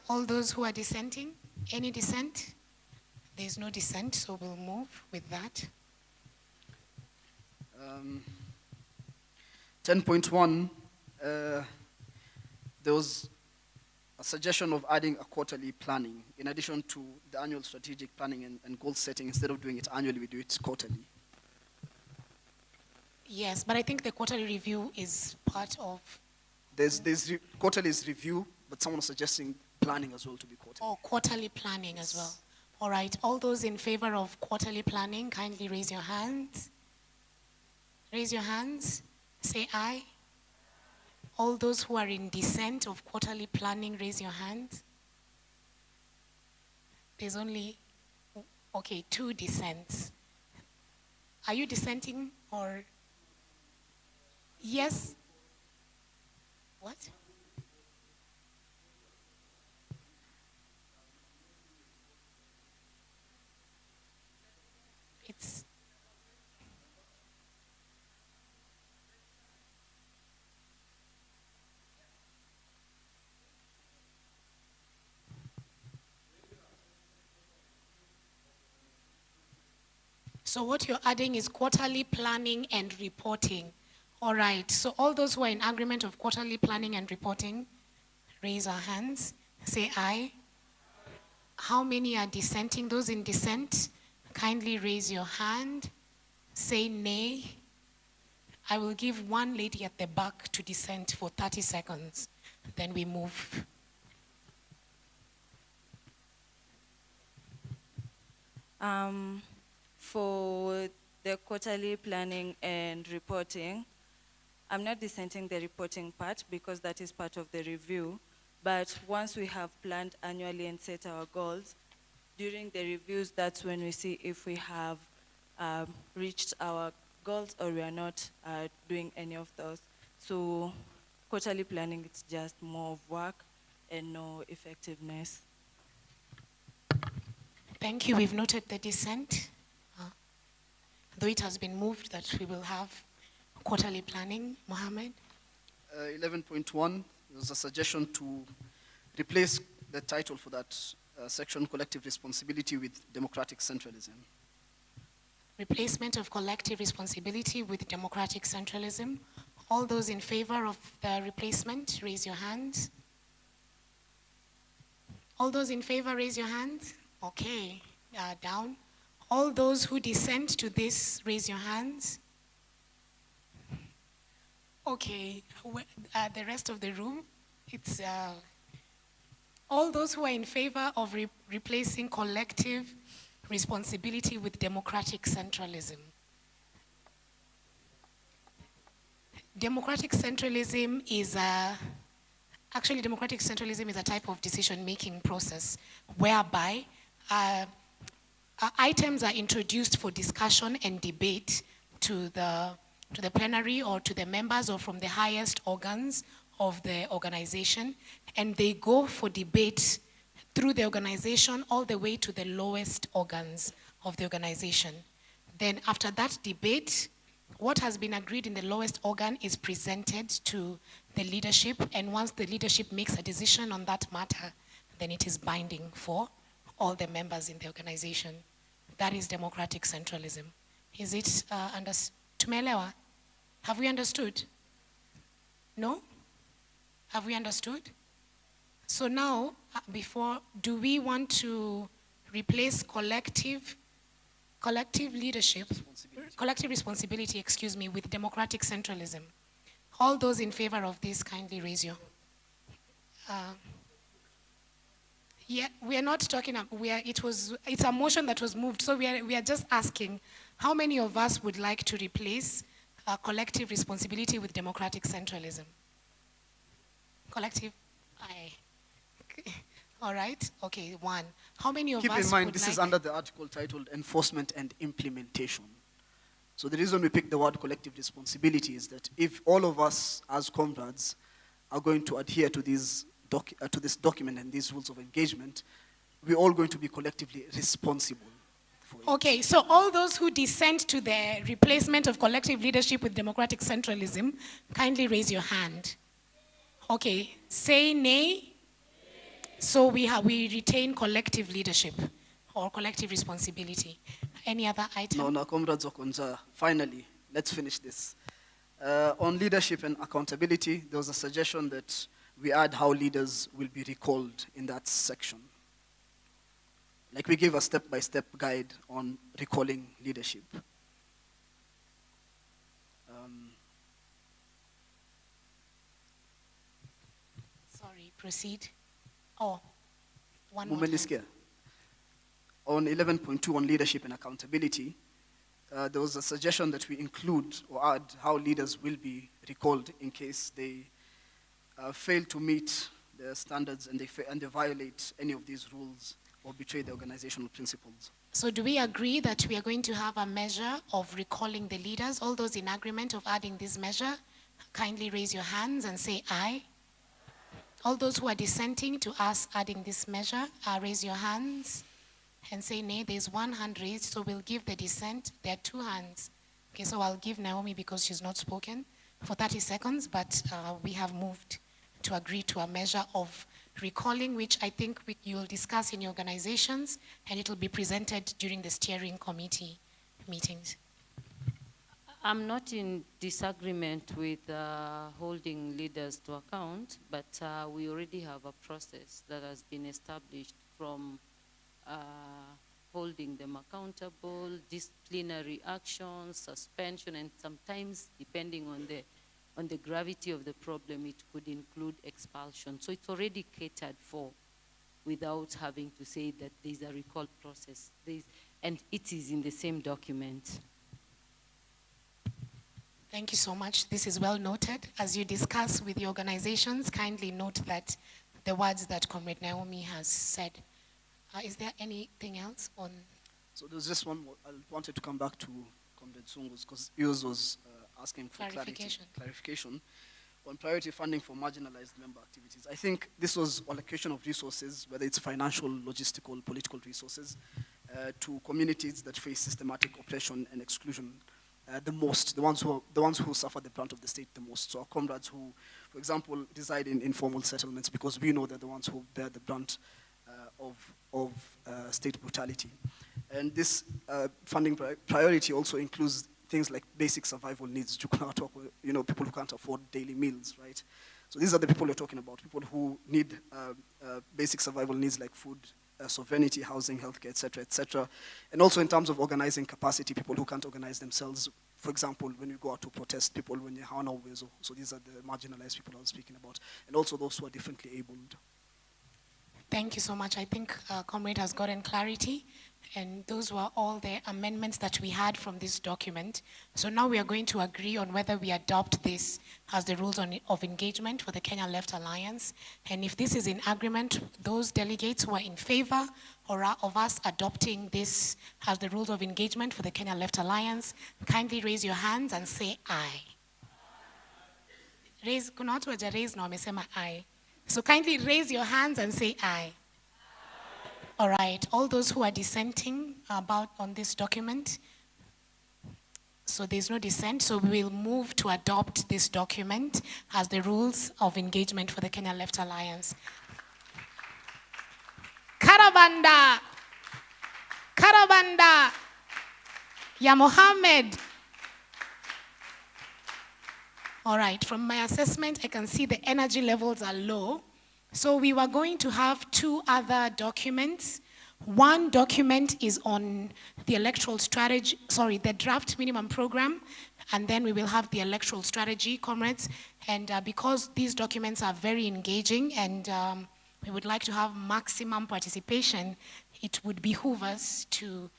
All those who are dissenting, any dissent? There is no dissent, so we'll move with that. 10.1, there was a suggestion of adding a quarterly planning in addition to the annual strategic planning and goal setting. Instead of doing it annually, we do it quarterly. Yes, but I think the quarterly review is part of... Quarterly is review, but someone was suggesting planning as well to be quarterly. Oh, quarterly planning as well. All right, all those in favor of quarterly planning, kindly raise your hands. Raise your hands, say aye. All those who are in dissent of quarterly planning, raise your hands. There's only, okay, 2 dissents. Are you dissenting or? Yes? What? It's... So what you're adding is quarterly planning and reporting. All right, so all those who are in agreement of quarterly planning and reporting, raise our hands, say aye. How many are dissenting? Those in dissent, kindly raise your hand, say nay. I will give one lady at the back to dissent for 30 seconds, then we move. For the quarterly planning and reporting, I'm not dissenting the reporting part because that is part of the review. But once we have planned annually and set our goals, during the reviews, that's when we see if we have reached our goals or we are not doing any of those. So quarterly planning, it's just more of work and no effectiveness. Thank you. We've noted the dissent. Though it has been moved that we will have quarterly planning. Mohammed? 11.1, there's a suggestion to replace the title for that section, collective responsibility, with democratic centralism. Replacement of collective responsibility with democratic centralism. All those in favor of the replacement, raise your hands. All those in favor, raise your hands. Okay, down. All those who dissent to this, raise your hands. Okay, the rest of the room, it's all those who are in favor of replacing collective responsibility with democratic centralism. Democratic centralism is actually democratic centralism is a type of decision-making process whereby items are introduced for discussion and debate to the plenary or to the members or from the highest organs of the organization, and they go for debate through the organization all the way to the lowest organs of the organization. Then after that debate, what has been agreed in the lowest organ is presented to the leadership, and once the leadership makes a decision on that matter, then it is binding for all the members in the organization. That is democratic centralism. Is it tumeelewa? Have we understood? No? Have we understood? So now, do we want to replace collective leadership, collective responsibility, excuse me, with democratic centralism? All those in favor of this, kindly raise your. Yeah, we are not talking. It's a motion that was moved, so we are just asking, how many of us would like to replace collective responsibility with democratic centralism? Collective, aye. All right, okay, one. How many of Keep us in mind, would this like... is under the article titled Enforcement and Implementation. So the reason we pick the word collective responsibility is that if all of us as comrades are going to adhere to this document and these rules of engagement, we're all going to be collectively responsible. Okay, so all those who dissent to the replacement of collective leadership with democratic centralism, kindly raise your hand. Okay, say nay. So we retain collective leadership or collective responsibility. Any other item? No, comrades Okonja, finally, let's finish this. On leadership and accountability, there was a suggestion that we add how leaders will be recalled in that section. Like we give a step-by-step guide on recalling leadership. Sorry, proceed. Oh, one more Moment time. On 11.2 on leadership and accountability, there was a suggestion that we include or add how leaders will be recalled in case they fail to meet the standards and they violate any of these rules or betray the organizational principles. So do we agree that we are going to have a measure of recalling the leaders? All those in agreement of adding this measure, kindly raise your hands and say aye. All those who are dissenting to us adding this measure, raise your hands and say nay. There's one hand raised, so we'll give the dissent. There are two hands. Okay, so I'll give Naomi because she's not spoken for 30 seconds, but we have moved to agree to a measure of recalling, which I think you'll discuss in your organizations, and it will be presented during the steering committee meetings. I'm not in disagreement with holding leaders to account, but we already have a process that has been established from holding them accountable, disciplinary actions, suspension, and sometimes, depending on the gravity of the problem, it could include expulsion. So it's already catered for without having to say that there's a recall process. And it is in the same document. Thank you so much. This is well noted. As you discuss with the organizations, kindly note that the words that Comrade Naomi has said. Is there anything else on? So there's just one more. I wanted to come back to Comrade Sungu's because yours was asking for clarification on priority funding for marginalized member activities. I think this was allocation of resources, whether it's financial, logistical, political resources, to communities that face systematic oppression and exclusion the most, the ones who suffer the brunt of the state the most. So our comrades who, for example, reside in informal settlements, because we know they're the ones who bear the brunt of state brutality. And this funding priority also includes things like basic survival needs. You know, people who can't afford daily meals, right? So these are the people we're talking about, people who need basic survival needs like food, sovereignty, housing, healthcare, et cetera. And also in terms of organizing capacity, people who can't organize themselves. For example, when we go out to protest, people when you're Hana Wezo. So these are the marginalized people I was speaking about. And also those who are differently abled. Thank you so much. I think Comrade has gotten clarity, and those were all the amendments that we had from this document. So now we are going to agree on whether we adopt this as the rules of engagement for the Kenya Left Alliance. And if this is in agreement, those delegates who are in favor of us adopting this as the rules of engagement for the Kenya Left Alliance, kindly raise your hands and say aye. Kuna watu waja-raise na wamesema aye. So kindly raise your hands and say aye. All right, all those who are dissenting on this document, so there's no dissent, so we will move to adopt this document as the rules of engagement for the Kenya Left Alliance. Karabanda ya Mohammed. All right, from my assessment, I can see the energy levels are low. So we were going to have two other documents. One document is on the electoral strategy, the draft minimum program, and then we will have the electoral strategy, comrades. And because these documents are very engaging and we would like to have maximum participation, it would behoove us to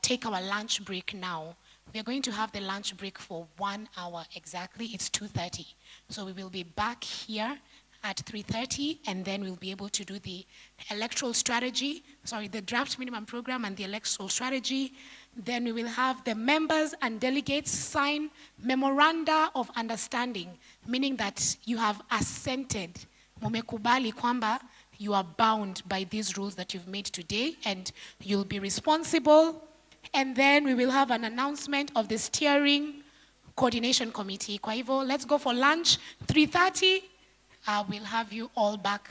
take our lunch break now. We are going to have the lunch break for 1 hour exactly. It's 2:30. So we will be back here at 3:30, and then we'll be able to do the the draft minimum program and the electoral strategy. Then we will have the members and delegates sign memoranda of understanding, meaning that you have assented, mumekubali kwamba you are bound by these rules that you've made today, and you'll be responsible. And then we will have an announcement of the steering coordination committee. Kwa hivyo, let's go for lunch, 3:30. We'll have you all back.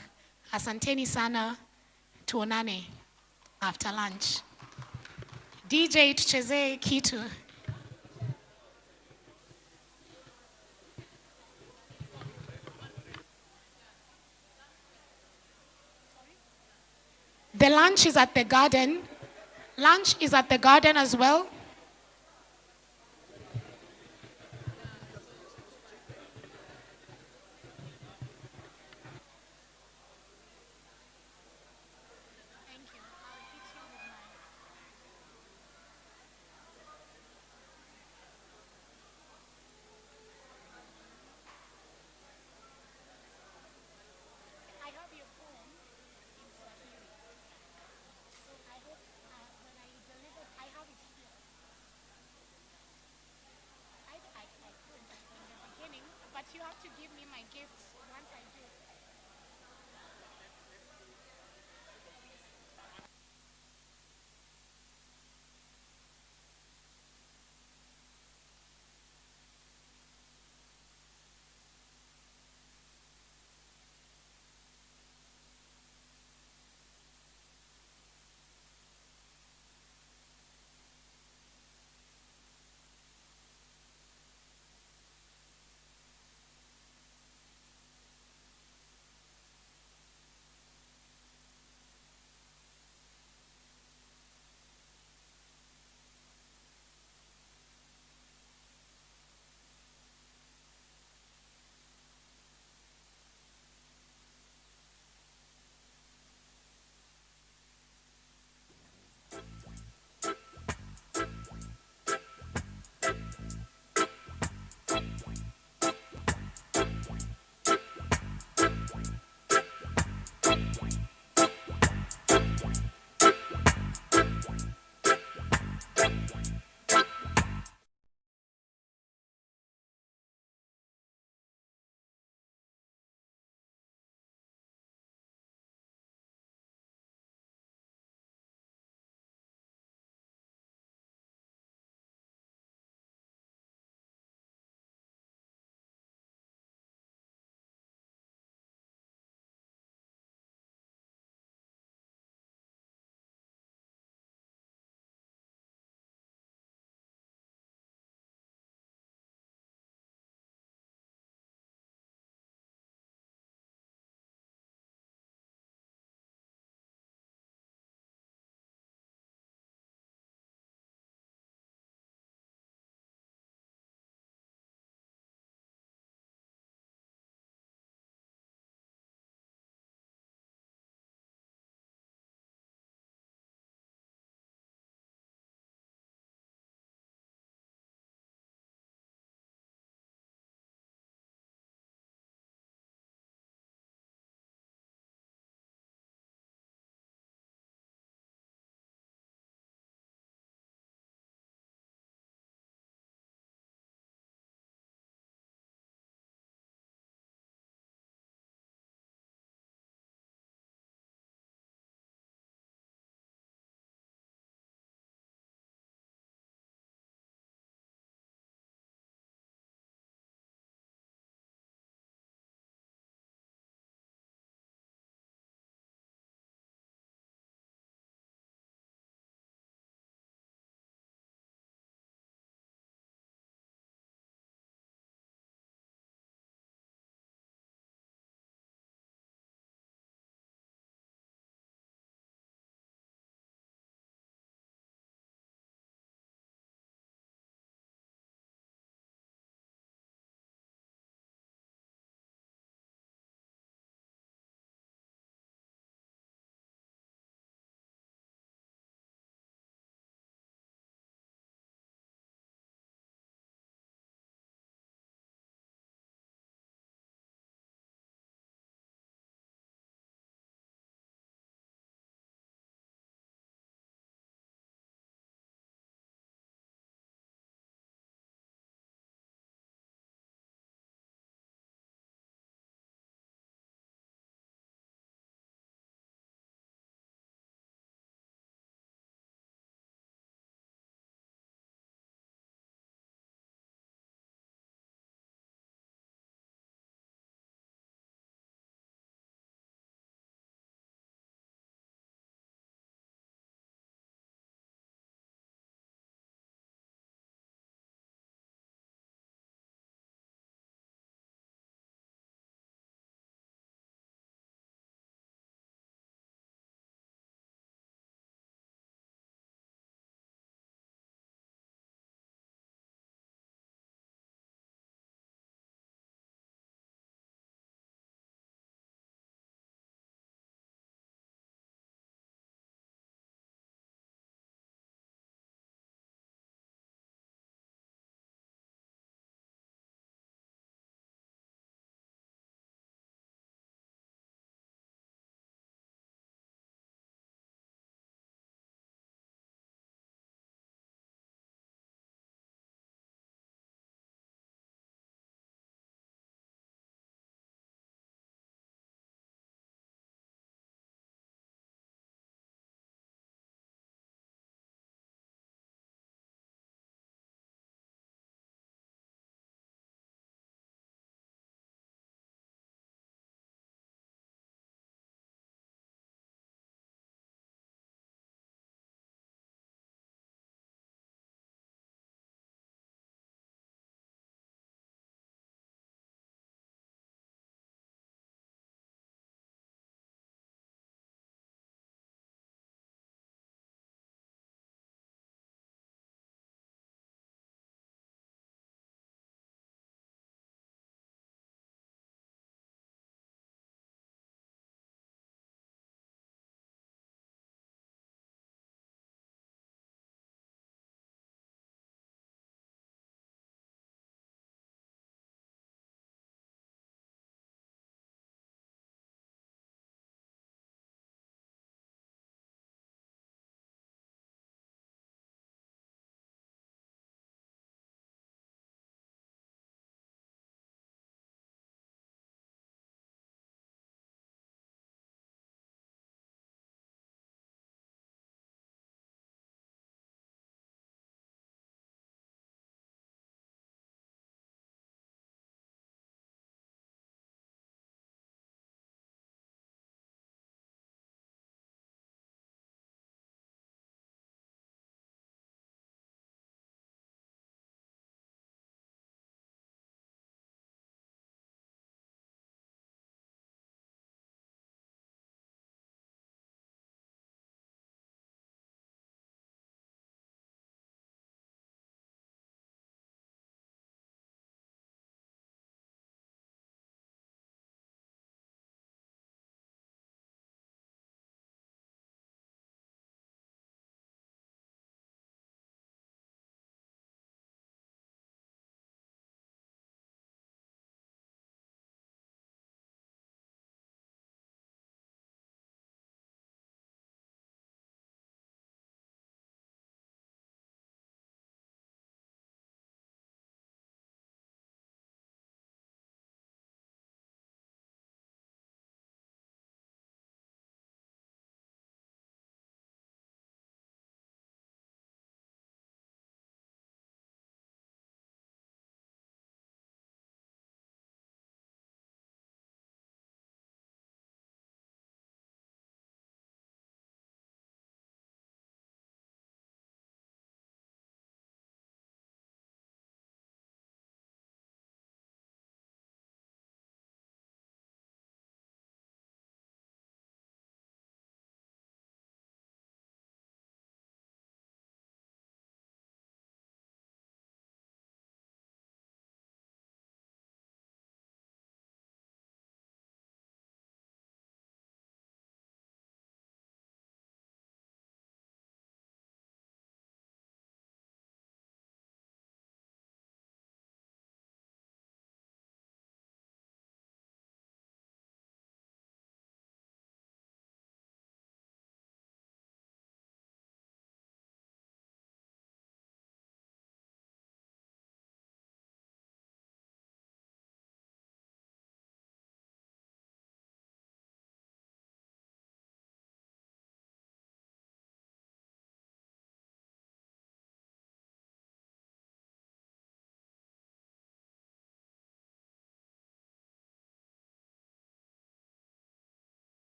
Asanteni sana, tuonane after lunch. DJ, tucheze kitu. The lunch is at the garden. Lunch is at the garden as well. But you have to give me my gifts once I do.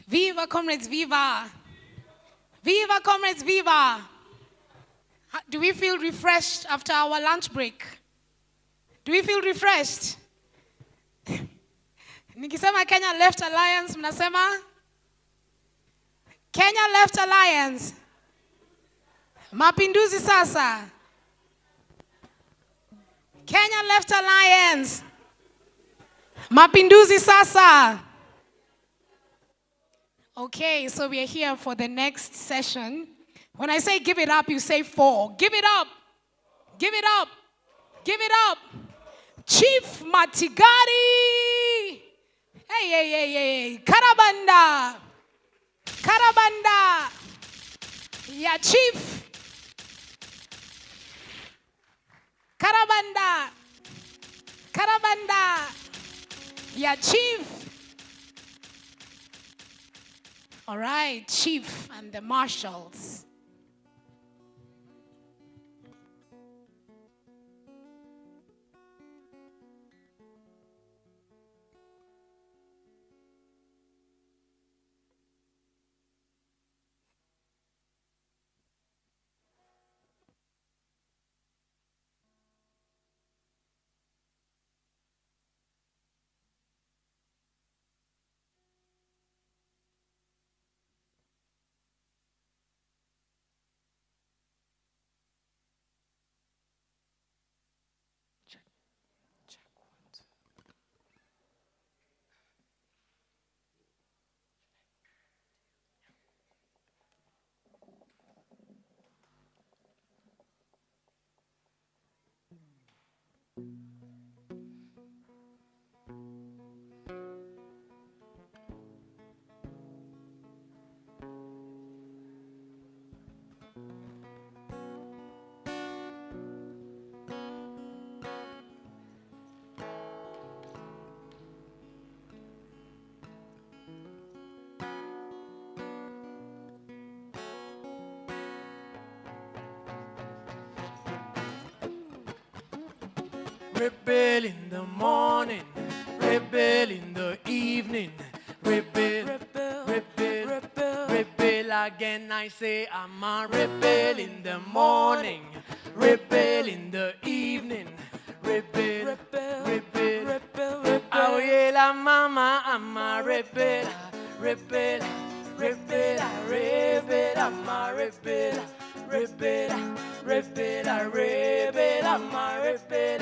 Viva, comrades, viva. Viva, comrades, viva. Do we feel refreshed after our lunch break? Do we feel refreshed? Nikisema Kenya Left Alliance, mnasema? Kenya Left Alliance. Mapinduzi sasa. Kenya Left Alliance. Mapinduzi sasa. Okay, so we are here for the next session. When I say give it up, you say 4. Give it up. Give it up. Give it up. Chief Matigari. Hey. Karabanda. Karabanda. Yeah, Chief. Karabanda. Karabanda. Yeah, Chief. All right, Chief and the marshals. Rebel in the morning, rebel in the evening, rebel, rebel again. I say I'm a rebel in the morning, rebel in the evening, rebel. Oh yeah, la mama, I'm a rebel, rebel, I'm a rebel, I'm a rebel, I'm a rebel.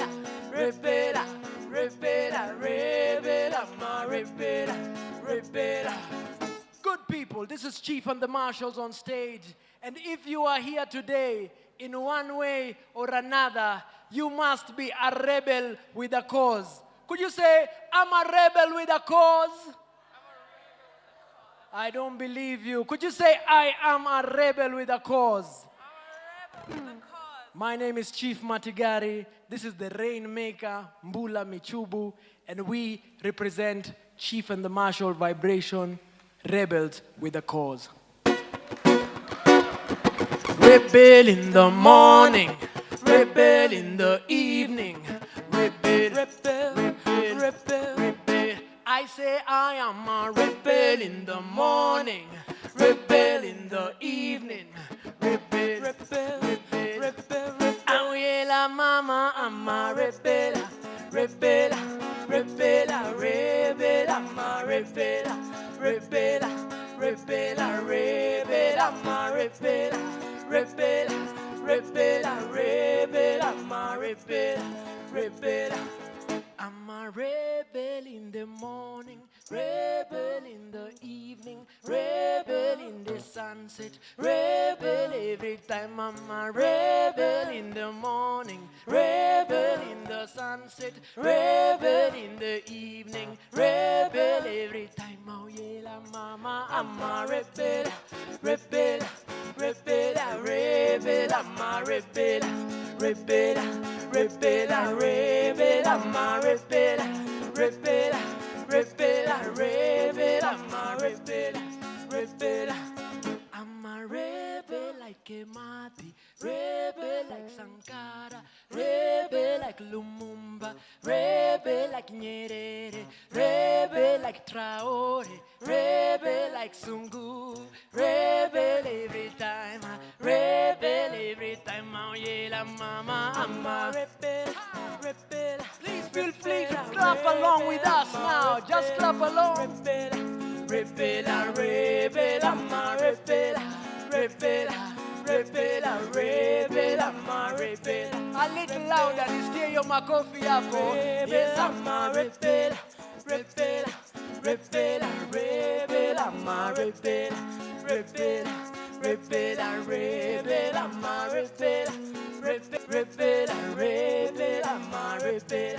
Good people, this is Chief and the Marshals on stage. And if you are here today, in one way or another, you must be a rebel with a cause. Could you say, I'm a rebel with a cause? I don't believe you. Could you say, I am a rebel with a cause? My name is Chief Matigari. This is the Rainmaker, Mbula Michubu, and we represent Chief and the Marshal Vibration, rebels with a cause. Rebel in the morning, rebel in the evening, rebel. I say I am a rebel in the morning, rebel in the evening, rebel. Oh yeah, la mama, I'm a rebel, I'm a rebel, I'm a rebel, I'm a rebel. I'm a rebel in the morning, rebel in the evening, rebel in the sunset, rebel every time. I'm a rebel in the morning, rebel in the sunset, rebel in the evening, rebel every time. Oh yeah, la mama, I'm a rebel, I'm a rebel, I'm a rebel, I'm a rebel, I'm a rebel like Emati, rebel like Sankara, rebel like Lumumba, rebel like Nyerere, rebel like Traore, rebel like I'ma rebel, rebel. Please feel free to clap along with us now. Just clap along. Rebel, I'ma rebel, rebel, rebel, I'ma rebel. A little louder, this day you're my coffee apple. Yes, I'ma rebel, rebel, I'ma rebel, rebel, I'ma rebel, I'ma rebel,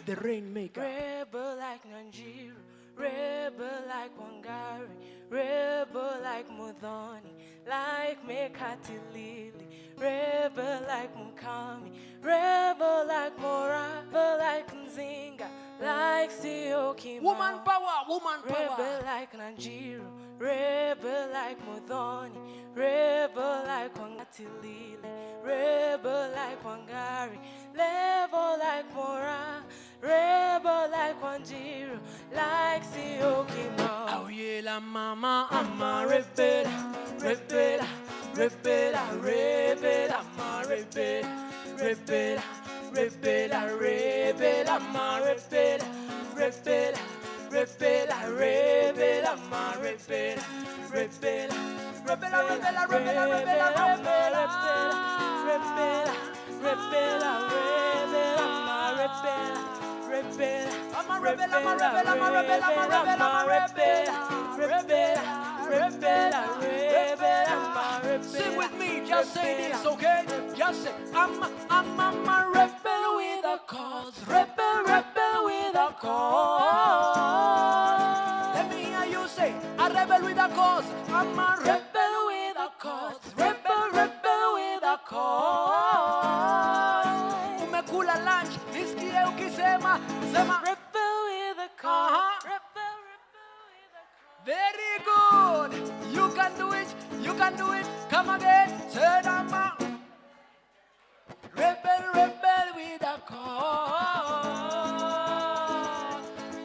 the rainmaker. Rebel like Nigeria, rebel like Wangari, rebel like Mudhoni, like Mekati Lili, rebel like Mukami, rebel like Mora, rebel like Nzinga, like Sioki. Woman power, woman power. Rebel like Nigeria, rebel like Mudhoni, rebel like Wangati Lili, rebel like Wangari, rebel like Mora, rebel like Wanjiru, like Sioki Ma. Oh yeah, la mama, I'ma rebel, rebel, rebel, I'ma rebel, rebel, I'ma rebel, I'ma Sing with me, just say this, okay? Just say, I'm a rebel with a cause, rebel with a cause. Let me hear you say, a rebel with a cause. I'm a rebel with a cause, rebel with a cause. Umekula lunch, nisikie ukisema, sema rebel with a cause, rebel with a cause. Very good. You can do it. You can do it. Come again. Say I'm a rebel with a cause.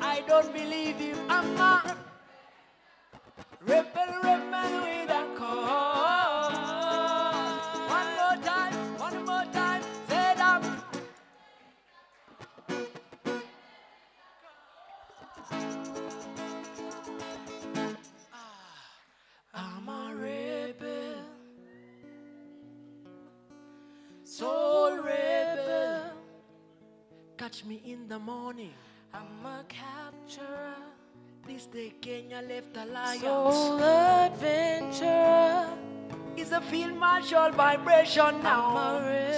I don't believe you. I'm a rebel with a cause. One more time. Say I'm I'm a rebel, soul rebel. Catch me in the morning. I'm a capturer, This day Kenya left alliance. soul adventurer. It's a field marshal vibration now. I'm a rebel.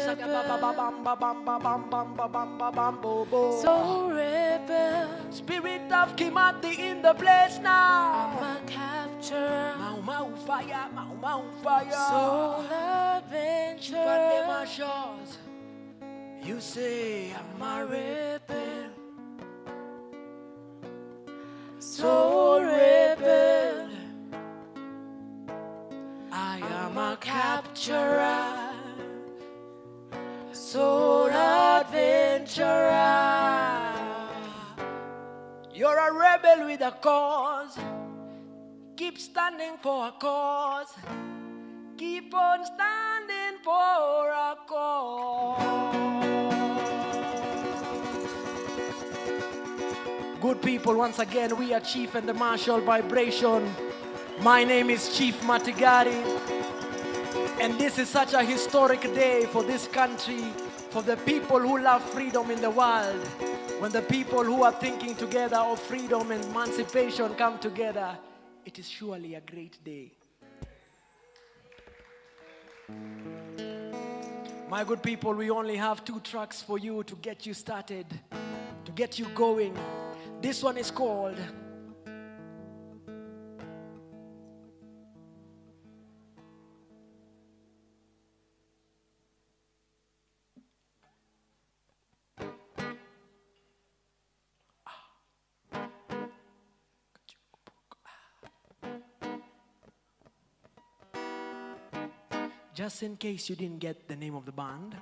soul rebel. Spirit of Kimati in the place now. I'm a capturer, Mau fire, mau fire. soul Chief and the adventurer. marshals. You say I'm a rebel, Soul rebel. I am a capturer, soul adventurer. You're a rebel with a cause. Keep standing for a cause. Keep on standing for a cause. Good people, once again, we are Chief and the Marshal Vibration. My name is Chief Matigari. And this is such a historic day for this country, for the people who love freedom in the world. When the people who are thinking together of freedom and emancipation come together, it is surely a great day. My good people, we only have 2 tracks for you to get you started, to get you going. This one is called Just in case you didn't get the name of the band,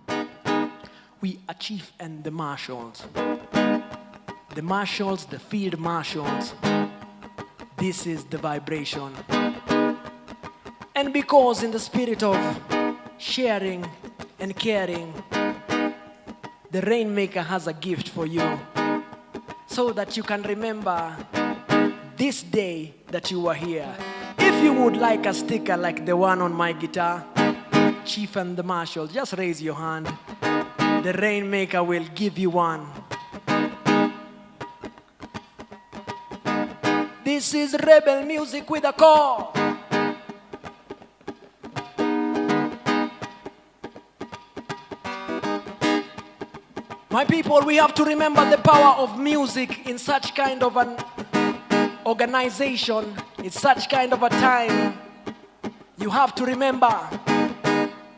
we are Chief and the Marshals. The Marshals, the Field Marshals. This is the vibration. And because in the spirit of sharing and caring, the Rainmaker has a gift for you so that you can remember this day that you were here. If you would like a sticker like the one on my guitar, Chief and the Marshal, just raise your hand. The Rainmaker will give you one. This is rebel music with a call. My people, we have to remember the power of music in such kind of an organization, in such kind of a time. You have to remember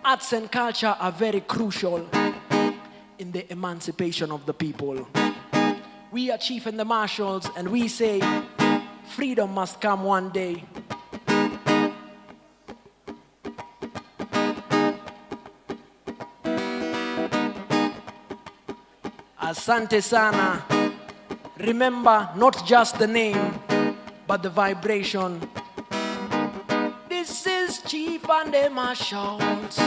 arts and culture are very crucial in the emancipation of the people. We are Chief and the Marshals, and we say freedom must come one day. Asante sana. Remember not just the name, but the vibration. This is Chief and the Marshals.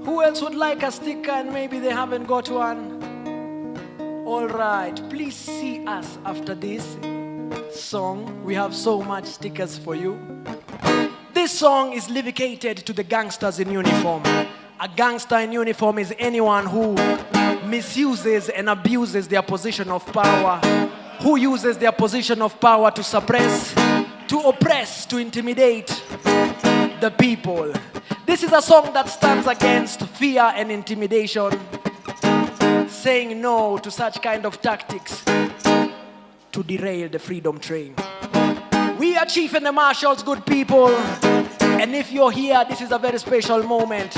Who else would like a sticker and maybe they haven't got one? All right, please see us after this song. We have so much stickers for you. This song is dedicated to the gangsters in uniform. A gangster in uniform is anyone who misuses and abuses their position of power, who uses their position of power to suppress, to oppress, to intimidate the people. This is a song that stands against fear and intimidation, saying no to such kind of tactics to derail the freedom train. We are Chief and the Marshals, good people. And if you're here, this is a very special moment.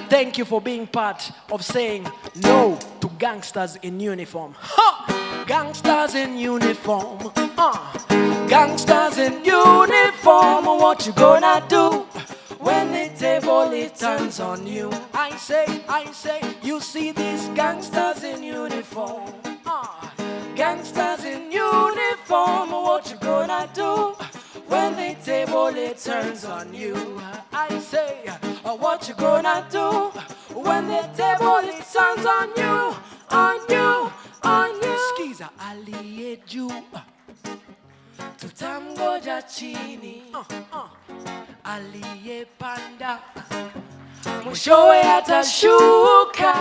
Thank you for being part of saying no to gangsters in uniform. Ha! Gangsters in uniform. Gangsters in uniform. What you gonna do when the table it turns on you? I say, you see these gangsters in uniform. Gangsters in uniform. What you gonna do when the table it turns on you? I say, what you gonna do when the table it turns on you? On you, on you. Skiza aliyeju tutamgoja chini, aliyepanda mwishowe atashuka.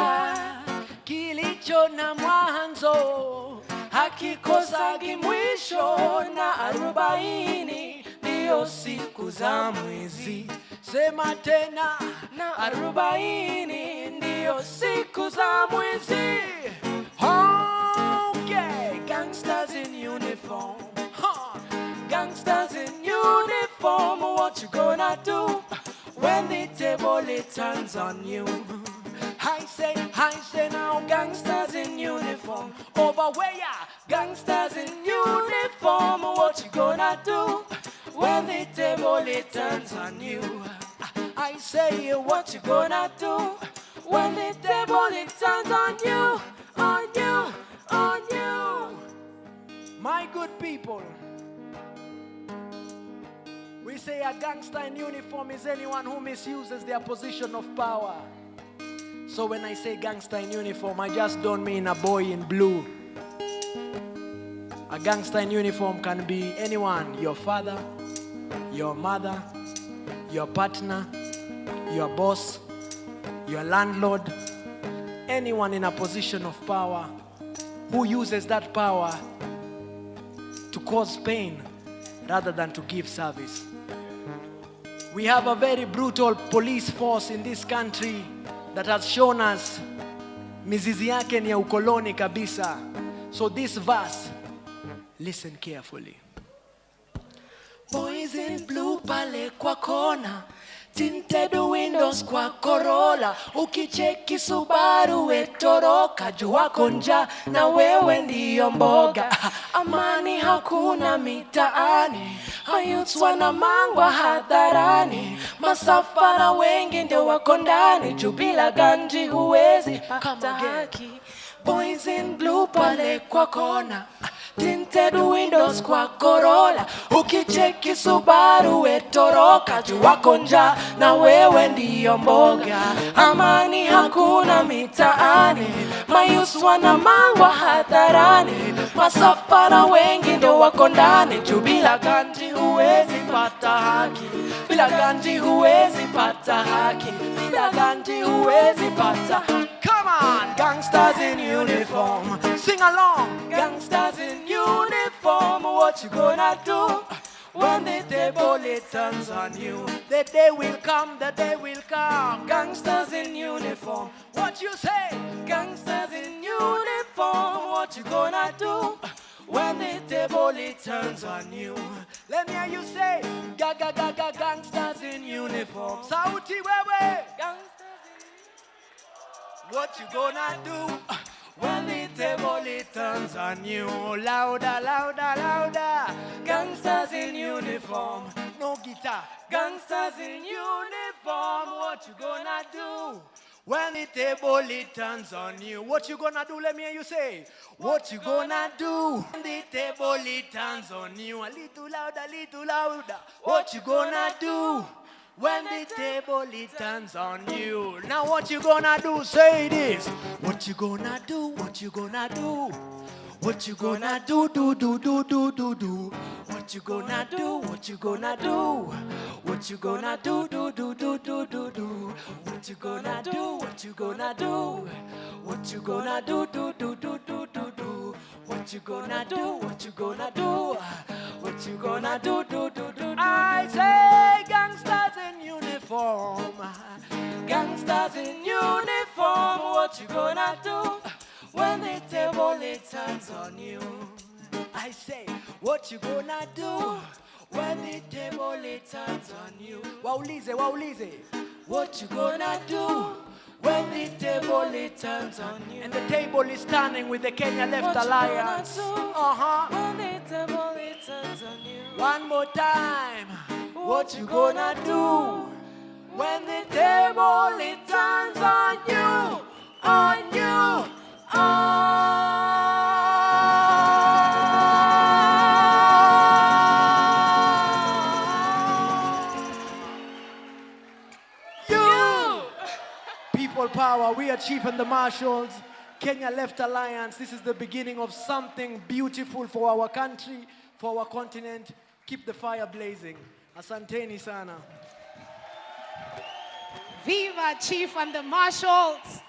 Kilicho na mwanzo hakikosagi mwisho, na 40 ndio siku za mwezi. Sema tena, na 40 ndio siku za mwezi. Okay, gangsters in uniform. Gangsters in uniform. What you gonna do when the table it turns on you? I say now, gangsters in uniform. Over where ya? Gangsters in uniform. What you gonna do when the table it turns on you? I say, what you gonna do when the table it turns on you? On you, on you. My good people, we say a gangster in uniform is anyone who misuses their position of power. So when I say gangster in uniform, I just don't mean a boy in blue. A gangster in uniform can be anyone: your father, your mother, your partner, your boss, your landlord, anyone in a position of power who uses that power to cause pain rather than to give service. We have a very brutal police force in this country that has shown us mizizi yake ni ya ukoloni kabisa. So this verse, listen carefully. Boys in blue pale kwa kona, tinted windows kwa Corolla, ukicheki Subaru wetoroka, jua konja na wewe ndiyo mboga. Amani hakuna mitaani, mayouths wanamangwa hadharani, masafara wengi ndio wako ndani, juu bila ganji huwezi pata haki. Boys in blue pale kwa kona, tinted windows kwa Corolla, ukicheki Subaru wetoroka, jua konja na wewe ndiyo mboga. Amani hakuna mitaani, mayouths wanamangwa hadharani, masafara wengi ndio wako ndani, juu bila ganji huwezi pata haki. Bila ganji huwezi pata haki. Bila ganji huwezi pata haki. Come on, gangsters in uniform, sing along. Gangsters in uniform, what you gonna do when the table turns on you? The day will come, the day will come. Gangsters in uniform, what you say? Gangsters in uniform, what you gonna do when the table turns on you? Let me hear you say, ga ga ga ga, gangsters in uniform. Sauti wewe, what you gonna do when the table turns on you? Louder, louder, louder. Gangsters in uniform, no guitar. Gangsters in uniform, what you gonna do when the table turns on you? What you gonna do? Let me hear you say. What you gonna do when the table turns on you? A little louder, little louder. What you gonna do when the table turns on you? Now what you gonna do? Say this. What you gonna do? What you gonna do? What you gonna do? Do do do do do do. What you gonna do? What you gonna do? What you gonna do? Do do do do do do. What you gonna do? What you gonna do? What you gonna do? Do do do do do do. What you gonna do? What you gonna do? What you gonna do? Do do do do. I say gangsters in uniform, gangsters in uniform. What you gonna do when the table turns on you? I say, what you gonna do when the table turns on you? Waulize, waulize. What you gonna do when the table turns on you? And the table is turning with the Kenya Left Alliance. When the table turns on you. One more time. What you gonna do when the table turns on you? On you. People power, we are Chief and the Marshals, Kenya Left Alliance. This is the beginning of something beautiful for our country, for our continent. Keep the fire blazing. Asanteni sana. Viva Chief and the Marshals.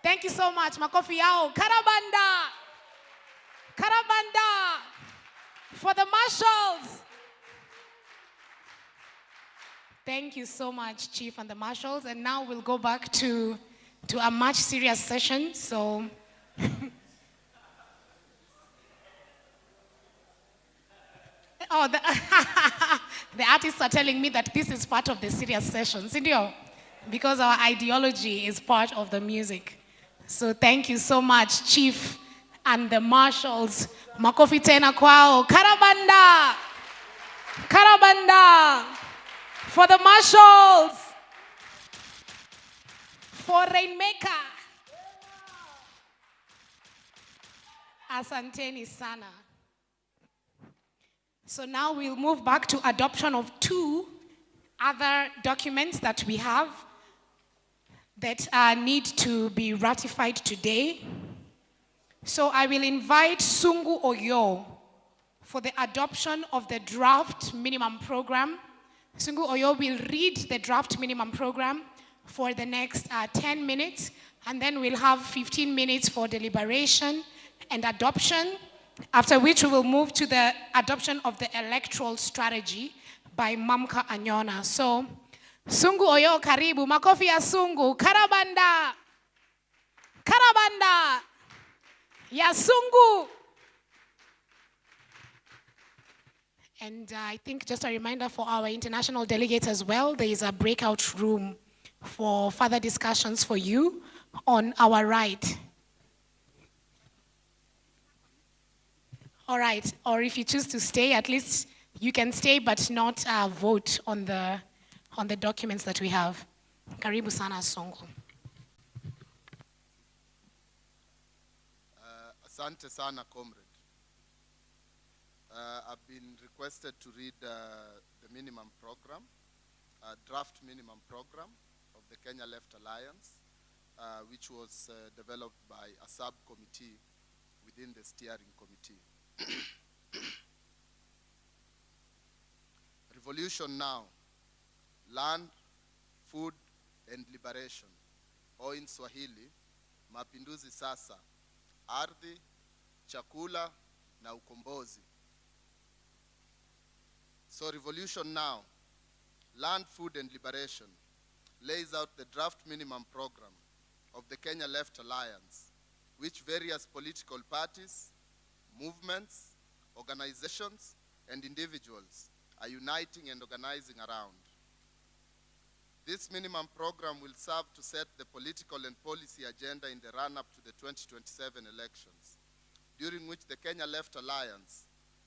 Thank you so much. Makofi yao. Karabanda. Karabanda. For the Marshals. Thank you so much, Chief and the Marshals. And now we'll go back to a much serious session. So, oh, the artists are telling me that this is part of the serious session, Sindio? Because our ideology is part of the music. So thank you so much, Chief and the Marshals. Makofi tena kwao. Karabanda. Karabanda. For the Marshals. For Rainmaker. Asanteni sana. So now we'll move back to adoption of two other documents that we have that need to be ratified today. So I will invite Sungu Oyo for the adoption of the draft minimum program. Sungu Oyo will read the draft minimum program for the next 10 minutes, and then we'll have 15 minutes for deliberation and adoption, after which we will move to the adoption of the electoral strategy by Mamka Anyona. So, Sungu Oyo karibu, makofi ya Sungu, Karabanda, Karabanda, ya Sungu. And I think just a reminder for our international delegates as well, there is a breakout room for further discussions for you on our right. All right, or if you choose to stay, at least you can stay but not vote on the documents that we have. Karibu sana Songo. Asante sana, comrade. I've been requested to read the minimum program, draft minimum program of the Kenya Left Alliance, which was developed by a subcommittee within the steering committee. Revolution now, land, food, and liberation, or in Swahili, mapinduzi sasa, ardhi, chakula, na ukombozi. So Revolution Now, Land, Food and Liberation, lays out the draft minimum program of the Kenya Left Alliance, which various political parties, movements, organizations, and individuals are uniting and organizing around. This minimum program will serve to set the political and policy agenda in the run-up to the 2027 elections, during which the Kenya Left Alliance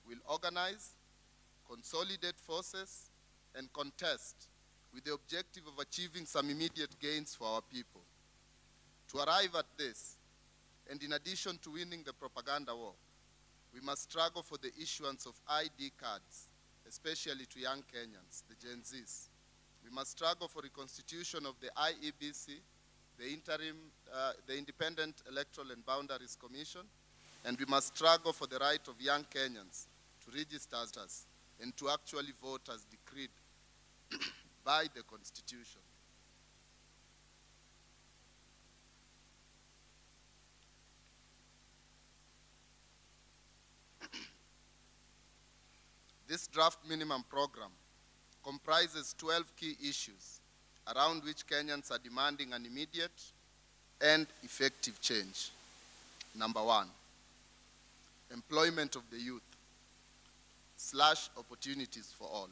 will organize, consolidate forces, and contest with the objective of achieving some immediate gains for our people. To arrive at this, and in addition to winning the propaganda war, we must struggle for the issuance of ID cards, especially to young Kenyans, the Gen Zs. We must struggle for reconstitution of the IEBC, the Independent Electoral and Boundaries Commission, and we must struggle for the right of young Kenyans to register us and to actually vote as decreed by the Constitution. This draft minimum program comprises 12 key issues around which Kenyans are demanding an immediate and effective change. Number one, employment of the youth / opportunities for all.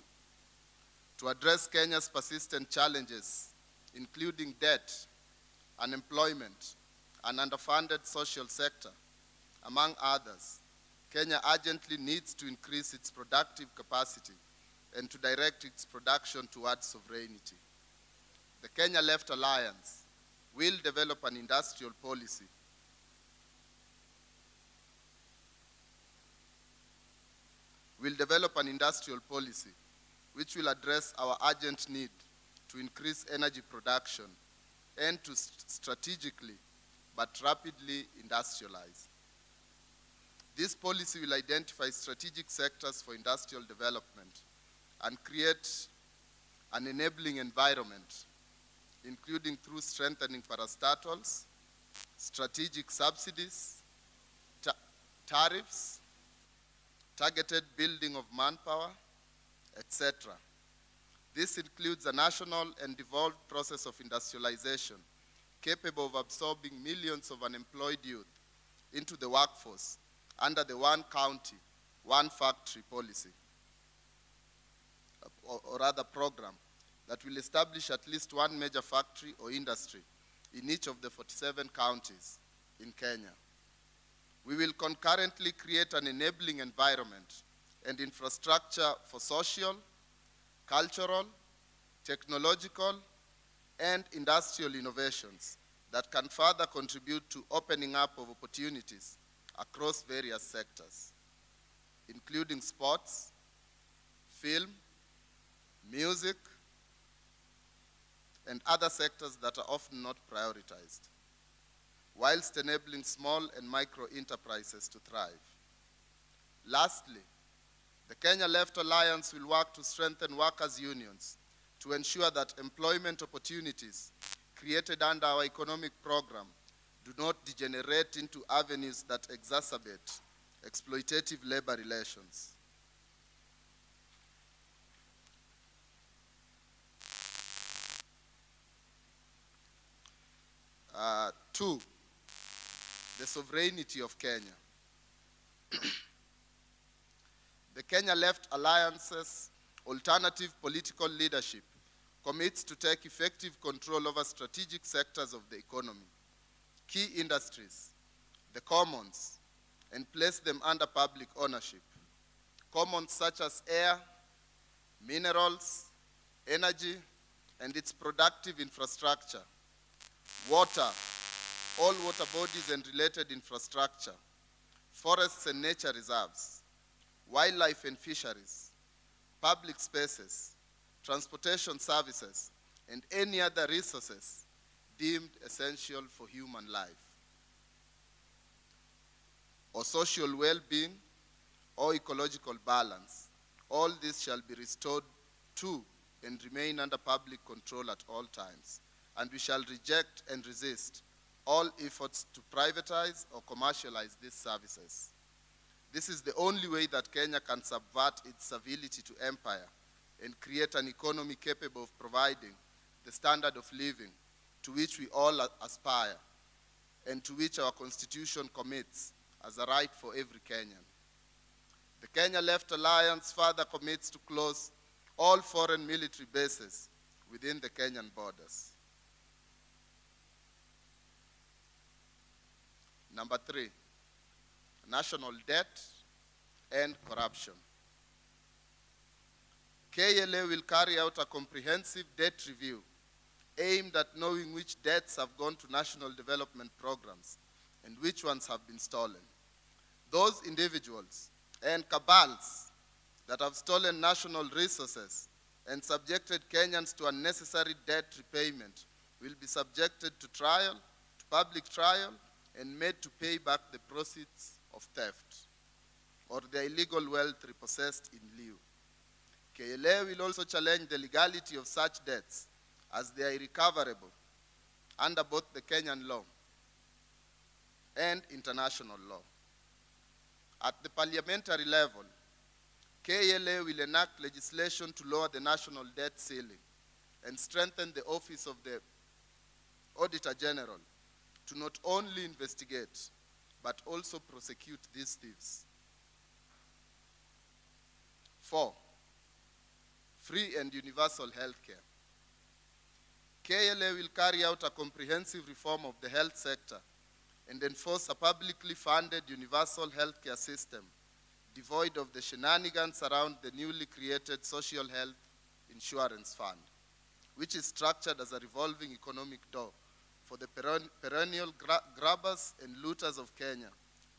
To address Kenya's persistent challenges, including debt, unemployment, and underfunded social sector, among others, Kenya urgently needs to increase its productive capacity and to direct its production towards sovereignty. The Kenya Left Alliance will develop an industrial policy which will address our urgent need to increase energy production and to strategically but rapidly industrialize. This policy will identify strategic sectors for industrial development and create an enabling environment, including through strengthening parastatals, strategic subsidies, tariffs, targeted building of manpower, etc. This includes a national and devolved process of industrialization capable of absorbing millions of unemployed youth into the workforce under the one county, one factory policy, or rather program that will establish at least one major factory or industry in each of the 47 counties in Kenya. We will concurrently create an enabling environment and infrastructure for social, cultural, technological, and industrial innovations that can further contribute to opening up of opportunities across various sectors, including sports, film, music, and other sectors that are often not prioritized, whilst enabling small and micro enterprises to thrive. Lastly, the Kenya Left Alliance will work to strengthen workers' unions to ensure that employment opportunities created under our economic program do not degenerate into avenues that exacerbate exploitative labor relations. Two, the sovereignty of Kenya. the Kenya Left Alliance's alternative political leadership commits to take effective control over strategic sectors of the economy, key industries, the commons, and place them under public ownership. Commons such as air, minerals, energy, and its productive infrastructure, water, all water bodies and related infrastructure, forests and nature reserves, wildlife and fisheries, public spaces, transportation services, and any other resources deemed essential for human life, or social well-being, or ecological balance. All this shall be restored to and remain under public control at all times, and we shall reject and resist all efforts to privatize or commercialize these services. This is the only way that Kenya can subvert its servility to empire and create an economy capable of providing the standard of living to which we all aspire and to which our Constitution commits as a right for every Kenyan. The Kenya Left Alliance further commits to close all foreign military bases within the Kenyan borders. Number 3, national debt and corruption. KLA will carry out a comprehensive debt review aimed at knowing which debts have gone to national development programs and which ones have been stolen. Those individuals and cabals that have stolen national resources and subjected Kenyans to unnecessary debt repayment will be subjected to trial, to public trial, and made to pay back the proceeds of theft or the illegal wealth repossessed in lieu. KLA will also challenge the legality of such debts as they are irrecoverable under both the Kenyan law and international law. At the parliamentary level, KLA will enact legislation to lower the national debt ceiling and strengthen the office of the Auditor General to not only investigate, but also prosecute these thieves. 4, free and universal health care. KLA will carry out a comprehensive reform of the health sector and enforce a publicly funded universal health care system devoid of the shenanigans around the newly created Social Health Insurance Fund, which is structured as a revolving economic door for the perennial grabbers and looters of Kenya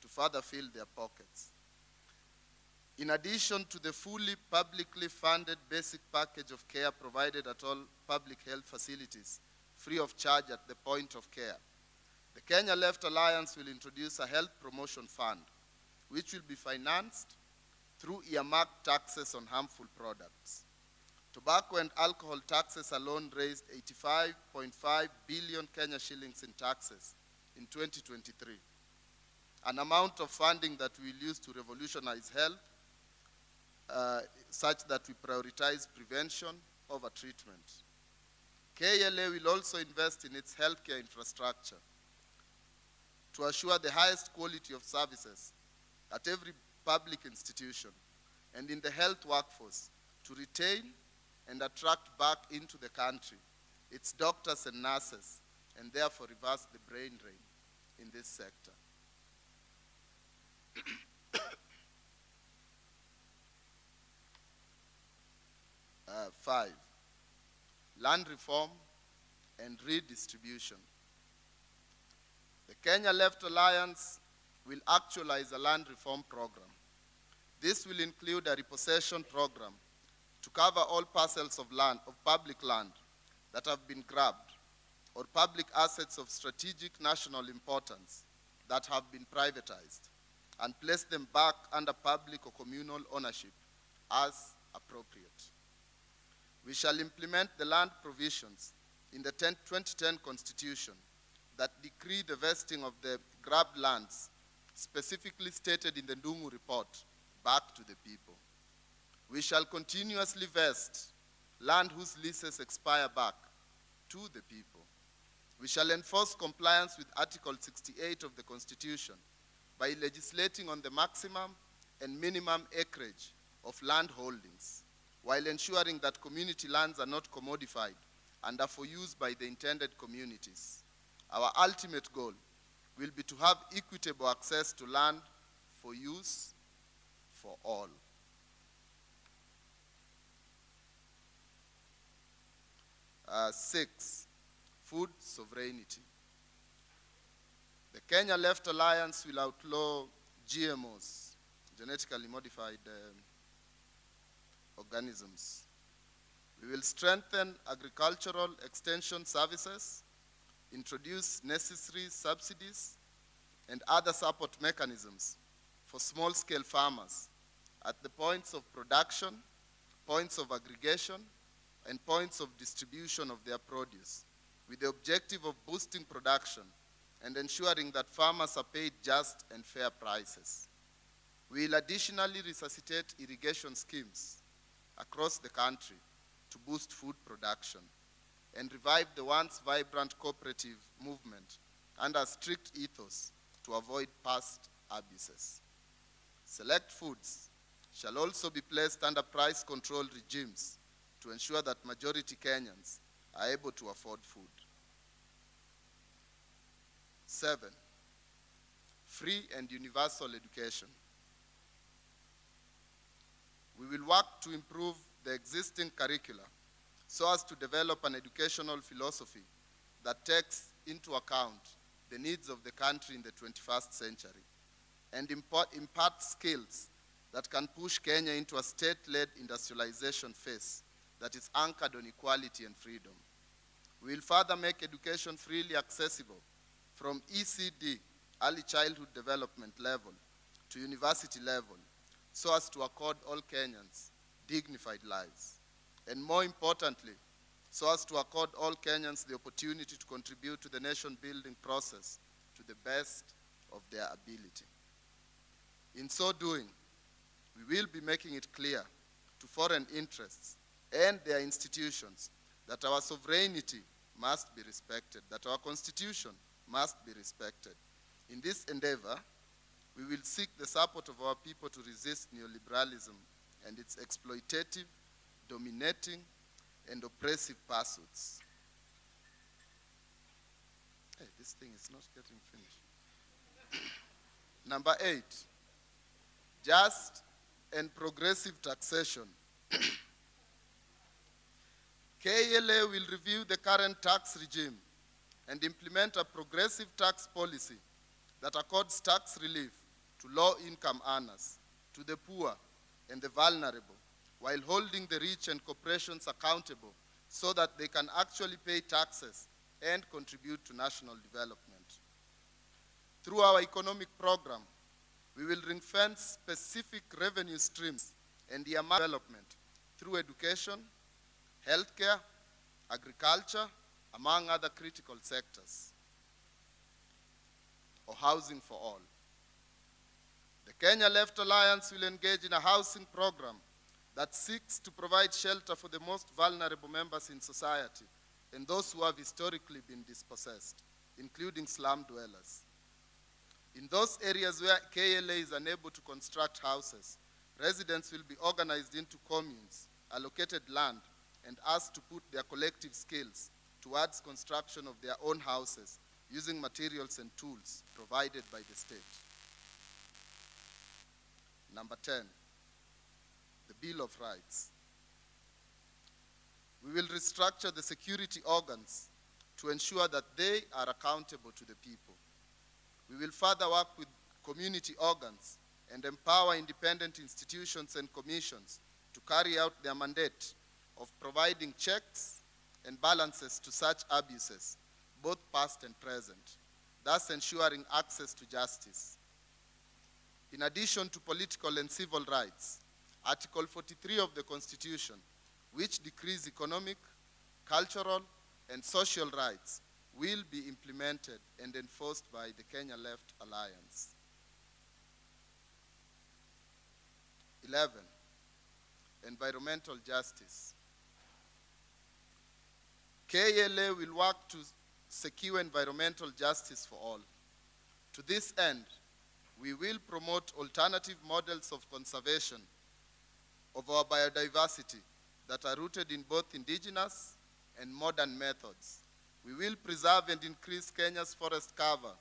to further fill their pockets. In addition to the fully publicly funded basic package of care provided at all public health facilities, free of charge at the point of care, the Kenya Left Alliance will introduce a health promotion fund, which will be financed through earmarked taxes on harmful products. Tobacco and alcohol taxes alone raised 85.5 billion Kenya shillings in taxes in 2023, an amount of funding that we will use to revolutionize health, such that we prioritize prevention over treatment. KLA will also invest in its healthcare infrastructure to assure the highest quality of services at every public institution and in the health workforce to retain and attract back into the country its doctors and nurses, and therefore reverse the brain drain in this sector. 5, land reform and redistribution. The Kenya Left Alliance will actualize a land reform program. This will include a repossession program to cover all parcels of land, of public land that have been grabbed, or public assets of strategic national importance that have been privatized, and place them back under public or communal ownership as appropriate. We shall implement the land provisions in the 2010 Constitution that decree the vesting of the grabbed lands, specifically stated in the Ndungu report, back to the people. We shall continuously vest land whose leases expire back to the people. We shall enforce compliance with Article 68 of the Constitution by legislating on the maximum and minimum acreage of land holdings, while ensuring that community lands are not commodified and are for use by the intended communities. Our ultimate goal will be to have equitable access to land for use for all. Six, food sovereignty. The Kenya Left Alliance will outlaw GMOs, genetically modified organisms. We will strengthen agricultural extension services, introduce necessary subsidies and other support mechanisms for small-scale farmers at the points of production, points of aggregation, and points of distribution of their produce, with the objective of boosting production and ensuring that farmers are paid just and fair prices. We will additionally resuscitate irrigation schemes across the country to boost food production and revive the once vibrant cooperative movement under strict ethos to avoid past abuses. Select foods shall also be placed under price control regimes to ensure that majority Kenyans are able to afford food. 7, free and universal education. We will work to improve the existing curricula so as to develop an educational philosophy that takes into account the needs of the country in the 21st century and impart skills that can push Kenya into a state-led industrialization phase that is anchored on equality and freedom. We will further make education freely accessible from ECD, early childhood development level, to university level, so as to accord all Kenyans dignified lives. And more importantly, so as to accord all Kenyans the opportunity to contribute to the nation-building process to the best of their ability. In so doing, we will be making it clear to foreign interests and their institutions that our sovereignty must be respected, that our constitution must be respected. In this endeavor, we will seek the support of our people to resist neoliberalism and its exploitative, dominating, and oppressive pursuits. Hey, this thing is not getting finished. Number 8, just and progressive taxation. KLA will review the current tax regime and implement a progressive tax policy that accords tax relief to low-income earners, to the poor and the vulnerable, while holding the rich and corporations accountable so that they can actually pay taxes and contribute to national development. Through our economic program, we will ring-fence specific revenue streams and earmark development through education, healthcare, agriculture, among other critical sectors, or housing for all. The Kenya Left Alliance will engage in a housing program that seeks to provide shelter for the most vulnerable members in society and those who have historically been dispossessed, including slum dwellers. In those areas where KLA is unable to construct houses, residents will be organized into communes, allocated land, and asked to put their collective skills towards construction of their own houses using materials and tools provided by the state. Number 10, the Bill of Rights. We will restructure the security organs to ensure that they are accountable to the people. We will further work with community organs and empower independent institutions and commissions to carry out their mandate of providing checks and balances to such abuses, both past and present, thus ensuring access to justice. In addition to political and civil rights, Article 43 of the Constitution, which decrees economic, cultural, and social rights, will be implemented and enforced by the Kenya Left Alliance. 11, environmental justice. KLA will work to secure environmental justice for all. To this end, we will promote alternative models of conservation of our biodiversity that are rooted in both indigenous and modern methods. We will preserve and increase Kenya's forest cover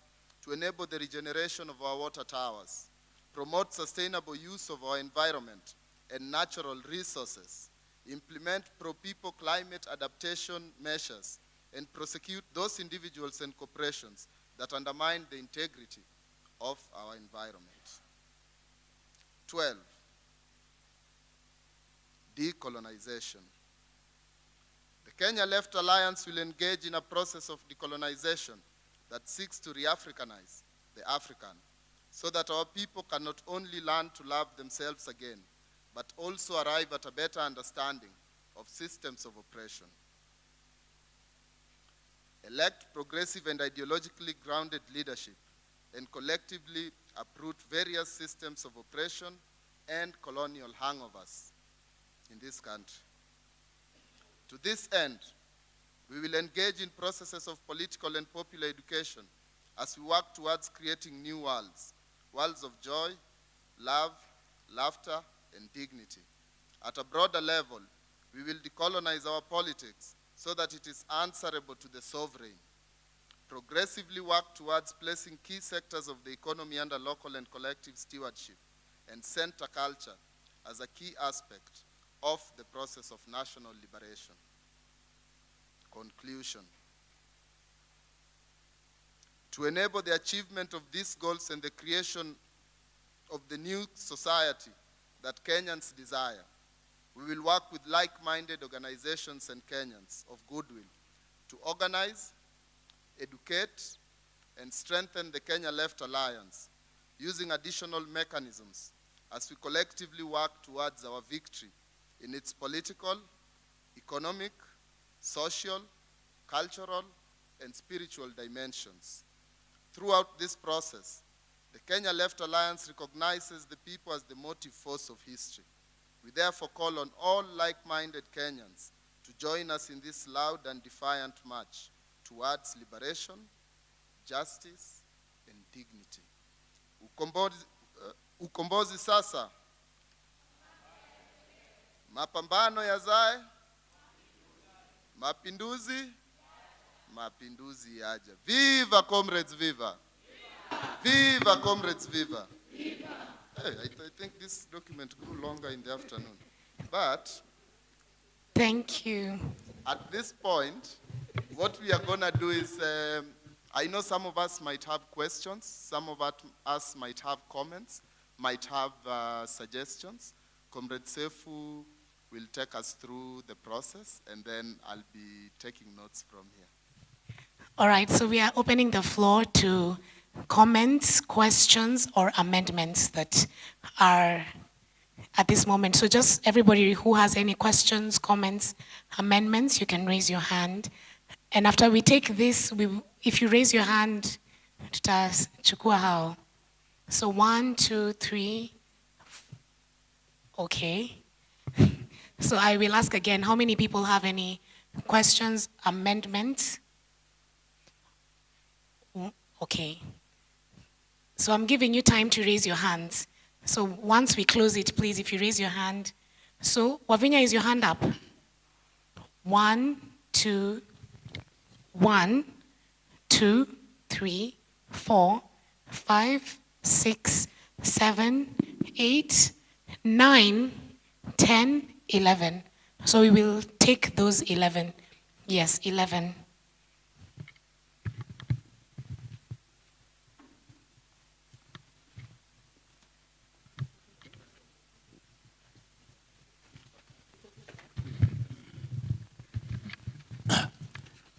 to enable the regeneration of our water towers, promote sustainable use of our environment and natural resources, implement pro-people climate adaptation measures, and prosecute those individuals and corporations that undermine the integrity of our environment. 12, decolonization. The Kenya Left Alliance will engage in a process of decolonization that seeks to re-Africanize the African so that our people can not only learn to love themselves again, but also arrive at a better understanding of systems of oppression. Elect progressive and ideologically grounded leadership and collectively uproot various systems of oppression and colonial hangovers in this country. To this end, we will engage in processes of political and popular education as we work towards creating new worlds, worlds of joy, love, laughter, and dignity. At a broader level, we will decolonize our politics so that it is answerable to the sovereign. Progressively work towards placing key sectors of the economy under local and collective stewardship, and center culture as a key aspect of the process of national liberation. Conclusion. To enable the achievement of these goals and the creation of the new society that Kenyans desire, we will work with like-minded organizations and Kenyans of goodwill to organize, educate, and strengthen the Kenya Left Alliance using additional mechanisms as we collectively work towards our victory in its political, economic, social, cultural, and spiritual dimensions. Throughout this process, the Kenya Left Alliance recognizes the people as the motive force of history. We therefore call on all like-minded Kenyans to join us in this loud and defiant march towards liberation, justice, and dignity. Ukombozi sasa. Mapambano yazae. Mapinduzi. Mapinduzi yaja. Viva comrades, viva. Viva comrades, viva. Hey, I think this document grew longer in the afternoon. But thank you. At this point, what we are going to do is, I know some of us might have questions, some of us might have comments, might have suggestions. Comrade Sefu will take us through the process, and then I'll be taking notes from here. All right, so we are opening the floor to comments, questions, or amendments that are at this moment. So just everybody who has any questions, comments, amendments, you can raise your hand. And after we take this, if you raise your hand, tutachukua hao. So 1, 2, 3, okay. So I will ask again, how many people have any questions, amendments? Okay. So I'm giving you time to raise your hands. So once we close it, please, if you raise your hand. So Wavinya, is your hand up? 1, 2, 1, 2, 3, 4, 5, 6, 7, 8, 9, 10, 11. So we will take those 11. Yes, 11.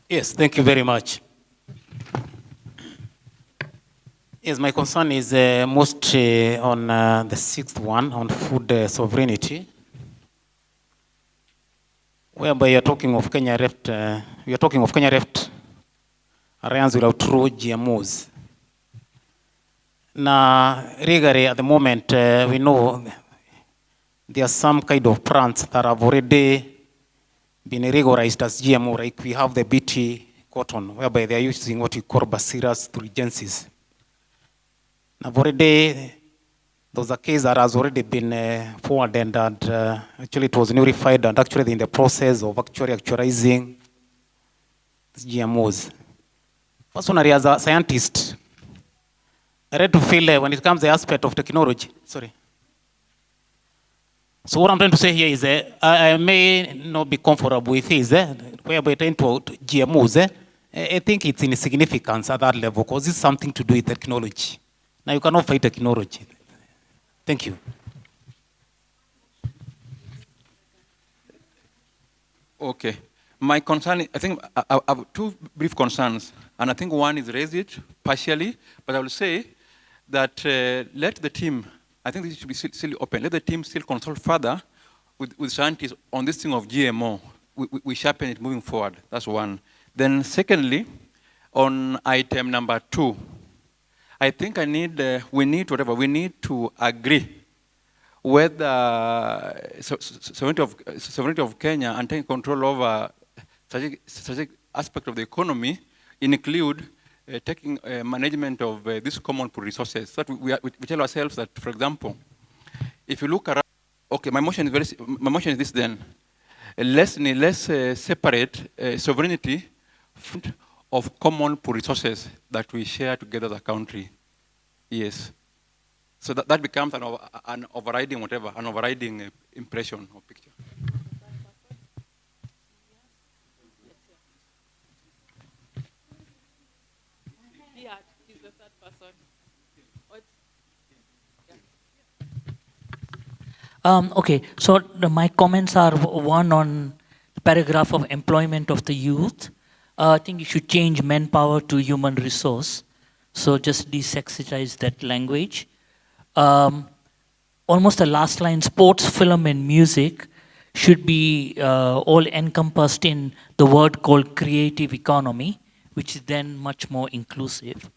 Yes, thank you very much. Yes, my concern is most on the 6th one, on food sovereignty, whereby you're talking of Kenya Left, you're talking of Kenya Left Alliance will outlaw GMOs. Now, regarding at the moment, we know there are some kind of plants that have already been regularized as GMO, like we have the BT cotton, whereby they are using what we call Bacillus thuringiensis. Now, already There's a case that has already been forwarded, and actually it was notified, and actually in the process of actually actualizing GMOs. Personally, as a scientist, I read to feel when it comes to the aspect of technology. Sorry. So what I'm trying to say here is I may not be comfortable with this, whereby trying to GMOs. I think it's insignificance at that level because it's something to do with technology. Now you cannot fight technology. Thank you. Okay. My concern, I think I have two brief concerns, and I think one is raised it partially, but I will say that let the team, I think this should be still open, let the team still consult further with scientists on this thing of GMO. We sharpen it moving forward. That's one. Then secondly, on item number 2, I think we need to agree whether sovereignty of Kenya and taking control over strategic aspect of the economy include taking management of these common resources. So we tell ourselves that, for example, if you look around, okay, my motion is this then. Let's separate sovereignty of common resources that we share together as a country. Yes. So that becomes an overriding whatever, an overriding impression or picture. Yeah, he's the third person. Okay, so my comments are one on the paragraph of employment of the youth. I think you should change manpower to human resource. So just desexualize that language. Almost the last line, sports, film, and music should be all encompassed in the word called creative economy, which is then much more inclusive.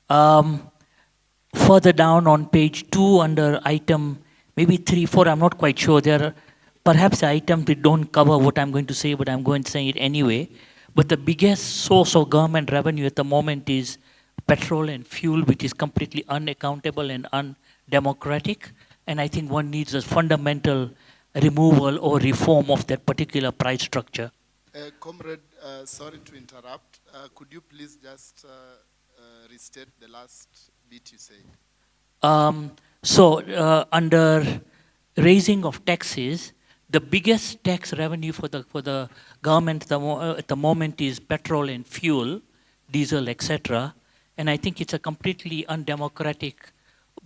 Further down on page 2 under item maybe 3, 4, I'm not quite sure. There are perhaps items that don't cover what I'm going to say, but I'm going to say it anyway. But the biggest source of government revenue at the moment is petrol and fuel, which is completely unaccountable and undemocratic. And I think one needs a fundamental removal or reform of that particular price structure. Comrade, sorry to interrupt. Could you please just restate the last bit you said? Under raising of taxes, the biggest tax revenue for the government at the moment is petrol and fuel, diesel, etc. And I think it's a completely undemocratic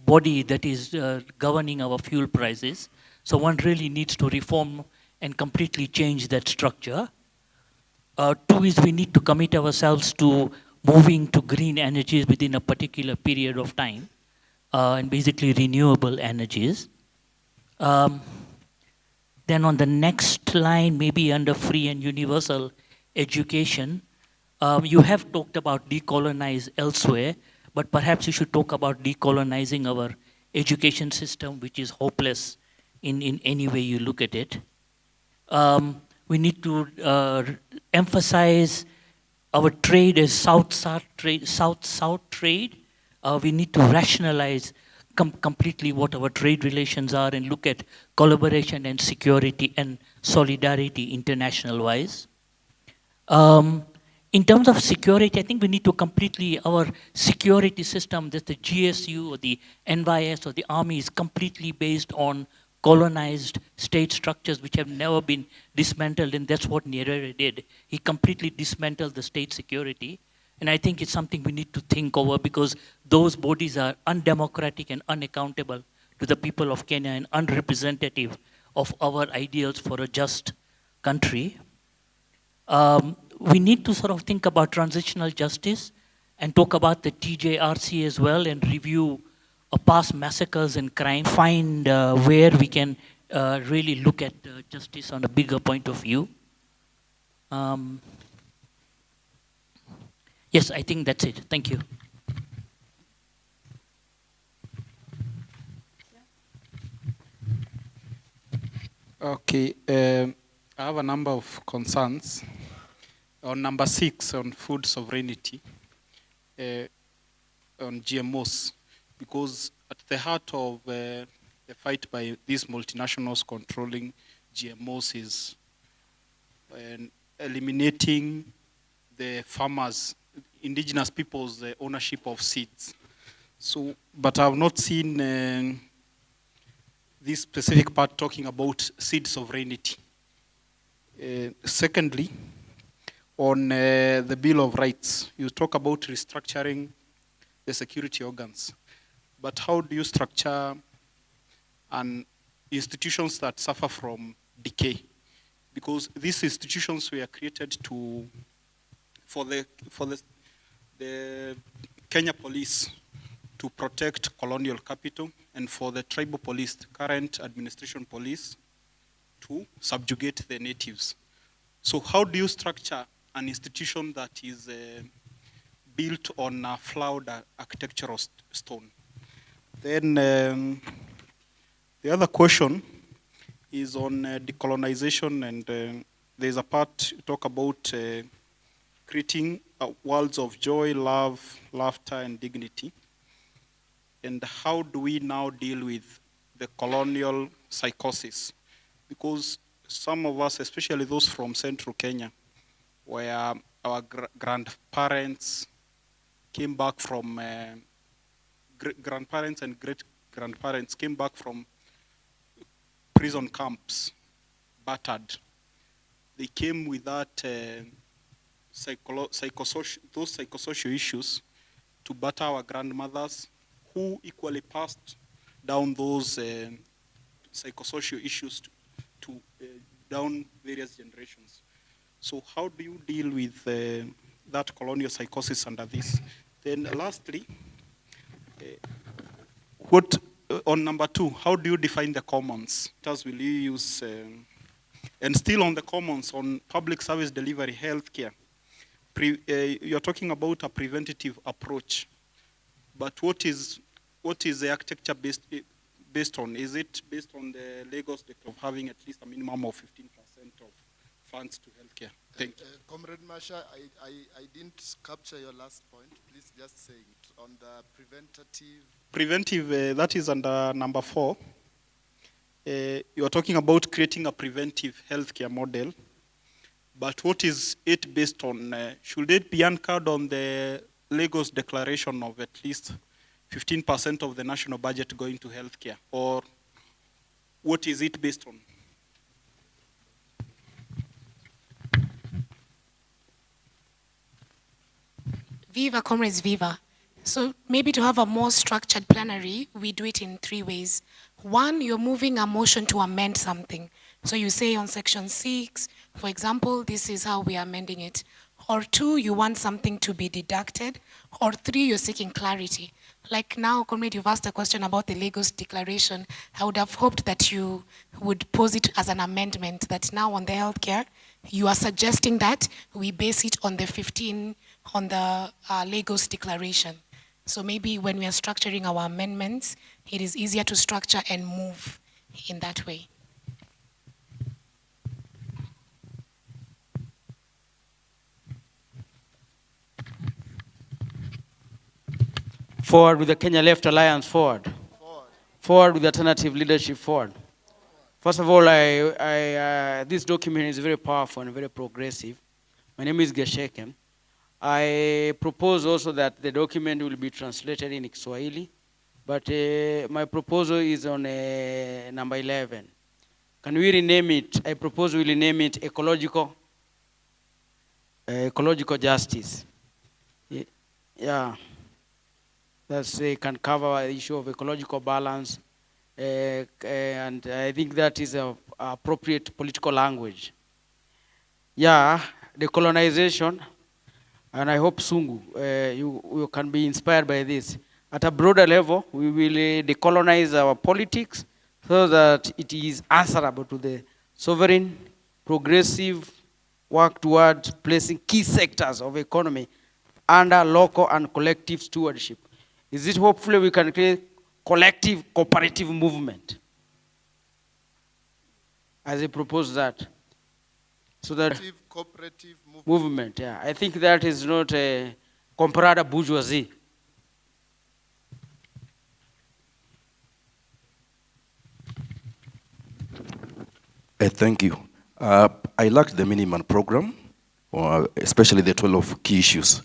body that is governing our fuel prices. So one really needs to reform and completely change that structure. 2 is we need to commit ourselves to moving to green energies within a particular period of time. And basically renewable energies. Then on the next line, maybe under free and universal education, you have talked about decolonize elsewhere, but perhaps you should talk about decolonizing our education system, which is hopeless in any way you look at it. We need to emphasize our trade as South-South trade. We need to rationalize completely what our trade relations are and look at collaboration and security and solidarity international-wise. In terms of security, I think we need to completely, our security system, that the GSU or the NYS or the army is completely based on colonized state structures which have never been dismantled, and that's what Nyerere did. He completely dismantled the state security. And I think it's something we need to think over because those bodies are undemocratic and unaccountable to the people of Kenya and unrepresentative of our ideals for a just country. We need to sort of think about transitional justice and talk about the TJRC as well and review past massacres and crime, find where we can really look at justice on a bigger point of view. Yes, I think that's it. Thank you. Okay, I have a number of concerns. On number 6, on food sovereignty, on GMOs, because at the heart of the fight by these multinationals controlling GMOs is eliminating the farmers, indigenous people's ownership of seeds. So, but I've not seen this specific part talking about seed sovereignty. Secondly, on the Bill of Rights, you talk about restructuring the security organs. But how do you structure institutions that suffer from decay? Because these institutions were created for the Kenya police to protect colonial capital, and for the tribal police, the current administration police, to subjugate the natives. So how do you structure an institution that is built on a flawed architectural stone? Then the other question is on decolonization, and there's a part you talk about creating worlds of joy, love, laughter, and dignity. And how do we now deal with the colonial psychosis? Because some of us, especially those from central Kenya, where our grandparents came back from, grandparents and great-grandparents came back from prison camps, battered. They came with that those psychosocial issues to batter our grandmothers, who equally passed down those psychosocial issues to down various generations. So how do you deal with that colonial psychosis under this? Then lastly, on number 2, how do you define the commons? As will you use, and still on the commons, on public service delivery, healthcare, you're talking about a preventative approach, but what is the architecture based on? Is it based on the Lagos of having at least a minimum of 15% of funds to healthcare? Thank you. Comrade Masha, I didn't capture your last point. Please just say it on the preventative. Preventive, that is under number 4. You're talking about creating a preventive healthcare model, but what is it based on? Should it be anchored on the Lagos declaration of at least 15% of the national budget going to healthcare, or what is it based on? Viva, comrades, viva. So maybe to have a more structured plenary, we do it in 3 ways. 1, you're moving a motion to amend something. So you say on section 6, for example, this is how we are amending it. Or 2, you want something to be deducted. Or 3, you're seeking clarity. Like now, comrade, you've asked a question about the Lagos Declaration. I would have hoped that you would pose it as an amendment, that now on the healthcare, you are suggesting that we base it on the 15, on the Lagos Declaration. So maybe when we are structuring our amendments, it is easier to structure and move in that way. Forward with the Kenya Left Alliance, forward. Forward with alternative leadership, forward. First of all, this document is very powerful and very progressive. My name is Gesheke. I propose also that the document will be translated in Kiswahili, but my proposal is on number 11. Can we rename it? I propose we rename it ecological justice. Yeah. That's can cover the issue of ecological balance, and I think that is a appropriate political language. Yeah, decolonization, and I hope Sungu, you can be inspired by this. At a broader level, we will decolonize our politics so that it is answerable to the sovereign, progressive work towards placing key sectors of economy under local and collective stewardship. Is it hopefully we can create collective cooperative movement? As I propose that. So that cooperative movement, yeah. I think that is not a comparada bourgeoisie. Thank you. I liked the minimum program, especially the 12 key issues.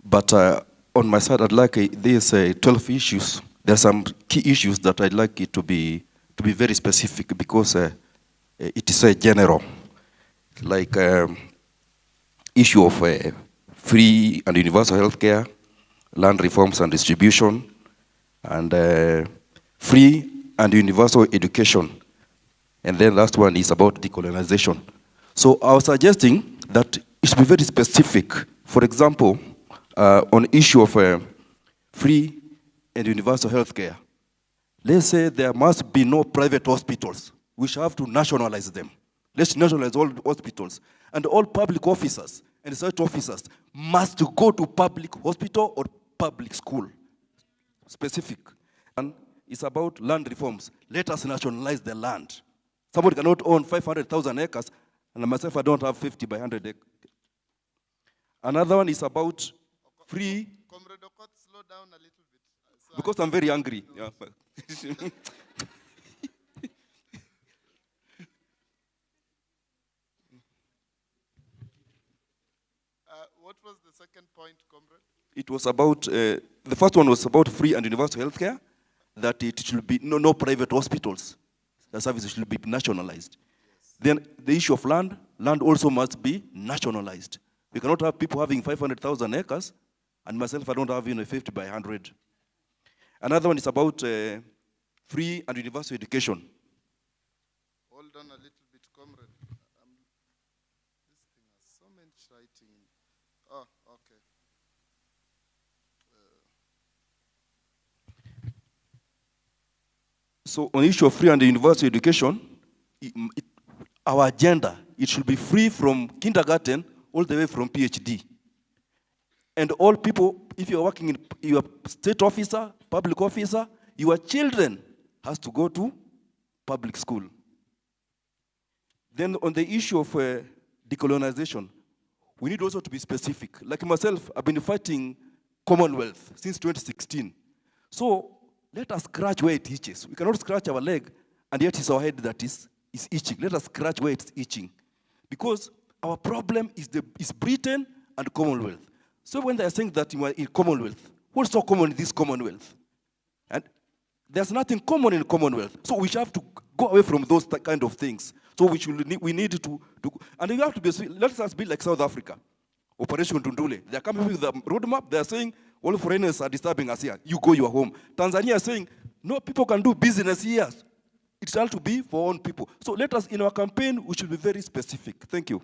But on my side, I'd like these 12 issues. There are some key issues that I'd like it to be very specific because it is general, like issue of free and universal healthcare, land reforms and distribution, and free and universal education. And then last one is about decolonization. So I was suggesting that it should be very specific. For example, on issue of free and universal healthcare, let's say there must be no private hospitals. We shall have to nationalize them. Let's nationalize all hospitals. And all public officers and research officers must go to public hospital or public school. Specific. And it's about land reforms. Let us nationalize the land. Somebody cannot own 500,000 acres, and myself, I don't have 50 by 100 acres. Another one is about free. Comrade Okot, slow down a little bit. So because I'm very angry. Yeah. What was the second point, comrade? It was about, the first one was about free and universal healthcare, that it should be no private hospitals. The services should be nationalized. Yes. Then the issue of land also must be nationalized. We cannot have people having 500,000 acres, and myself, I don't have 50 by 100. Another one is about free and universal education. Hold on a little bit, comrade. This thing has so much writing. Oh, okay. So on the issue of free and universal education, our agenda, it should be free from kindergarten all the way from PhD. And all people, if you're working in your state officer, public officer, your children has to go to public school. Then on the issue of decolonization, we need also to be specific. Like myself, I've been fighting Commonwealth since 2016. So let us scratch where it itches. We cannot scratch our leg, and yet it's our head that is itching. Let us scratch where it's itching. Because our problem is Britain and Commonwealth. So when they're saying that in Commonwealth, what's so common in this Commonwealth? And there's nothing common in Commonwealth. So we have to go away from those kind of things. So we need to and you have to be, let us be like South Africa. Operation Tundule. They're coming with the roadmap. They're saying, all foreigners are disturbing us here. You go your home. Tanzania is saying, no, people can do business here. It has to be for own people. So let us, in our campaign, we should be very specific. Thank you.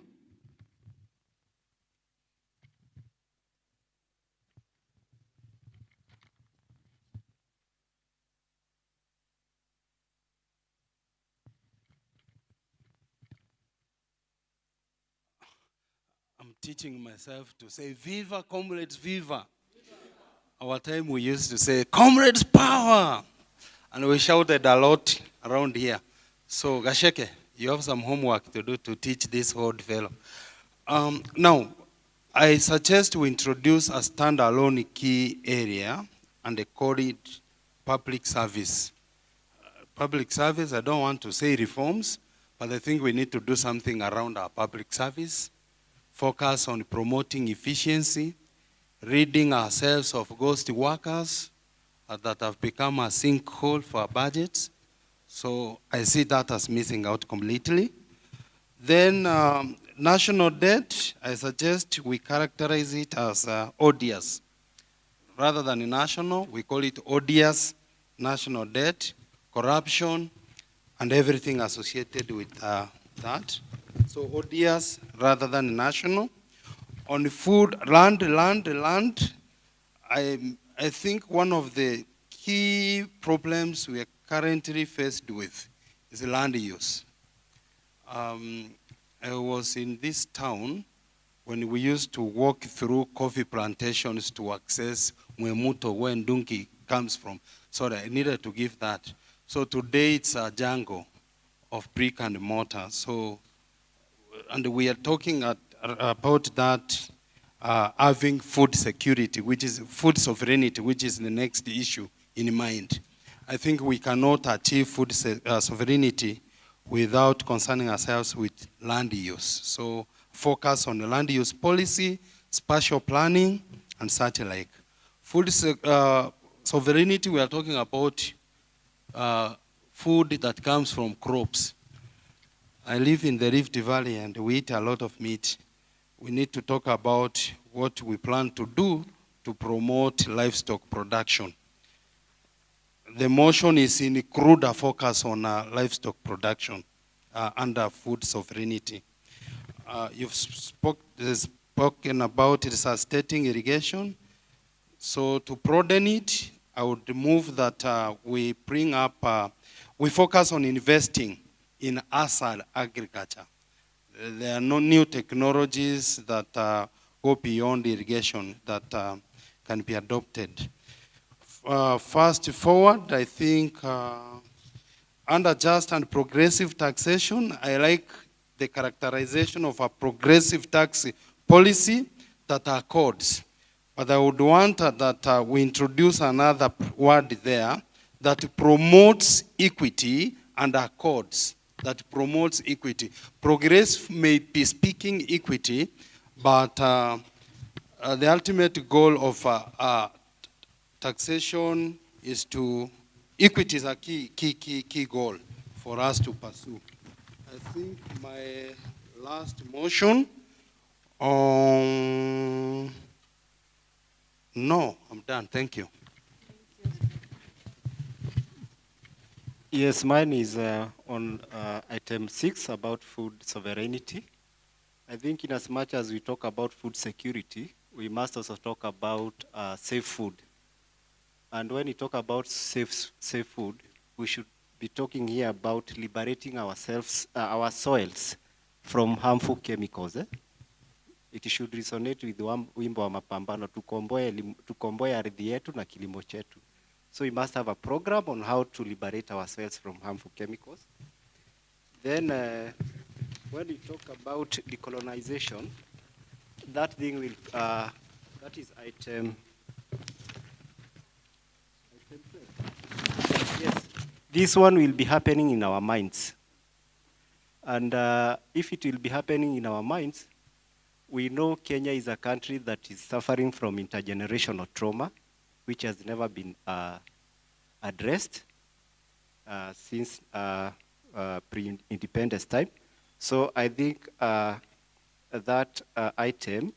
I'm teaching myself to say, Viva, comrades, viva. Our time we used to say, comrades, power. And we shouted a lot around here. So, Gasheke, you have some homework to do to teach this old fellow. Now, I suggest we introduce a standalone key area and they call it public service. Public service, I don't want to say reforms, but I think we need to do something around our public service, focus on promoting efficiency, ridding ourselves of ghost workers that have become a sinkhole for our budgets. So I see that as missing out completely. Then national debt, I suggest we characterize it as odious. Rather than national, we call it odious national debt, corruption, and everything associated with that. So odious rather than national. On food, land, I think one of the key problems we are currently faced with is land use. I was in this town when we used to walk through coffee plantations to access Mwemuto, where Ndungi comes from. So I needed to give that. So today it's a jungle of brick and mortar. So, and we are talking about that having food security, which is food sovereignty, which is the next issue in mind. I think we cannot achieve food sovereignty without concerning ourselves with land use. So focus on the land use policy, spatial planning, and such like. Food sovereignty, we are talking about food that comes from crops. I live in the Rift Valley and we eat a lot of meat. We need to talk about what we plan to do to promote livestock production. The motion is in cruder focus on livestock production under food sovereignty. You've spoken about resuscitating irrigation. So to broaden it, I would move that we bring up, we focus on investing in ASAL agriculture. There are no new technologies that go beyond irrigation that can be adopted. Fast forward, I think under just and progressive taxation, I like the characterization of a progressive tax policy that accords. But I would want that we introduce another word there that promotes equity and accords, that promotes equity. Progress may be speaking equity, but the ultimate goal of taxation is to, equity is a key goal for us to pursue. I think my last motion, no, I'm done, thank you. Yes, mine is on item 6 about food sovereignty. I think in as much as we talk about food security, we must also talk about safe food. And when we talk about safe food, we should be talking here about liberating ourselves, our soils from harmful chemicals. It should resonate with wimbo wa mapambano, tukomboe ardhi yetu na kilimo chetu. So we must have a program on how to liberate ourselves from harmful chemicals. Then when we talk about decolonization, that thing will, that is item 12. Yes, this one will be happening in our minds. And if it will be happening in our minds, we know Kenya is a country that is suffering from intergenerational trauma, which has never been addressed since pre-independence time. So I think that item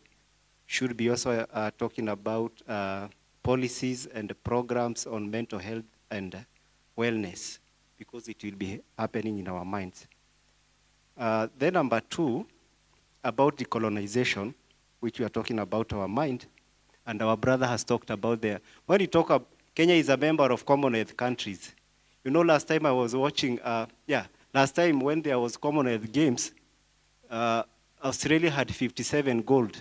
should be also talking about policies and programs on mental health and wellness, because it will be happening in our minds. Then number 2, about decolonization, which we are talking about our mind, and our brother has talked about there. When you talk about, Kenya is a member of Commonwealth countries. You know, last time I was watching, last time when there was Commonwealth Games, Australia had 57 gold,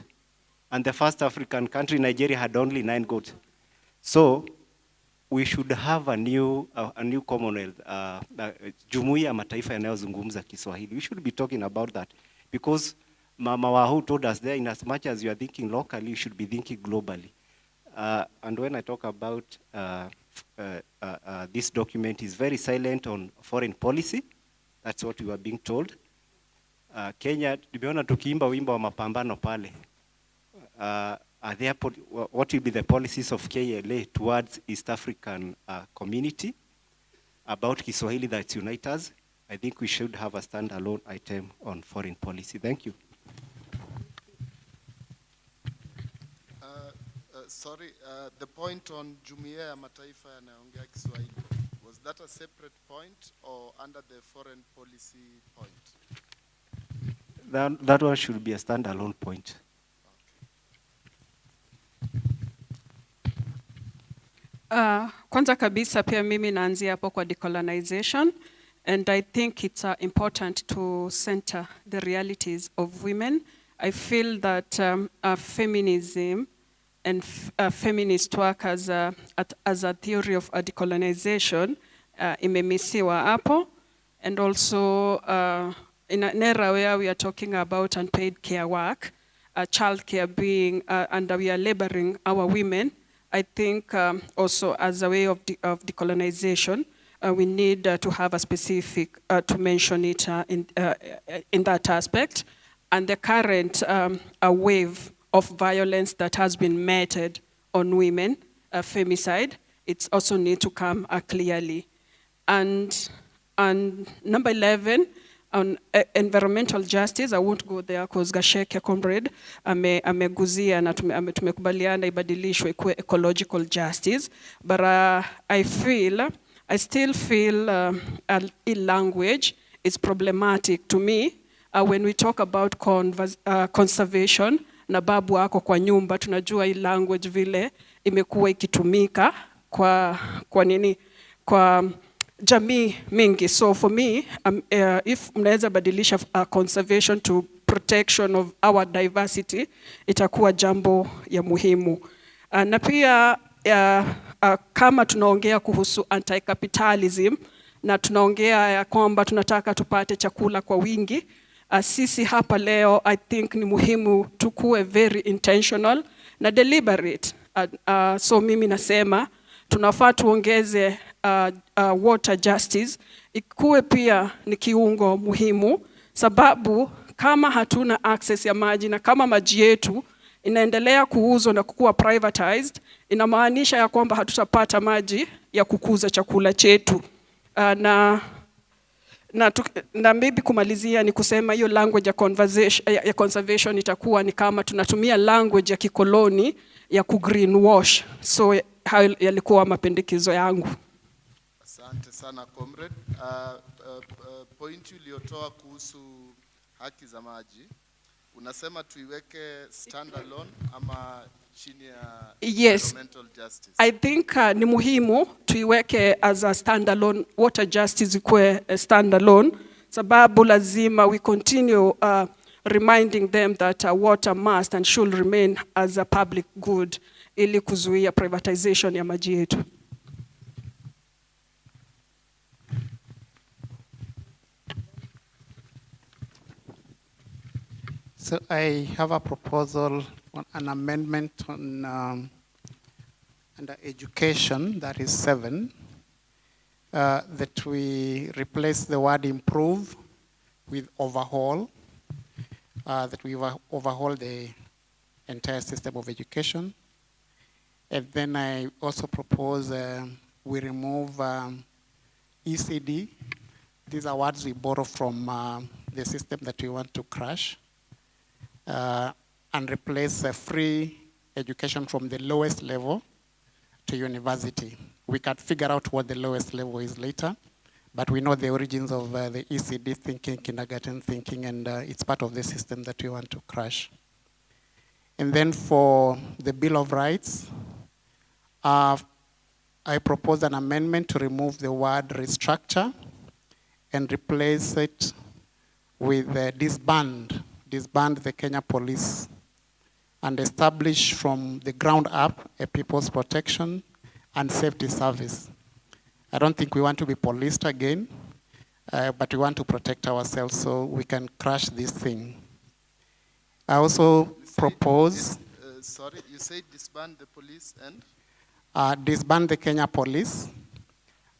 and the first African country, Nigeria, had only 9 gold. So we should have a new Commonwealth, Jumuiya ya Mataifa yanayozungumza Kiswahili. We should be talking about that, because Mama Wahu told us there, in as much as you are thinking locally, you should be thinking globally. And when I talk about this document is very silent on foreign policy, that's what we were being told. Kenya, tumeona tukiimba wimbo wa mapambano pale. What will be the policies of KLA towards East African community about Kiswahili that unites us? I think we should have a standalone item on foreign policy. Thank you. Sorry, the point on Jumuiya ya Mataifa yanayoongea Kiswahili, was that a separate point or under the foreign policy point? That one should be a standalone point. Kwanza kabisa pia mimi naanzia hapo kwa decolonization, and I think it's important to center the realities of women. I feel that feminism and feminist work as a theory of decolonization imemisiwa hapo, and also in an era where we are talking about unpaid care work, child care being, and we are laboring our women, I think also as a way of decolonization, we need to have a specific, to mention it in that aspect. And the current wave of violence that has been meted on women, femicide, it also need to come clearly. And number 11, on environmental justice, I won't go there because Gasheke comrade ameguzia na tumekubaliana ibadilishwe ikuwe ecological justice, but I still feel language is problematic to me when we talk about conservation. Na babu wako kwa nyumba, tunajua hii language vile imekuwa ikitumika kwa jamii mingi. So for me, if mnaweza badilisha conservation to protection of our diversity, itakuwa jambo ya muhimu. Na pia kama tunaongea kuhusu anti-capitalism na tunaongea ya kwamba tunataka tupate chakula kwa wingi, sisi hapa leo I think ni muhimu tukue very intentional na deliberate. So mimi nasema tunafaa tuongeze water justice ikuwe pia ni kiungo muhimu, sababu kama hatuna access ya maji na kama maji yetu inaendelea kuuzwa na kukua privatized, inamaanisha ya kwamba hatutapata maji ya kukuza chakula chetu. Na maybe kumalizia ni kusema hiyo language ya conservation itakuwa ni kama tunatumia language ya kikoloni ya greenwash. So hayo yalikuwa mapendekezo yangu. Asante sana comrade. Point uliotoa kuhusu haki za maji, unasema tuiweke standalone ama chini ya environmental justice? I think ni muhimu tuiweke as a standalone, water justice ikue standalone, sababu lazima we continue reminding them that water must and should remain as a public good ili kuzuia privatization ya maji yetu. So I have a proposal on an amendment on under education, that is 7, that we replace the word improve with overhaul, that we overhaul the entire system of education. And then I also propose we remove ECD. These are words we borrow from the system that we want to crash, and replace free education from the lowest level to university. We can figure out what the lowest level is later, but we know the origins of the ECD thinking, kindergarten thinking, and it's part of the system that we want to crash. And then for the Bill of Rights, I propose an amendment to remove the word restructure and replace it with disband the Kenya Police and establish from the ground up a people's protection and safety service. I don't think we want to be policed again, but we want to protect ourselves so we can crush this thing. I also propose... sorry, you say disband the police and? Disband the Kenya Police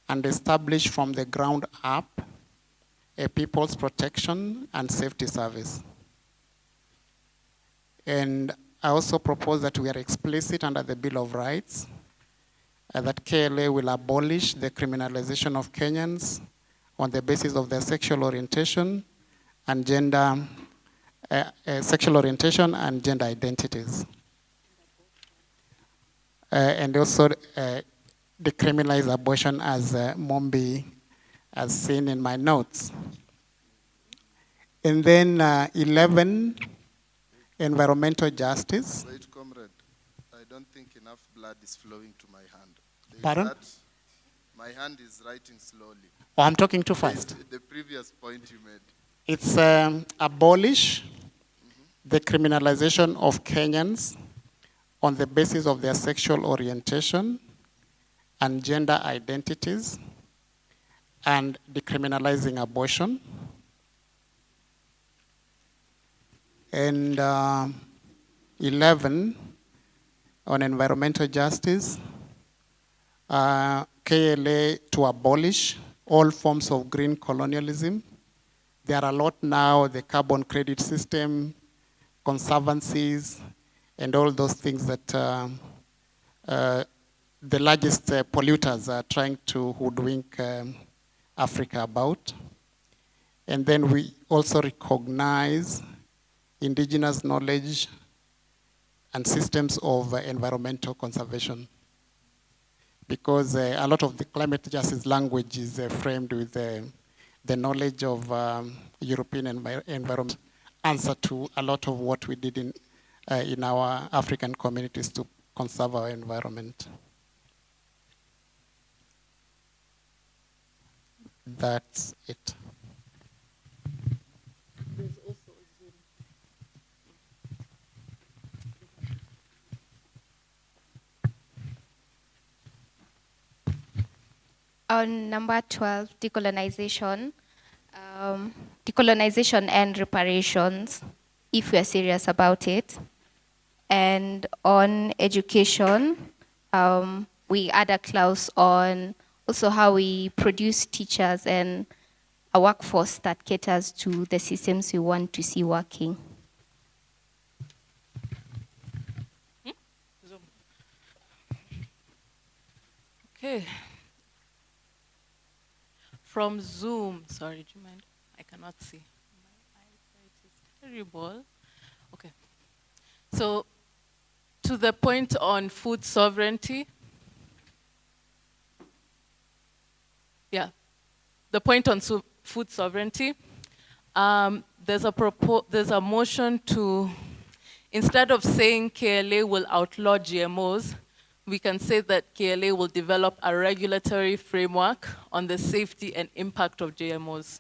and establish from the ground up a people's protection and safety service. And I also propose that we are explicit under the Bill of Rights that KLA will abolish the criminalization of Kenyans on the basis of their sexual orientation and gender identities. And also decriminalize abortion, as Mombi has seen in my notes. And then 11, environmental justice. Wait, comrade. I don't think enough blood is flowing to my hand. Pardon? My hand is writing slowly. Oh, I'm talking too fast. The previous point you made. It's abolish the criminalization of Kenyans on the basis of their sexual orientation and gender identities, and decriminalizing abortion. And 11, on environmental justice, KLA to abolish all forms of green colonialism. There are a lot now, the carbon credit system, conservancies, and all those things that the largest polluters are trying to hoodwink Africa about. And then we also recognize indigenous knowledge and systems of environmental conservation. Because a lot of the climate justice language is framed with the knowledge of European environment, answer to a lot of what we did in our African communities to conserve our environment. That's it. On number 12, decolonization. Decolonization and reparations, if we are serious about it. And on education, we add a clause on also how we produce teachers and a workforce that caters to the systems we want to see working. Okay. From Zoom, sorry, do you mind? I cannot see. My eyesight is terrible. Okay. So, to the point on food sovereignty. Yeah, the point on food sovereignty. There's a motion to, instead of saying KLA will outlaw GMOs, we can say that KLA will develop a regulatory framework on the safety and impact of GMOs.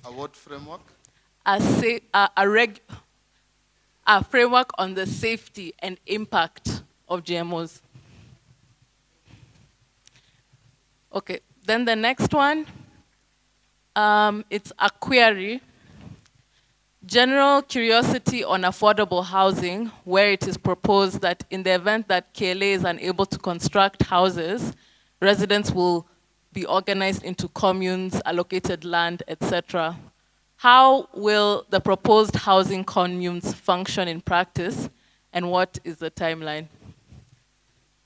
A what framework? A framework on the safety and impact of GMOs. Okay, then the next one, it's a query. General curiosity on affordable housing, where it is proposed that in the event that KLA is unable to construct houses, residents will be organized into communes, allocated land, etc. How will the proposed housing communes function in practice, and what is the timeline?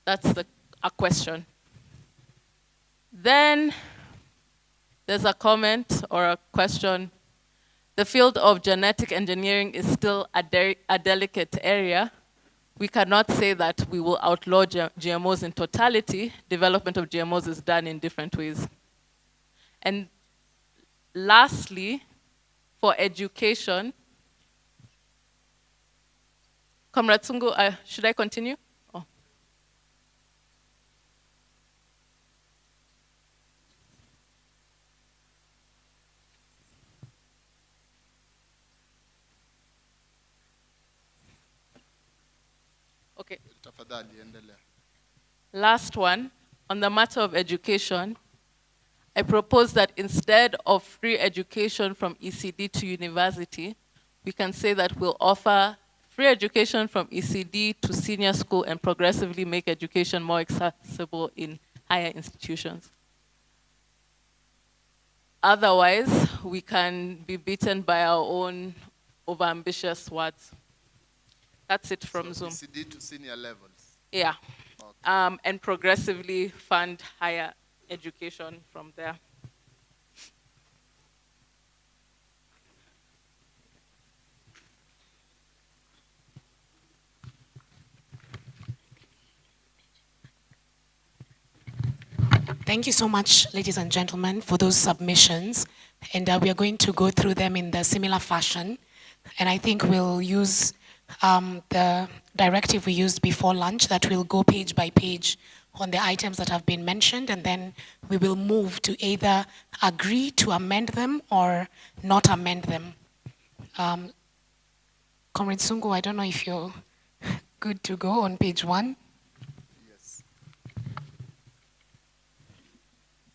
That's a question. Then there's a comment or a question. The field of genetic engineering is still a delicate area. We cannot say that we will outlaw GMOs in totality. Development of GMOs is done in different ways. And lastly, for education, Comrade Sungu, should I continue? Oh. Okay. Last one, on the matter of education, I propose that instead of free education from ECD to university, we can say that we'll offer free education from ECD to senior school and progressively make education more accessible in higher institutions. Otherwise, we can be beaten by our own overambitious words. That's it from Zoom. ECD to senior levels. Yeah. Okay. And progressively fund higher education from there. Thank you so much, ladies and gentlemen, for those submissions. And we are going to go through them in the similar fashion. And I think we'll use the directive we used before lunch, that we'll go page by page on the items that have been mentioned, and then we will move to either agree to amend them or not amend them. Comrade Sungu, I don't know if you're good to go on page 1. Yes.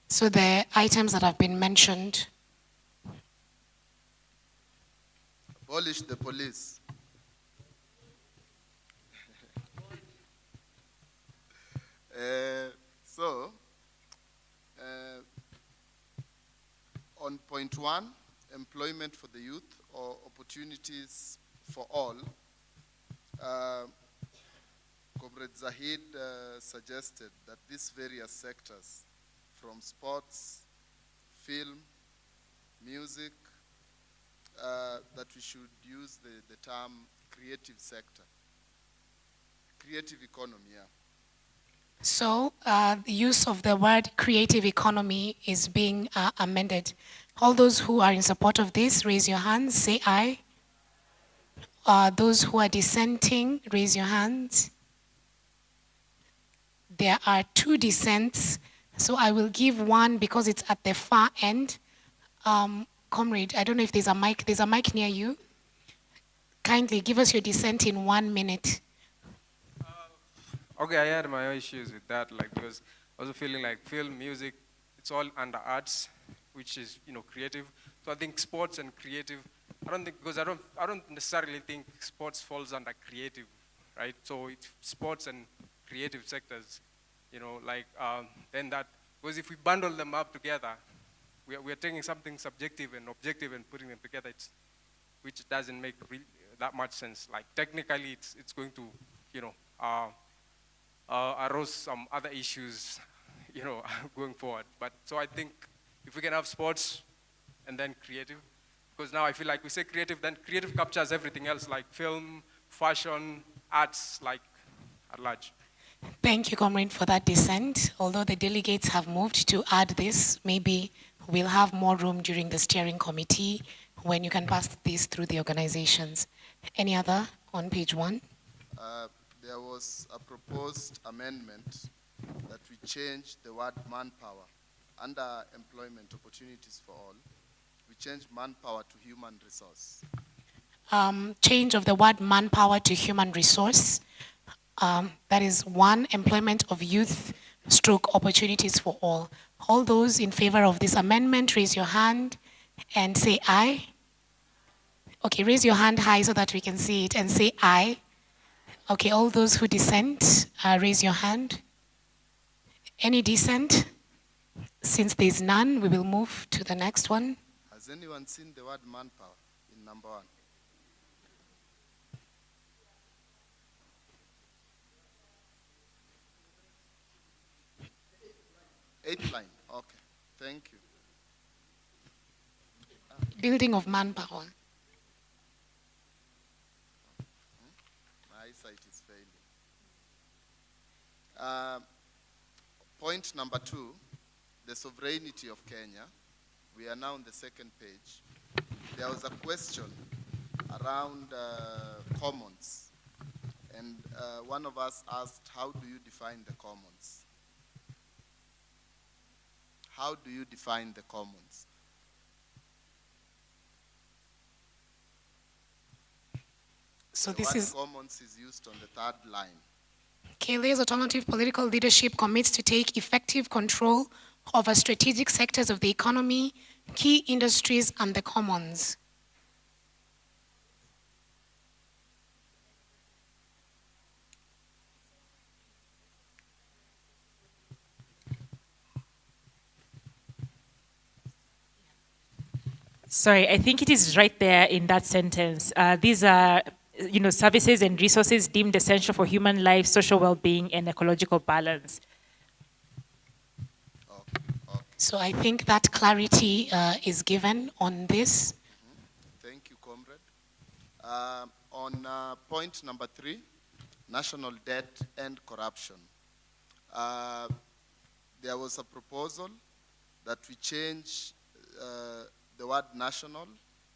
So the items that have been mentioned. Abolish the police. On point 1, employment for the youth or opportunities for all, Comrade Zahid suggested that these various sectors, from sports, film, music, that we should use the term creative sector, creative economy, yeah. So the use of the word creative economy is being amended. All those who are in support of this, raise your hands, say aye. Those who are dissenting, raise your hands. There are 2 dissents, so I will give one because it's at the far end. Comrade, I don't know if there's a mic. There's a mic near you. Kindly give us your dissent in 1 minute. Okay, I had my own issues with that, like, because I was feeling like film, music, it's all under arts, which is, creative. So I think sports and creative, I don't necessarily think sports falls under creative, right? So it's sports and creative sectors, then that, because if we bundle them up together, we are taking something subjective and objective and putting them together, which doesn't make that much sense. Like, technically, it's going to, arose some other issues, going forward. But so I think if we can have sports and then creative, because now I feel like we say creative, then creative captures everything else, like film, fashion, arts, like at large. Thank you, Comrade, for that dissent. Although the delegates have moved to add this, maybe we'll have more room during the steering committee when you can pass this through the organizations. Any other on page 1? There was a proposed amendment that we change the word manpower. Under employment opportunities for all, we change manpower to human resource. Change of the word manpower to human resource. That is 1, employment of youth / opportunities for all. All those in favor of this amendment, raise your hand and say aye. Okay, raise your hand high so that we can see it and say aye. Okay, all those who dissent, raise your hand. Any dissent? Since there's none, we will move to the next one. Has anyone seen the word manpower in number 1? Eighth line, okay, thank you. Building of manpower. My eyesight is failing. Point number 2, the sovereignty of Kenya. We are now on the 2nd page. There was a question around commons, and one of us asked, how do you define the commons? How do you define the commons? So the this word is commons is used on the 3rd line. KLA's alternative political leadership commits to take effective control over strategic sectors of the economy, key industries, and the commons. Sorry, I think it is right there in that sentence. These are, services and resources deemed essential for human life, social well-being, and ecological balance. So I think that clarity is given on this. Thank you, comrade. On point number 3, national debt and corruption. There was a proposal that we change the word national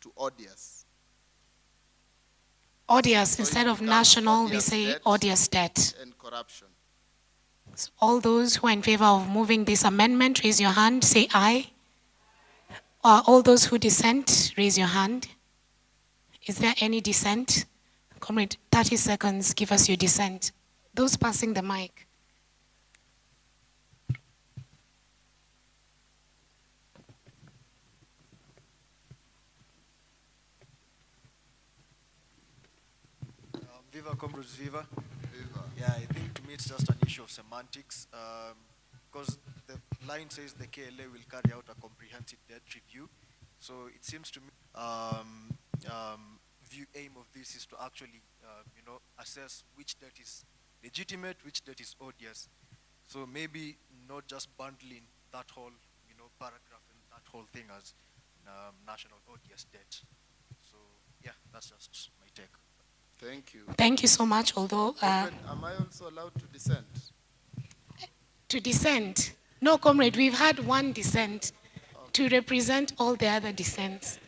to odious. Odious, So instead it of becomes national, we odious say debt odious debt. and corruption. So all those who are in favor of moving this amendment, raise your hand, say aye. All those who dissent, raise your hand. Is there any dissent? Comrade, 30 seconds, give us your dissent. Those passing the mic. Viva, comrades, viva. Viva. Yeah, I think to me it's just an issue of semantics, because the line says the KLA will carry out a comprehensive debt review, So it seems to me view aim of this is to actually assess which debt is legitimate, which debt is odious. So maybe not just bundling that whole paragraph and that whole thing as national odious debt. So yeah, that's just my take. Thank you. Thank you so much, although... Am I also allowed to dissent? To dissent? No, comrade, we've had one dissent to represent all the other dissents.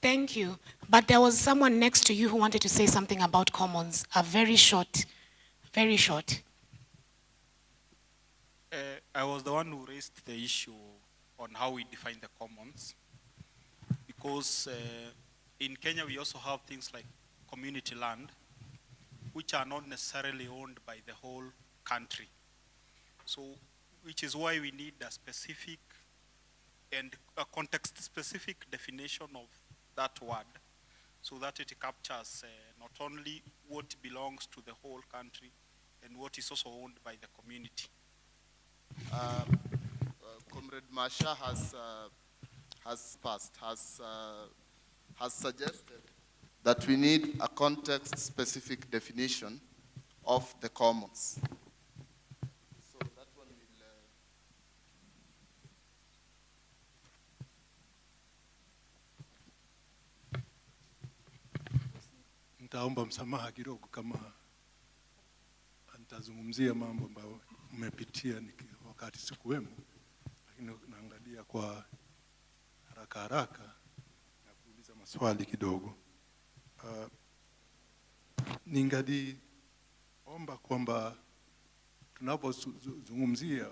Thank you. But there was someone next to you who wanted to say something about commons. A very short, very short. I was the one who raised the issue on how we define the commons. Because in Kenya, we also have things like community land, which are not necessarily owned by the whole country. So, which is why we need a specific and a context-specific definition of that word, so that it captures not only what belongs to the whole country and what is also owned by the community. Comrade Masha has suggested that we need a context-specific definition of the commons. So that one will... Nitaomba msamaha kidogo kama nitazungumzia mambo ambayo mmepitia wakati sikuwemo, lakini naangalia kwa haraka na kuuliza maswali kidogo. Ningaliomba kwamba tunapozungumzia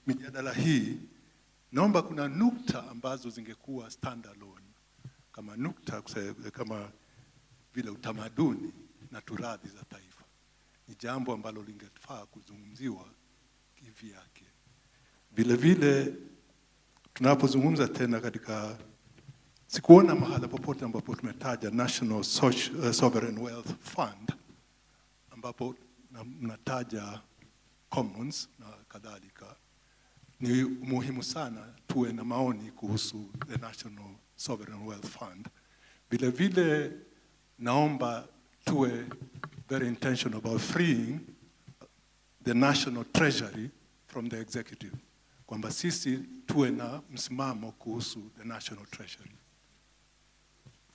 mijadala hii, naomba kuna nukta ambazo zingekuwa standalone, kama nukta kama vile utamaduni na turathi za taifa. Ni jambo ambalo lingefaa kuzungumziwa kivyake. Vile vile tunapozungumza tena katika, sikuona mahala popote ambapo tumetaja National Sovereign Wealth Fund, ambapo mnataja commons na kadhalika. Ni muhimu sana tuwe na maoni kuhusu the National Sovereign Wealth Fund. Vile vile naomba tuwe very intentional about freeing the national treasury from the executive. Kwamba sisi tuwe na msimamo kuhusu the national treasury.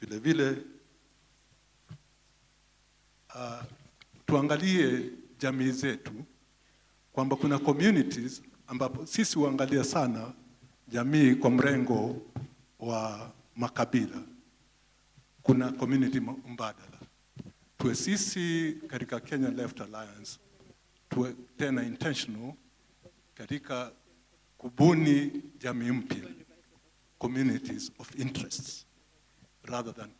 Vile vile tuangalie jamii zetu, kwamba kuna communities ambapo sisi huangalia sana jamii kwa mrengo wa makabila. Kuna community mbadala. Tuwe sisi katika Kenya Left Alliance, tuwe tena intentional katika kubuni jamii mpya, communities of interests, rather than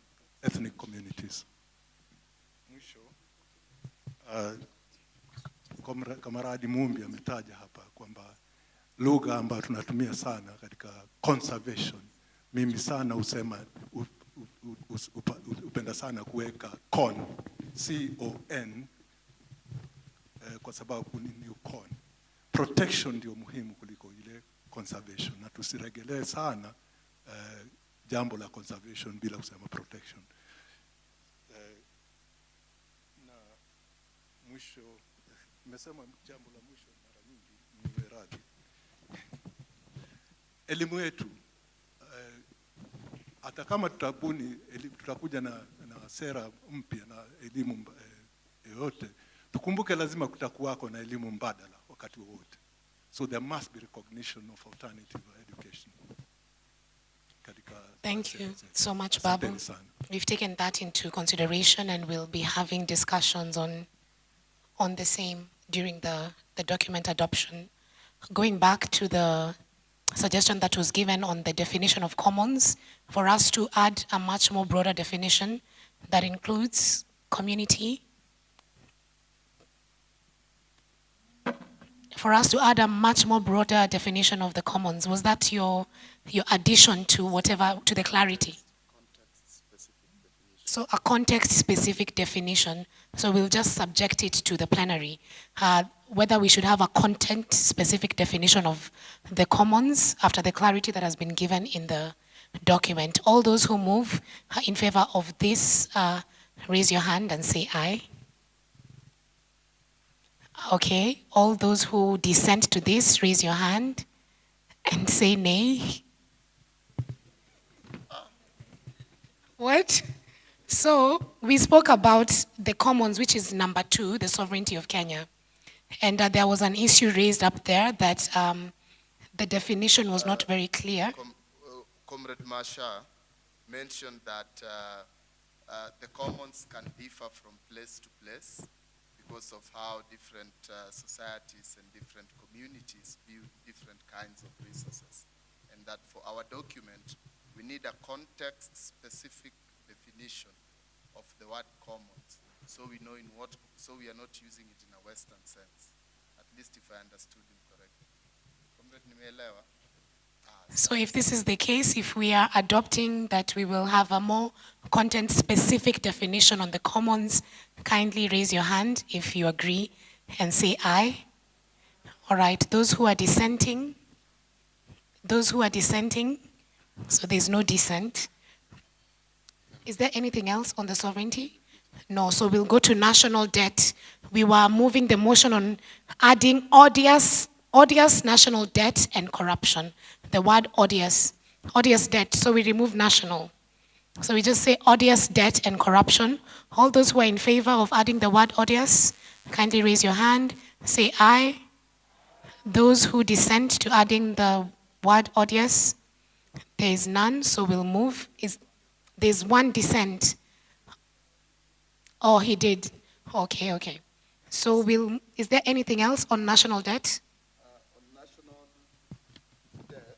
ethnic communities. Mwisho, Kamaradi Mumbi ametaja hapa kwamba lugha ambayo tunatumia sana katika conservation, mimi sana usema upenda sana kuweka con, C-O-N, kwa sababu ni con. Protection ndio muhimu kuliko ile conservation, na tusiregelee sana jambo la conservation bila kusema protection. Na mwisho, nimesema jambo la mwisho mara nyingi, nimeradhi. Elimu yetu, hata kama tutakuja na sera mpya na elimu yote, tukumbuke lazima kutakuwako na elimu mbadala wakati wote. So there must be recognition of alternative education. Thank you so much, Babu. We've taken that into consideration and we'll be having discussions on the same during the document adoption. Going back to the suggestion that was given on the definition of commons, for us to add a much more broader definition that includes community, for us to add a much more broader definition of the commons. Was that your addition to whatever, to the clarity? So a context-specific definition. So we'll just subject it to the plenary. whether we should have a content-specific definition of the commons after the clarity that has been given in the document. All those who move in favor of this, raise your hand and say aye. Okay, all those who dissent to this, raise your hand and say nay. What? So we spoke about the commons, which is number 2, the sovereignty of Kenya. And there was an issue raised up there that the definition was not very clear. Comrade Masha mentioned that the commons can differ from place to place because of how different societies and different communities view different kinds of resources. And that for our document, we need a context-specific definition of the word commons, so we know so we are not using it in a Western sense, at least if I understood him correctly. Comrade, nimeelewa? So if this is the case, if we are adopting that we will have a more content-specific definition on the commons, kindly raise your hand if you agree and say aye. All right, those who are dissenting, so there's no dissent. Is there anything else on the sovereignty? No, so we'll go to national debt. We were moving the motion on adding odious national debt and corruption. The word odious debt, so we remove national. So we just say odious debt and corruption. All those who are in favor of adding the word odious, kindly raise your hand, say aye. Those who dissent to adding the word odious, there is none, so we'll move. There's one dissent. Oh, he did. Okay. So is there anything else on national debt? On national debt,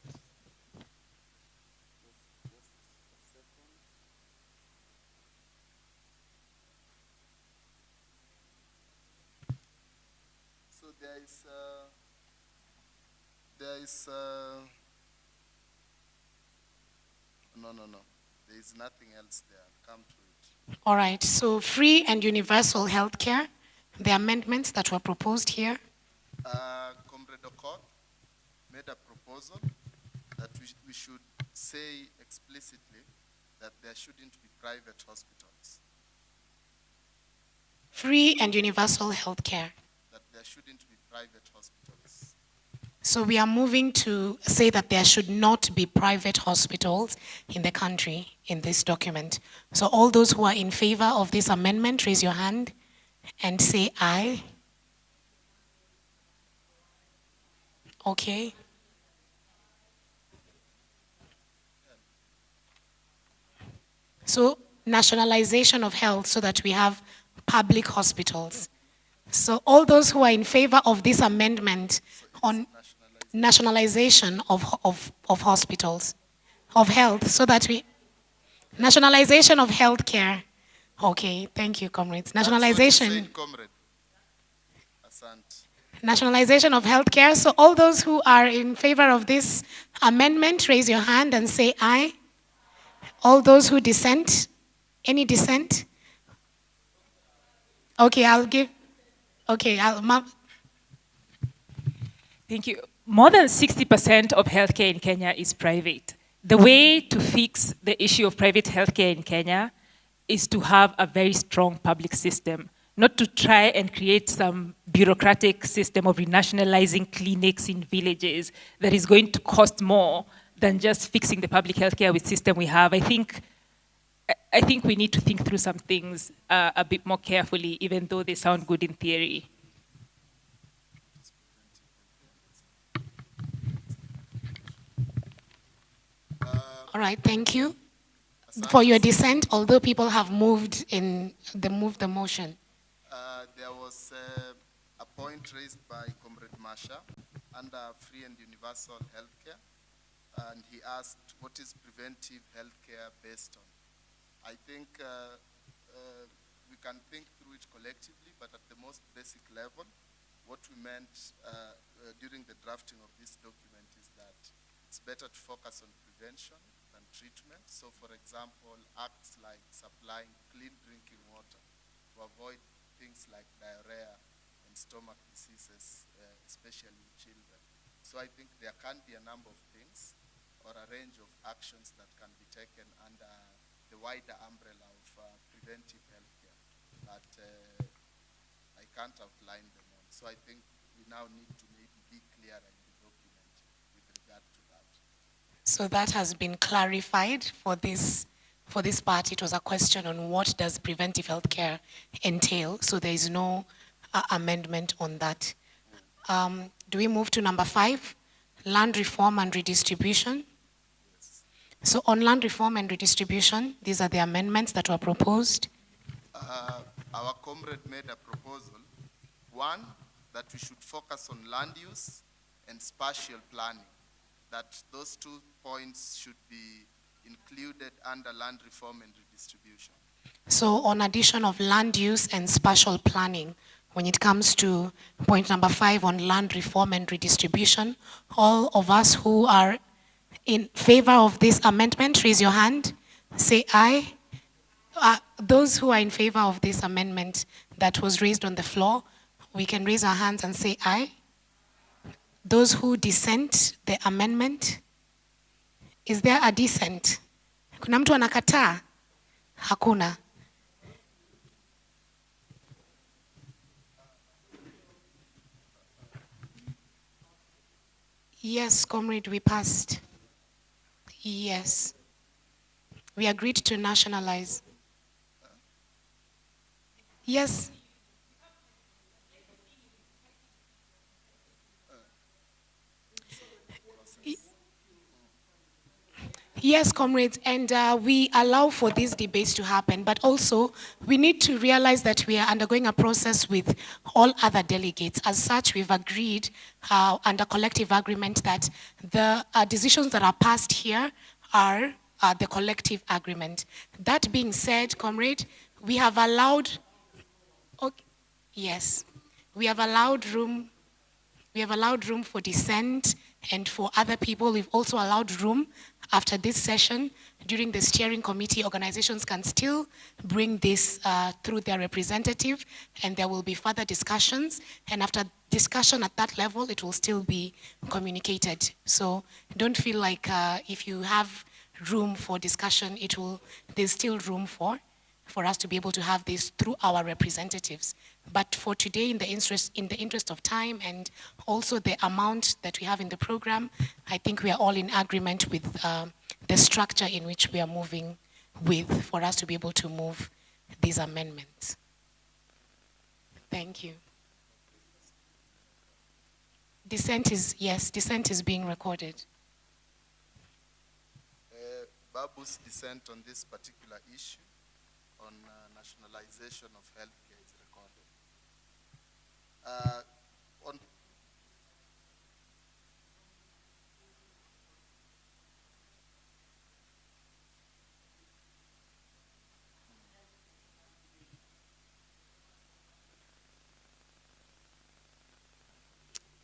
so there no. There is nothing else there. I'll come to it. All right, so free and universal healthcare, the amendments that were proposed here. Comrade Okot made a proposal that we should say explicitly that there shouldn't be private hospitals. Free and universal healthcare. That there shouldn't be private hospitals. So we are moving to say that there should not be private hospitals in the country in this document. So all those who are in favor of this amendment, raise your hand and say aye. Okay. So nationalization of health so that we have public hospitals. So all those who are in favor of this amendment on nationalization of hospitals, of health, so that we, nationalization of healthcare. Okay, thank you, comrades. Nationalization. Comrade. Asante. Nationalization of healthcare. So all those who are in favor of this amendment, raise your hand and say aye. All those who dissent, any dissent? Okay, Thank you. More than 60% of healthcare in Kenya is private. The way to fix the issue of private healthcare in Kenya is to have a very strong public system, not to try and create some bureaucratic system of renationalizing clinics in villages that is going to cost more than just fixing the public healthcare with system we have. I think we need to think through some things a bit more carefully, even though they sound good in theory. All right, thank you for your dissent, although people have moved the motion. There was a point raised by Comrade Masha under free and universal healthcare, and he asked, what is preventive healthcare based on? I think we can think through it collectively, but at the most basic level, what we meant during the drafting of this document is that it's better to focus on prevention than treatment. So for example, acts like supplying clean drinking water to avoid things like diarrhea and stomach diseases, especially in children. So I think there can be a number of things or a range of actions that can be taken under the wider umbrella of preventive healthcare that I can't outline them all. So I think we now need to maybe be clearer in the document with regard to that. So that has been clarified for this part. It was a question on what does preventive healthcare entail. So there is no amendment on that. Do we move to number 5, land reform and redistribution? Yes. So on land reform and redistribution, these are the amendments that were proposed. Our comrade made a proposal. One, that we should focus on land use and spatial planning, that those 2 points should be included under land reform and redistribution. So on addition of land use and spatial planning, when it comes to point number 5 on land reform and redistribution, all of us who are in favor of this amendment, raise your hand, say aye. Those who are in favor of this amendment that was raised on the floor, we can raise our hands and say aye. Those who dissent the amendment, is there a dissent? Kuna mtu anakataa? Hakuna. Yes, comrade, we passed. Yes. We agreed to nationalize. Yes. Yes, comrades, and we allow for these debates to happen, but also we need to realize that we are undergoing a process with all other delegates. As such, we've agreed under collective agreement that the decisions that are passed here are the collective agreement. That being said, comrade, we have allowed, yes, we have allowed room for dissent and for other people. We've also allowed room after this session. During the steering committee, organizations can still bring this through their representative, and there will be further discussions. And after discussion at that level, it will still be communicated. So don't feel like if you have room for discussion, there's still room for us to be able to have this through our representatives. But for today, in the interest of time and also the amount that we have in the program, I think we are all in agreement with the structure in which we are moving with for us to be able to move these amendments. Thank you. Dissent is being recorded. Babu's dissent on this particular issue on nationalization of healthcare is recorded.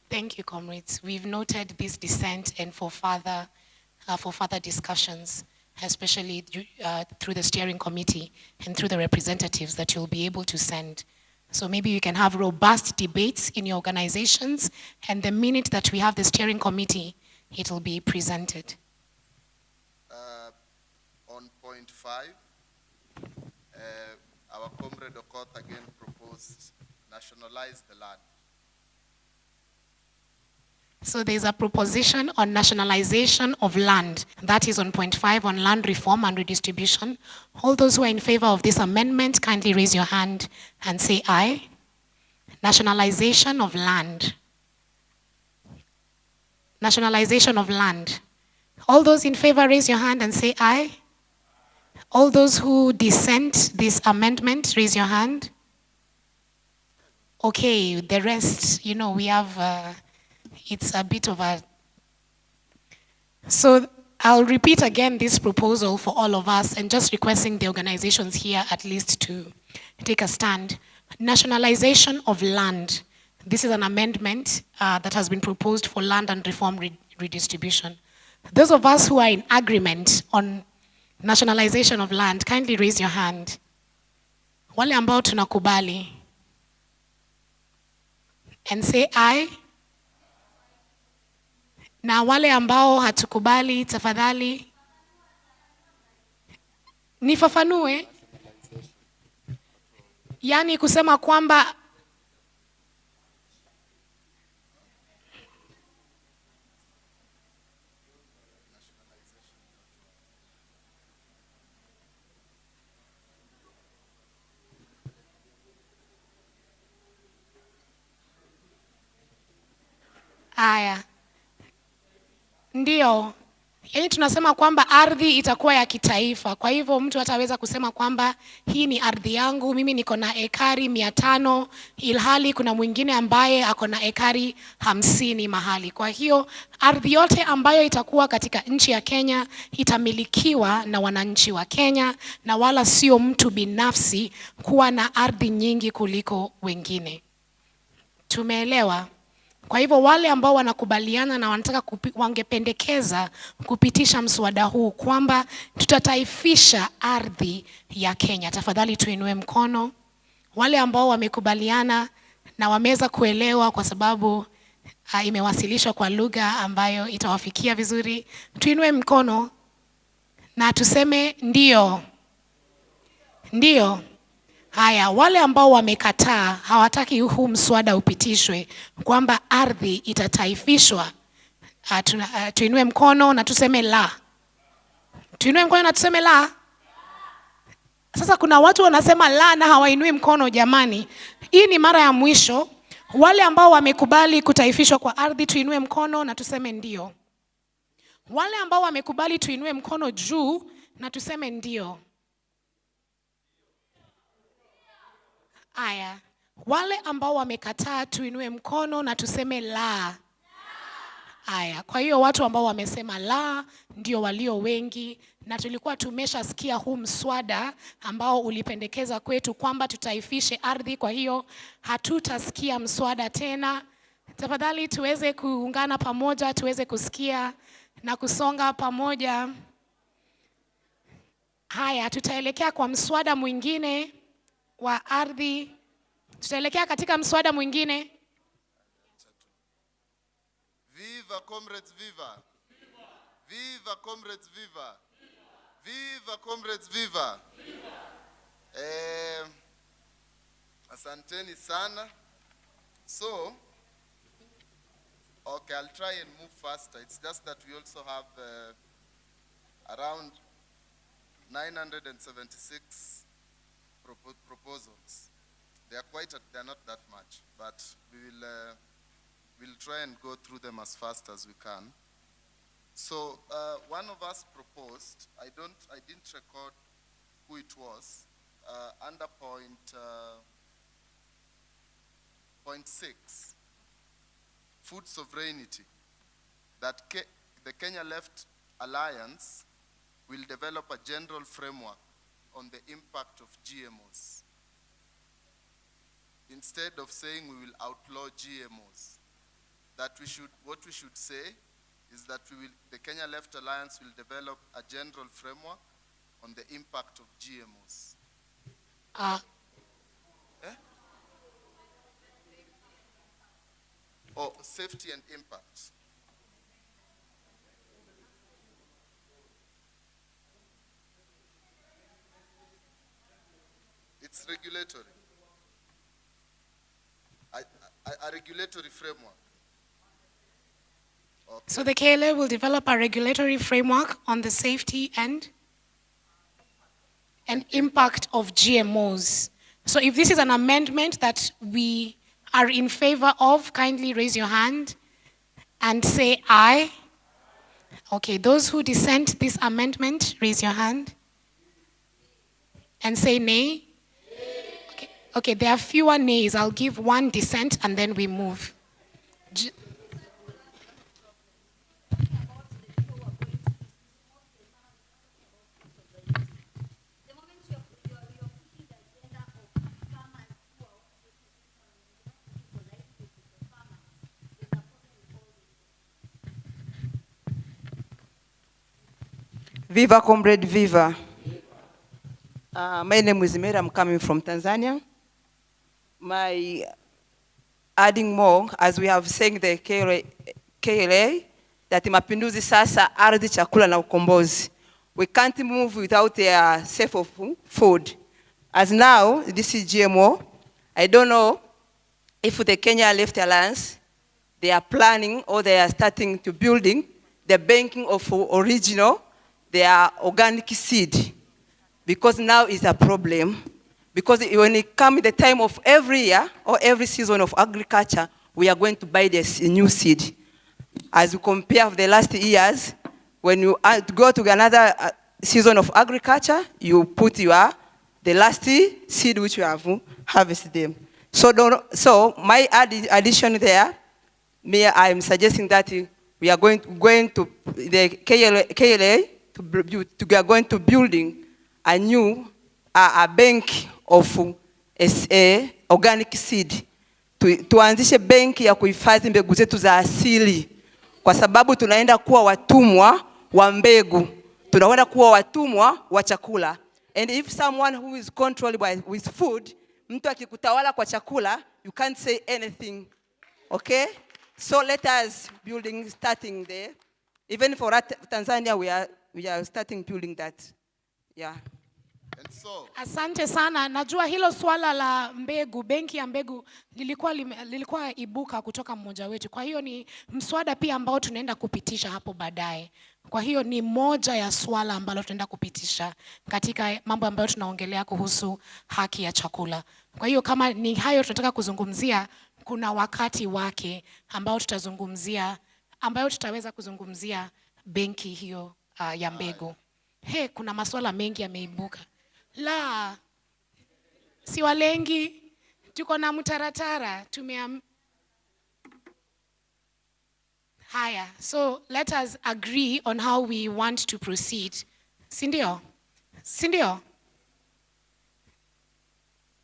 Thank you, comrades. We've noted this dissent and for further discussions, especially through the steering committee and through the representatives that you'll be able to send. So maybe you can have robust debates in your organizations, and the minute that we have the steering committee, it will be presented. On point 5, our comrade Okoth again proposed nationalize the land. So there's a proposition on nationalization of land. That is on point 5 on land reform and redistribution. All those who are in favor of this amendment, kindly raise your hand and say aye. Nationalization of land. Nationalization of land. All those in favor, raise your hand and say aye. All those who dissent this amendment, raise your hand. Okay, the rest, we have... it's a bit of a... So I'll repeat again this proposal for all of us and just requesting the organizations here at least to take a stand. Nationalization of land. This is an amendment that has been proposed for land and reform redistribution. Those of us who are in agreement on nationalization of land, kindly raise your hand. Wale ambao tunakubali. and say I. Na wale ambao hatukubali, tafadhali nifafanue. Yani kusema kwamba haya. Ndio. Yaani tunasema kwamba ardhi itakuwa ya kitaifa. Kwa hivyo mtu hataweza kusema kwamba hii ni ardhi yangu, mimi niko na ekari 500, ilhali kuna mwingine ambaye ako na ekari 50 mahali. Kwa hiyo ardhi yote ambayo itakuwa katika nchi ya Kenya itamilikiwa na wananchi wa Kenya, na wala sio mtu binafsi kuwa na ardhi nyingi kuliko wengine. Tumeelewa? Kwa hivyo wale ambao wanakubaliana na wanataka wangependekeza kupitisha mswada huu kwamba tutataifisha ardhi ya Kenya, tafadhali tuinue mkono. Wale ambao wamekubaliana na wameweza kuelewa kwa sababu imewasilishwa kwa lugha ambayo itawafikia vizuri, tuinue mkono na tuseme ndio. Ndio. Haya, wale ambao wamekataa, hawataki huu mswada upitishwe kwamba ardhi itataifishwa, tuinue mkono na tuseme la. Tuinue mkono na tuseme la. Sasa kuna watu wanasema la na hawainui mkono. Jamani, hii ni mara ya mwisho. Wale ambao wamekubali kutaifishwa kwa ardhi, tuinue mkono na tuseme ndio. Wale ambao wamekubali, tuinue mkono juu na tuseme ndio. Aya, wale ambao wamekataa, tuinue mkono na tuseme la. Aya, kwa hiyo watu ambao wamesema la ndio walio wengi, na tulikuwa tumeshasikia huu mswada ambao ulipendekeza kwetu kwamba tutaifishe ardhi. Kwa hiyo hatutasikia mswada tena. Tafadhali tuweze kuungana pamoja, tuweze kusikia na kusonga pamoja. Haya, tutaelekea kwa mswada mwingine wa ardhi. Tutaelekea katika mswada mwingine. Viva comrades, viva. Viva comrades, viva. Viva comrades, viva. Asanteni sana. So, okay, I'll try and move faster. It's just that we also have around 976 proposals. They're not that much, but we'll try and go through them as fast as we can. So one of us proposed, I didn't record who it was, under point 6, food sovereignty, that the Kenya Left Alliance will develop a general framework on the impact of GMOs. Instead of saying we will outlaw GMOs, what we should say is that the Kenya Left Alliance will develop a general framework on the impact of GMOs. Or safety and impact. It's regulatory. A regulatory framework. Okay. So the KLA will develop a regulatory framework on the safety and impact of GMOs. So if this is an amendment that we are in favor of, kindly raise your hand and say aye. Okay, those who dissent this amendment, raise your hand and say nay. Okay, there are fewer nays. I'll give one dissent and then we move. Viva, comrade, viva. My name is Mary, I'm coming from Tanzania. My adding more, as we have saying the KLA, that mapinduzi sasa ardhi, chakula na ukombozi. We can't move without a safe of food. As now, this is GMO. I don't know if the Kenya Left Alliance, they are planning or they are starting to building the banking of original, their organic seed. Because now is a problem. Because when it comes the time of every year or every season of agriculture, we are going to buy this new seed. As you compare with the last years, when you go to another season of agriculture, you put the last seed which you have harvested them. So my addition there, I'm suggesting that we are going to the KLA we are going to building a new a bank of organic seed. Tuanzishe benki ya kuhifadhi mbegu zetu za asili, kwa sababu tunaenda kuwa watumwa wa mbegu, tunaenda kuwa watumwa wa chakula. And if someone who is controlled with food, mtu akikutawala kwa chakula, you can't say anything. Okay? So let us starting there. Even for Tanzania, we are starting building that. Yeah. And so, asante sana. Najua hilo swala la mbegu, benki ya mbegu lilikuwa ibuka kutoka mmoja wetu. Kwa hiyo ni mswada pia ambao tunaenda kupitisha hapo baadaye. Kwa hiyo ni moja ya swala ambalo tunaenda kupitisha katika mambo ambayo tunaongelea kuhusu haki ya chakula. Kwa hiyo kama ni hayo tunataka kuzungumzia, kuna wakati wake ambao tutaweza kuzungumzia benki hiyo ya mbegu. Kuna maswala mengi yameibuka. La, si walengi, tuko na mtaratara, haya. So let us agree on how we want to proceed. Sindio?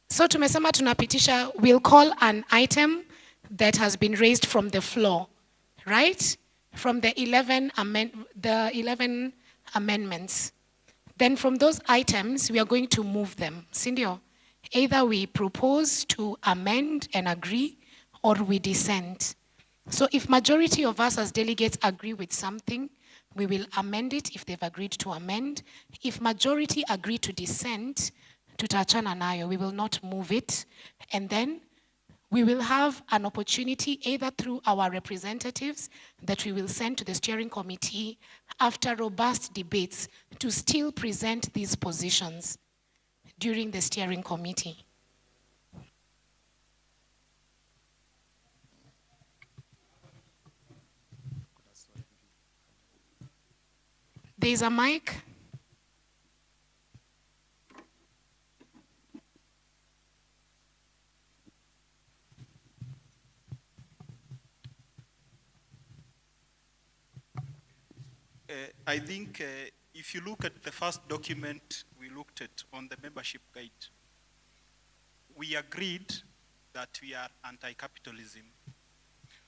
So tumesema tunapitisha, we'll call an item that has been raised from the floor, right? From the 11 amendments. Then from those items, we are going to move them. Sindio? Either we propose to amend and agree, or we dissent. So if majority of us as delegates agree with something, we will amend it if they've agreed to amend. If majority agree to dissent, tutachana nayo, we will not move it. And then we will have an opportunity either through our representatives that we will send to the steering committee after robust debates to still present these positions during the steering committee. There's a mic. I think if you look at the first document we looked at on the membership guide, we agreed that we are anti-capitalism.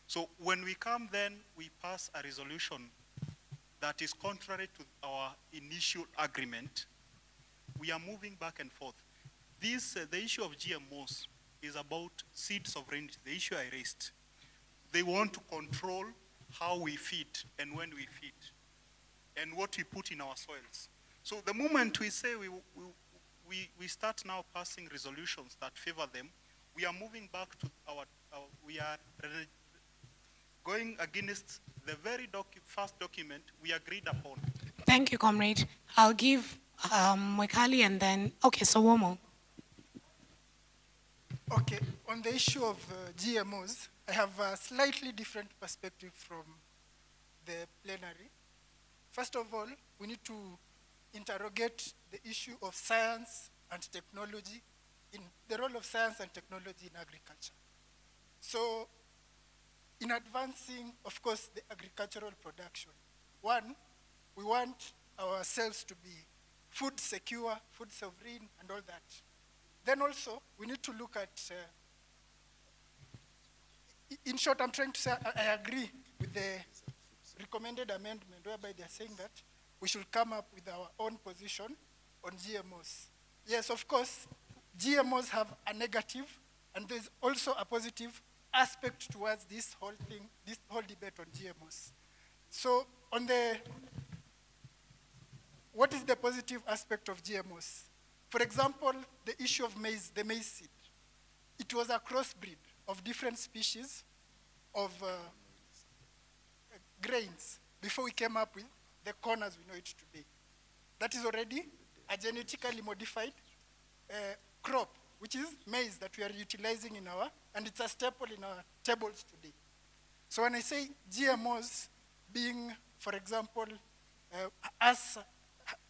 So when we come then, we pass a resolution that is contrary to our initial agreement. We are moving back and forth. This, the issue of GMOs is about seed sovereignty, the issue I raised. They want to control how we feed and when we feed, and what we put in our soils. So the moment we say we start now passing resolutions that favor them, we are moving back to we are going against the very first document we agreed upon. Thank you, comrade. I'll give Mwekali and then, okay, so Womo. Okay, on the issue of GMOs, I have a slightly different perspective from the plenary. First of all, we need to interrogate the issue of science and technology, in the role of science and technology in agriculture. So, in advancing, of course, the agricultural production, one, we want ourselves to be food secure, food sovereign, and all that. Then also, we need to look at, in short, I'm trying to say, I agree with the recommended amendment whereby they're saying that we should come up with our own position on GMOs. Yes, of course, GMOs have a negative, and there's also a positive aspect towards this whole thing, this whole debate on GMOs. So on what is the positive aspect of GMOs? For example, the issue of maize, the maize seed. It was a crossbreed of different species of grains before we came up with the corn as we know it today. That is already a genetically modified crop, which is maize that we are utilizing and it's a staple in our tables today. So when I say GMOs being, for example, us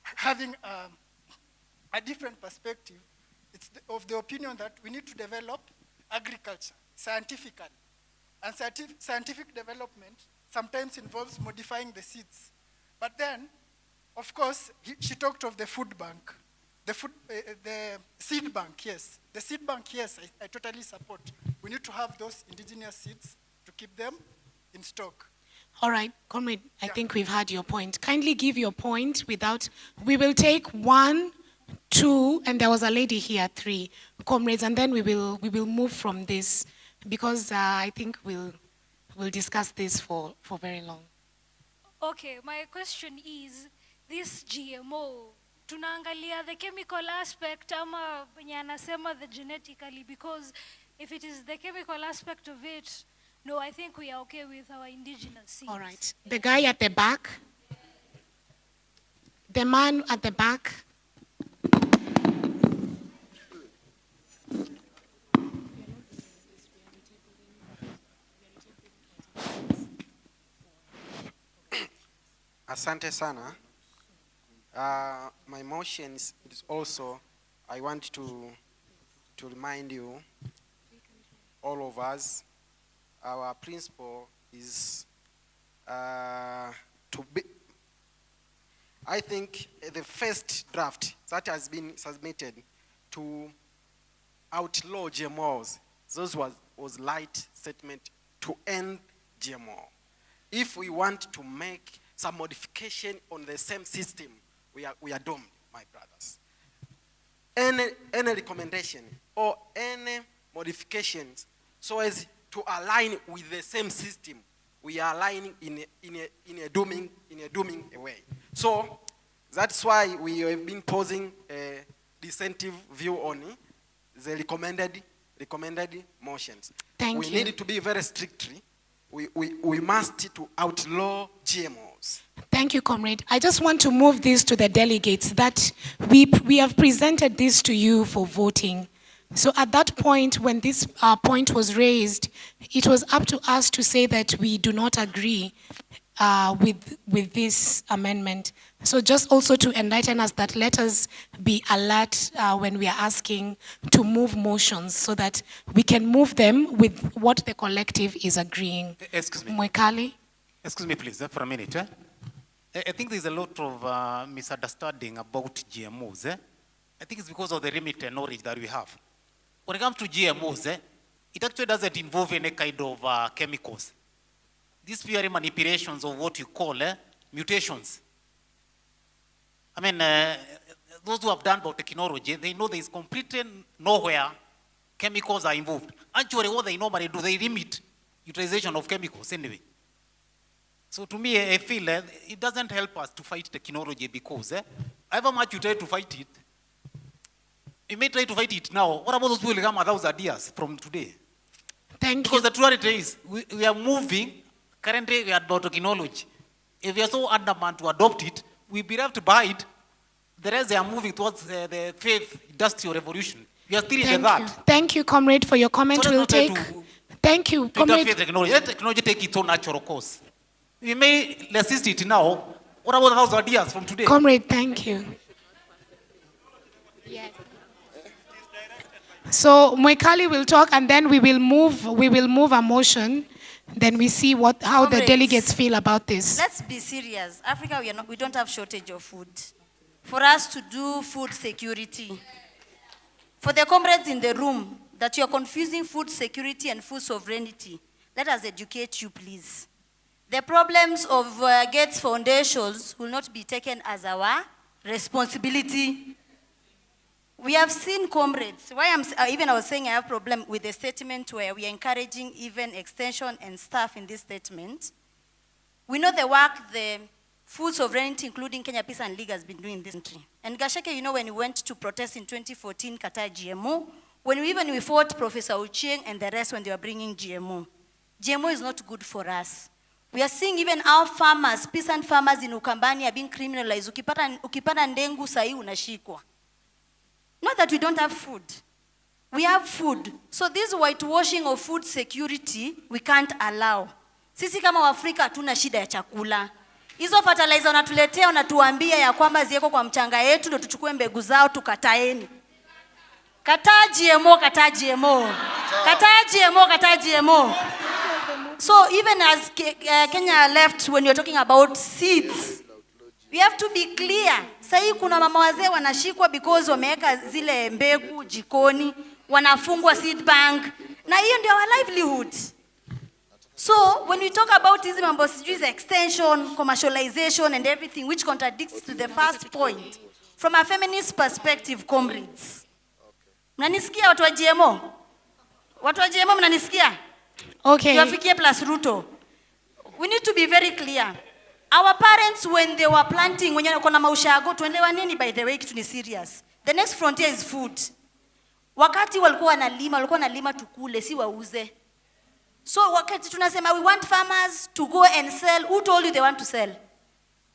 having a different perspective, it's of the opinion that we need to develop agriculture scientifically. And scientific development sometimes involves modifying the seeds. But then, of course, she talked of the food bank. The seed bank, yes. The seed bank, yes, I totally support. We need to have those indigenous seeds to keep them in stock. All right, comrade, I think we've had your point. Kindly give your point without, we will take 1, 2, and there was a lady here, 3 comrades, and then we will move from this because I think we'll discuss this for very long. Okay, my question is, this GMO, tunaangalia the chemical aspect ama venye anasema the genetically, because if it is the chemical aspect of it, no, I think we are okay with our indigenous seeds. All right, the guy at the back, the man at the back. Asante sana. My motion is also, I want to remind you, all of us, our principle is to be, I think the first draft that has been submitted to outlaw GMOs, those was light statement to end GMO. If we want to make some modification on the same system, we are doomed, my brothers. Any recommendation or any modifications so as to align with the same system, we are aligning in a dooming way. So that's why we have been posing a dissentive view on the recommended motions. Thank you. We need to be very strictly. We must to outlaw GMOs. Thank you, comrade. I just want to move this to the delegates that we have presented this to you for voting. So at that point, when this point was raised, it was up to us to say that we do not agree with this amendment. So just also to enlighten us that let us be alert when we are asking to move motions so that we can move them with what the collective is agreeing. Excuse me. Mwekali? Excuse me, please, for a minute. I think there's a lot of misunderstanding about GMOs. I think it's because of the limited knowledge that we have. When it comes to GMOs, it actually doesn't involve any kind of chemicals. These pure manipulations of what you call mutations. I mean, those who have done biotechnology, they know there is completely nowhere chemicals are involved. Actually, what they normally do, they limit utilization of chemicals anyway. So to me, I feel it doesn't help us to fight technology because however much you try to fight it, you may try to fight it now. What about those people who come 1,000 years from today? Thank because the reality is, we are moving, currently we are about technology. If we are so adamant to adopt it, we be left by it. The rest they are moving towards the fifth industrial revolution. We are still in that. Thank you, comrade, for your comment. So we'll take. Thank you, comrade. Let technology take its own natural course. We may resist it now. What about 1,000 years from today? Comrade, thank you. Yes. So Mwekali will talk, and then we will move a motion. Then we see how Comrades, the delegates feel about this. Let's be serious. Africa, we don't have shortage of food. For us to do food security, for the comrades in the room, that you're confusing food security and food sovereignty, let us educate you, please. The problems of Gates Foundations will not be taken as our responsibility. We have seen comrades. Why I was saying I have problem with the statement where we are encouraging even extension and stuff in this statement. We know the work the food sovereignty, including Kenya Peace and League, has been doing in this country. And Gasheke, you know, when we went to protest in 2014, Qatar GMO, when we fought Professor Ochieng and the rest when they were bringing GMO. GMO is not good for us. We are seeing even our farmers, peasant farmers in Ukambani are being criminalized. Ukipata ndengu sahi unashikwa. Not that we don't have food. We have food. So this whitewashing of food security, we can't allow. Sisi kama Waafrika hatuna shida ya chakula. Hizo fertilizer wanatuletea wanatuambia ya kwamba zieko kwa mchanga yetu ndio tuchukue mbegu zao tukataeni. Kataa GMO, kataa GMO. Kataa GMO, kataa GMO. So even as Kenya left, when you're talking about seeds, we have to be clear. Sahi kuna mama wazee wanashikwa because wameweka zile mbegu jikoni, wanafungwa seed bank, na hiyo ndio our livelihood. So when we talk about hizi mambo sijui extension, commercialization and everything, which contradicts to the first point, from a feminist perspective, comrades. Mnanisikia watu wa GMO? Watu wa GMO mnanisikia? Okay. Tuafikie plus Ruto. We need to be very clear. Our parents, when they were planting, when you kona maushago, tuendewa nini by the way, kitu ni serious. The next frontier is food. Wakati walikuwa wanalima tukule, si wauze. So wakati tunasema we want farmers to go and sell, who told you they want to sell?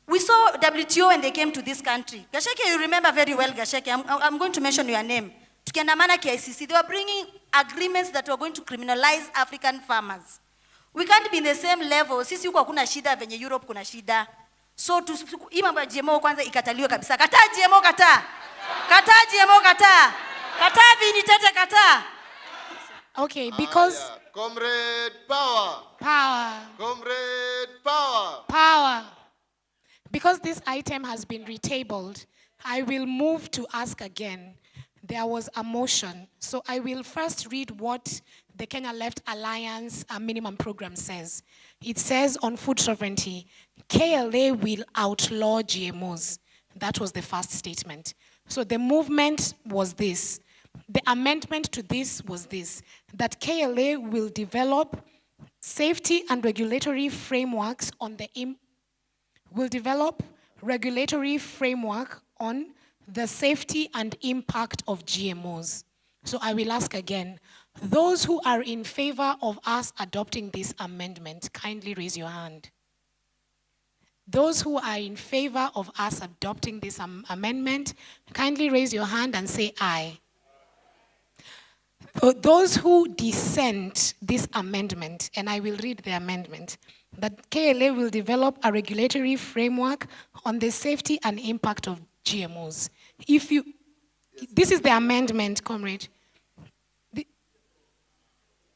We saw WTO when they came to this country. Gasheke, you remember very well, Gasheke. I'm going to mention your name. Tukiandamana KICC, they were bringing agreements that were going to criminalize African farmers. We can't be in the same level. Sisi huko hakuna shida venye Europe kuna shida. So hii mambo ya GMO kwanza ikataliwe kabisa. Kataa GMO, kataa. Kataa GMO, kataa. Kataa vinitete, kataa. Okay, because Comrade power. Power. Comrade power. Power. Because this item has been retabled, I will move to ask again. There was a motion. So I will first read what the Kenya Left Alliance minimum program says. It says on food sovereignty, KLA will outlaw GMOs. That was the first statement. So the movement was this. The amendment to this was this, that KLA will develop safety and regulatory frameworks on the safety and impact of GMOs. So I will ask again, those who are in favor of us adopting this amendment, kindly raise your hand. Those who are in favor of us adopting this amendment, kindly raise your hand and say aye. Those who dissent this amendment, and I will read the amendment, that KLA will develop a regulatory framework on the safety and impact of GMOs. This is the amendment, comrade.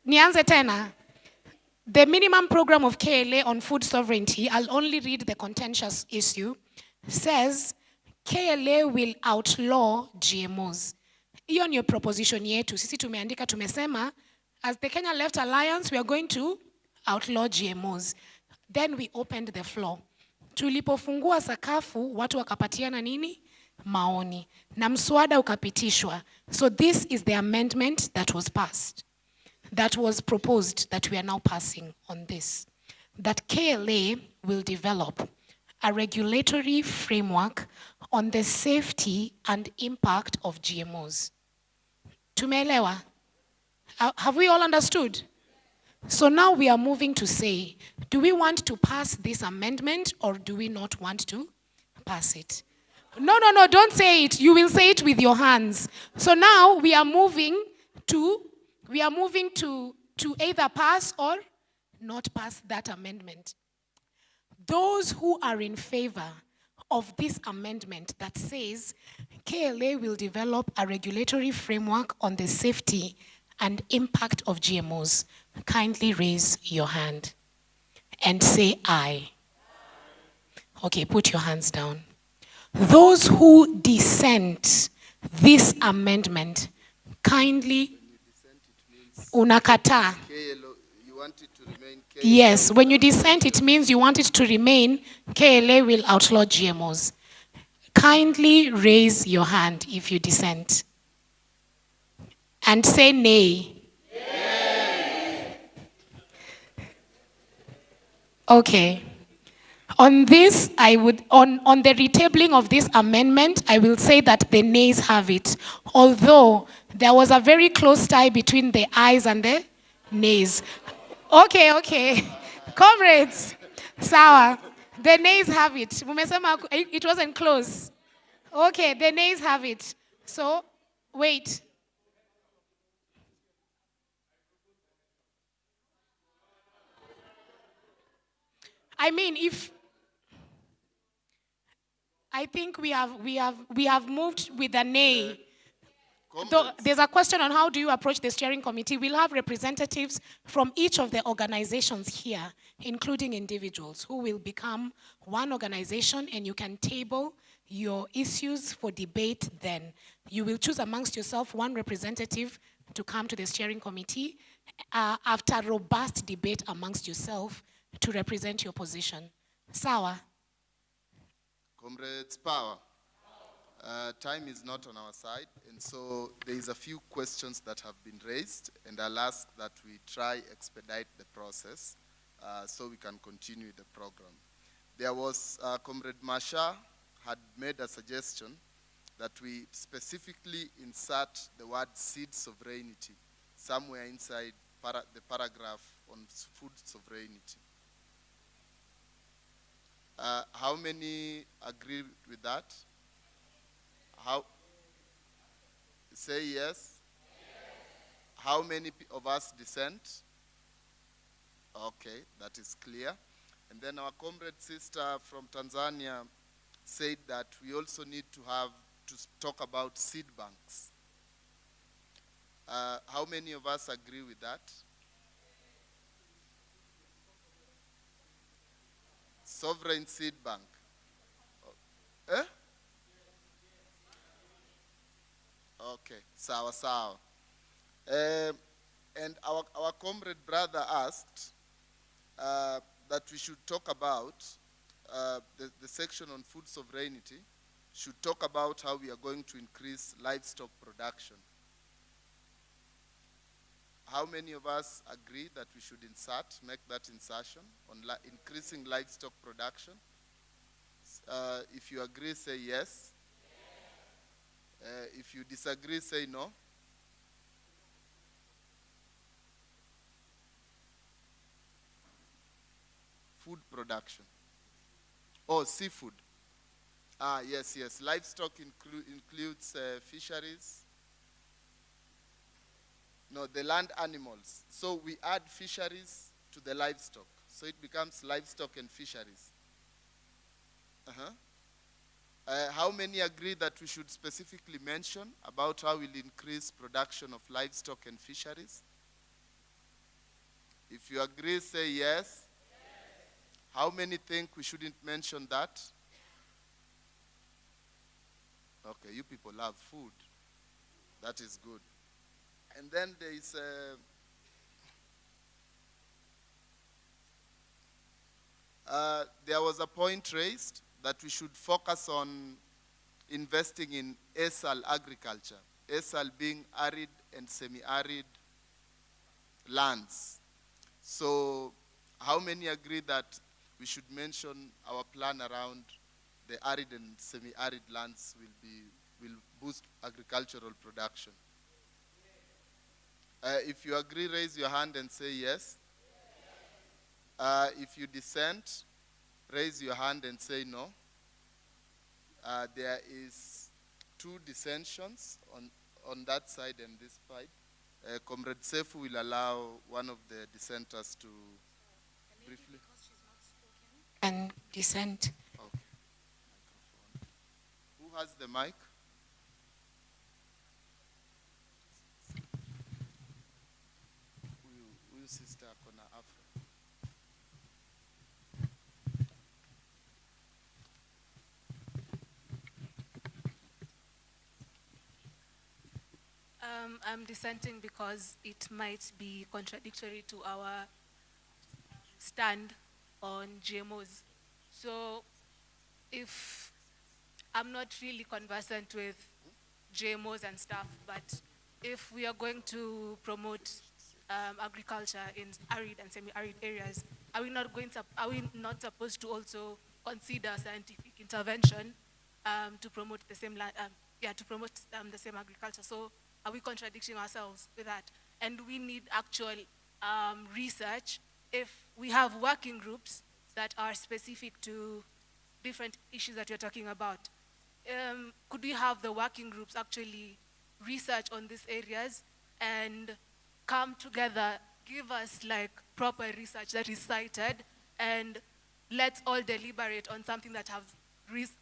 Nianze tena. The minimum program of KLA on food sovereignty, I'll only read the contentious issue, says KLA will outlaw GMOs. Hiyo ndio proposition yetu. Sisi tumeandika tumesema, as the Kenya Left Alliance, we are going to outlaw GMOs. Then we opened the floor. Tulipofungua sakafu, watu wakapatiana nini? Maoni. Na mswada ukapitishwa. So this is the amendment that was passed. That was proposed, that we are now passing on this. That KLA will develop a regulatory framework on the safety and impact of GMOs. Tumeelewa? Have we all understood? So now we are moving to say, do we want to pass this amendment or do we not want to pass it? No, don't say it. You will say it with your hands. So now we are moving to either pass or not pass that amendment. Those who are in favor of this amendment that says KLA will develop a regulatory framework on the safety and impact of GMOs, kindly raise your hand and say aye. Okay, put your hands down. Those who dissent this amendment, kindly unakataa. Yes, when you dissent, it means you want it to remain KLA will outlaw GMOs. Kindly raise your hand if you dissent. and say nay. Okay. On this, I would, on the retabling of this amendment, I will say that the nays have it. Although there was a very close tie between the ayes and the nays. Okay. Comrades, sawa. The nays have it. Mumesema it wasn't close. Okay, the nays have it. So, wait. I mean, I think we have moved with a nay. There's a question on how do you approach the steering committee. We'll have representatives from each of the organizations here, including individuals, who will become one organization, and you can table your issues for debate then. You will choose amongst yourself one representative to come to the steering committee after robust debate amongst yourself to represent your position. Sawa? Comrades, power. Time is not on our side, and so there is a few questions that have been raised, and I'll ask that we try expedite the process so we can continue the program. There was, Comrade Masha had made a suggestion that we specifically insert the word seed sovereignty somewhere inside the paragraph on food sovereignty. How many agree with that? How? Say yes. How many of us dissent? Okay, that is clear. And then our comrade sister from Tanzania said that we also need to talk about seed banks. How many of us agree with that? Sovereign seed bank. Eh? Okay, sawa. And our comrade brother asked that we should talk about the section on food sovereignty, should talk about how we are going to increase livestock production. How many of us agree that we should make that insertion on increasing livestock production? If you agree, say yes. If you disagree, say no. Food production. Oh, seafood. Yes. Livestock includes fisheries. No, the land animals. So we add fisheries to the livestock. So it becomes livestock and fisheries. How many agree that we should specifically mention about how we'll increase production of livestock and fisheries? If you agree, say yes. How many think we shouldn't mention that? Okay, you people love food. That is good. And then there is there was a point raised that we should focus on investing in ASAL agriculture, ASAL being arid and semi-arid lands. So how many agree that we should mention our plan around the arid and semi-arid lands will boost agricultural production? If you agree, raise your hand and say yes. If you dissent, raise your hand and say no. There is 2 dissensions on that side and this side. Comrade Sefu will allow one of the dissenters to briefly. And dissent. Okay. Who has the mic? Huyu sister akona afro. I'm dissenting because it might be contradictory to our stand on GMOs. So if I'm not really conversant with GMOs and stuff, but if we are going to promote agriculture in arid and semi-arid areas, are we not supposed to also consider scientific intervention to promote the same the same agriculture? So are we contradicting ourselves with that? And we need actual research if we have working groups that are specific to different issues that you're talking about. Could we have the working groups actually research on these areas and come together, give us like proper research that is cited, and let's all deliberate on something that has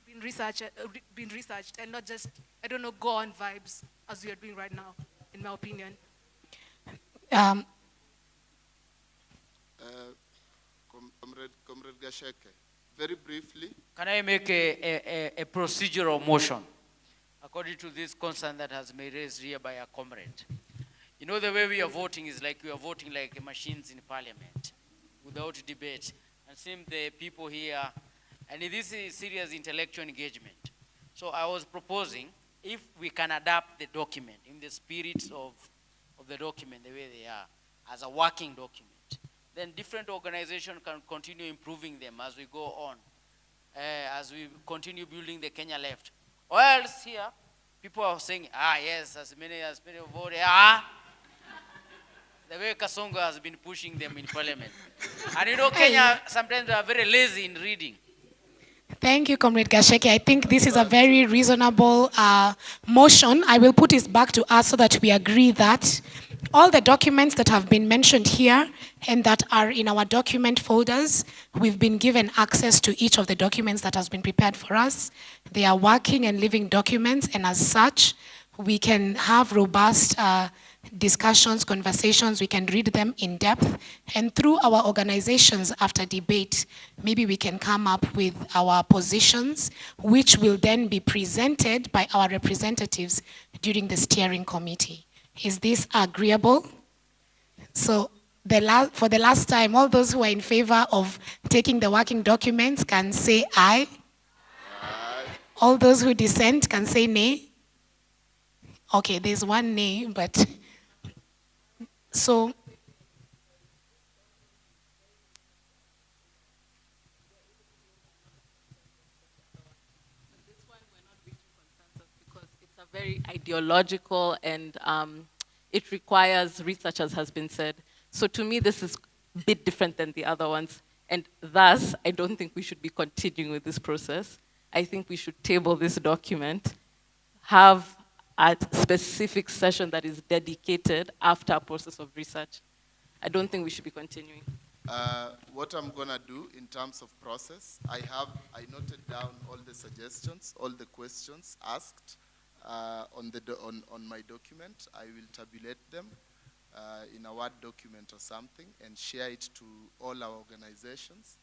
been researched and not just, I don't know, go on vibes as we are doing right now, in my opinion. Comrade Gasheke, very briefly. Can I make a procedural motion according to this concern that has been raised here by a comrade? You know, the way we are voting is like we are voting like machines in parliament without debate. And same the people here, and this is serious intellectual engagement. So I was proposing if we can adapt the document in the spirit of the document, the way they are, as a working document, then different organizations can continue improving them as we go on, as we continue building the Kenya left. Or else here, people are saying, yes, as many vote, the way Kasongo has been pushing them in parliament. And you know, Kenya, sometimes they are very lazy in reading. Thank you, Comrade Gasheke. I think this is a very reasonable motion. I will put it back to us so that we agree that all the documents that have been mentioned here and that are in our document folders, we've been given access to each of the documents that has been prepared for us. They are working and living documents, and as such, we can have robust discussions, conversations, we can read them in depth, and through our organizations after debate, maybe we can come up with our positions, which will then be presented by our representatives during the steering committee. Is this agreeable? So for the last time, all those who are in favor of taking the working documents can say aye. Aye. All those who dissent can say nay. Okay, there's one nay, but so it's a very ideological and it requires research, as has been said. So to me, this is a bit different than the other ones. And thus, I don't think we should be continuing with this process. I think we should table this document, have a specific session that is dedicated after a process of research. I don't think we should be continuing. What I'm gonna do in terms of process, I noted down all the suggestions, all the questions asked on my document. I will tabulate them in a Word document or something and share it to all our organizations.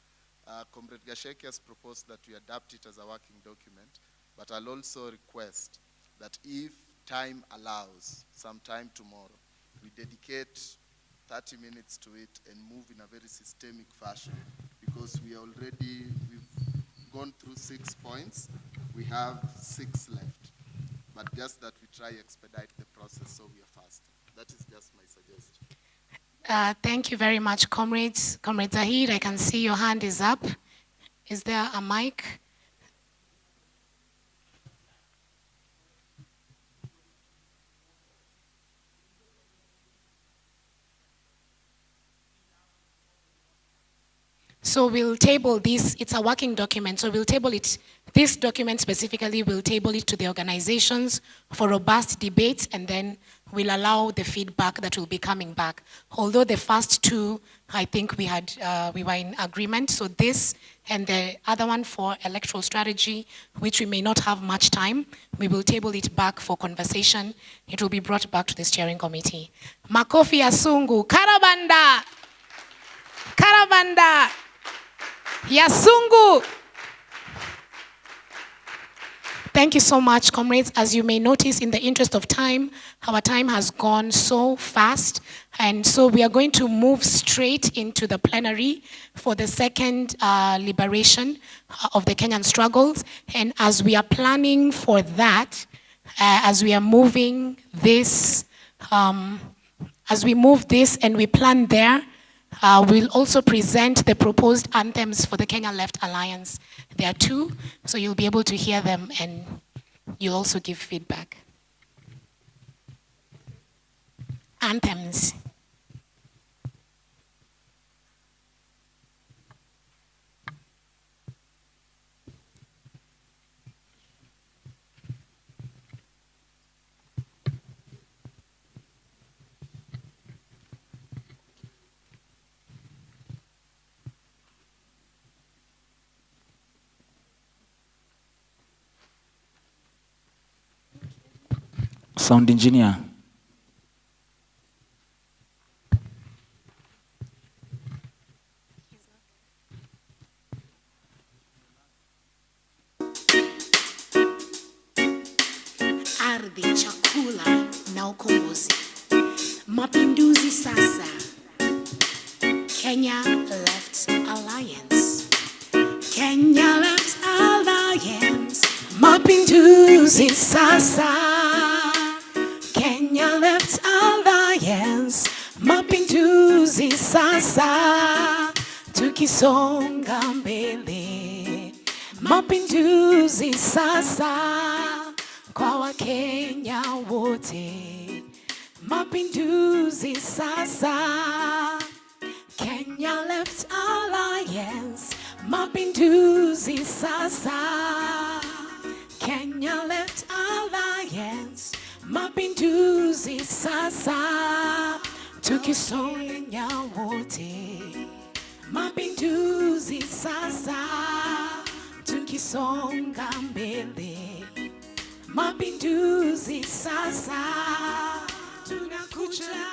Comrade Gasheke has proposed that we adapt it as a working document, but I'll also request that if time allows, sometime tomorrow, we dedicate 30 minutes to it and move in a very systemic fashion, because we've gone through 6 points, we have 6 left. But just that we try expedite the process so we are fast. That is just my suggestion. Thank you very much, comrades. Comrade Zahid, I can see your hand is up. Is there a mic? So we'll table this, it's a working document, so we'll table it, this document specifically, we'll table it to the organizations for robust debates, and then we'll allow the feedback that will be coming back. Although the first two, I think we were in agreement, so this and the other one for electoral strategy, which we may not have much time, we will table it back for conversation. It will be brought back to the steering committee. Makofi ya Sungu, Karabanda! Karabanda! Yasungu! Thank you so much, comrades. As you may notice, in the interest of time, our time has gone so fast. And so we are going to move straight into the plenary for the second liberation of the Kenyan struggles. And as we are planning for that, as we are moving this As we move this and we plan there, we'll also present the proposed anthems for the Kenya Left Alliance. There are 2, so you'll be able to hear them and you'll also give feedback. Anthems. Sound engineer. Ardhi, chakula na ukombozi. Mapinduzi sasa. Kenya Left Alliance. Kenya Left Alliance. Mapinduzi sasa. Kenya Left Alliance. Mapinduzi sasa. Tukisonga mbele. Mapinduzi sasa. Kwa Wakenya wote. Mapinduzi sasa. Kenya Left Alliance. Mapinduzi sasa. Kenya Left Alliance. Mapinduzi sasa. Tukisonga wote. Mapinduzi sasa. Tukisonga mbele. Mapinduzi sasa. Tunakuja,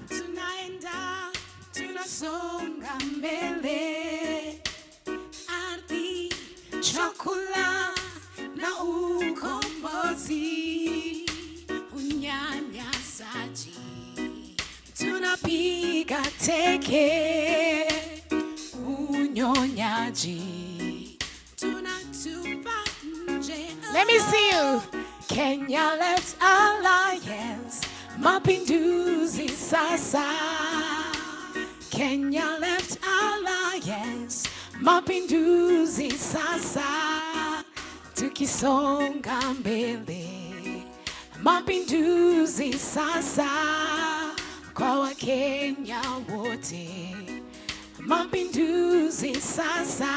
tunaenda, tunasonga mbele. Ardhi, chakula na ukombozi. Unyanyasaji, tunapiga teke. Unyonyaji, tunatupa nje. Let me see you. Kenya Left Alliance. Mapinduzi sasa. Kenya Left Alliance. Mapinduzi sasa. Tukisonga mbele. Mapinduzi sasa. Kwa Wakenya wote. Mapinduzi sasa.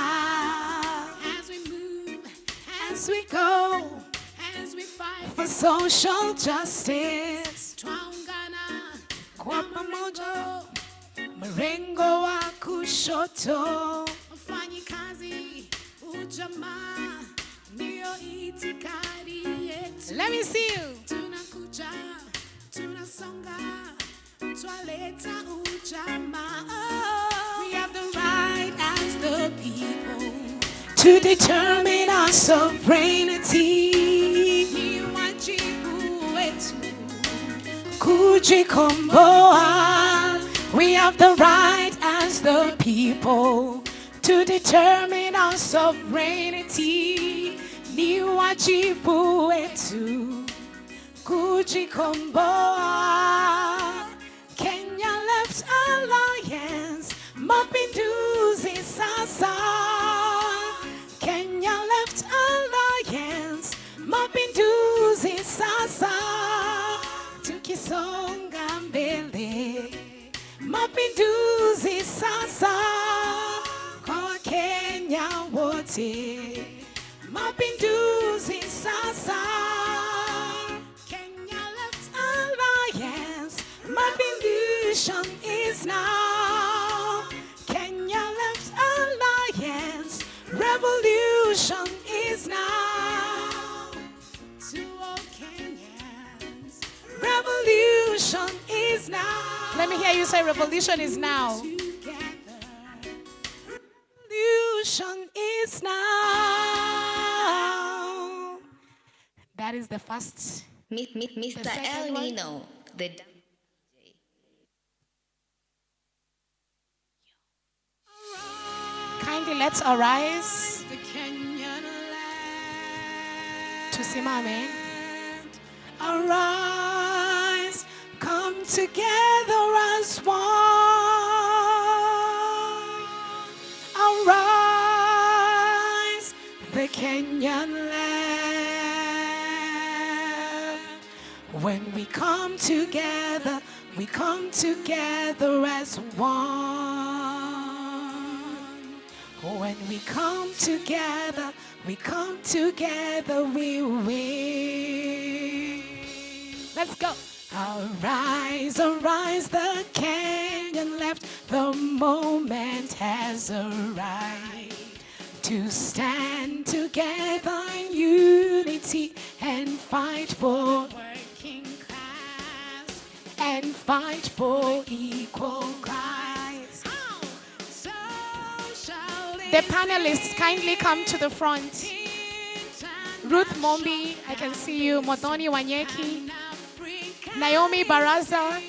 As we move, as we go, as we fight for social justice. Twaungana kwa pamoja. Mrengo wa kushoto. Wafanyikazi, ujamaa, ndio itikadi yetu. Let me see you. Tunakuja, tunasonga, twaleta ujamaa. We have the right as the people to determine our sovereignty. Ni wajibu wetu kujikomboa. We have the right as the people to determine our sovereignty. Ni wajibu wetu kujikomboa. Kenya Left Alliance. Mapinduzi sasa. Kenya Left Alliance. Mapinduzi sasa. Tukisonga mbele. Mapinduzi sasa. Kwa Kenya wote. Mapinduzi sasa. Kenya Left Alliance. Revolution is now. Kenya Left Alliance. Revolution is now. To all Kenyans. Revolution is now. Let me hear you say revolution is now. Revolution is now. That is the first. Mr. El Nino, the Kindly let's arise. Tusimame. Arise, come together as one. Arise, the Kenyan land. When we come together as one. When we come together, we win. Let's go. Arise, arise, the Kenyan left. The moment has arrived to stand together in unity and fight for working class and fight for equal rights. The panelists kindly come to the front. Ruth Mombi, I can see you. Modoni Wanyeki, Naomi Baraza.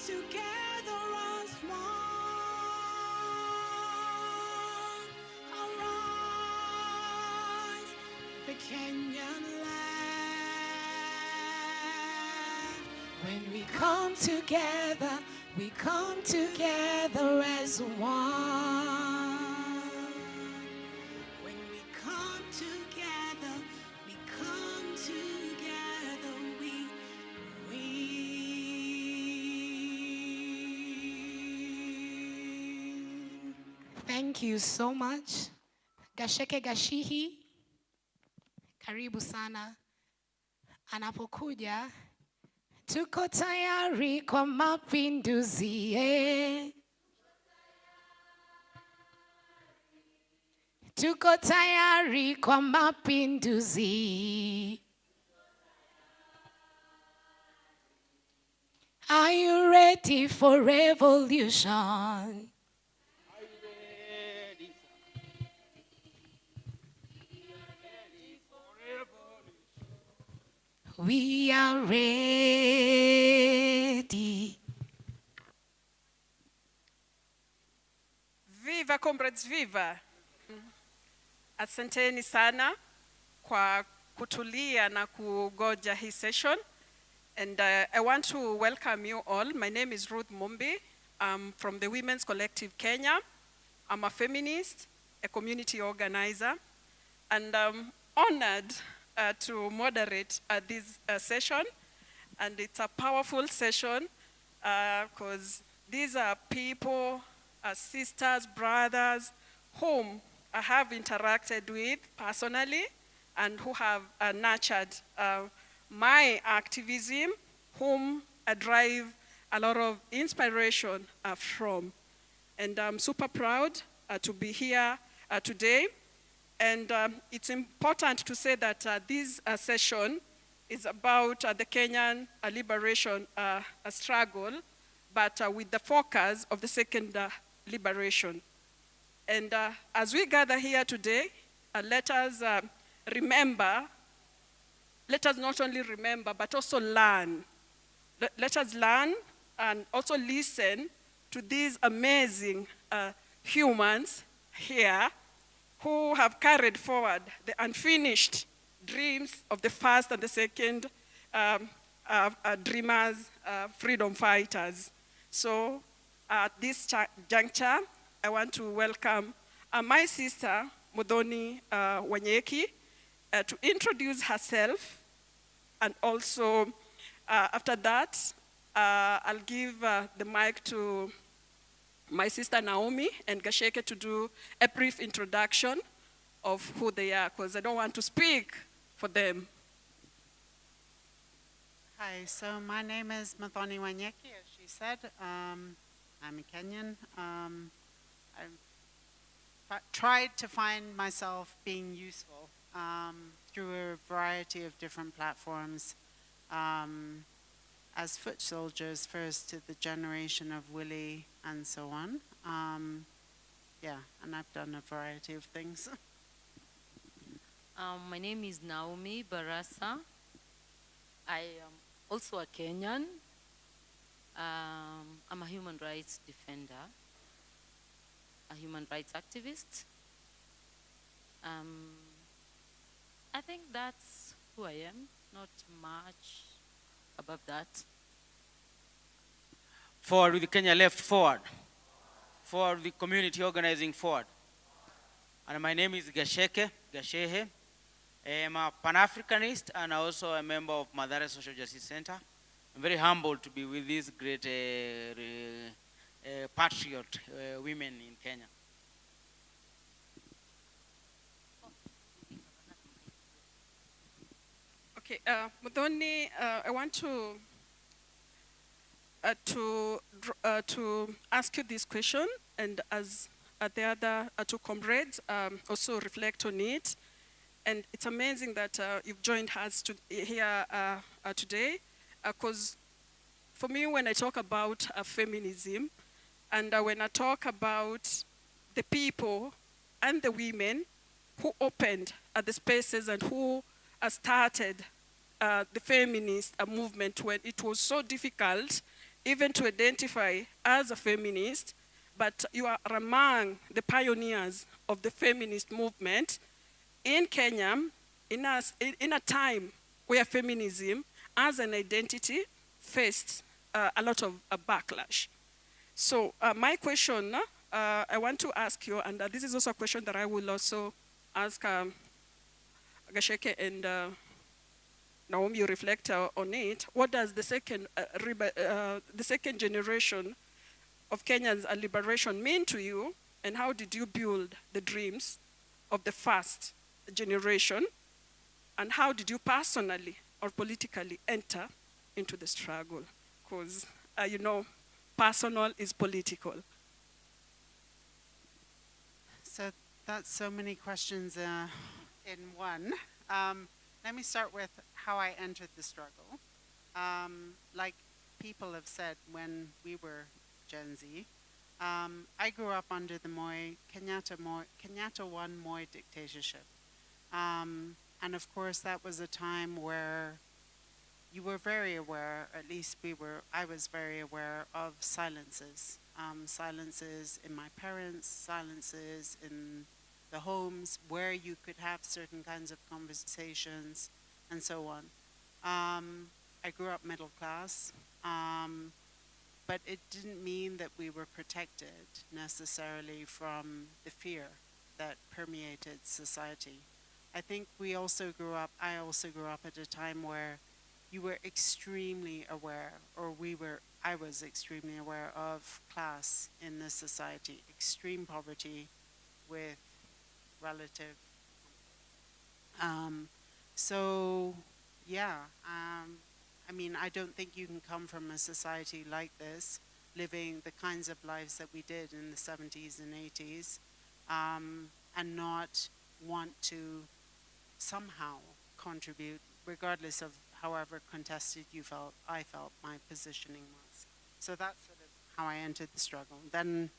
Together as one, arise, the Kenyan land. When we come together as one. When we come together, we Thank you so much. Gasheke Gashihi, karibu sana. Anapokuja, tuko tayari kwa mapinduzi. Tuko tayari kwa mapinduzi. Are you ready for revolution? We are ready. Viva comrades, viva. Asanteni sana kwa kutulia na kugoja hii session. And I want to welcome you all. My name is Ruth Mombi. I'm from the Women's Collective Kenya. I'm a feminist, a community organizer, and I'm honored to moderate this session. And it's a powerful session because these are people, sisters, brothers, whom I have interacted with personally and who have nurtured my activism, whom I derive a lot of inspiration from. And I'm super proud to be here today. And it's important to say that this session is about the Kenyan liberation struggle, but with the focus of the second liberation. And as we gather here today, let us remember, let us not only remember, but also learn. Let us learn and also listen to these amazing humans here who have carried forward the unfinished dreams of the first and the second dreamers, freedom fighters. So at this juncture, I want to welcome my sister, Modoni Wanyeki, to introduce herself And also, after that, I'll give the mic to my sister Naomi and Gasheke to do a brief introduction of who they are, because I don't want to speak for them. Hi, so my name is Mathoni Wanyeki, as she said. I'm a Kenyan. I've tried to find myself being useful through a variety of different platforms. As foot soldiers, first to the generation of Willie and so on. Yeah, and I've done a variety of things. My name is Naomi Barasa. I am also a Kenyan. I'm a human rights defender, a human rights activist. I think that's who I am, not much above that. Forward with the Kenya Left, forward. Forward with the community organizing, forward. And my name is Gashehe. I'm a Pan-Africanist and also a member of Madara Social Justice Center. I'm very humbled to be with these great patriot women in Kenya. Okay, Muthoni, I want to ask you this question, and as the other two comrades also reflect on it. And it's amazing that you've joined us here today, because for me, when I talk about feminism, and when I talk about the people and the women who opened the spaces and who started the feminist movement when it was so difficult even to identify as a feminist, but you are among the pioneers of the feminist movement in Kenya, in a time where feminism as an identity faced a lot of backlash. So my question, I want to ask you, and this is also a question that I will also ask Gasheke and Naomi, you reflect on it. What does the second generation of Kenya's liberation mean to you, and how did you build the dreams of the first generation, and how did you personally or politically enter into the struggle? Because, you know, personal is political. So that's so many questions in one. Let me start with how I entered the struggle. Like people have said when we were Gen Z, I grew up under the Kenyatta 1 Moi dictatorship. And of course, that was a time where you were very aware, at least I was very aware of silences. Silences in my parents, silences in the homes where you could have certain kinds of conversations and so on. I grew up middle class, but it didn't mean that we were protected necessarily from the fear that permeated society. I think I also grew up at a time where you were extremely aware, I was extremely aware of class in this society, extreme poverty with relative. So, yeah, I mean, I don't think you can come from a society like this, living the kinds of lives that we did in the 70s and 80s, and not want to somehow contribute, regardless of however contested I felt my positioning was. So that's sort of how I entered the struggle. Then,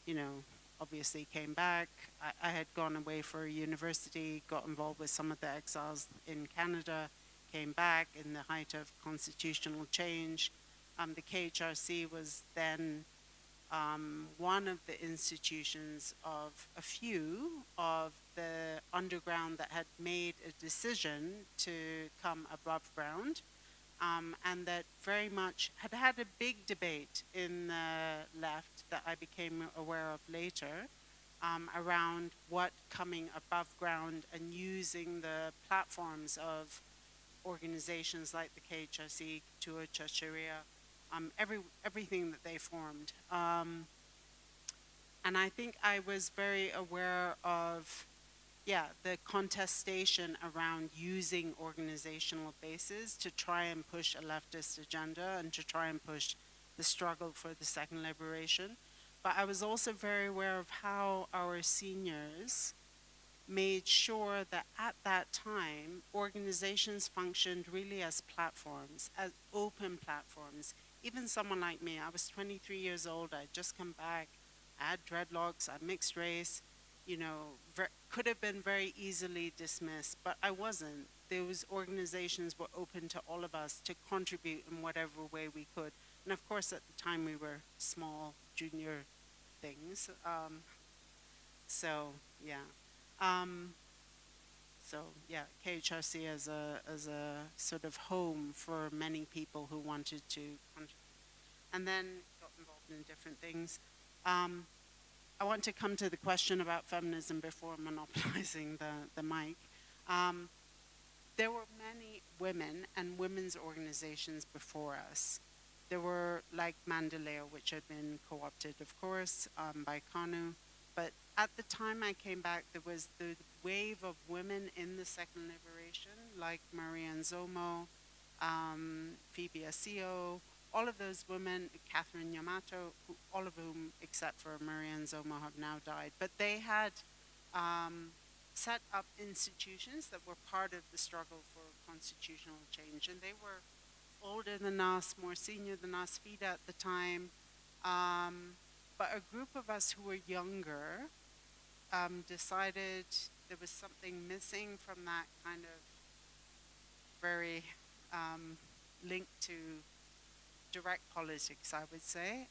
you know, obviously came back. I had gone away for university, got involved with some of the exiles in Canada, came back in the height of constitutional change. The KHRC was then one of the institutions of a few of the underground that had made a decision to come above ground, and that very much had a big debate in the left that I became aware of later, around what coming above ground and using the platforms of organizations like the KHRC, Ketua Chacharia, everything that they formed. And I think I was very aware of, the contestation around using organizational bases to try and push a leftist agenda and to try and push the struggle for the second liberation. But I was also very aware of how our seniors made sure that at that time, organizations functioned really as platforms, as open platforms. Even someone like me, I was 23 years old, I'd just come back, I had dreadlocks, I'm mixed race, could have been very easily dismissed, but I wasn't. Those organizations were open to all of us to contribute in whatever way we could. And of course, at the time, we were small, junior things. KHRC as a sort of home for many people who wanted to contribute. And then got involved in different things. I want to come to the question about feminism before monopolizing the mic. There were many women and women's organizations before us. There were like Mandaleo, which had been co-opted, of course, by KANU. But at the time I came back, there was the wave of women in the second liberation, like Maria Nzomo, Phoebe Asio, all of those women, Catherine Yamato, all of whom, except for Maria Nzomo, have now died. But they had set up institutions that were part of the struggle for constitutional change. And they were older than us, more senior than us, FIDA at the time. But a group of us who were younger decided there was something missing from that kind of very linked to direct politics, I would say.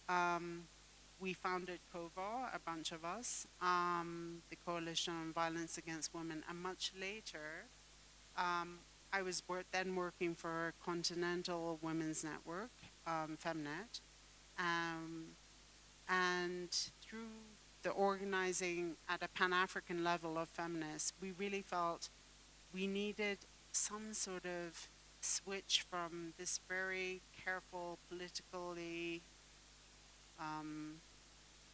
We founded COVA, a bunch of us, the Coalition on Violence Against Women, and much later, I was then working for Continental Women's Network, Femnet, and through the organizing at a Pan-African level of feminists, we really felt we needed some sort of switch from this very careful, politically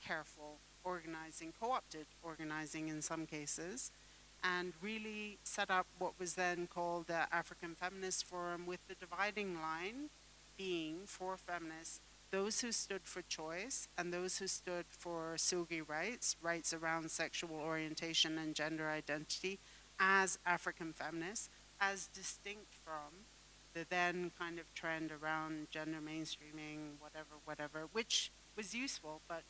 careful organizing, co-opted organizing in some cases, and really set up what was then called the African Feminist Forum, with the dividing line being for feminists those who stood for choice and those who stood for SUGI rights, rights around sexual orientation and gender identity, as African feminists, as distinct from the then kind of trend around gender mainstreaming, whatever, which was useful, but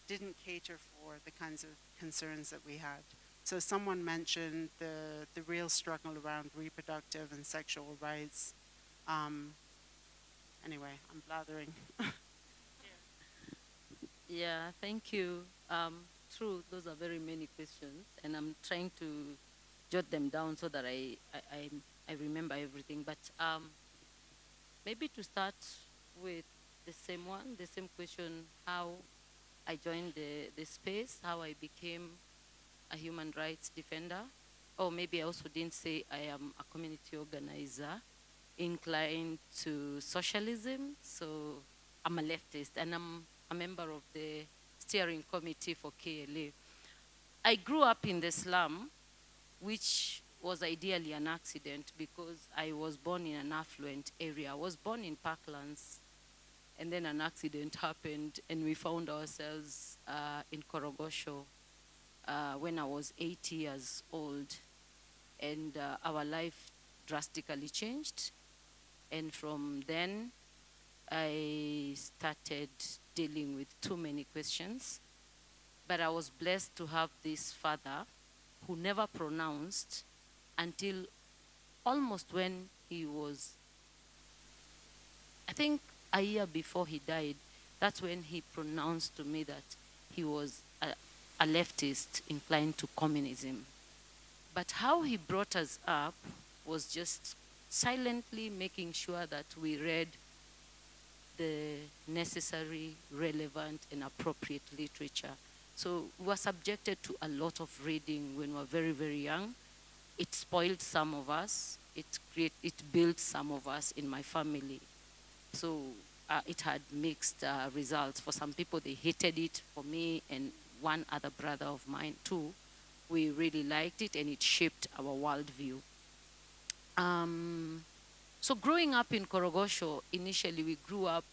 didn't cater for the kinds of concerns that we had. So someone mentioned the real struggle around reproductive and sexual rights. Anyway, I'm blathering. Yeah, thank you. True, those are very many questions, and I'm trying to jot them down so that I remember everything. But maybe to start with the same one, the same question, how I joined the space, how I became a human rights defender. Or maybe I also didn't say I am a community organizer inclined to socialism. So I'm a leftist, and I'm a member of the steering committee for KLA. I grew up in the slum, which was ideally an accident because I was born in an affluent area. I was born in Parklands, and then an accident happened, and we found ourselves in Korogosho when I was 8 years old. And our life drastically changed. And from then, I started dealing with too many questions. But I was blessed to have this father who never pronounced until almost when he was, I think a year before he died. That's when he pronounced to me that he was a leftist inclined to communism. But how he brought us up was just silently making sure that we read the necessary, relevant, and appropriate literature. So we were subjected to a lot of reading when we were very, very young. It spoiled some of us, it built some of us in my family. So it had mixed results. For some people, they hated it. For me and one other brother of mine too, we really liked it, and it shaped our worldview. So growing up in Korogosho, initially we grew up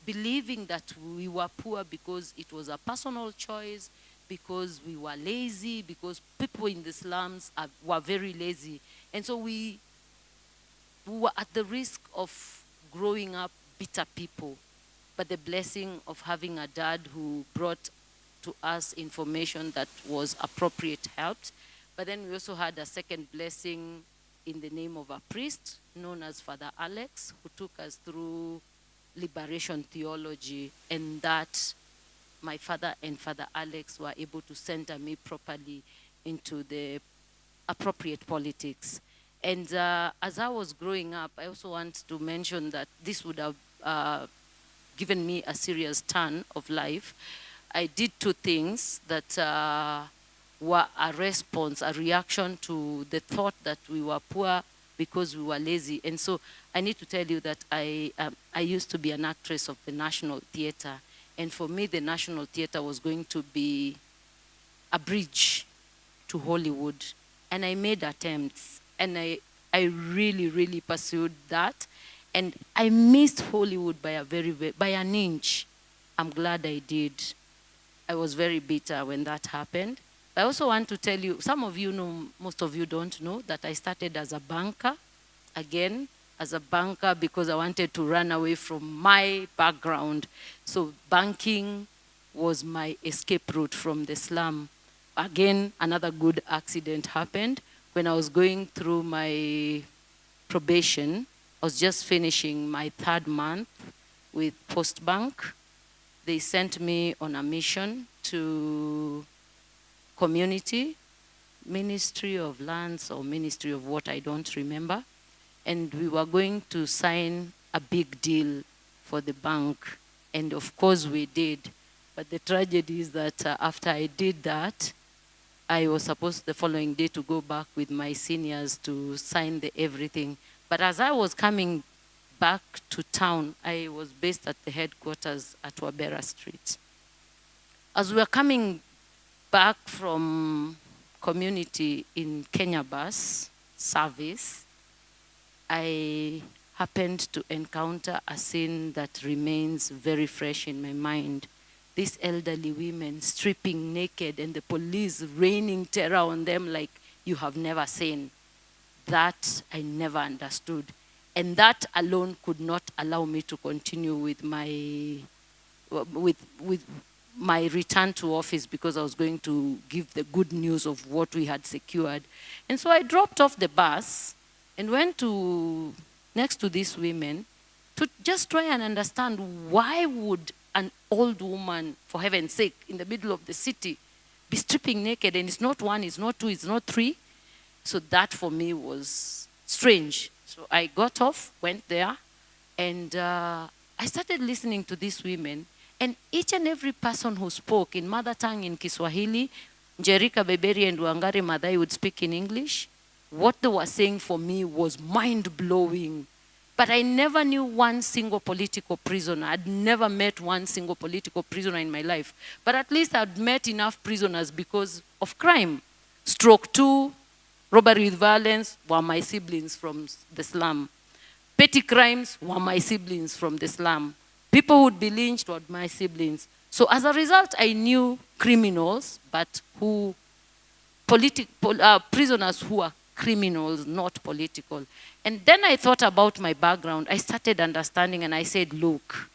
believing that we were poor because it was a personal choice, because we were lazy, because people in the slums were very lazy. And so we were at the risk of growing up bitter people. But the blessing of having a dad who brought to us information that was appropriate helped. But then we also had a second blessing in the name of a priest known as Father Alex, who took us through liberation theology, and that my father and Father Alex were able to center me properly into the appropriate politics. And as I was growing up, I also want to mention that this would have given me a serious turn of life. I did two things that were a response, a reaction to the thought that we were poor because we were lazy. And so I need to tell you that I used to be an actress of the National Theatre. And for me, the National Theatre was going to be a bridge to Hollywood. And I made attempts. And I really, really pursued that. And I missed Hollywood by an inch. I'm glad I did. I was very bitter when that happened. I also want to tell you, some of you know, most of you don't know, that I started as a banker. Again, as a banker because I wanted to run away from my background. So banking was my escape route from the slum. Again, another good accident happened. When I was going through my probation, I was just finishing my 3rd month with Postbank. They sent me on a mission to community, Ministry of Lands or Ministry of what, I don't remember. And we were going to sign a big deal for the bank. And of course we did. But the tragedy is that after I did that, I was supposed the following day to go back with my seniors to sign the everything. But as I was coming back to town, I was based at the headquarters at Wabera Street. As we were coming back from community in Kenya bus service, I happened to encounter a scene that remains very fresh in my mind. These elderly women stripping naked and the police raining terror on them like you have never seen. That I never understood. And that alone could not allow me to continue with my return to office because I was going to give the good news of what we had secured. And so I dropped off the bus and went to next to these women to just try and understand why would an old woman, for heaven's sake, in the middle of the city be stripping naked, and it's not one, it's not two, it's not three. So that for me was strange. So I got off, went there, and I started listening to these women. And each and every person who spoke in mother tongue in Kiswahili, Njerika, Beberi, and Wangari Maathai would speak in English. What they were saying for me was mind-blowing. But I never knew one single political prisoner. I'd never met one single political prisoner in my life. But at least I'd met enough prisoners because of crime. Stroke 2, robbery with violence were my siblings from the slum. Petty crimes were my siblings from the slum. People who would be lynched were my siblings. So as a result, I knew criminals, but prisoners who are criminals, not political. And then I thought about my background. I started understanding and I said, look,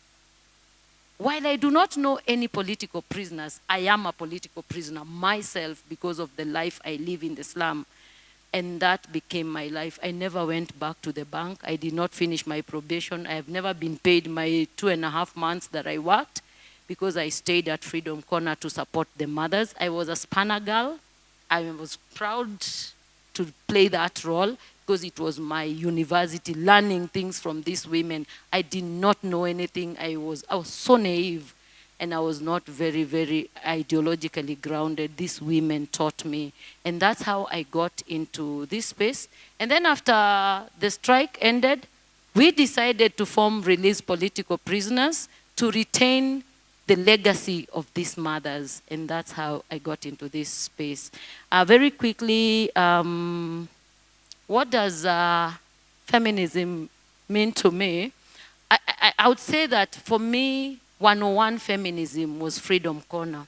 while I do not know any political prisoners, I am a political prisoner myself because of the life I live in the slum. And that became my life. I never went back to the bank. I did not finish my probation. I have never been paid my 2.5 months that I worked because I stayed at Freedom Corner to support the mothers. I was a spanner girl. I was proud to play that role because it was my university, learning things from these women. I did not know anything. I was so naive. and I was not very, very ideologically grounded. These women taught me, and that's how I got into this space. And then after the strike ended, we decided to form Release Political Prisoners to retain the legacy of these mothers, and that's how I got into this space. Very quickly, what does feminism mean to me? I would say that for me, 101 feminism was Freedom Corner.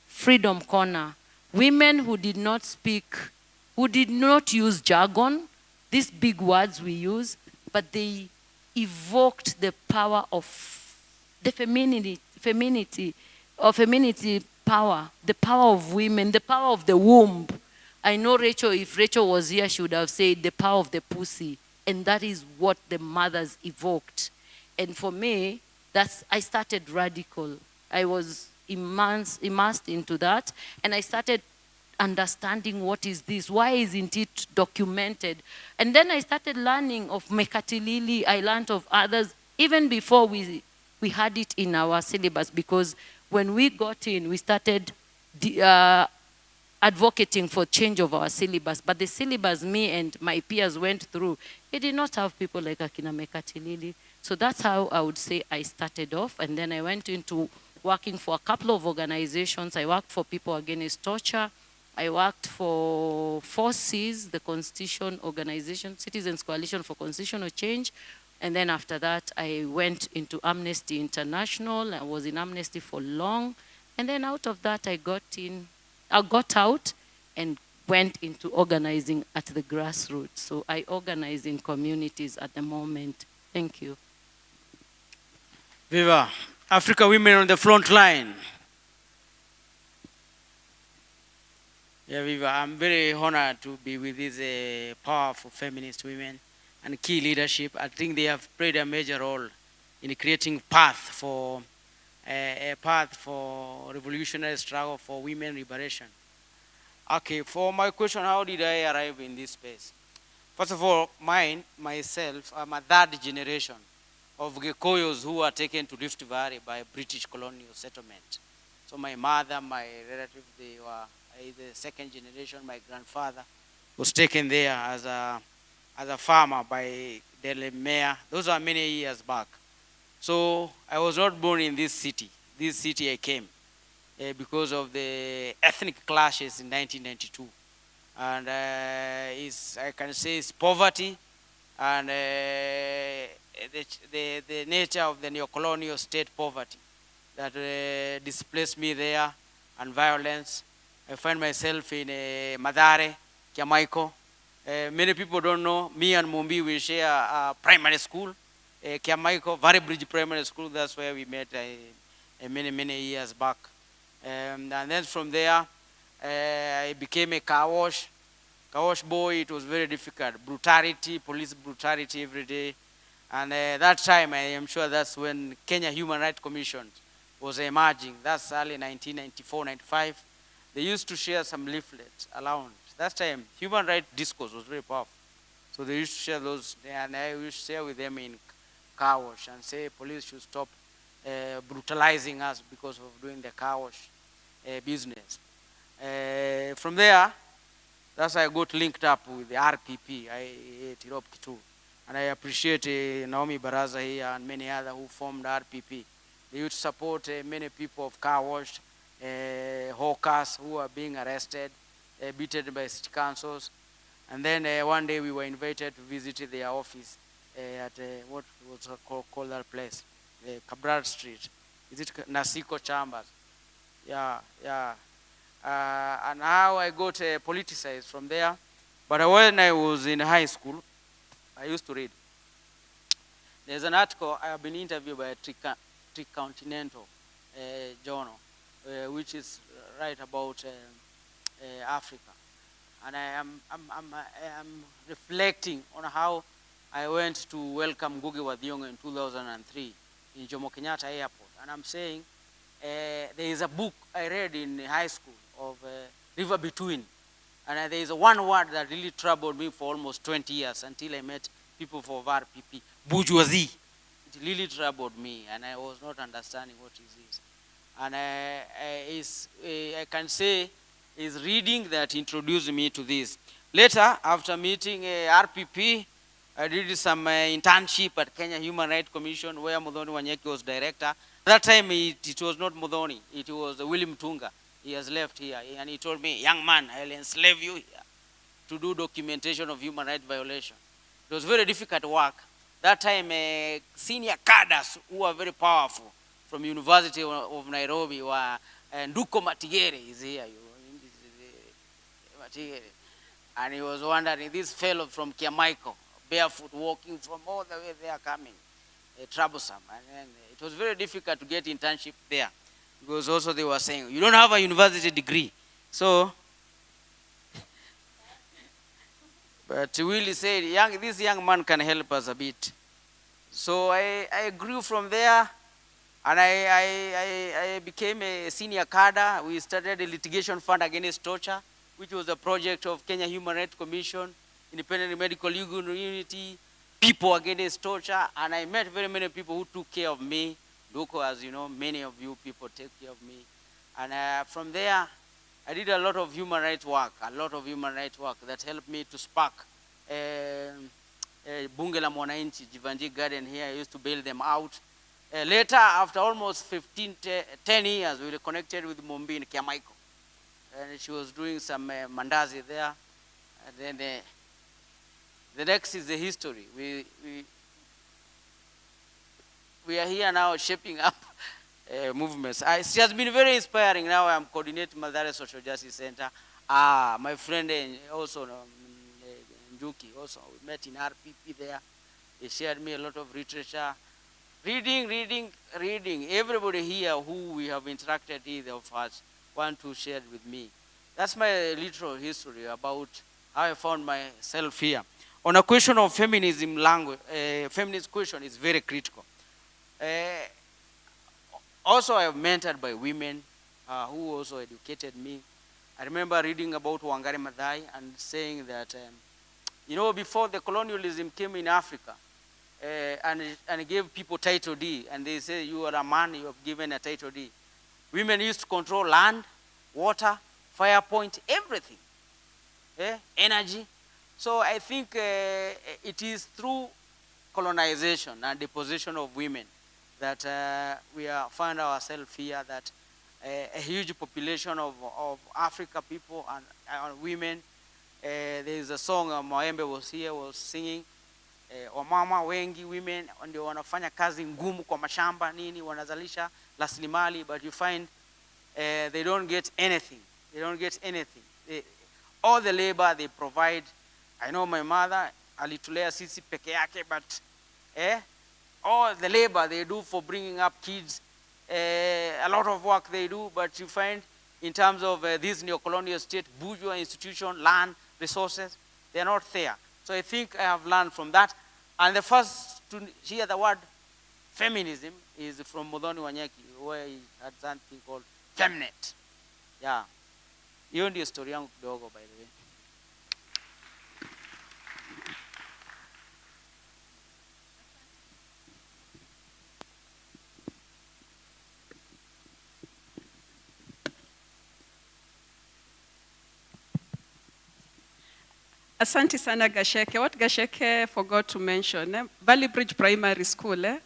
Freedom Corner. Women who did not speak, who did not use jargon, these big words we use, but they evoked the power of the femininity power, the power of women, the power of the womb. I know Rachel, if Rachel was here, she would have said the power of the pussy. And that is what the mothers evoked. And for me, I started radical. I was immersed into that. And I started understanding what is this, why isn't it documented? And then I started learning of Mekatilili, I learned of others, even before we had it in our syllabus, because when we got in, we started advocating for change of our syllabus. But the syllabus me and my peers went through, it did not have people like Akina Mekatilili. So that's how I would say I started off. And then I went into working for a couple of organizations. I worked for People Against Torture. I worked for 4Cs, the Constitution Organization, Citizens Coalition for Constitutional Change. And then after that, I went into Amnesty International. I was in Amnesty for long. And then out of that, I got out and went into organizing at the grassroots. So I organize in communities at the moment. Thank you. Viva, Africa women on the front line. Yeah, Viva, I'm very honored to be with these powerful feminist women and key leadership. I think they have played a major role in creating a path for revolutionary struggle for women liberation. Okay, for my question, how did I arrive in this space? First of all, myself, I'm a third generation of Gikoyos who were taken to Rift Valley by British colonial settlement. So my mother, my relative, they were the second generation. My grandfather was taken there as a farmer by the mayor. Those are many years back. So I was not born in this city. This city I came because of the ethnic clashes in 1992. And I can say it's poverty and the nature of the neocolonial state poverty that displaced me there, and violence. I find myself in Madare, Kiamaiko. Many people don't know, me and Mumbi, we share a primary school, Kiamaiko, Valley Bridge Primary School. That's where we met many years back. And then from there, I became a car wash boy. It was very difficult. Brutality, police brutality every day. And that time, I am sure that's when Kenya Human Rights Commission was emerging. That's early 1994, 95. They used to share some leaflets around. That time, human rights discourse was very powerful. So they used to share those, and I used to share with them in car wash and say police should stop brutalizing us because of doing the car wash business. From there, that's how I got linked up with the RPP, Tirop Kitu. And I appreciate Naomi Baraza here and many others who formed RPP. They would support many people of car wash, hawkers who are being arrested, beaten by city councils. And then one day we were invited to visit their office at what was called that place? Cabral Street. Is it Nasiko Chambers? Yeah. And how I got politicized from there. But when I was in high school, I used to read. There's an article, I have been interviewed by a Tricontinental journal, which is right about Africa. And I am reflecting on how I went to welcome Ngugi wa Thiong'o in 2003 in Jomo Kenyatta Airport. And I'm saying there is a book I read in high school of River Between. And there is one word that really troubled me for almost 20 years until I met people for VARPP, bourgeoisie. it really troubled me, and I was not understanding what is this. And I can say is reading that introduced me to this. Later, after meeting RPP, I did some internship at Kenya Human Rights Commission, where Muthoni Wanyeki was director. That time, it was not Muthoni, it was William Tunga. He has left here, and he told me, young man, I'll enslave you here to do documentation of human rights violation. It was very difficult work. That time, senior cadres who were very powerful from University of Nairobi were Nduko Matigere is here. And he was wondering, this fellow from Kiamaiko, barefoot walking from all the way there coming, troublesome. And then it was very difficult to get internship there, because also they were saying, you don't have a university degree. So, but Willie said, this young man can help us a bit. So I grew from there, and I became a senior cadre. We started a litigation fund against torture, which was a project of Kenya Human Rights Commission, Independent Medical Legal Unity, People Against Torture, and I met very many people who took care of me. Duko, as you know, many of you people take care of me. And from there, I did a lot of human rights work, that helped me to spark Bunge la Mwananchi, Jivanji Garden here. I used to bail them out. Later, after almost 10 years, we were connected with Mombi in Kiamaiko. And she was doing some mandazi there. And then the next is the history. We are here now shaping up movements. She has been very inspiring. Now I'm coordinating Mathare Social Justice Center. My friend also, Njuki, also, we met in RPP there. He shared me a lot of literature. Reading. Everybody here who we have interacted with of us want to share with me. That's my literal history about how I found myself here. On a question of feminism language, feminist question is very critical. Also, I am mentored by women who also educated me. I remember reading about Wangari Maathai and saying that, before the colonialism came in Africa, and gave people title D, and they say, you are a man, you have given a title D. Women used to control land, water, fire point, everything, energy. So I think it is through colonization and the position of women that we find ourselves here, that a huge population of Africa people and women. There is a song Maembe was singing, wamama wengi women ndio wanafanya kazi ngumu kwa mashamba nini, wanazalisha rasilimali, but you find they don't get anything. All the labor they provide. I know my mother alitulea sisi peke yake, but all the labor they do for bringing up kids, a lot of work they do, but you find in terms of this neo-colonial state, bourgeois institution, land, resources, they're not there. So I think I have learned from that. And the first to hear the word feminism is from Muthoni Wanyeki, where he had something called Femnet. Yeah. Hiyo ndio story yangu kidogo, by the way. Asante sana Gasheke. What Gasheke forgot to mention, Valley Bridge Primary School,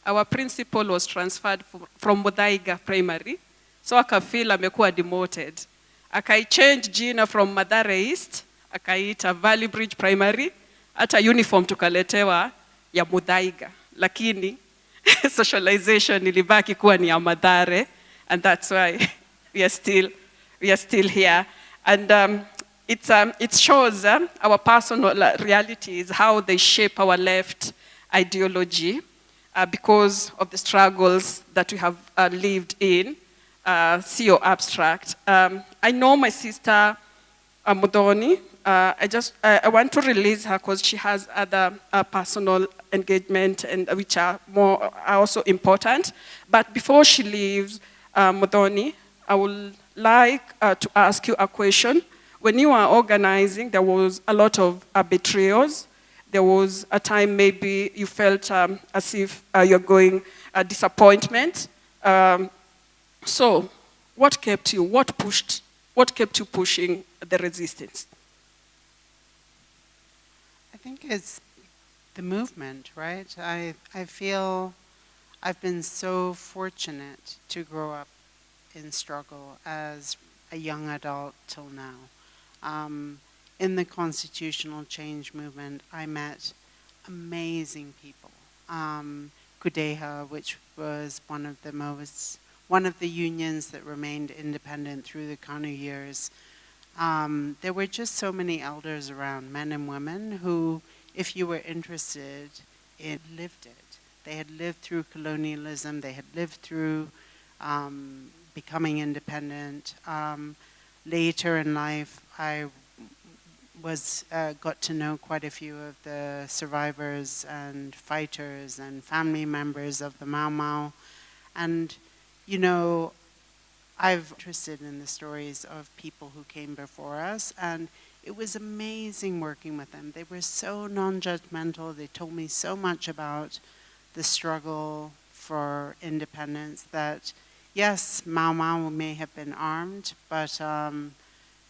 our principal was transferred from Muthaiga Primary. So akafeel amekuwa demoted. Akai-change jina from Mathare East, akaita Valley Bridge Primary, hata uniform tukaletewa ya Muthaiga. Lakini socialization ilibaki kuwa ni ya Mathare, and that's why we are still here. And it shows our personal realities, how they shape our left ideology because of the struggles that we have lived in. CEO abstract. I know my sister Muthoni. I want to release her because she has other personal engagement and which are also important. But before she leaves, Muthoni, I would like to ask you a question. When you are organizing, there was a lot of betrayals. There was a time maybe you felt as if you're going disappointment. So what kept you? What kept you pushing the resistance? I think it's the movement, right? I feel I've been so fortunate to grow up in struggle as a young adult till now. In the constitutional change movement, I met amazing people. Kudeha, which was one of the unions that remained independent through the Kanu years. There were just so many elders around, men and women, who, if you were interested, lived it. They had lived through colonialism. They had lived through becoming independent. Later in life, I got to know quite a few of the survivors and fighters and family members of the Mau Mau. And, you know, I've interested in the stories of people who came before us, and it was amazing working with them. They were so non-judgmental. They told me so much about the struggle for independence that, yes, Mau Mau may have been armed, but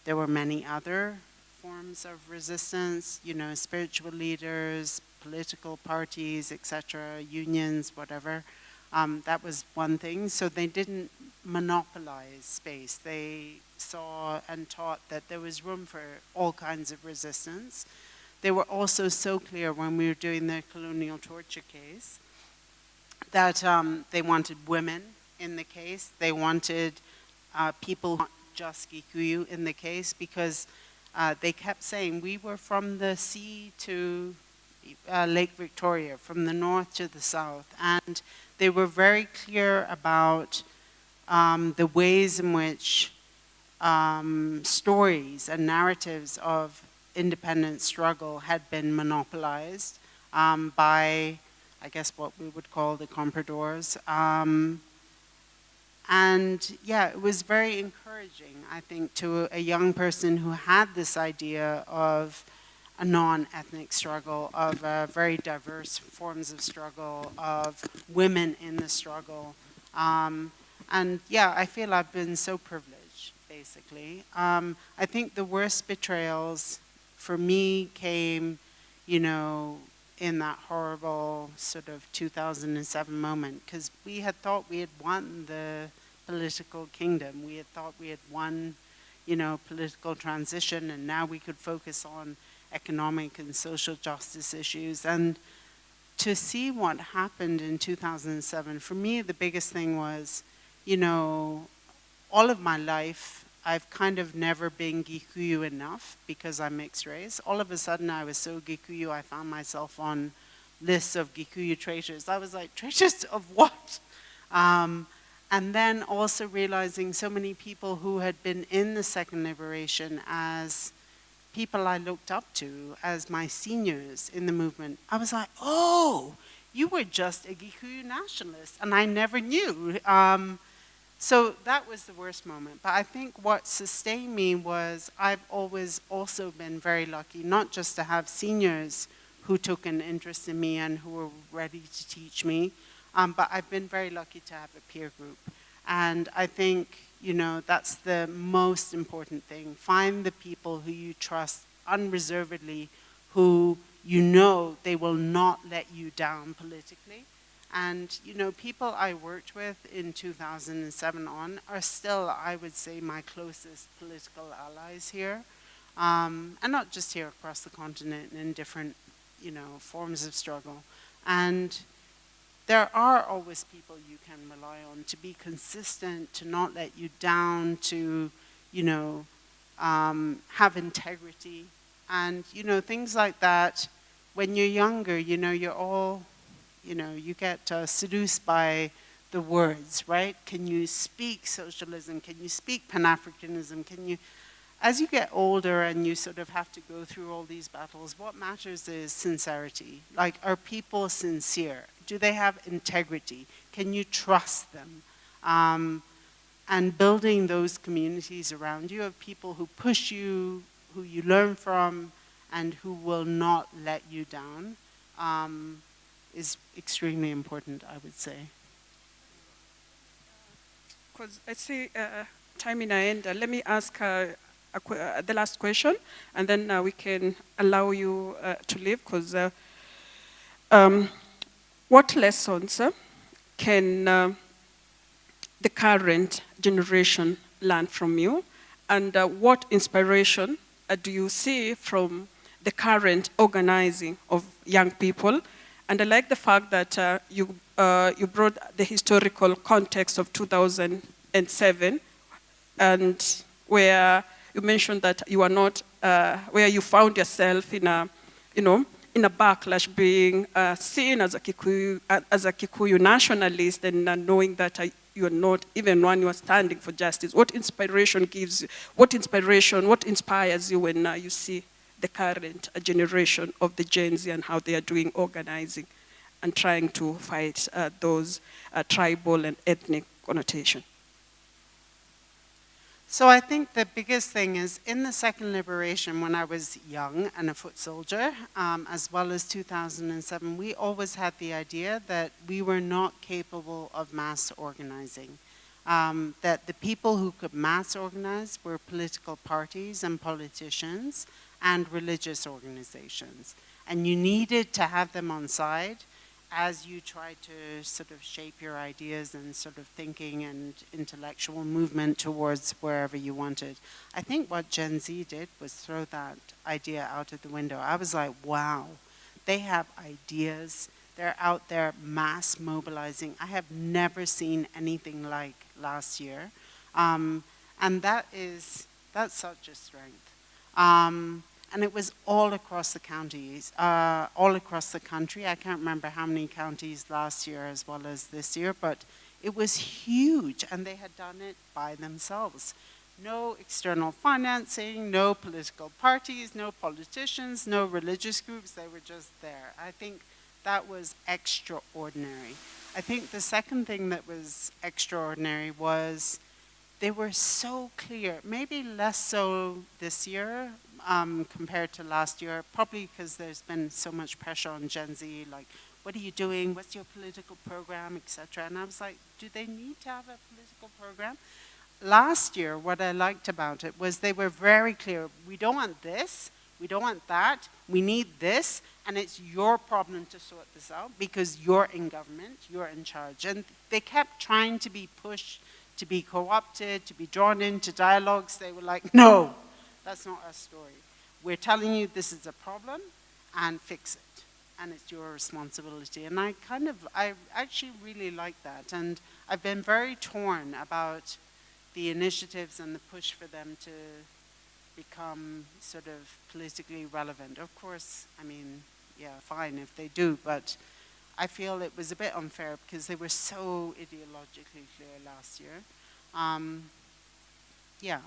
there were many other forms of resistance, you know, spiritual leaders, political parties, etc., unions, whatever. That was one thing. So they didn't monopolize space. They saw and taught that there was room for all kinds of resistance. They were also so clear when we were doing the colonial torture case that they wanted women in the case. They wanted people, not just Gikuyu, in the case, because they kept saying we were from the sea to Lake Victoria, from the north to the south. And they were very clear about the ways in which stories and narratives of independent struggle had been monopolized by, I guess, what we would call the compradors. And yeah, it was very encouraging, I think, to a young person who had this idea of a non-ethnic struggle, of very diverse forms of struggle, of women in the struggle. And yeah, I feel I've been so privileged, basically. I think the worst betrayals for me came, you know, in that horrible sort of 2007 moment, because we had thought we had won the political kingdom. We had thought we had won, you know, political transition, and now we could focus on economic and social justice issues. And to see what happened in 2007, for me, the biggest thing was, you know, all of my life, I've kind of never been Gikuyu enough because I'm mixed race. All of a sudden, I was so Gikuyu, I found myself on lists of Gikuyu traitors. I was like, traitors of what? And then also realizing so many people who had been in the second liberation as people I looked up to, as my seniors in the movement. I was like, oh, you were just a Gikuyu nationalist, and I never knew. So that was the worst moment. But I think what sustained me was I've always also been very lucky, not just to have seniors who took an interest in me and who were ready to teach me, but I've been very lucky to have a peer group. And I think, you know, that's the most important thing. Find the people who you trust unreservedly, who you know they will not let you down politically. And, you know, people I worked with in 2007 on are still, I would say, my closest political allies here. And not just here, across the continent in different, you know, forms of struggle. And there are always people you can rely on to be consistent, to not let you down, to, you know, have integrity. And, you know, things like that. When you're younger, you know, you're all, you know, you get seduced by the words, right? Can you speak socialism? Can you speak Pan-Africanism? Can you, as you get older and you sort of have to go through all these battles, what matters is sincerity. Like, are people sincere? Do they have integrity? Can you trust them? And building those communities around you of people who push you, who you learn from, and who will not let you down is extremely important, I would say. Because I see time in our end, let me ask the last question, and then we can allow you to leave. Because what lessons can the current generation learn from you, and what inspiration do you see from the current organizing of young people? And I like the fact that you brought the historical context of 2007, and where you mentioned that you are not, where you found yourself in a, in a backlash, being seen as a Kikuyu nationalist, and knowing that you are not even one you are standing for justice. What inspiration gives you, what inspires you when you see the current generation of the Gen Z and how they are doing organizing and trying to fight those tribal and ethnic connotations? So I think the biggest thing is in the second liberation, when I was young and a foot soldier, as well as 2007, we always had the idea that we were not capable of mass organizing. That the people who could mass organize were political parties and politicians and religious organizations. And you needed to have them on side as you try to sort of shape your ideas and sort of thinking and intellectual movement towards wherever you wanted. I think what Gen Z did was throw that idea out of the window. I was like, wow, they have ideas. They're out there mass mobilizing. I have never seen anything like last year. And that's such a strength. And it was all across the counties, all across the country. I can't remember how many counties last year as well as this year, but it was huge, and they had done it by themselves. No external financing, no political parties, no politicians, no religious groups. They were just there. I think that was extraordinary. I think the second thing that was extraordinary was they were so clear, maybe less so this year compared to last year, probably because there's been so much pressure on Gen Z, like, what are you doing? What's your political program, etc. And I was like, do they need to have a political program? Last year, what I liked about it was they were very clear. We don't want this. We don't want that. We need this. And it's your problem to sort this out because you're in government. You're in charge. And they kept trying to be pushed, to be co-opted, to be drawn into dialogues. They were like, no, that's not our story. We're telling you this is a problem and fix it. And it's your responsibility. And I actually really like that. And I've been very torn about the initiatives and the push for them to become sort of politically relevant. Of course, I mean, yeah, fine if they do, but I feel it was a bit unfair because they were so ideologically clear last year. Yeah,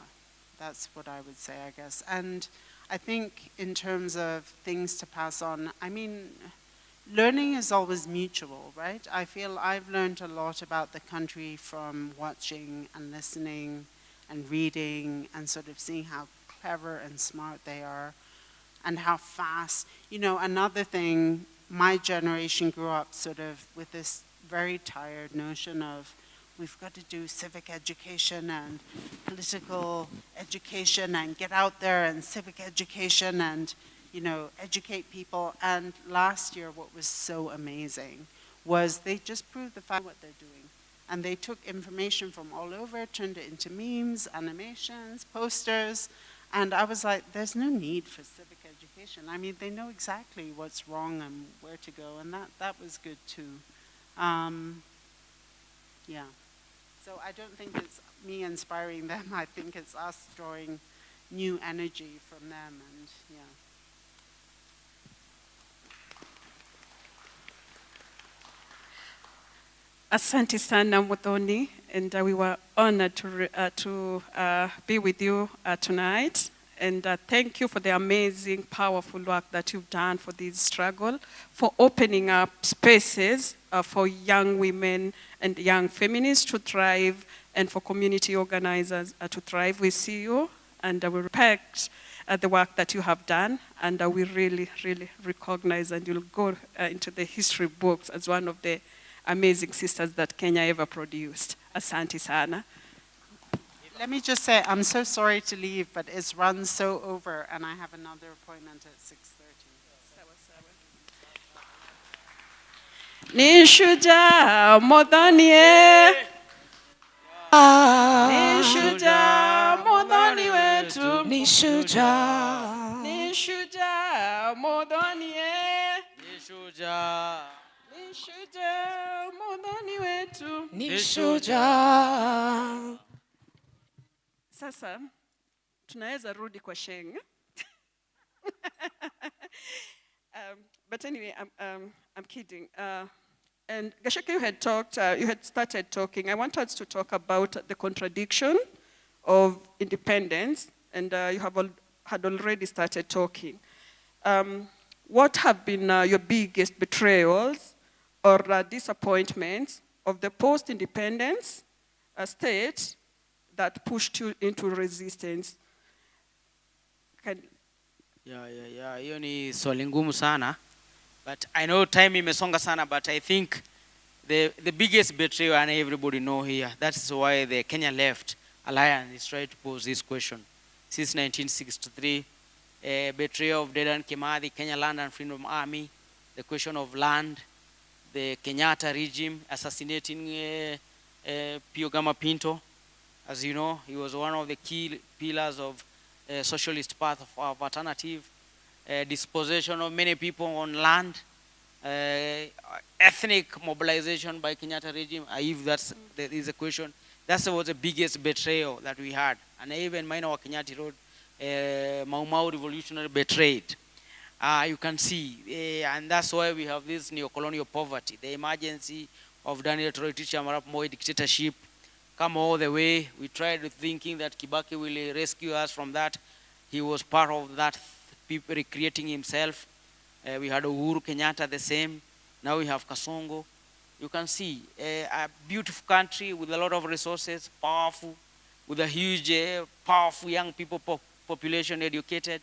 that's what I would say, I guess. And I think in terms of things to pass on, I mean, learning is always mutual, right? I feel I've learned a lot about the country from watching and listening and reading and sort of seeing how clever and smart they are and how fast. You know, another thing, my generation grew up sort of with this very tired notion of we've got to do civic education and political education and get out there and civic education and, you know, educate people. And last year, what was so amazing was they just proved the fact what they're doing. And they took information from all over, turned it into memes, animations, posters. And I was like, there's no need for civic education. I mean, they know exactly what's wrong and where to go. And that was good too. Yeah. So I don't think it's me inspiring them. I think it's us drawing new energy from them. And yeah. Asante sana Muthoni, and we were honored to be with you tonight. And thank you for the amazing, powerful work that you've done for this struggle, for opening up spaces for young women and young feminists to thrive, and for community organizers to thrive. We see you, and we respect the work that you have done, and we really, really recognize, and you'll go into the history books as one of the amazing sisters that Kenya ever produced. Asante sana. Let me just say, I'm so sorry to leave, but it's run so over, and I have another appointment at 6:30. Ni shujaa modhonie, ni shujaa modhoni wetu, Ni shujaa. ni shujaa modhonie, Ni shujaa. ni shujaa modhoni wetu, Ni shujaa. Sasa tunaweza rudi kwa Sheng. But anyway, I'm kidding. And Gasheke, you had talked, you had started talking. I want us to talk about the contradiction of independence, and you had already started talking. What have been your biggest betrayals or disappointments of the post-independence state that pushed you into resistance? Yeah. Hiyo ni swali ngumu sana. But I know time imesonga sana, but I think the biggest betrayal, and everybody know here, that's why the Kenya Left Alliance is trying to pose this question. Since 1963, betrayal of Dedan Kimathi, Kenya Land and Freedom Army, the question of land, the Kenyatta regime assassinating Pio Gama Pinto. As you know, he was one of the key pillars of socialist path of alternative, dispossession of many people on land, ethnic mobilization by Kenyatta regime. If there is a question, that was the biggest betrayal that we had. And even Maina Kenyati Road, Mau Mau revolutionary betrayed. You can see, and that's why we have this neo-colonial poverty, the emergency of Daniel Toroitich Arap Moi dictatorship, come all the way. We tried thinking that Kibaki will rescue us from that. He was part of that, people recreating himself. We had Uhuru Kenyatta the same. Now we have Kasongo. You can see a beautiful country with a lot of resources, powerful, with a huge, powerful young people population, educated,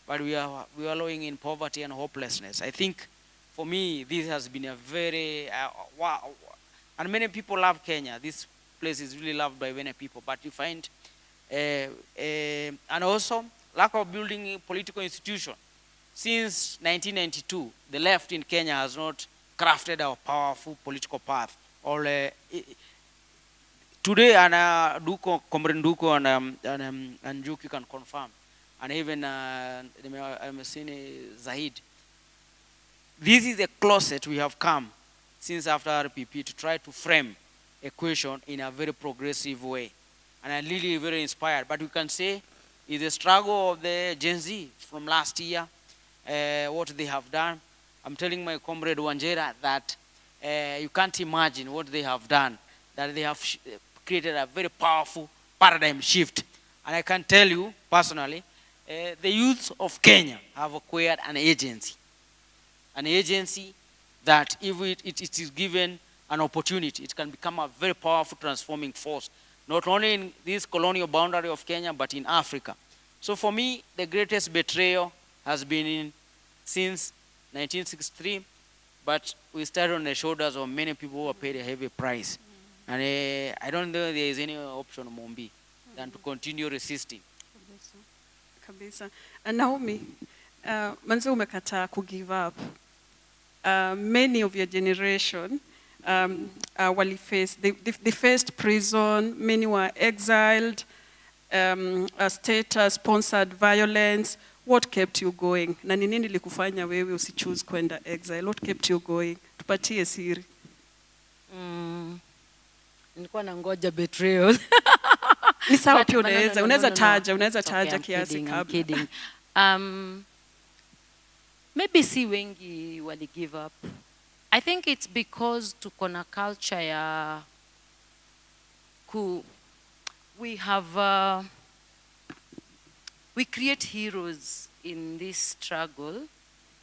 but we are wallowing in poverty and hopelessness. I think, for me, this has been a very, wow. And many people love Kenya. This place is really loved by many people, but you find, and also lack of building a political institution. Since 1992, the left in Kenya has not crafted a powerful political path. Today, and Comrade Nduko and Juki can confirm, and even I'm seeing Zahid. This is the closet we have come since after RPP to try to frame a question in a very progressive way. And I'm really very inspired. But we can say it's a struggle of the Gen Z from last year, what they have done. I'm telling my comrade Wanjera that you can't imagine what they have done, that they have created a very powerful paradigm shift. And I can tell you personally, the youth of Kenya have acquired an agency that if it is given an opportunity, it can become a very powerful transforming force, not only in this colonial boundary of Kenya, but in Africa. So for me, the greatest betrayal has been since 1963, but we started on the shoulders of many people who have paid a heavy price. And I don't think there is any option, Mombi, than to continue resisting. Kabisa. And Naomi, manze umekataa to give up. Many of your generation they faced prison, many were exiled, state-sponsored violence. What kept you going? Na ni nini likufanya wewe usichoose kwenda exile? What kept you going? Tupatie siri. Nilikuwa nangoja betrayal. Ni sawa pia unaweza taja kiasi kabla. Kidding. Maybe si wengi wali give up. I think it's because tuko na culture ya we have we create heroes in this struggle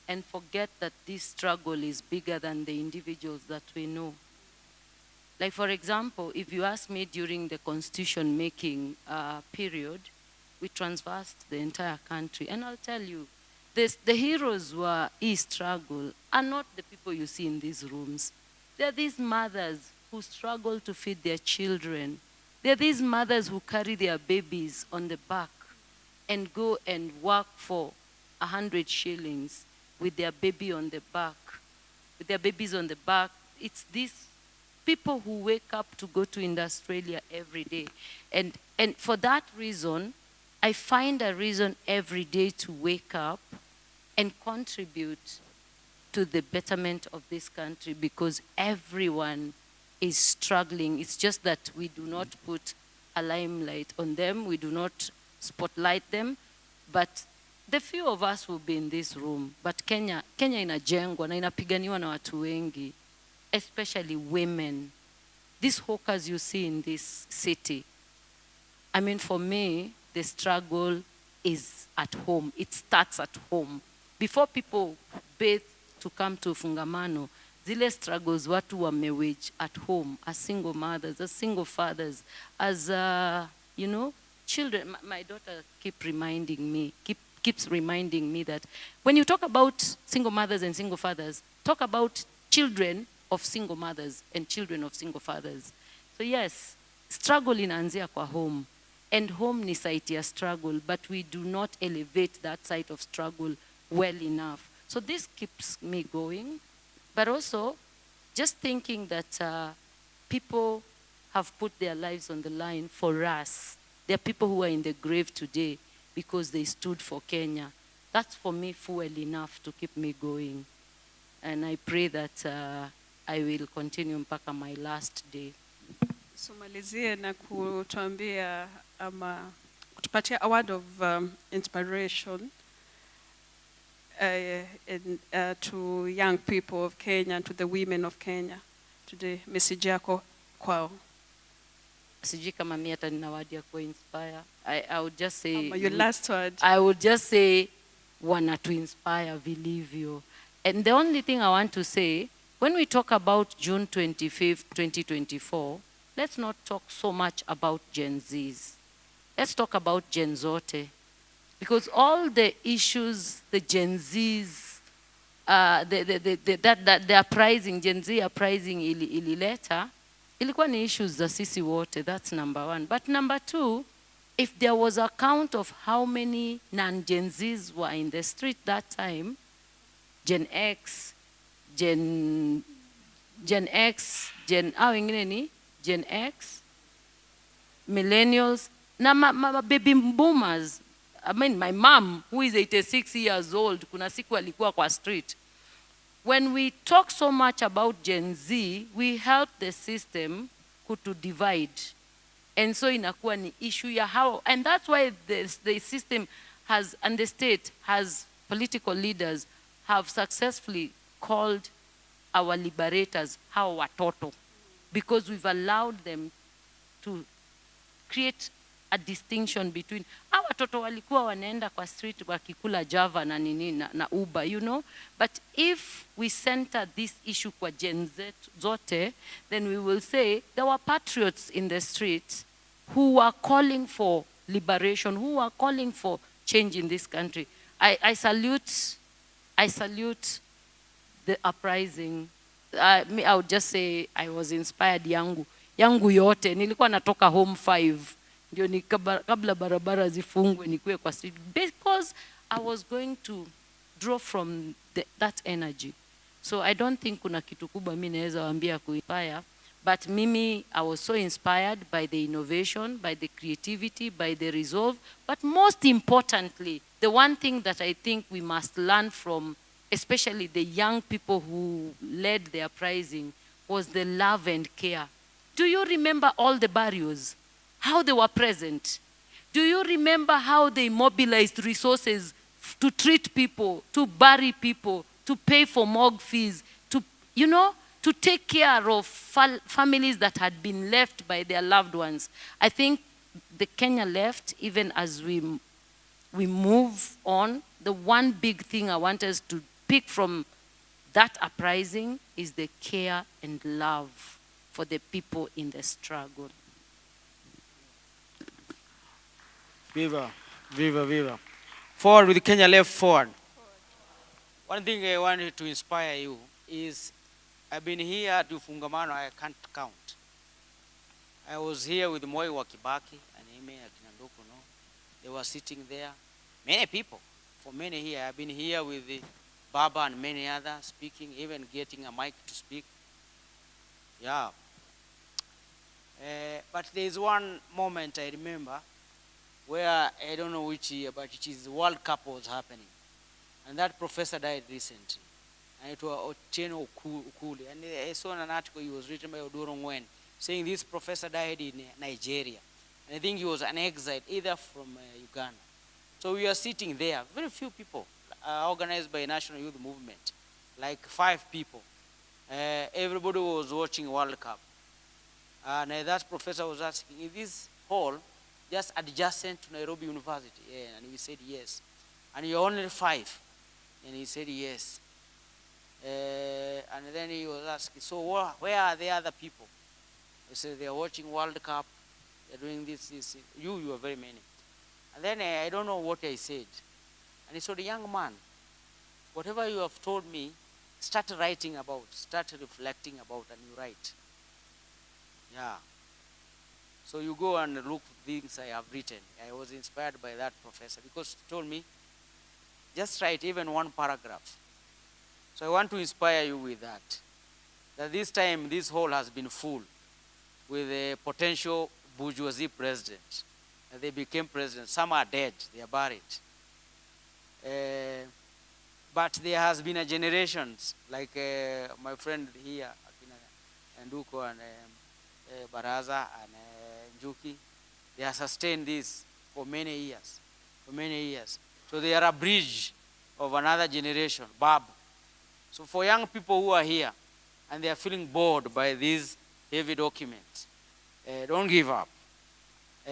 and forget that this struggle is bigger than the individuals that we know. Like for example, if you ask me during the constitution making period, we traversed the entire country. And I'll tell you, the heroes who are struggle are not the people you see in these rooms. They're these mothers who struggle to feed their children. They're these mothers who carry their babies on the back and go and work for 100 shillings with their baby on the back, with their babies on the back. It's these people who wake up to go to Australia every day. And for that reason, I find a reason every day to wake up and contribute to the betterment of this country, because everyone is struggling. It's just that we do not put a limelight on them. We do not spotlight them. But the few of us will be in this room. But Kenya inajengwa na inapiganiwa na watu wengi, especially women. These hawkers you see in this city, I mean, for me, the struggle is at home. It starts at home. Before people bathe to come to Fungamano, zile struggles watu wamewage at home, as single mothers, as single fathers, as, you know, children. My daughter keeps reminding me that when you talk about single mothers and single fathers, talk about children of single mothers and children of single fathers. So yes, struggle inaanzia kwa home. And home ni site ya struggle, but we do not elevate that site of struggle well enough. So this keeps me going, but also just thinking that people have put their lives on the line for us. There are people who are in the grave today because they stood for Kenya. That's for me fuel enough to keep me going. And I pray that I will continue mpaka my last day. So malizie na kutuambia ama kutupatia a word of inspiration to young people of Kenya and to the women of Kenya today. Message yako kwao. Sijui kama mimi hata nina word ya ku-inspire. I would just say, your last word. I would just say, wana to inspire vilivyo. And the only thing I want to say, when we talk about June 25th, 2024, let's not talk so much about Gen Zs. Let's talk about Gen Zote. Because all the issues, the Gen Zs, the uprising, Gen Z uprising ilileta, ilikuwa ni issues za sisi wote. That's number one. But number two, if there was a count of how many non-Gen Zs were in the street that time, Gen X, Gen X, millennials, na baby boomers. I mean, my mom, who is 86 years old, kuna siku alikuwa kwa street. When we talk so much about Gen Z, we help the system to divide. And so inakuwa ni issue ya how, and that's why the system has, and the state has, political leaders have successfully called our liberators hawa watoto, because we've allowed them to create a distinction between hawa watoto walikuwa wanaenda kwa street wakikula Java na nini na Uber, you know. But if we center this issue kwa Gen Z zote, then we will say there were patriots in the streets who were calling for liberation, who were calling for change in this country. I salute the uprising. I would just say I was inspired yangu yote. Nilikuwa natoka home 5. Ndio ni kabla barabara zifungwe nikuwe kwa street, because I was going to draw from that energy. So I don't think kuna kitu kubwa mimi naweza waambia kuinspire, but mimi I was so inspired by the innovation, by the creativity, by the resolve, but most importantly, the one thing that I think we must learn from, especially the young people who led the uprising, was the love and care. Do you remember all the barrios? How they were present? Do you remember how they mobilized resources to treat people, to bury people, to pay for morgue fees, to, you know, to take care of families that had been left by their loved ones? I think the Kenya left, even as we move on, the one big thing I want us to pick from that uprising is the care and love for the people in the struggle. Viva. Viva, viva. Forward with Kenya, left forward. One thing I wanted to inspire you is I've been here to Fungamano, I can't count. I was here with Moi Wakibaki and Eme Akinandoko, no? They were sitting there. Many people, for many here. I've been here with the Baba and many others speaking, even getting a mic to speak. Yeah. But there's one moment I remember where, I don't know which year, but it is the World Cup was happening. And that professor died recently. And it was Otieno Ukuli. And I saw an article, it was written by Odoro Ngwen, saying this professor died in Nigeria. And I think he was an exile, either from Uganda. So we are sitting there, very few people, organized by National Youth Movement, like 5 people. Everybody was watching World Cup. And that professor was asking, is this hall just adjacent to Nairobi University? Yeah, and we said yes. And you're only 5. And he said yes. And then he was asking, so where are the other people? He said, they are watching World Cup, they're doing this. You are very many. And then I don't know what I said. And he said, young man, whatever you have told me, start writing about, start reflecting about, and you write. Yeah. So you go and look things I have written. I was inspired by that professor because he told me, just write even one paragraph. So I want to inspire you with that. That this time, this hall has been full with a potential bourgeoisie president. And they became president. Some are dead, they are buried. But there has been a generations, like my friend here, Nduko and Baraza and Njuki, they have sustained this for many years. So they are a bridge of another generation, Bab. So for young people who are here and they are feeling bored by these heavy documents, don't give up.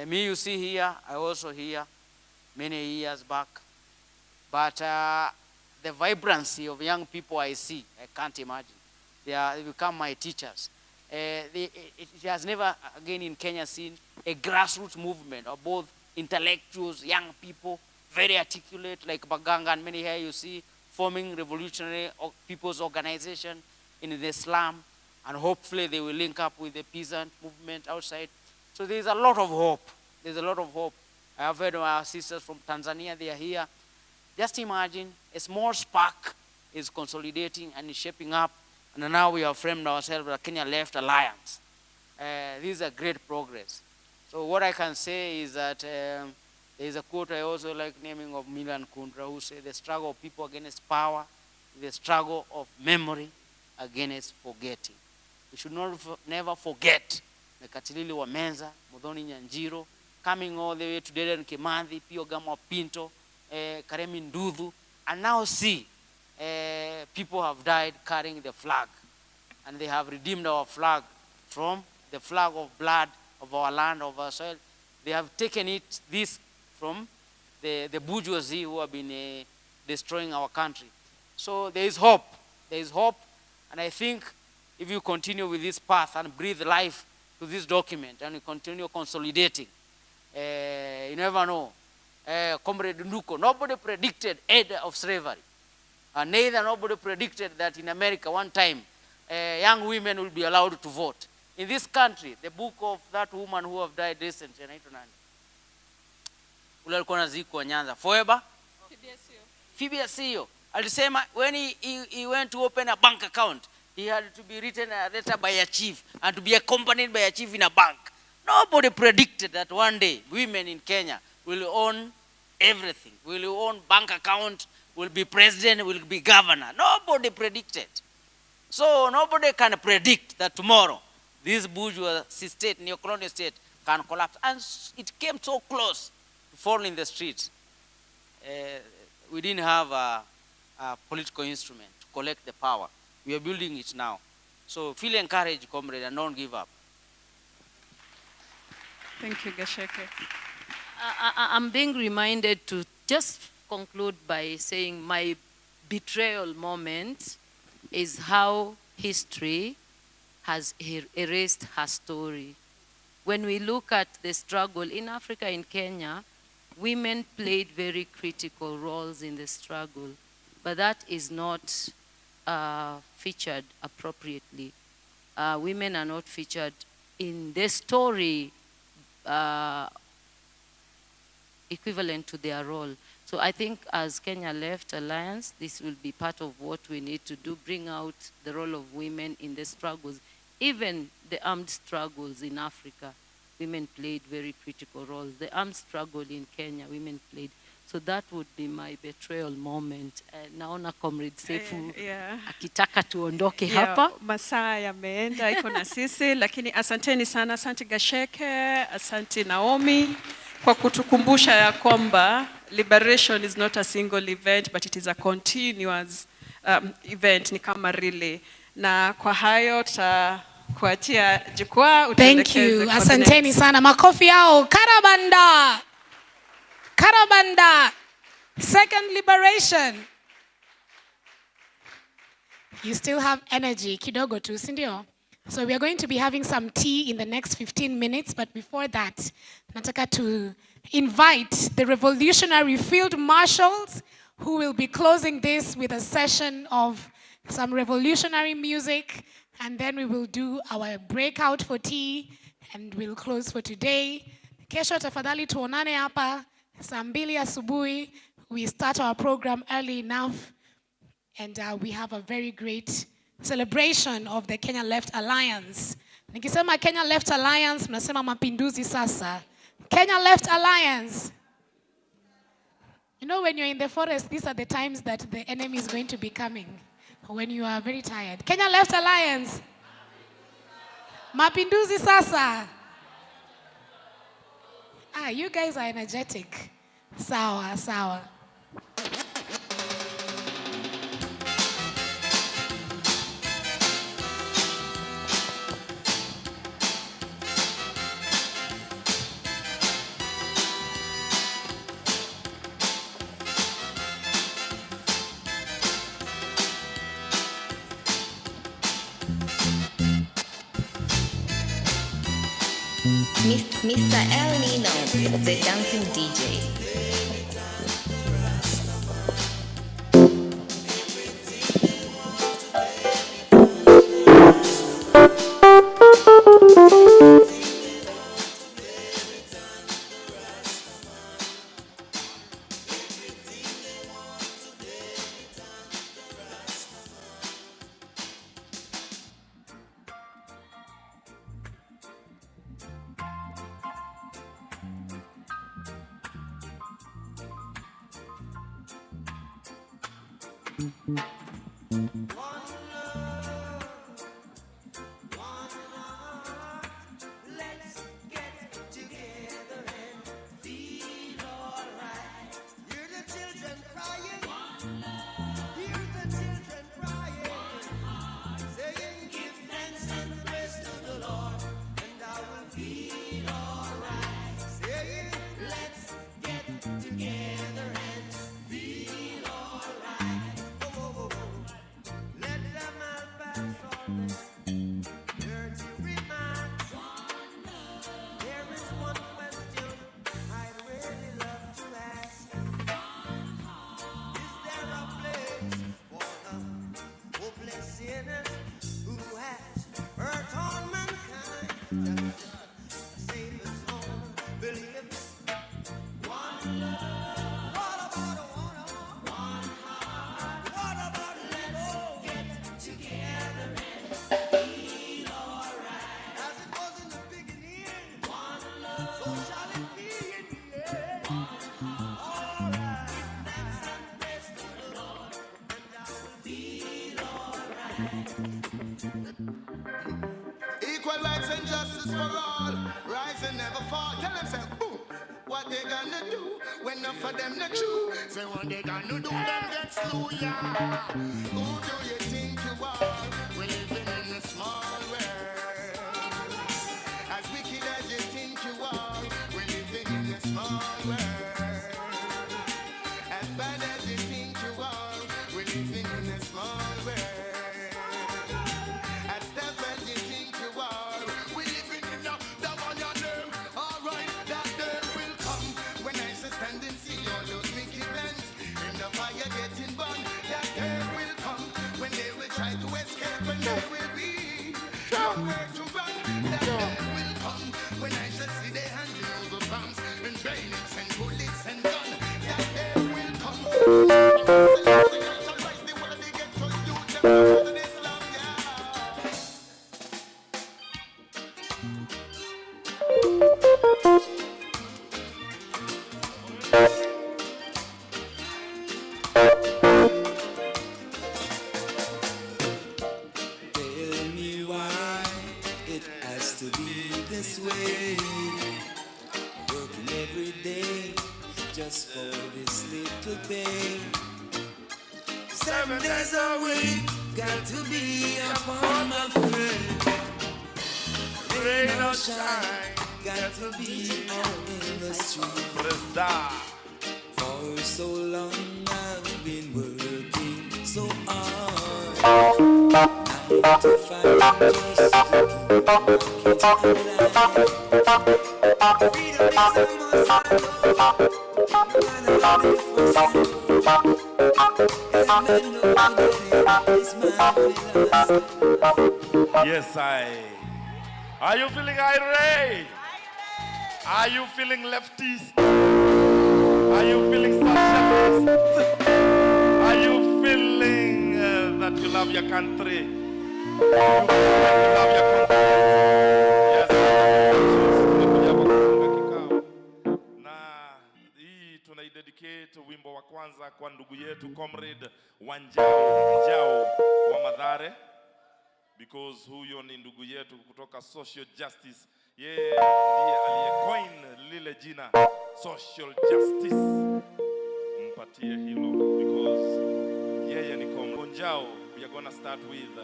Me, you see here, I also here many years back. But the vibrancy of young people I see, I can't imagine. They become my teachers. It has never, again in Kenya, seen a grassroots movement of both intellectuals, young people, very articulate, like Baganga and many here you see, forming revolutionary people's organization in the slum, and hopefully they will link up with the peasant movement outside. So there's a lot of hope. There's a lot of hope. I have heard our sisters from Tanzania, they are here. Just imagine a small spark is consolidating and is shaping up, and now we have framed ourselves the Kenya Left Alliance. This is a great progress. So what I can say is that there is a quote I also like naming of Milan Kundra, who said the struggle of people against power is the struggle of memory against forgetting. We should never forget Mekatilili wa Menza, Muthoni Nyanjiro, coming all the way to Dedan Kimathi, Pio Gama Pinto, Karemi Ndudhu, and now see people have died carrying the flag, and they have redeemed our flag from the flag of blood of our land, of our soil. They have taken this from the bourgeoisie who have been destroying our country. So there is hope. There is hope, and I think if you continue with this path and breathe life to this document and you continue consolidating, you never know. Comrade Nduko, nobody predicted end of slavery. Neither nobody predicted that in America one time young women will be allowed to vote. In this country, the book of that woman who have died recently, ule alikuwa nazikwa Nyanza, Forever? Fibiasio. Alisema when he went to open a bank account, he had to be written a letter by a chief and to be accompanied by a chief in a bank. Nobody predicted that one day women in Kenya will own everything. Will own bank account, will be president, will be governor. Nobody predicted. So nobody can predict that tomorrow this bourgeois state, neo-colonial state, can collapse. And it came so close to fall in the streets. We didn't have a political instrument to collect the power. We are building it now. So feel encouraged, comrade, and don't give up. Thank you, Gasheke. I'm being reminded to just conclude by saying my betrayal moment is how history has erased her story. When we look at the struggle in Africa, in Kenya, women played very critical roles in the struggle, but that is not featured appropriately. Women are not featured in the story equivalent to their role. So I think as Kenya Left Alliance, this will be part of what we need to do, bring out the role of women in the struggles. Even the armed struggles in Africa, women played very critical roles. The armed struggle in Kenya, women played. So that would be my betrayal moment. Naona Comrade Sefu akitaka tuondoke hapa. Masaa yameenda, iko na sisi, lakini asanteni sana, asante Gasheke, asante Naomi, kwa kutukumbusha ya kwamba liberation is not a single event, but it is a continuous event, ni kama relay. Na kwa hayo kuachia jukwaa. Thank you. Asanteni sana. Makofi yao. Karabanda. Karabanda. Second liberation. You still have energy. Kidogo tu, sindio? So we are going to be having some tea in the next 15 minutes. But before that, nataka to invite the Revolutionary Field Marshals who will be closing this with a session of some revolutionary music. And then we will do our breakout for tea and we'll close for today. Kesho tafadhali tuonane hapa saa 2 asubuhi. We start our program early enough and we have a very great celebration of the Kenya Left Alliance. Nikisema Kenya Left Alliance, mnasema mapinduzi sasa. Kenya Left Alliance. You know, when you're in the forest, these are the times that the enemy is going to be coming. When you are very tired. Kenya Left Alliance. Mapinduzi sasa. You guys are energetic. Sawa, sawa. Mr. El Nino, the dancing DJ. Equal rights and justice for all. Rise and never fall. Tell them, say, boom. What they gonna do when enough of them not true? Say, what they gonna do, them get slew, yeah. Who do you think you are? We're living in a small world. As wicked as you think you are, we're living in a small world. As bad as you think you are, we're living in a small world. As tough as you think you are, we're living in the one your name. All right, that day will come when I stand Tell me why it has to be this way. Working every day just for this little pay. 7 days a week, got to be upon my feet. Rain or shine, got to be out in the street. For so long I've been working so hard. 9 to 5 just to keep my kids alive. Freedom is a must have. No matter how they fuss and heaven know that it is my philosophy. Yes, Are you feeling irate? Are you feeling leftist? Are you feeling socialist? Are you feeling that you love your country? You feel like you love your continent? Yes, tumekuja hapa kufunga kikao. Na hii tunaidedicate wimbo wa kwanza kwa ndugu yetu comrade Njao wa Mathare, because huyo ni ndugu yetu kutoka social justice. Yeye ndiye aliyecoin lile jina social justice. Mpatie hilo because yeye ni comrade Njao. We are gonna start with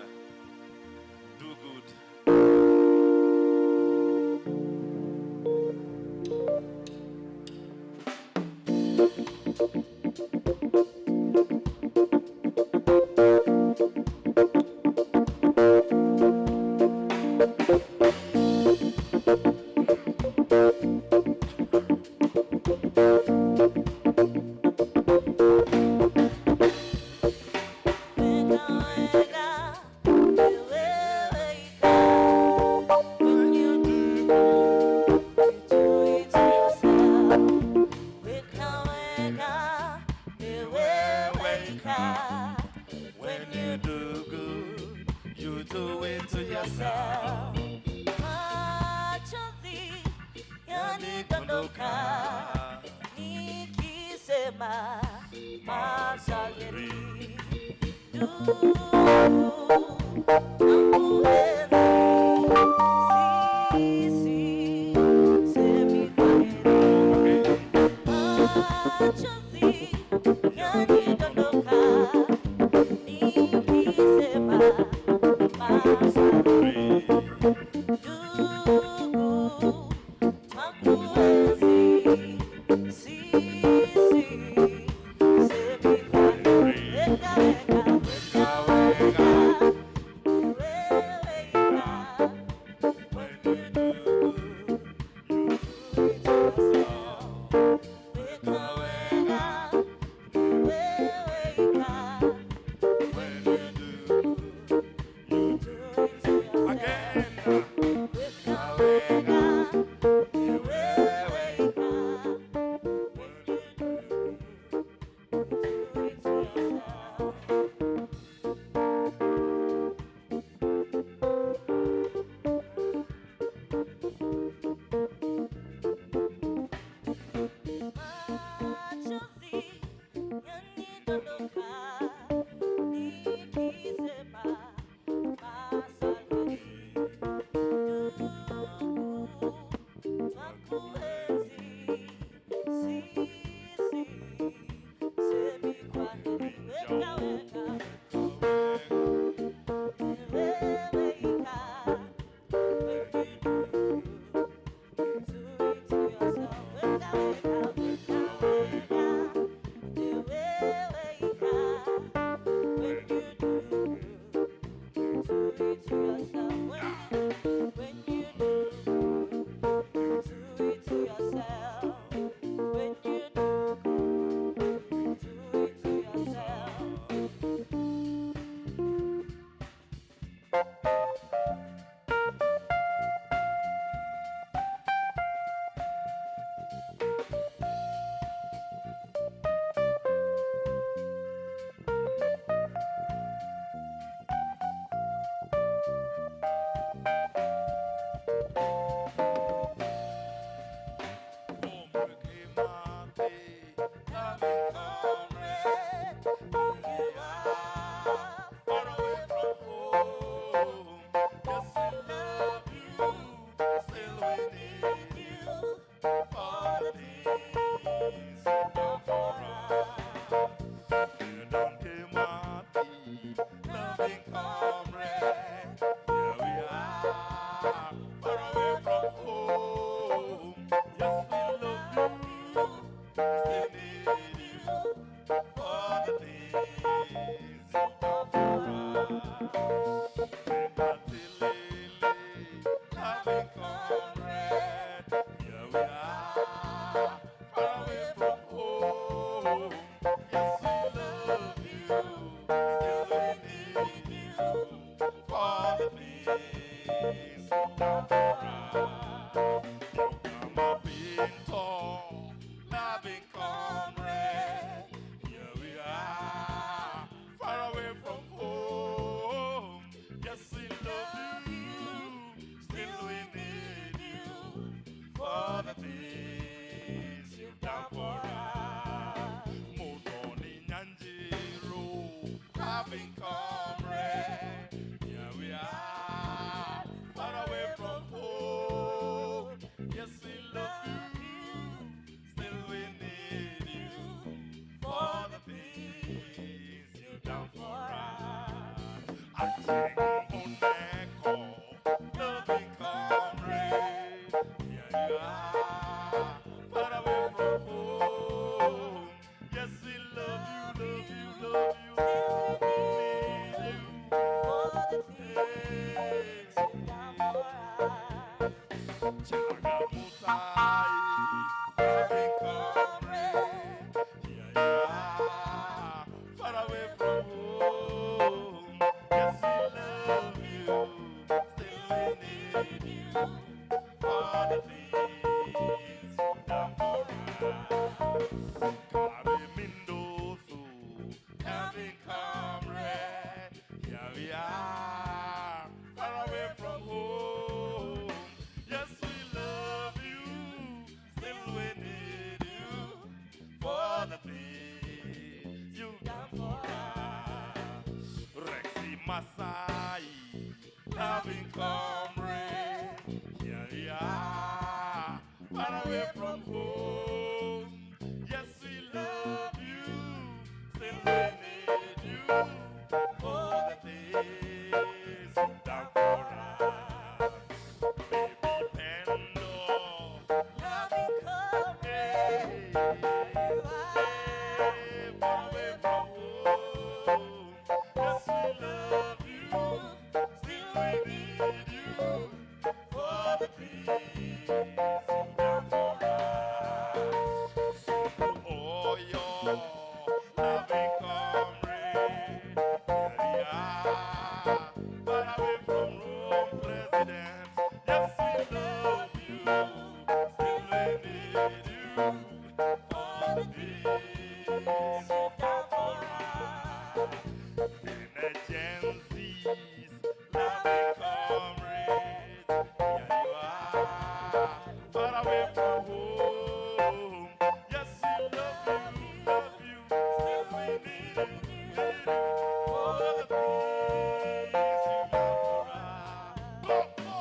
Do Good. loving comrade. Here we are, far away from home. Yes, we love you, still we need you for the things you've done for us. Baby Pendo, loving comrade. Here you are, far away from home. Yes, we love you, still we need you for the things you've done for us. So to all your loving comrades, here we are, far away from Rome, President. Yes, we love you, still we need you for the things you've done for us. Emergencies, loving comrades, here you are, far away from home. Yes, we love you, still we need you for the things you've done for us. Go, go,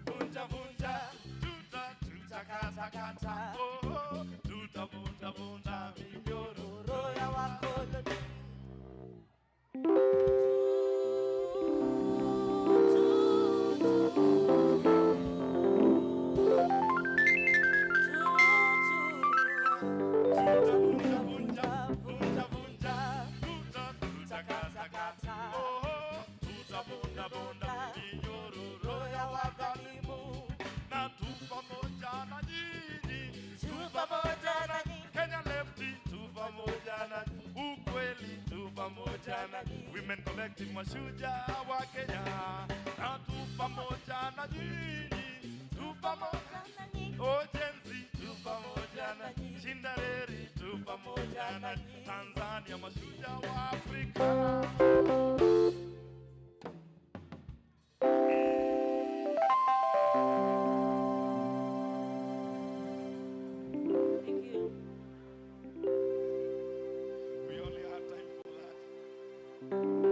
vunja, vunja, tuta, tuta, kata, kata, oh, oh, tuta, vunja, vunja, minyororo ya wakoloni. Women Collective mashujaa wa Kenya, na tu pamoja na nyinyi, tu pamoja na nyinyi, oh Gen Z, tu pamoja na nyinyi, Shindareri, tu pamoja na nyinyi, Tanzania mashujaa wa Afrika. Thank you. We only have time for that.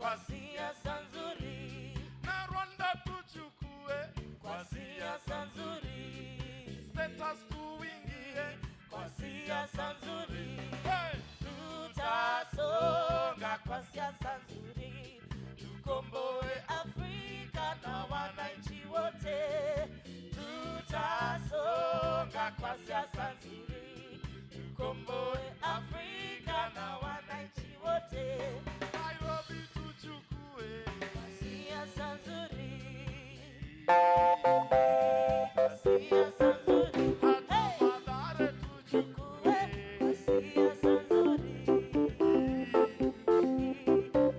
kwa siasa nzuri, na Rwanda tuchukue kwa siasa nzuri, status tuingie kwa siasa nzuri. Hey! Tutasonga kwa siasa nzuri, tukomboe Afrika na wananchi wote. Tutasonga kwa siasa nzuri, tukomboe Afrika na wananchi wote. Nairobi tuchukue kwa siasa nzuri, kwa siasa nzuri. Hata Mathare tuchukue kwa siasa nzuri,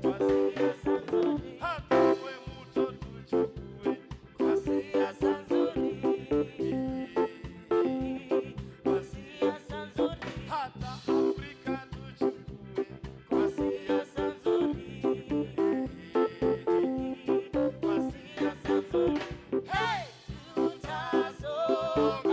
kwa siasa nzuri. Hata Wemuto tuchukue kwa siasa nzuri, kwa siasa nzuri. Hata Afrika tuchukue kwa siasa nzuri, kwa siasa nzuri. Hey! Tutasonga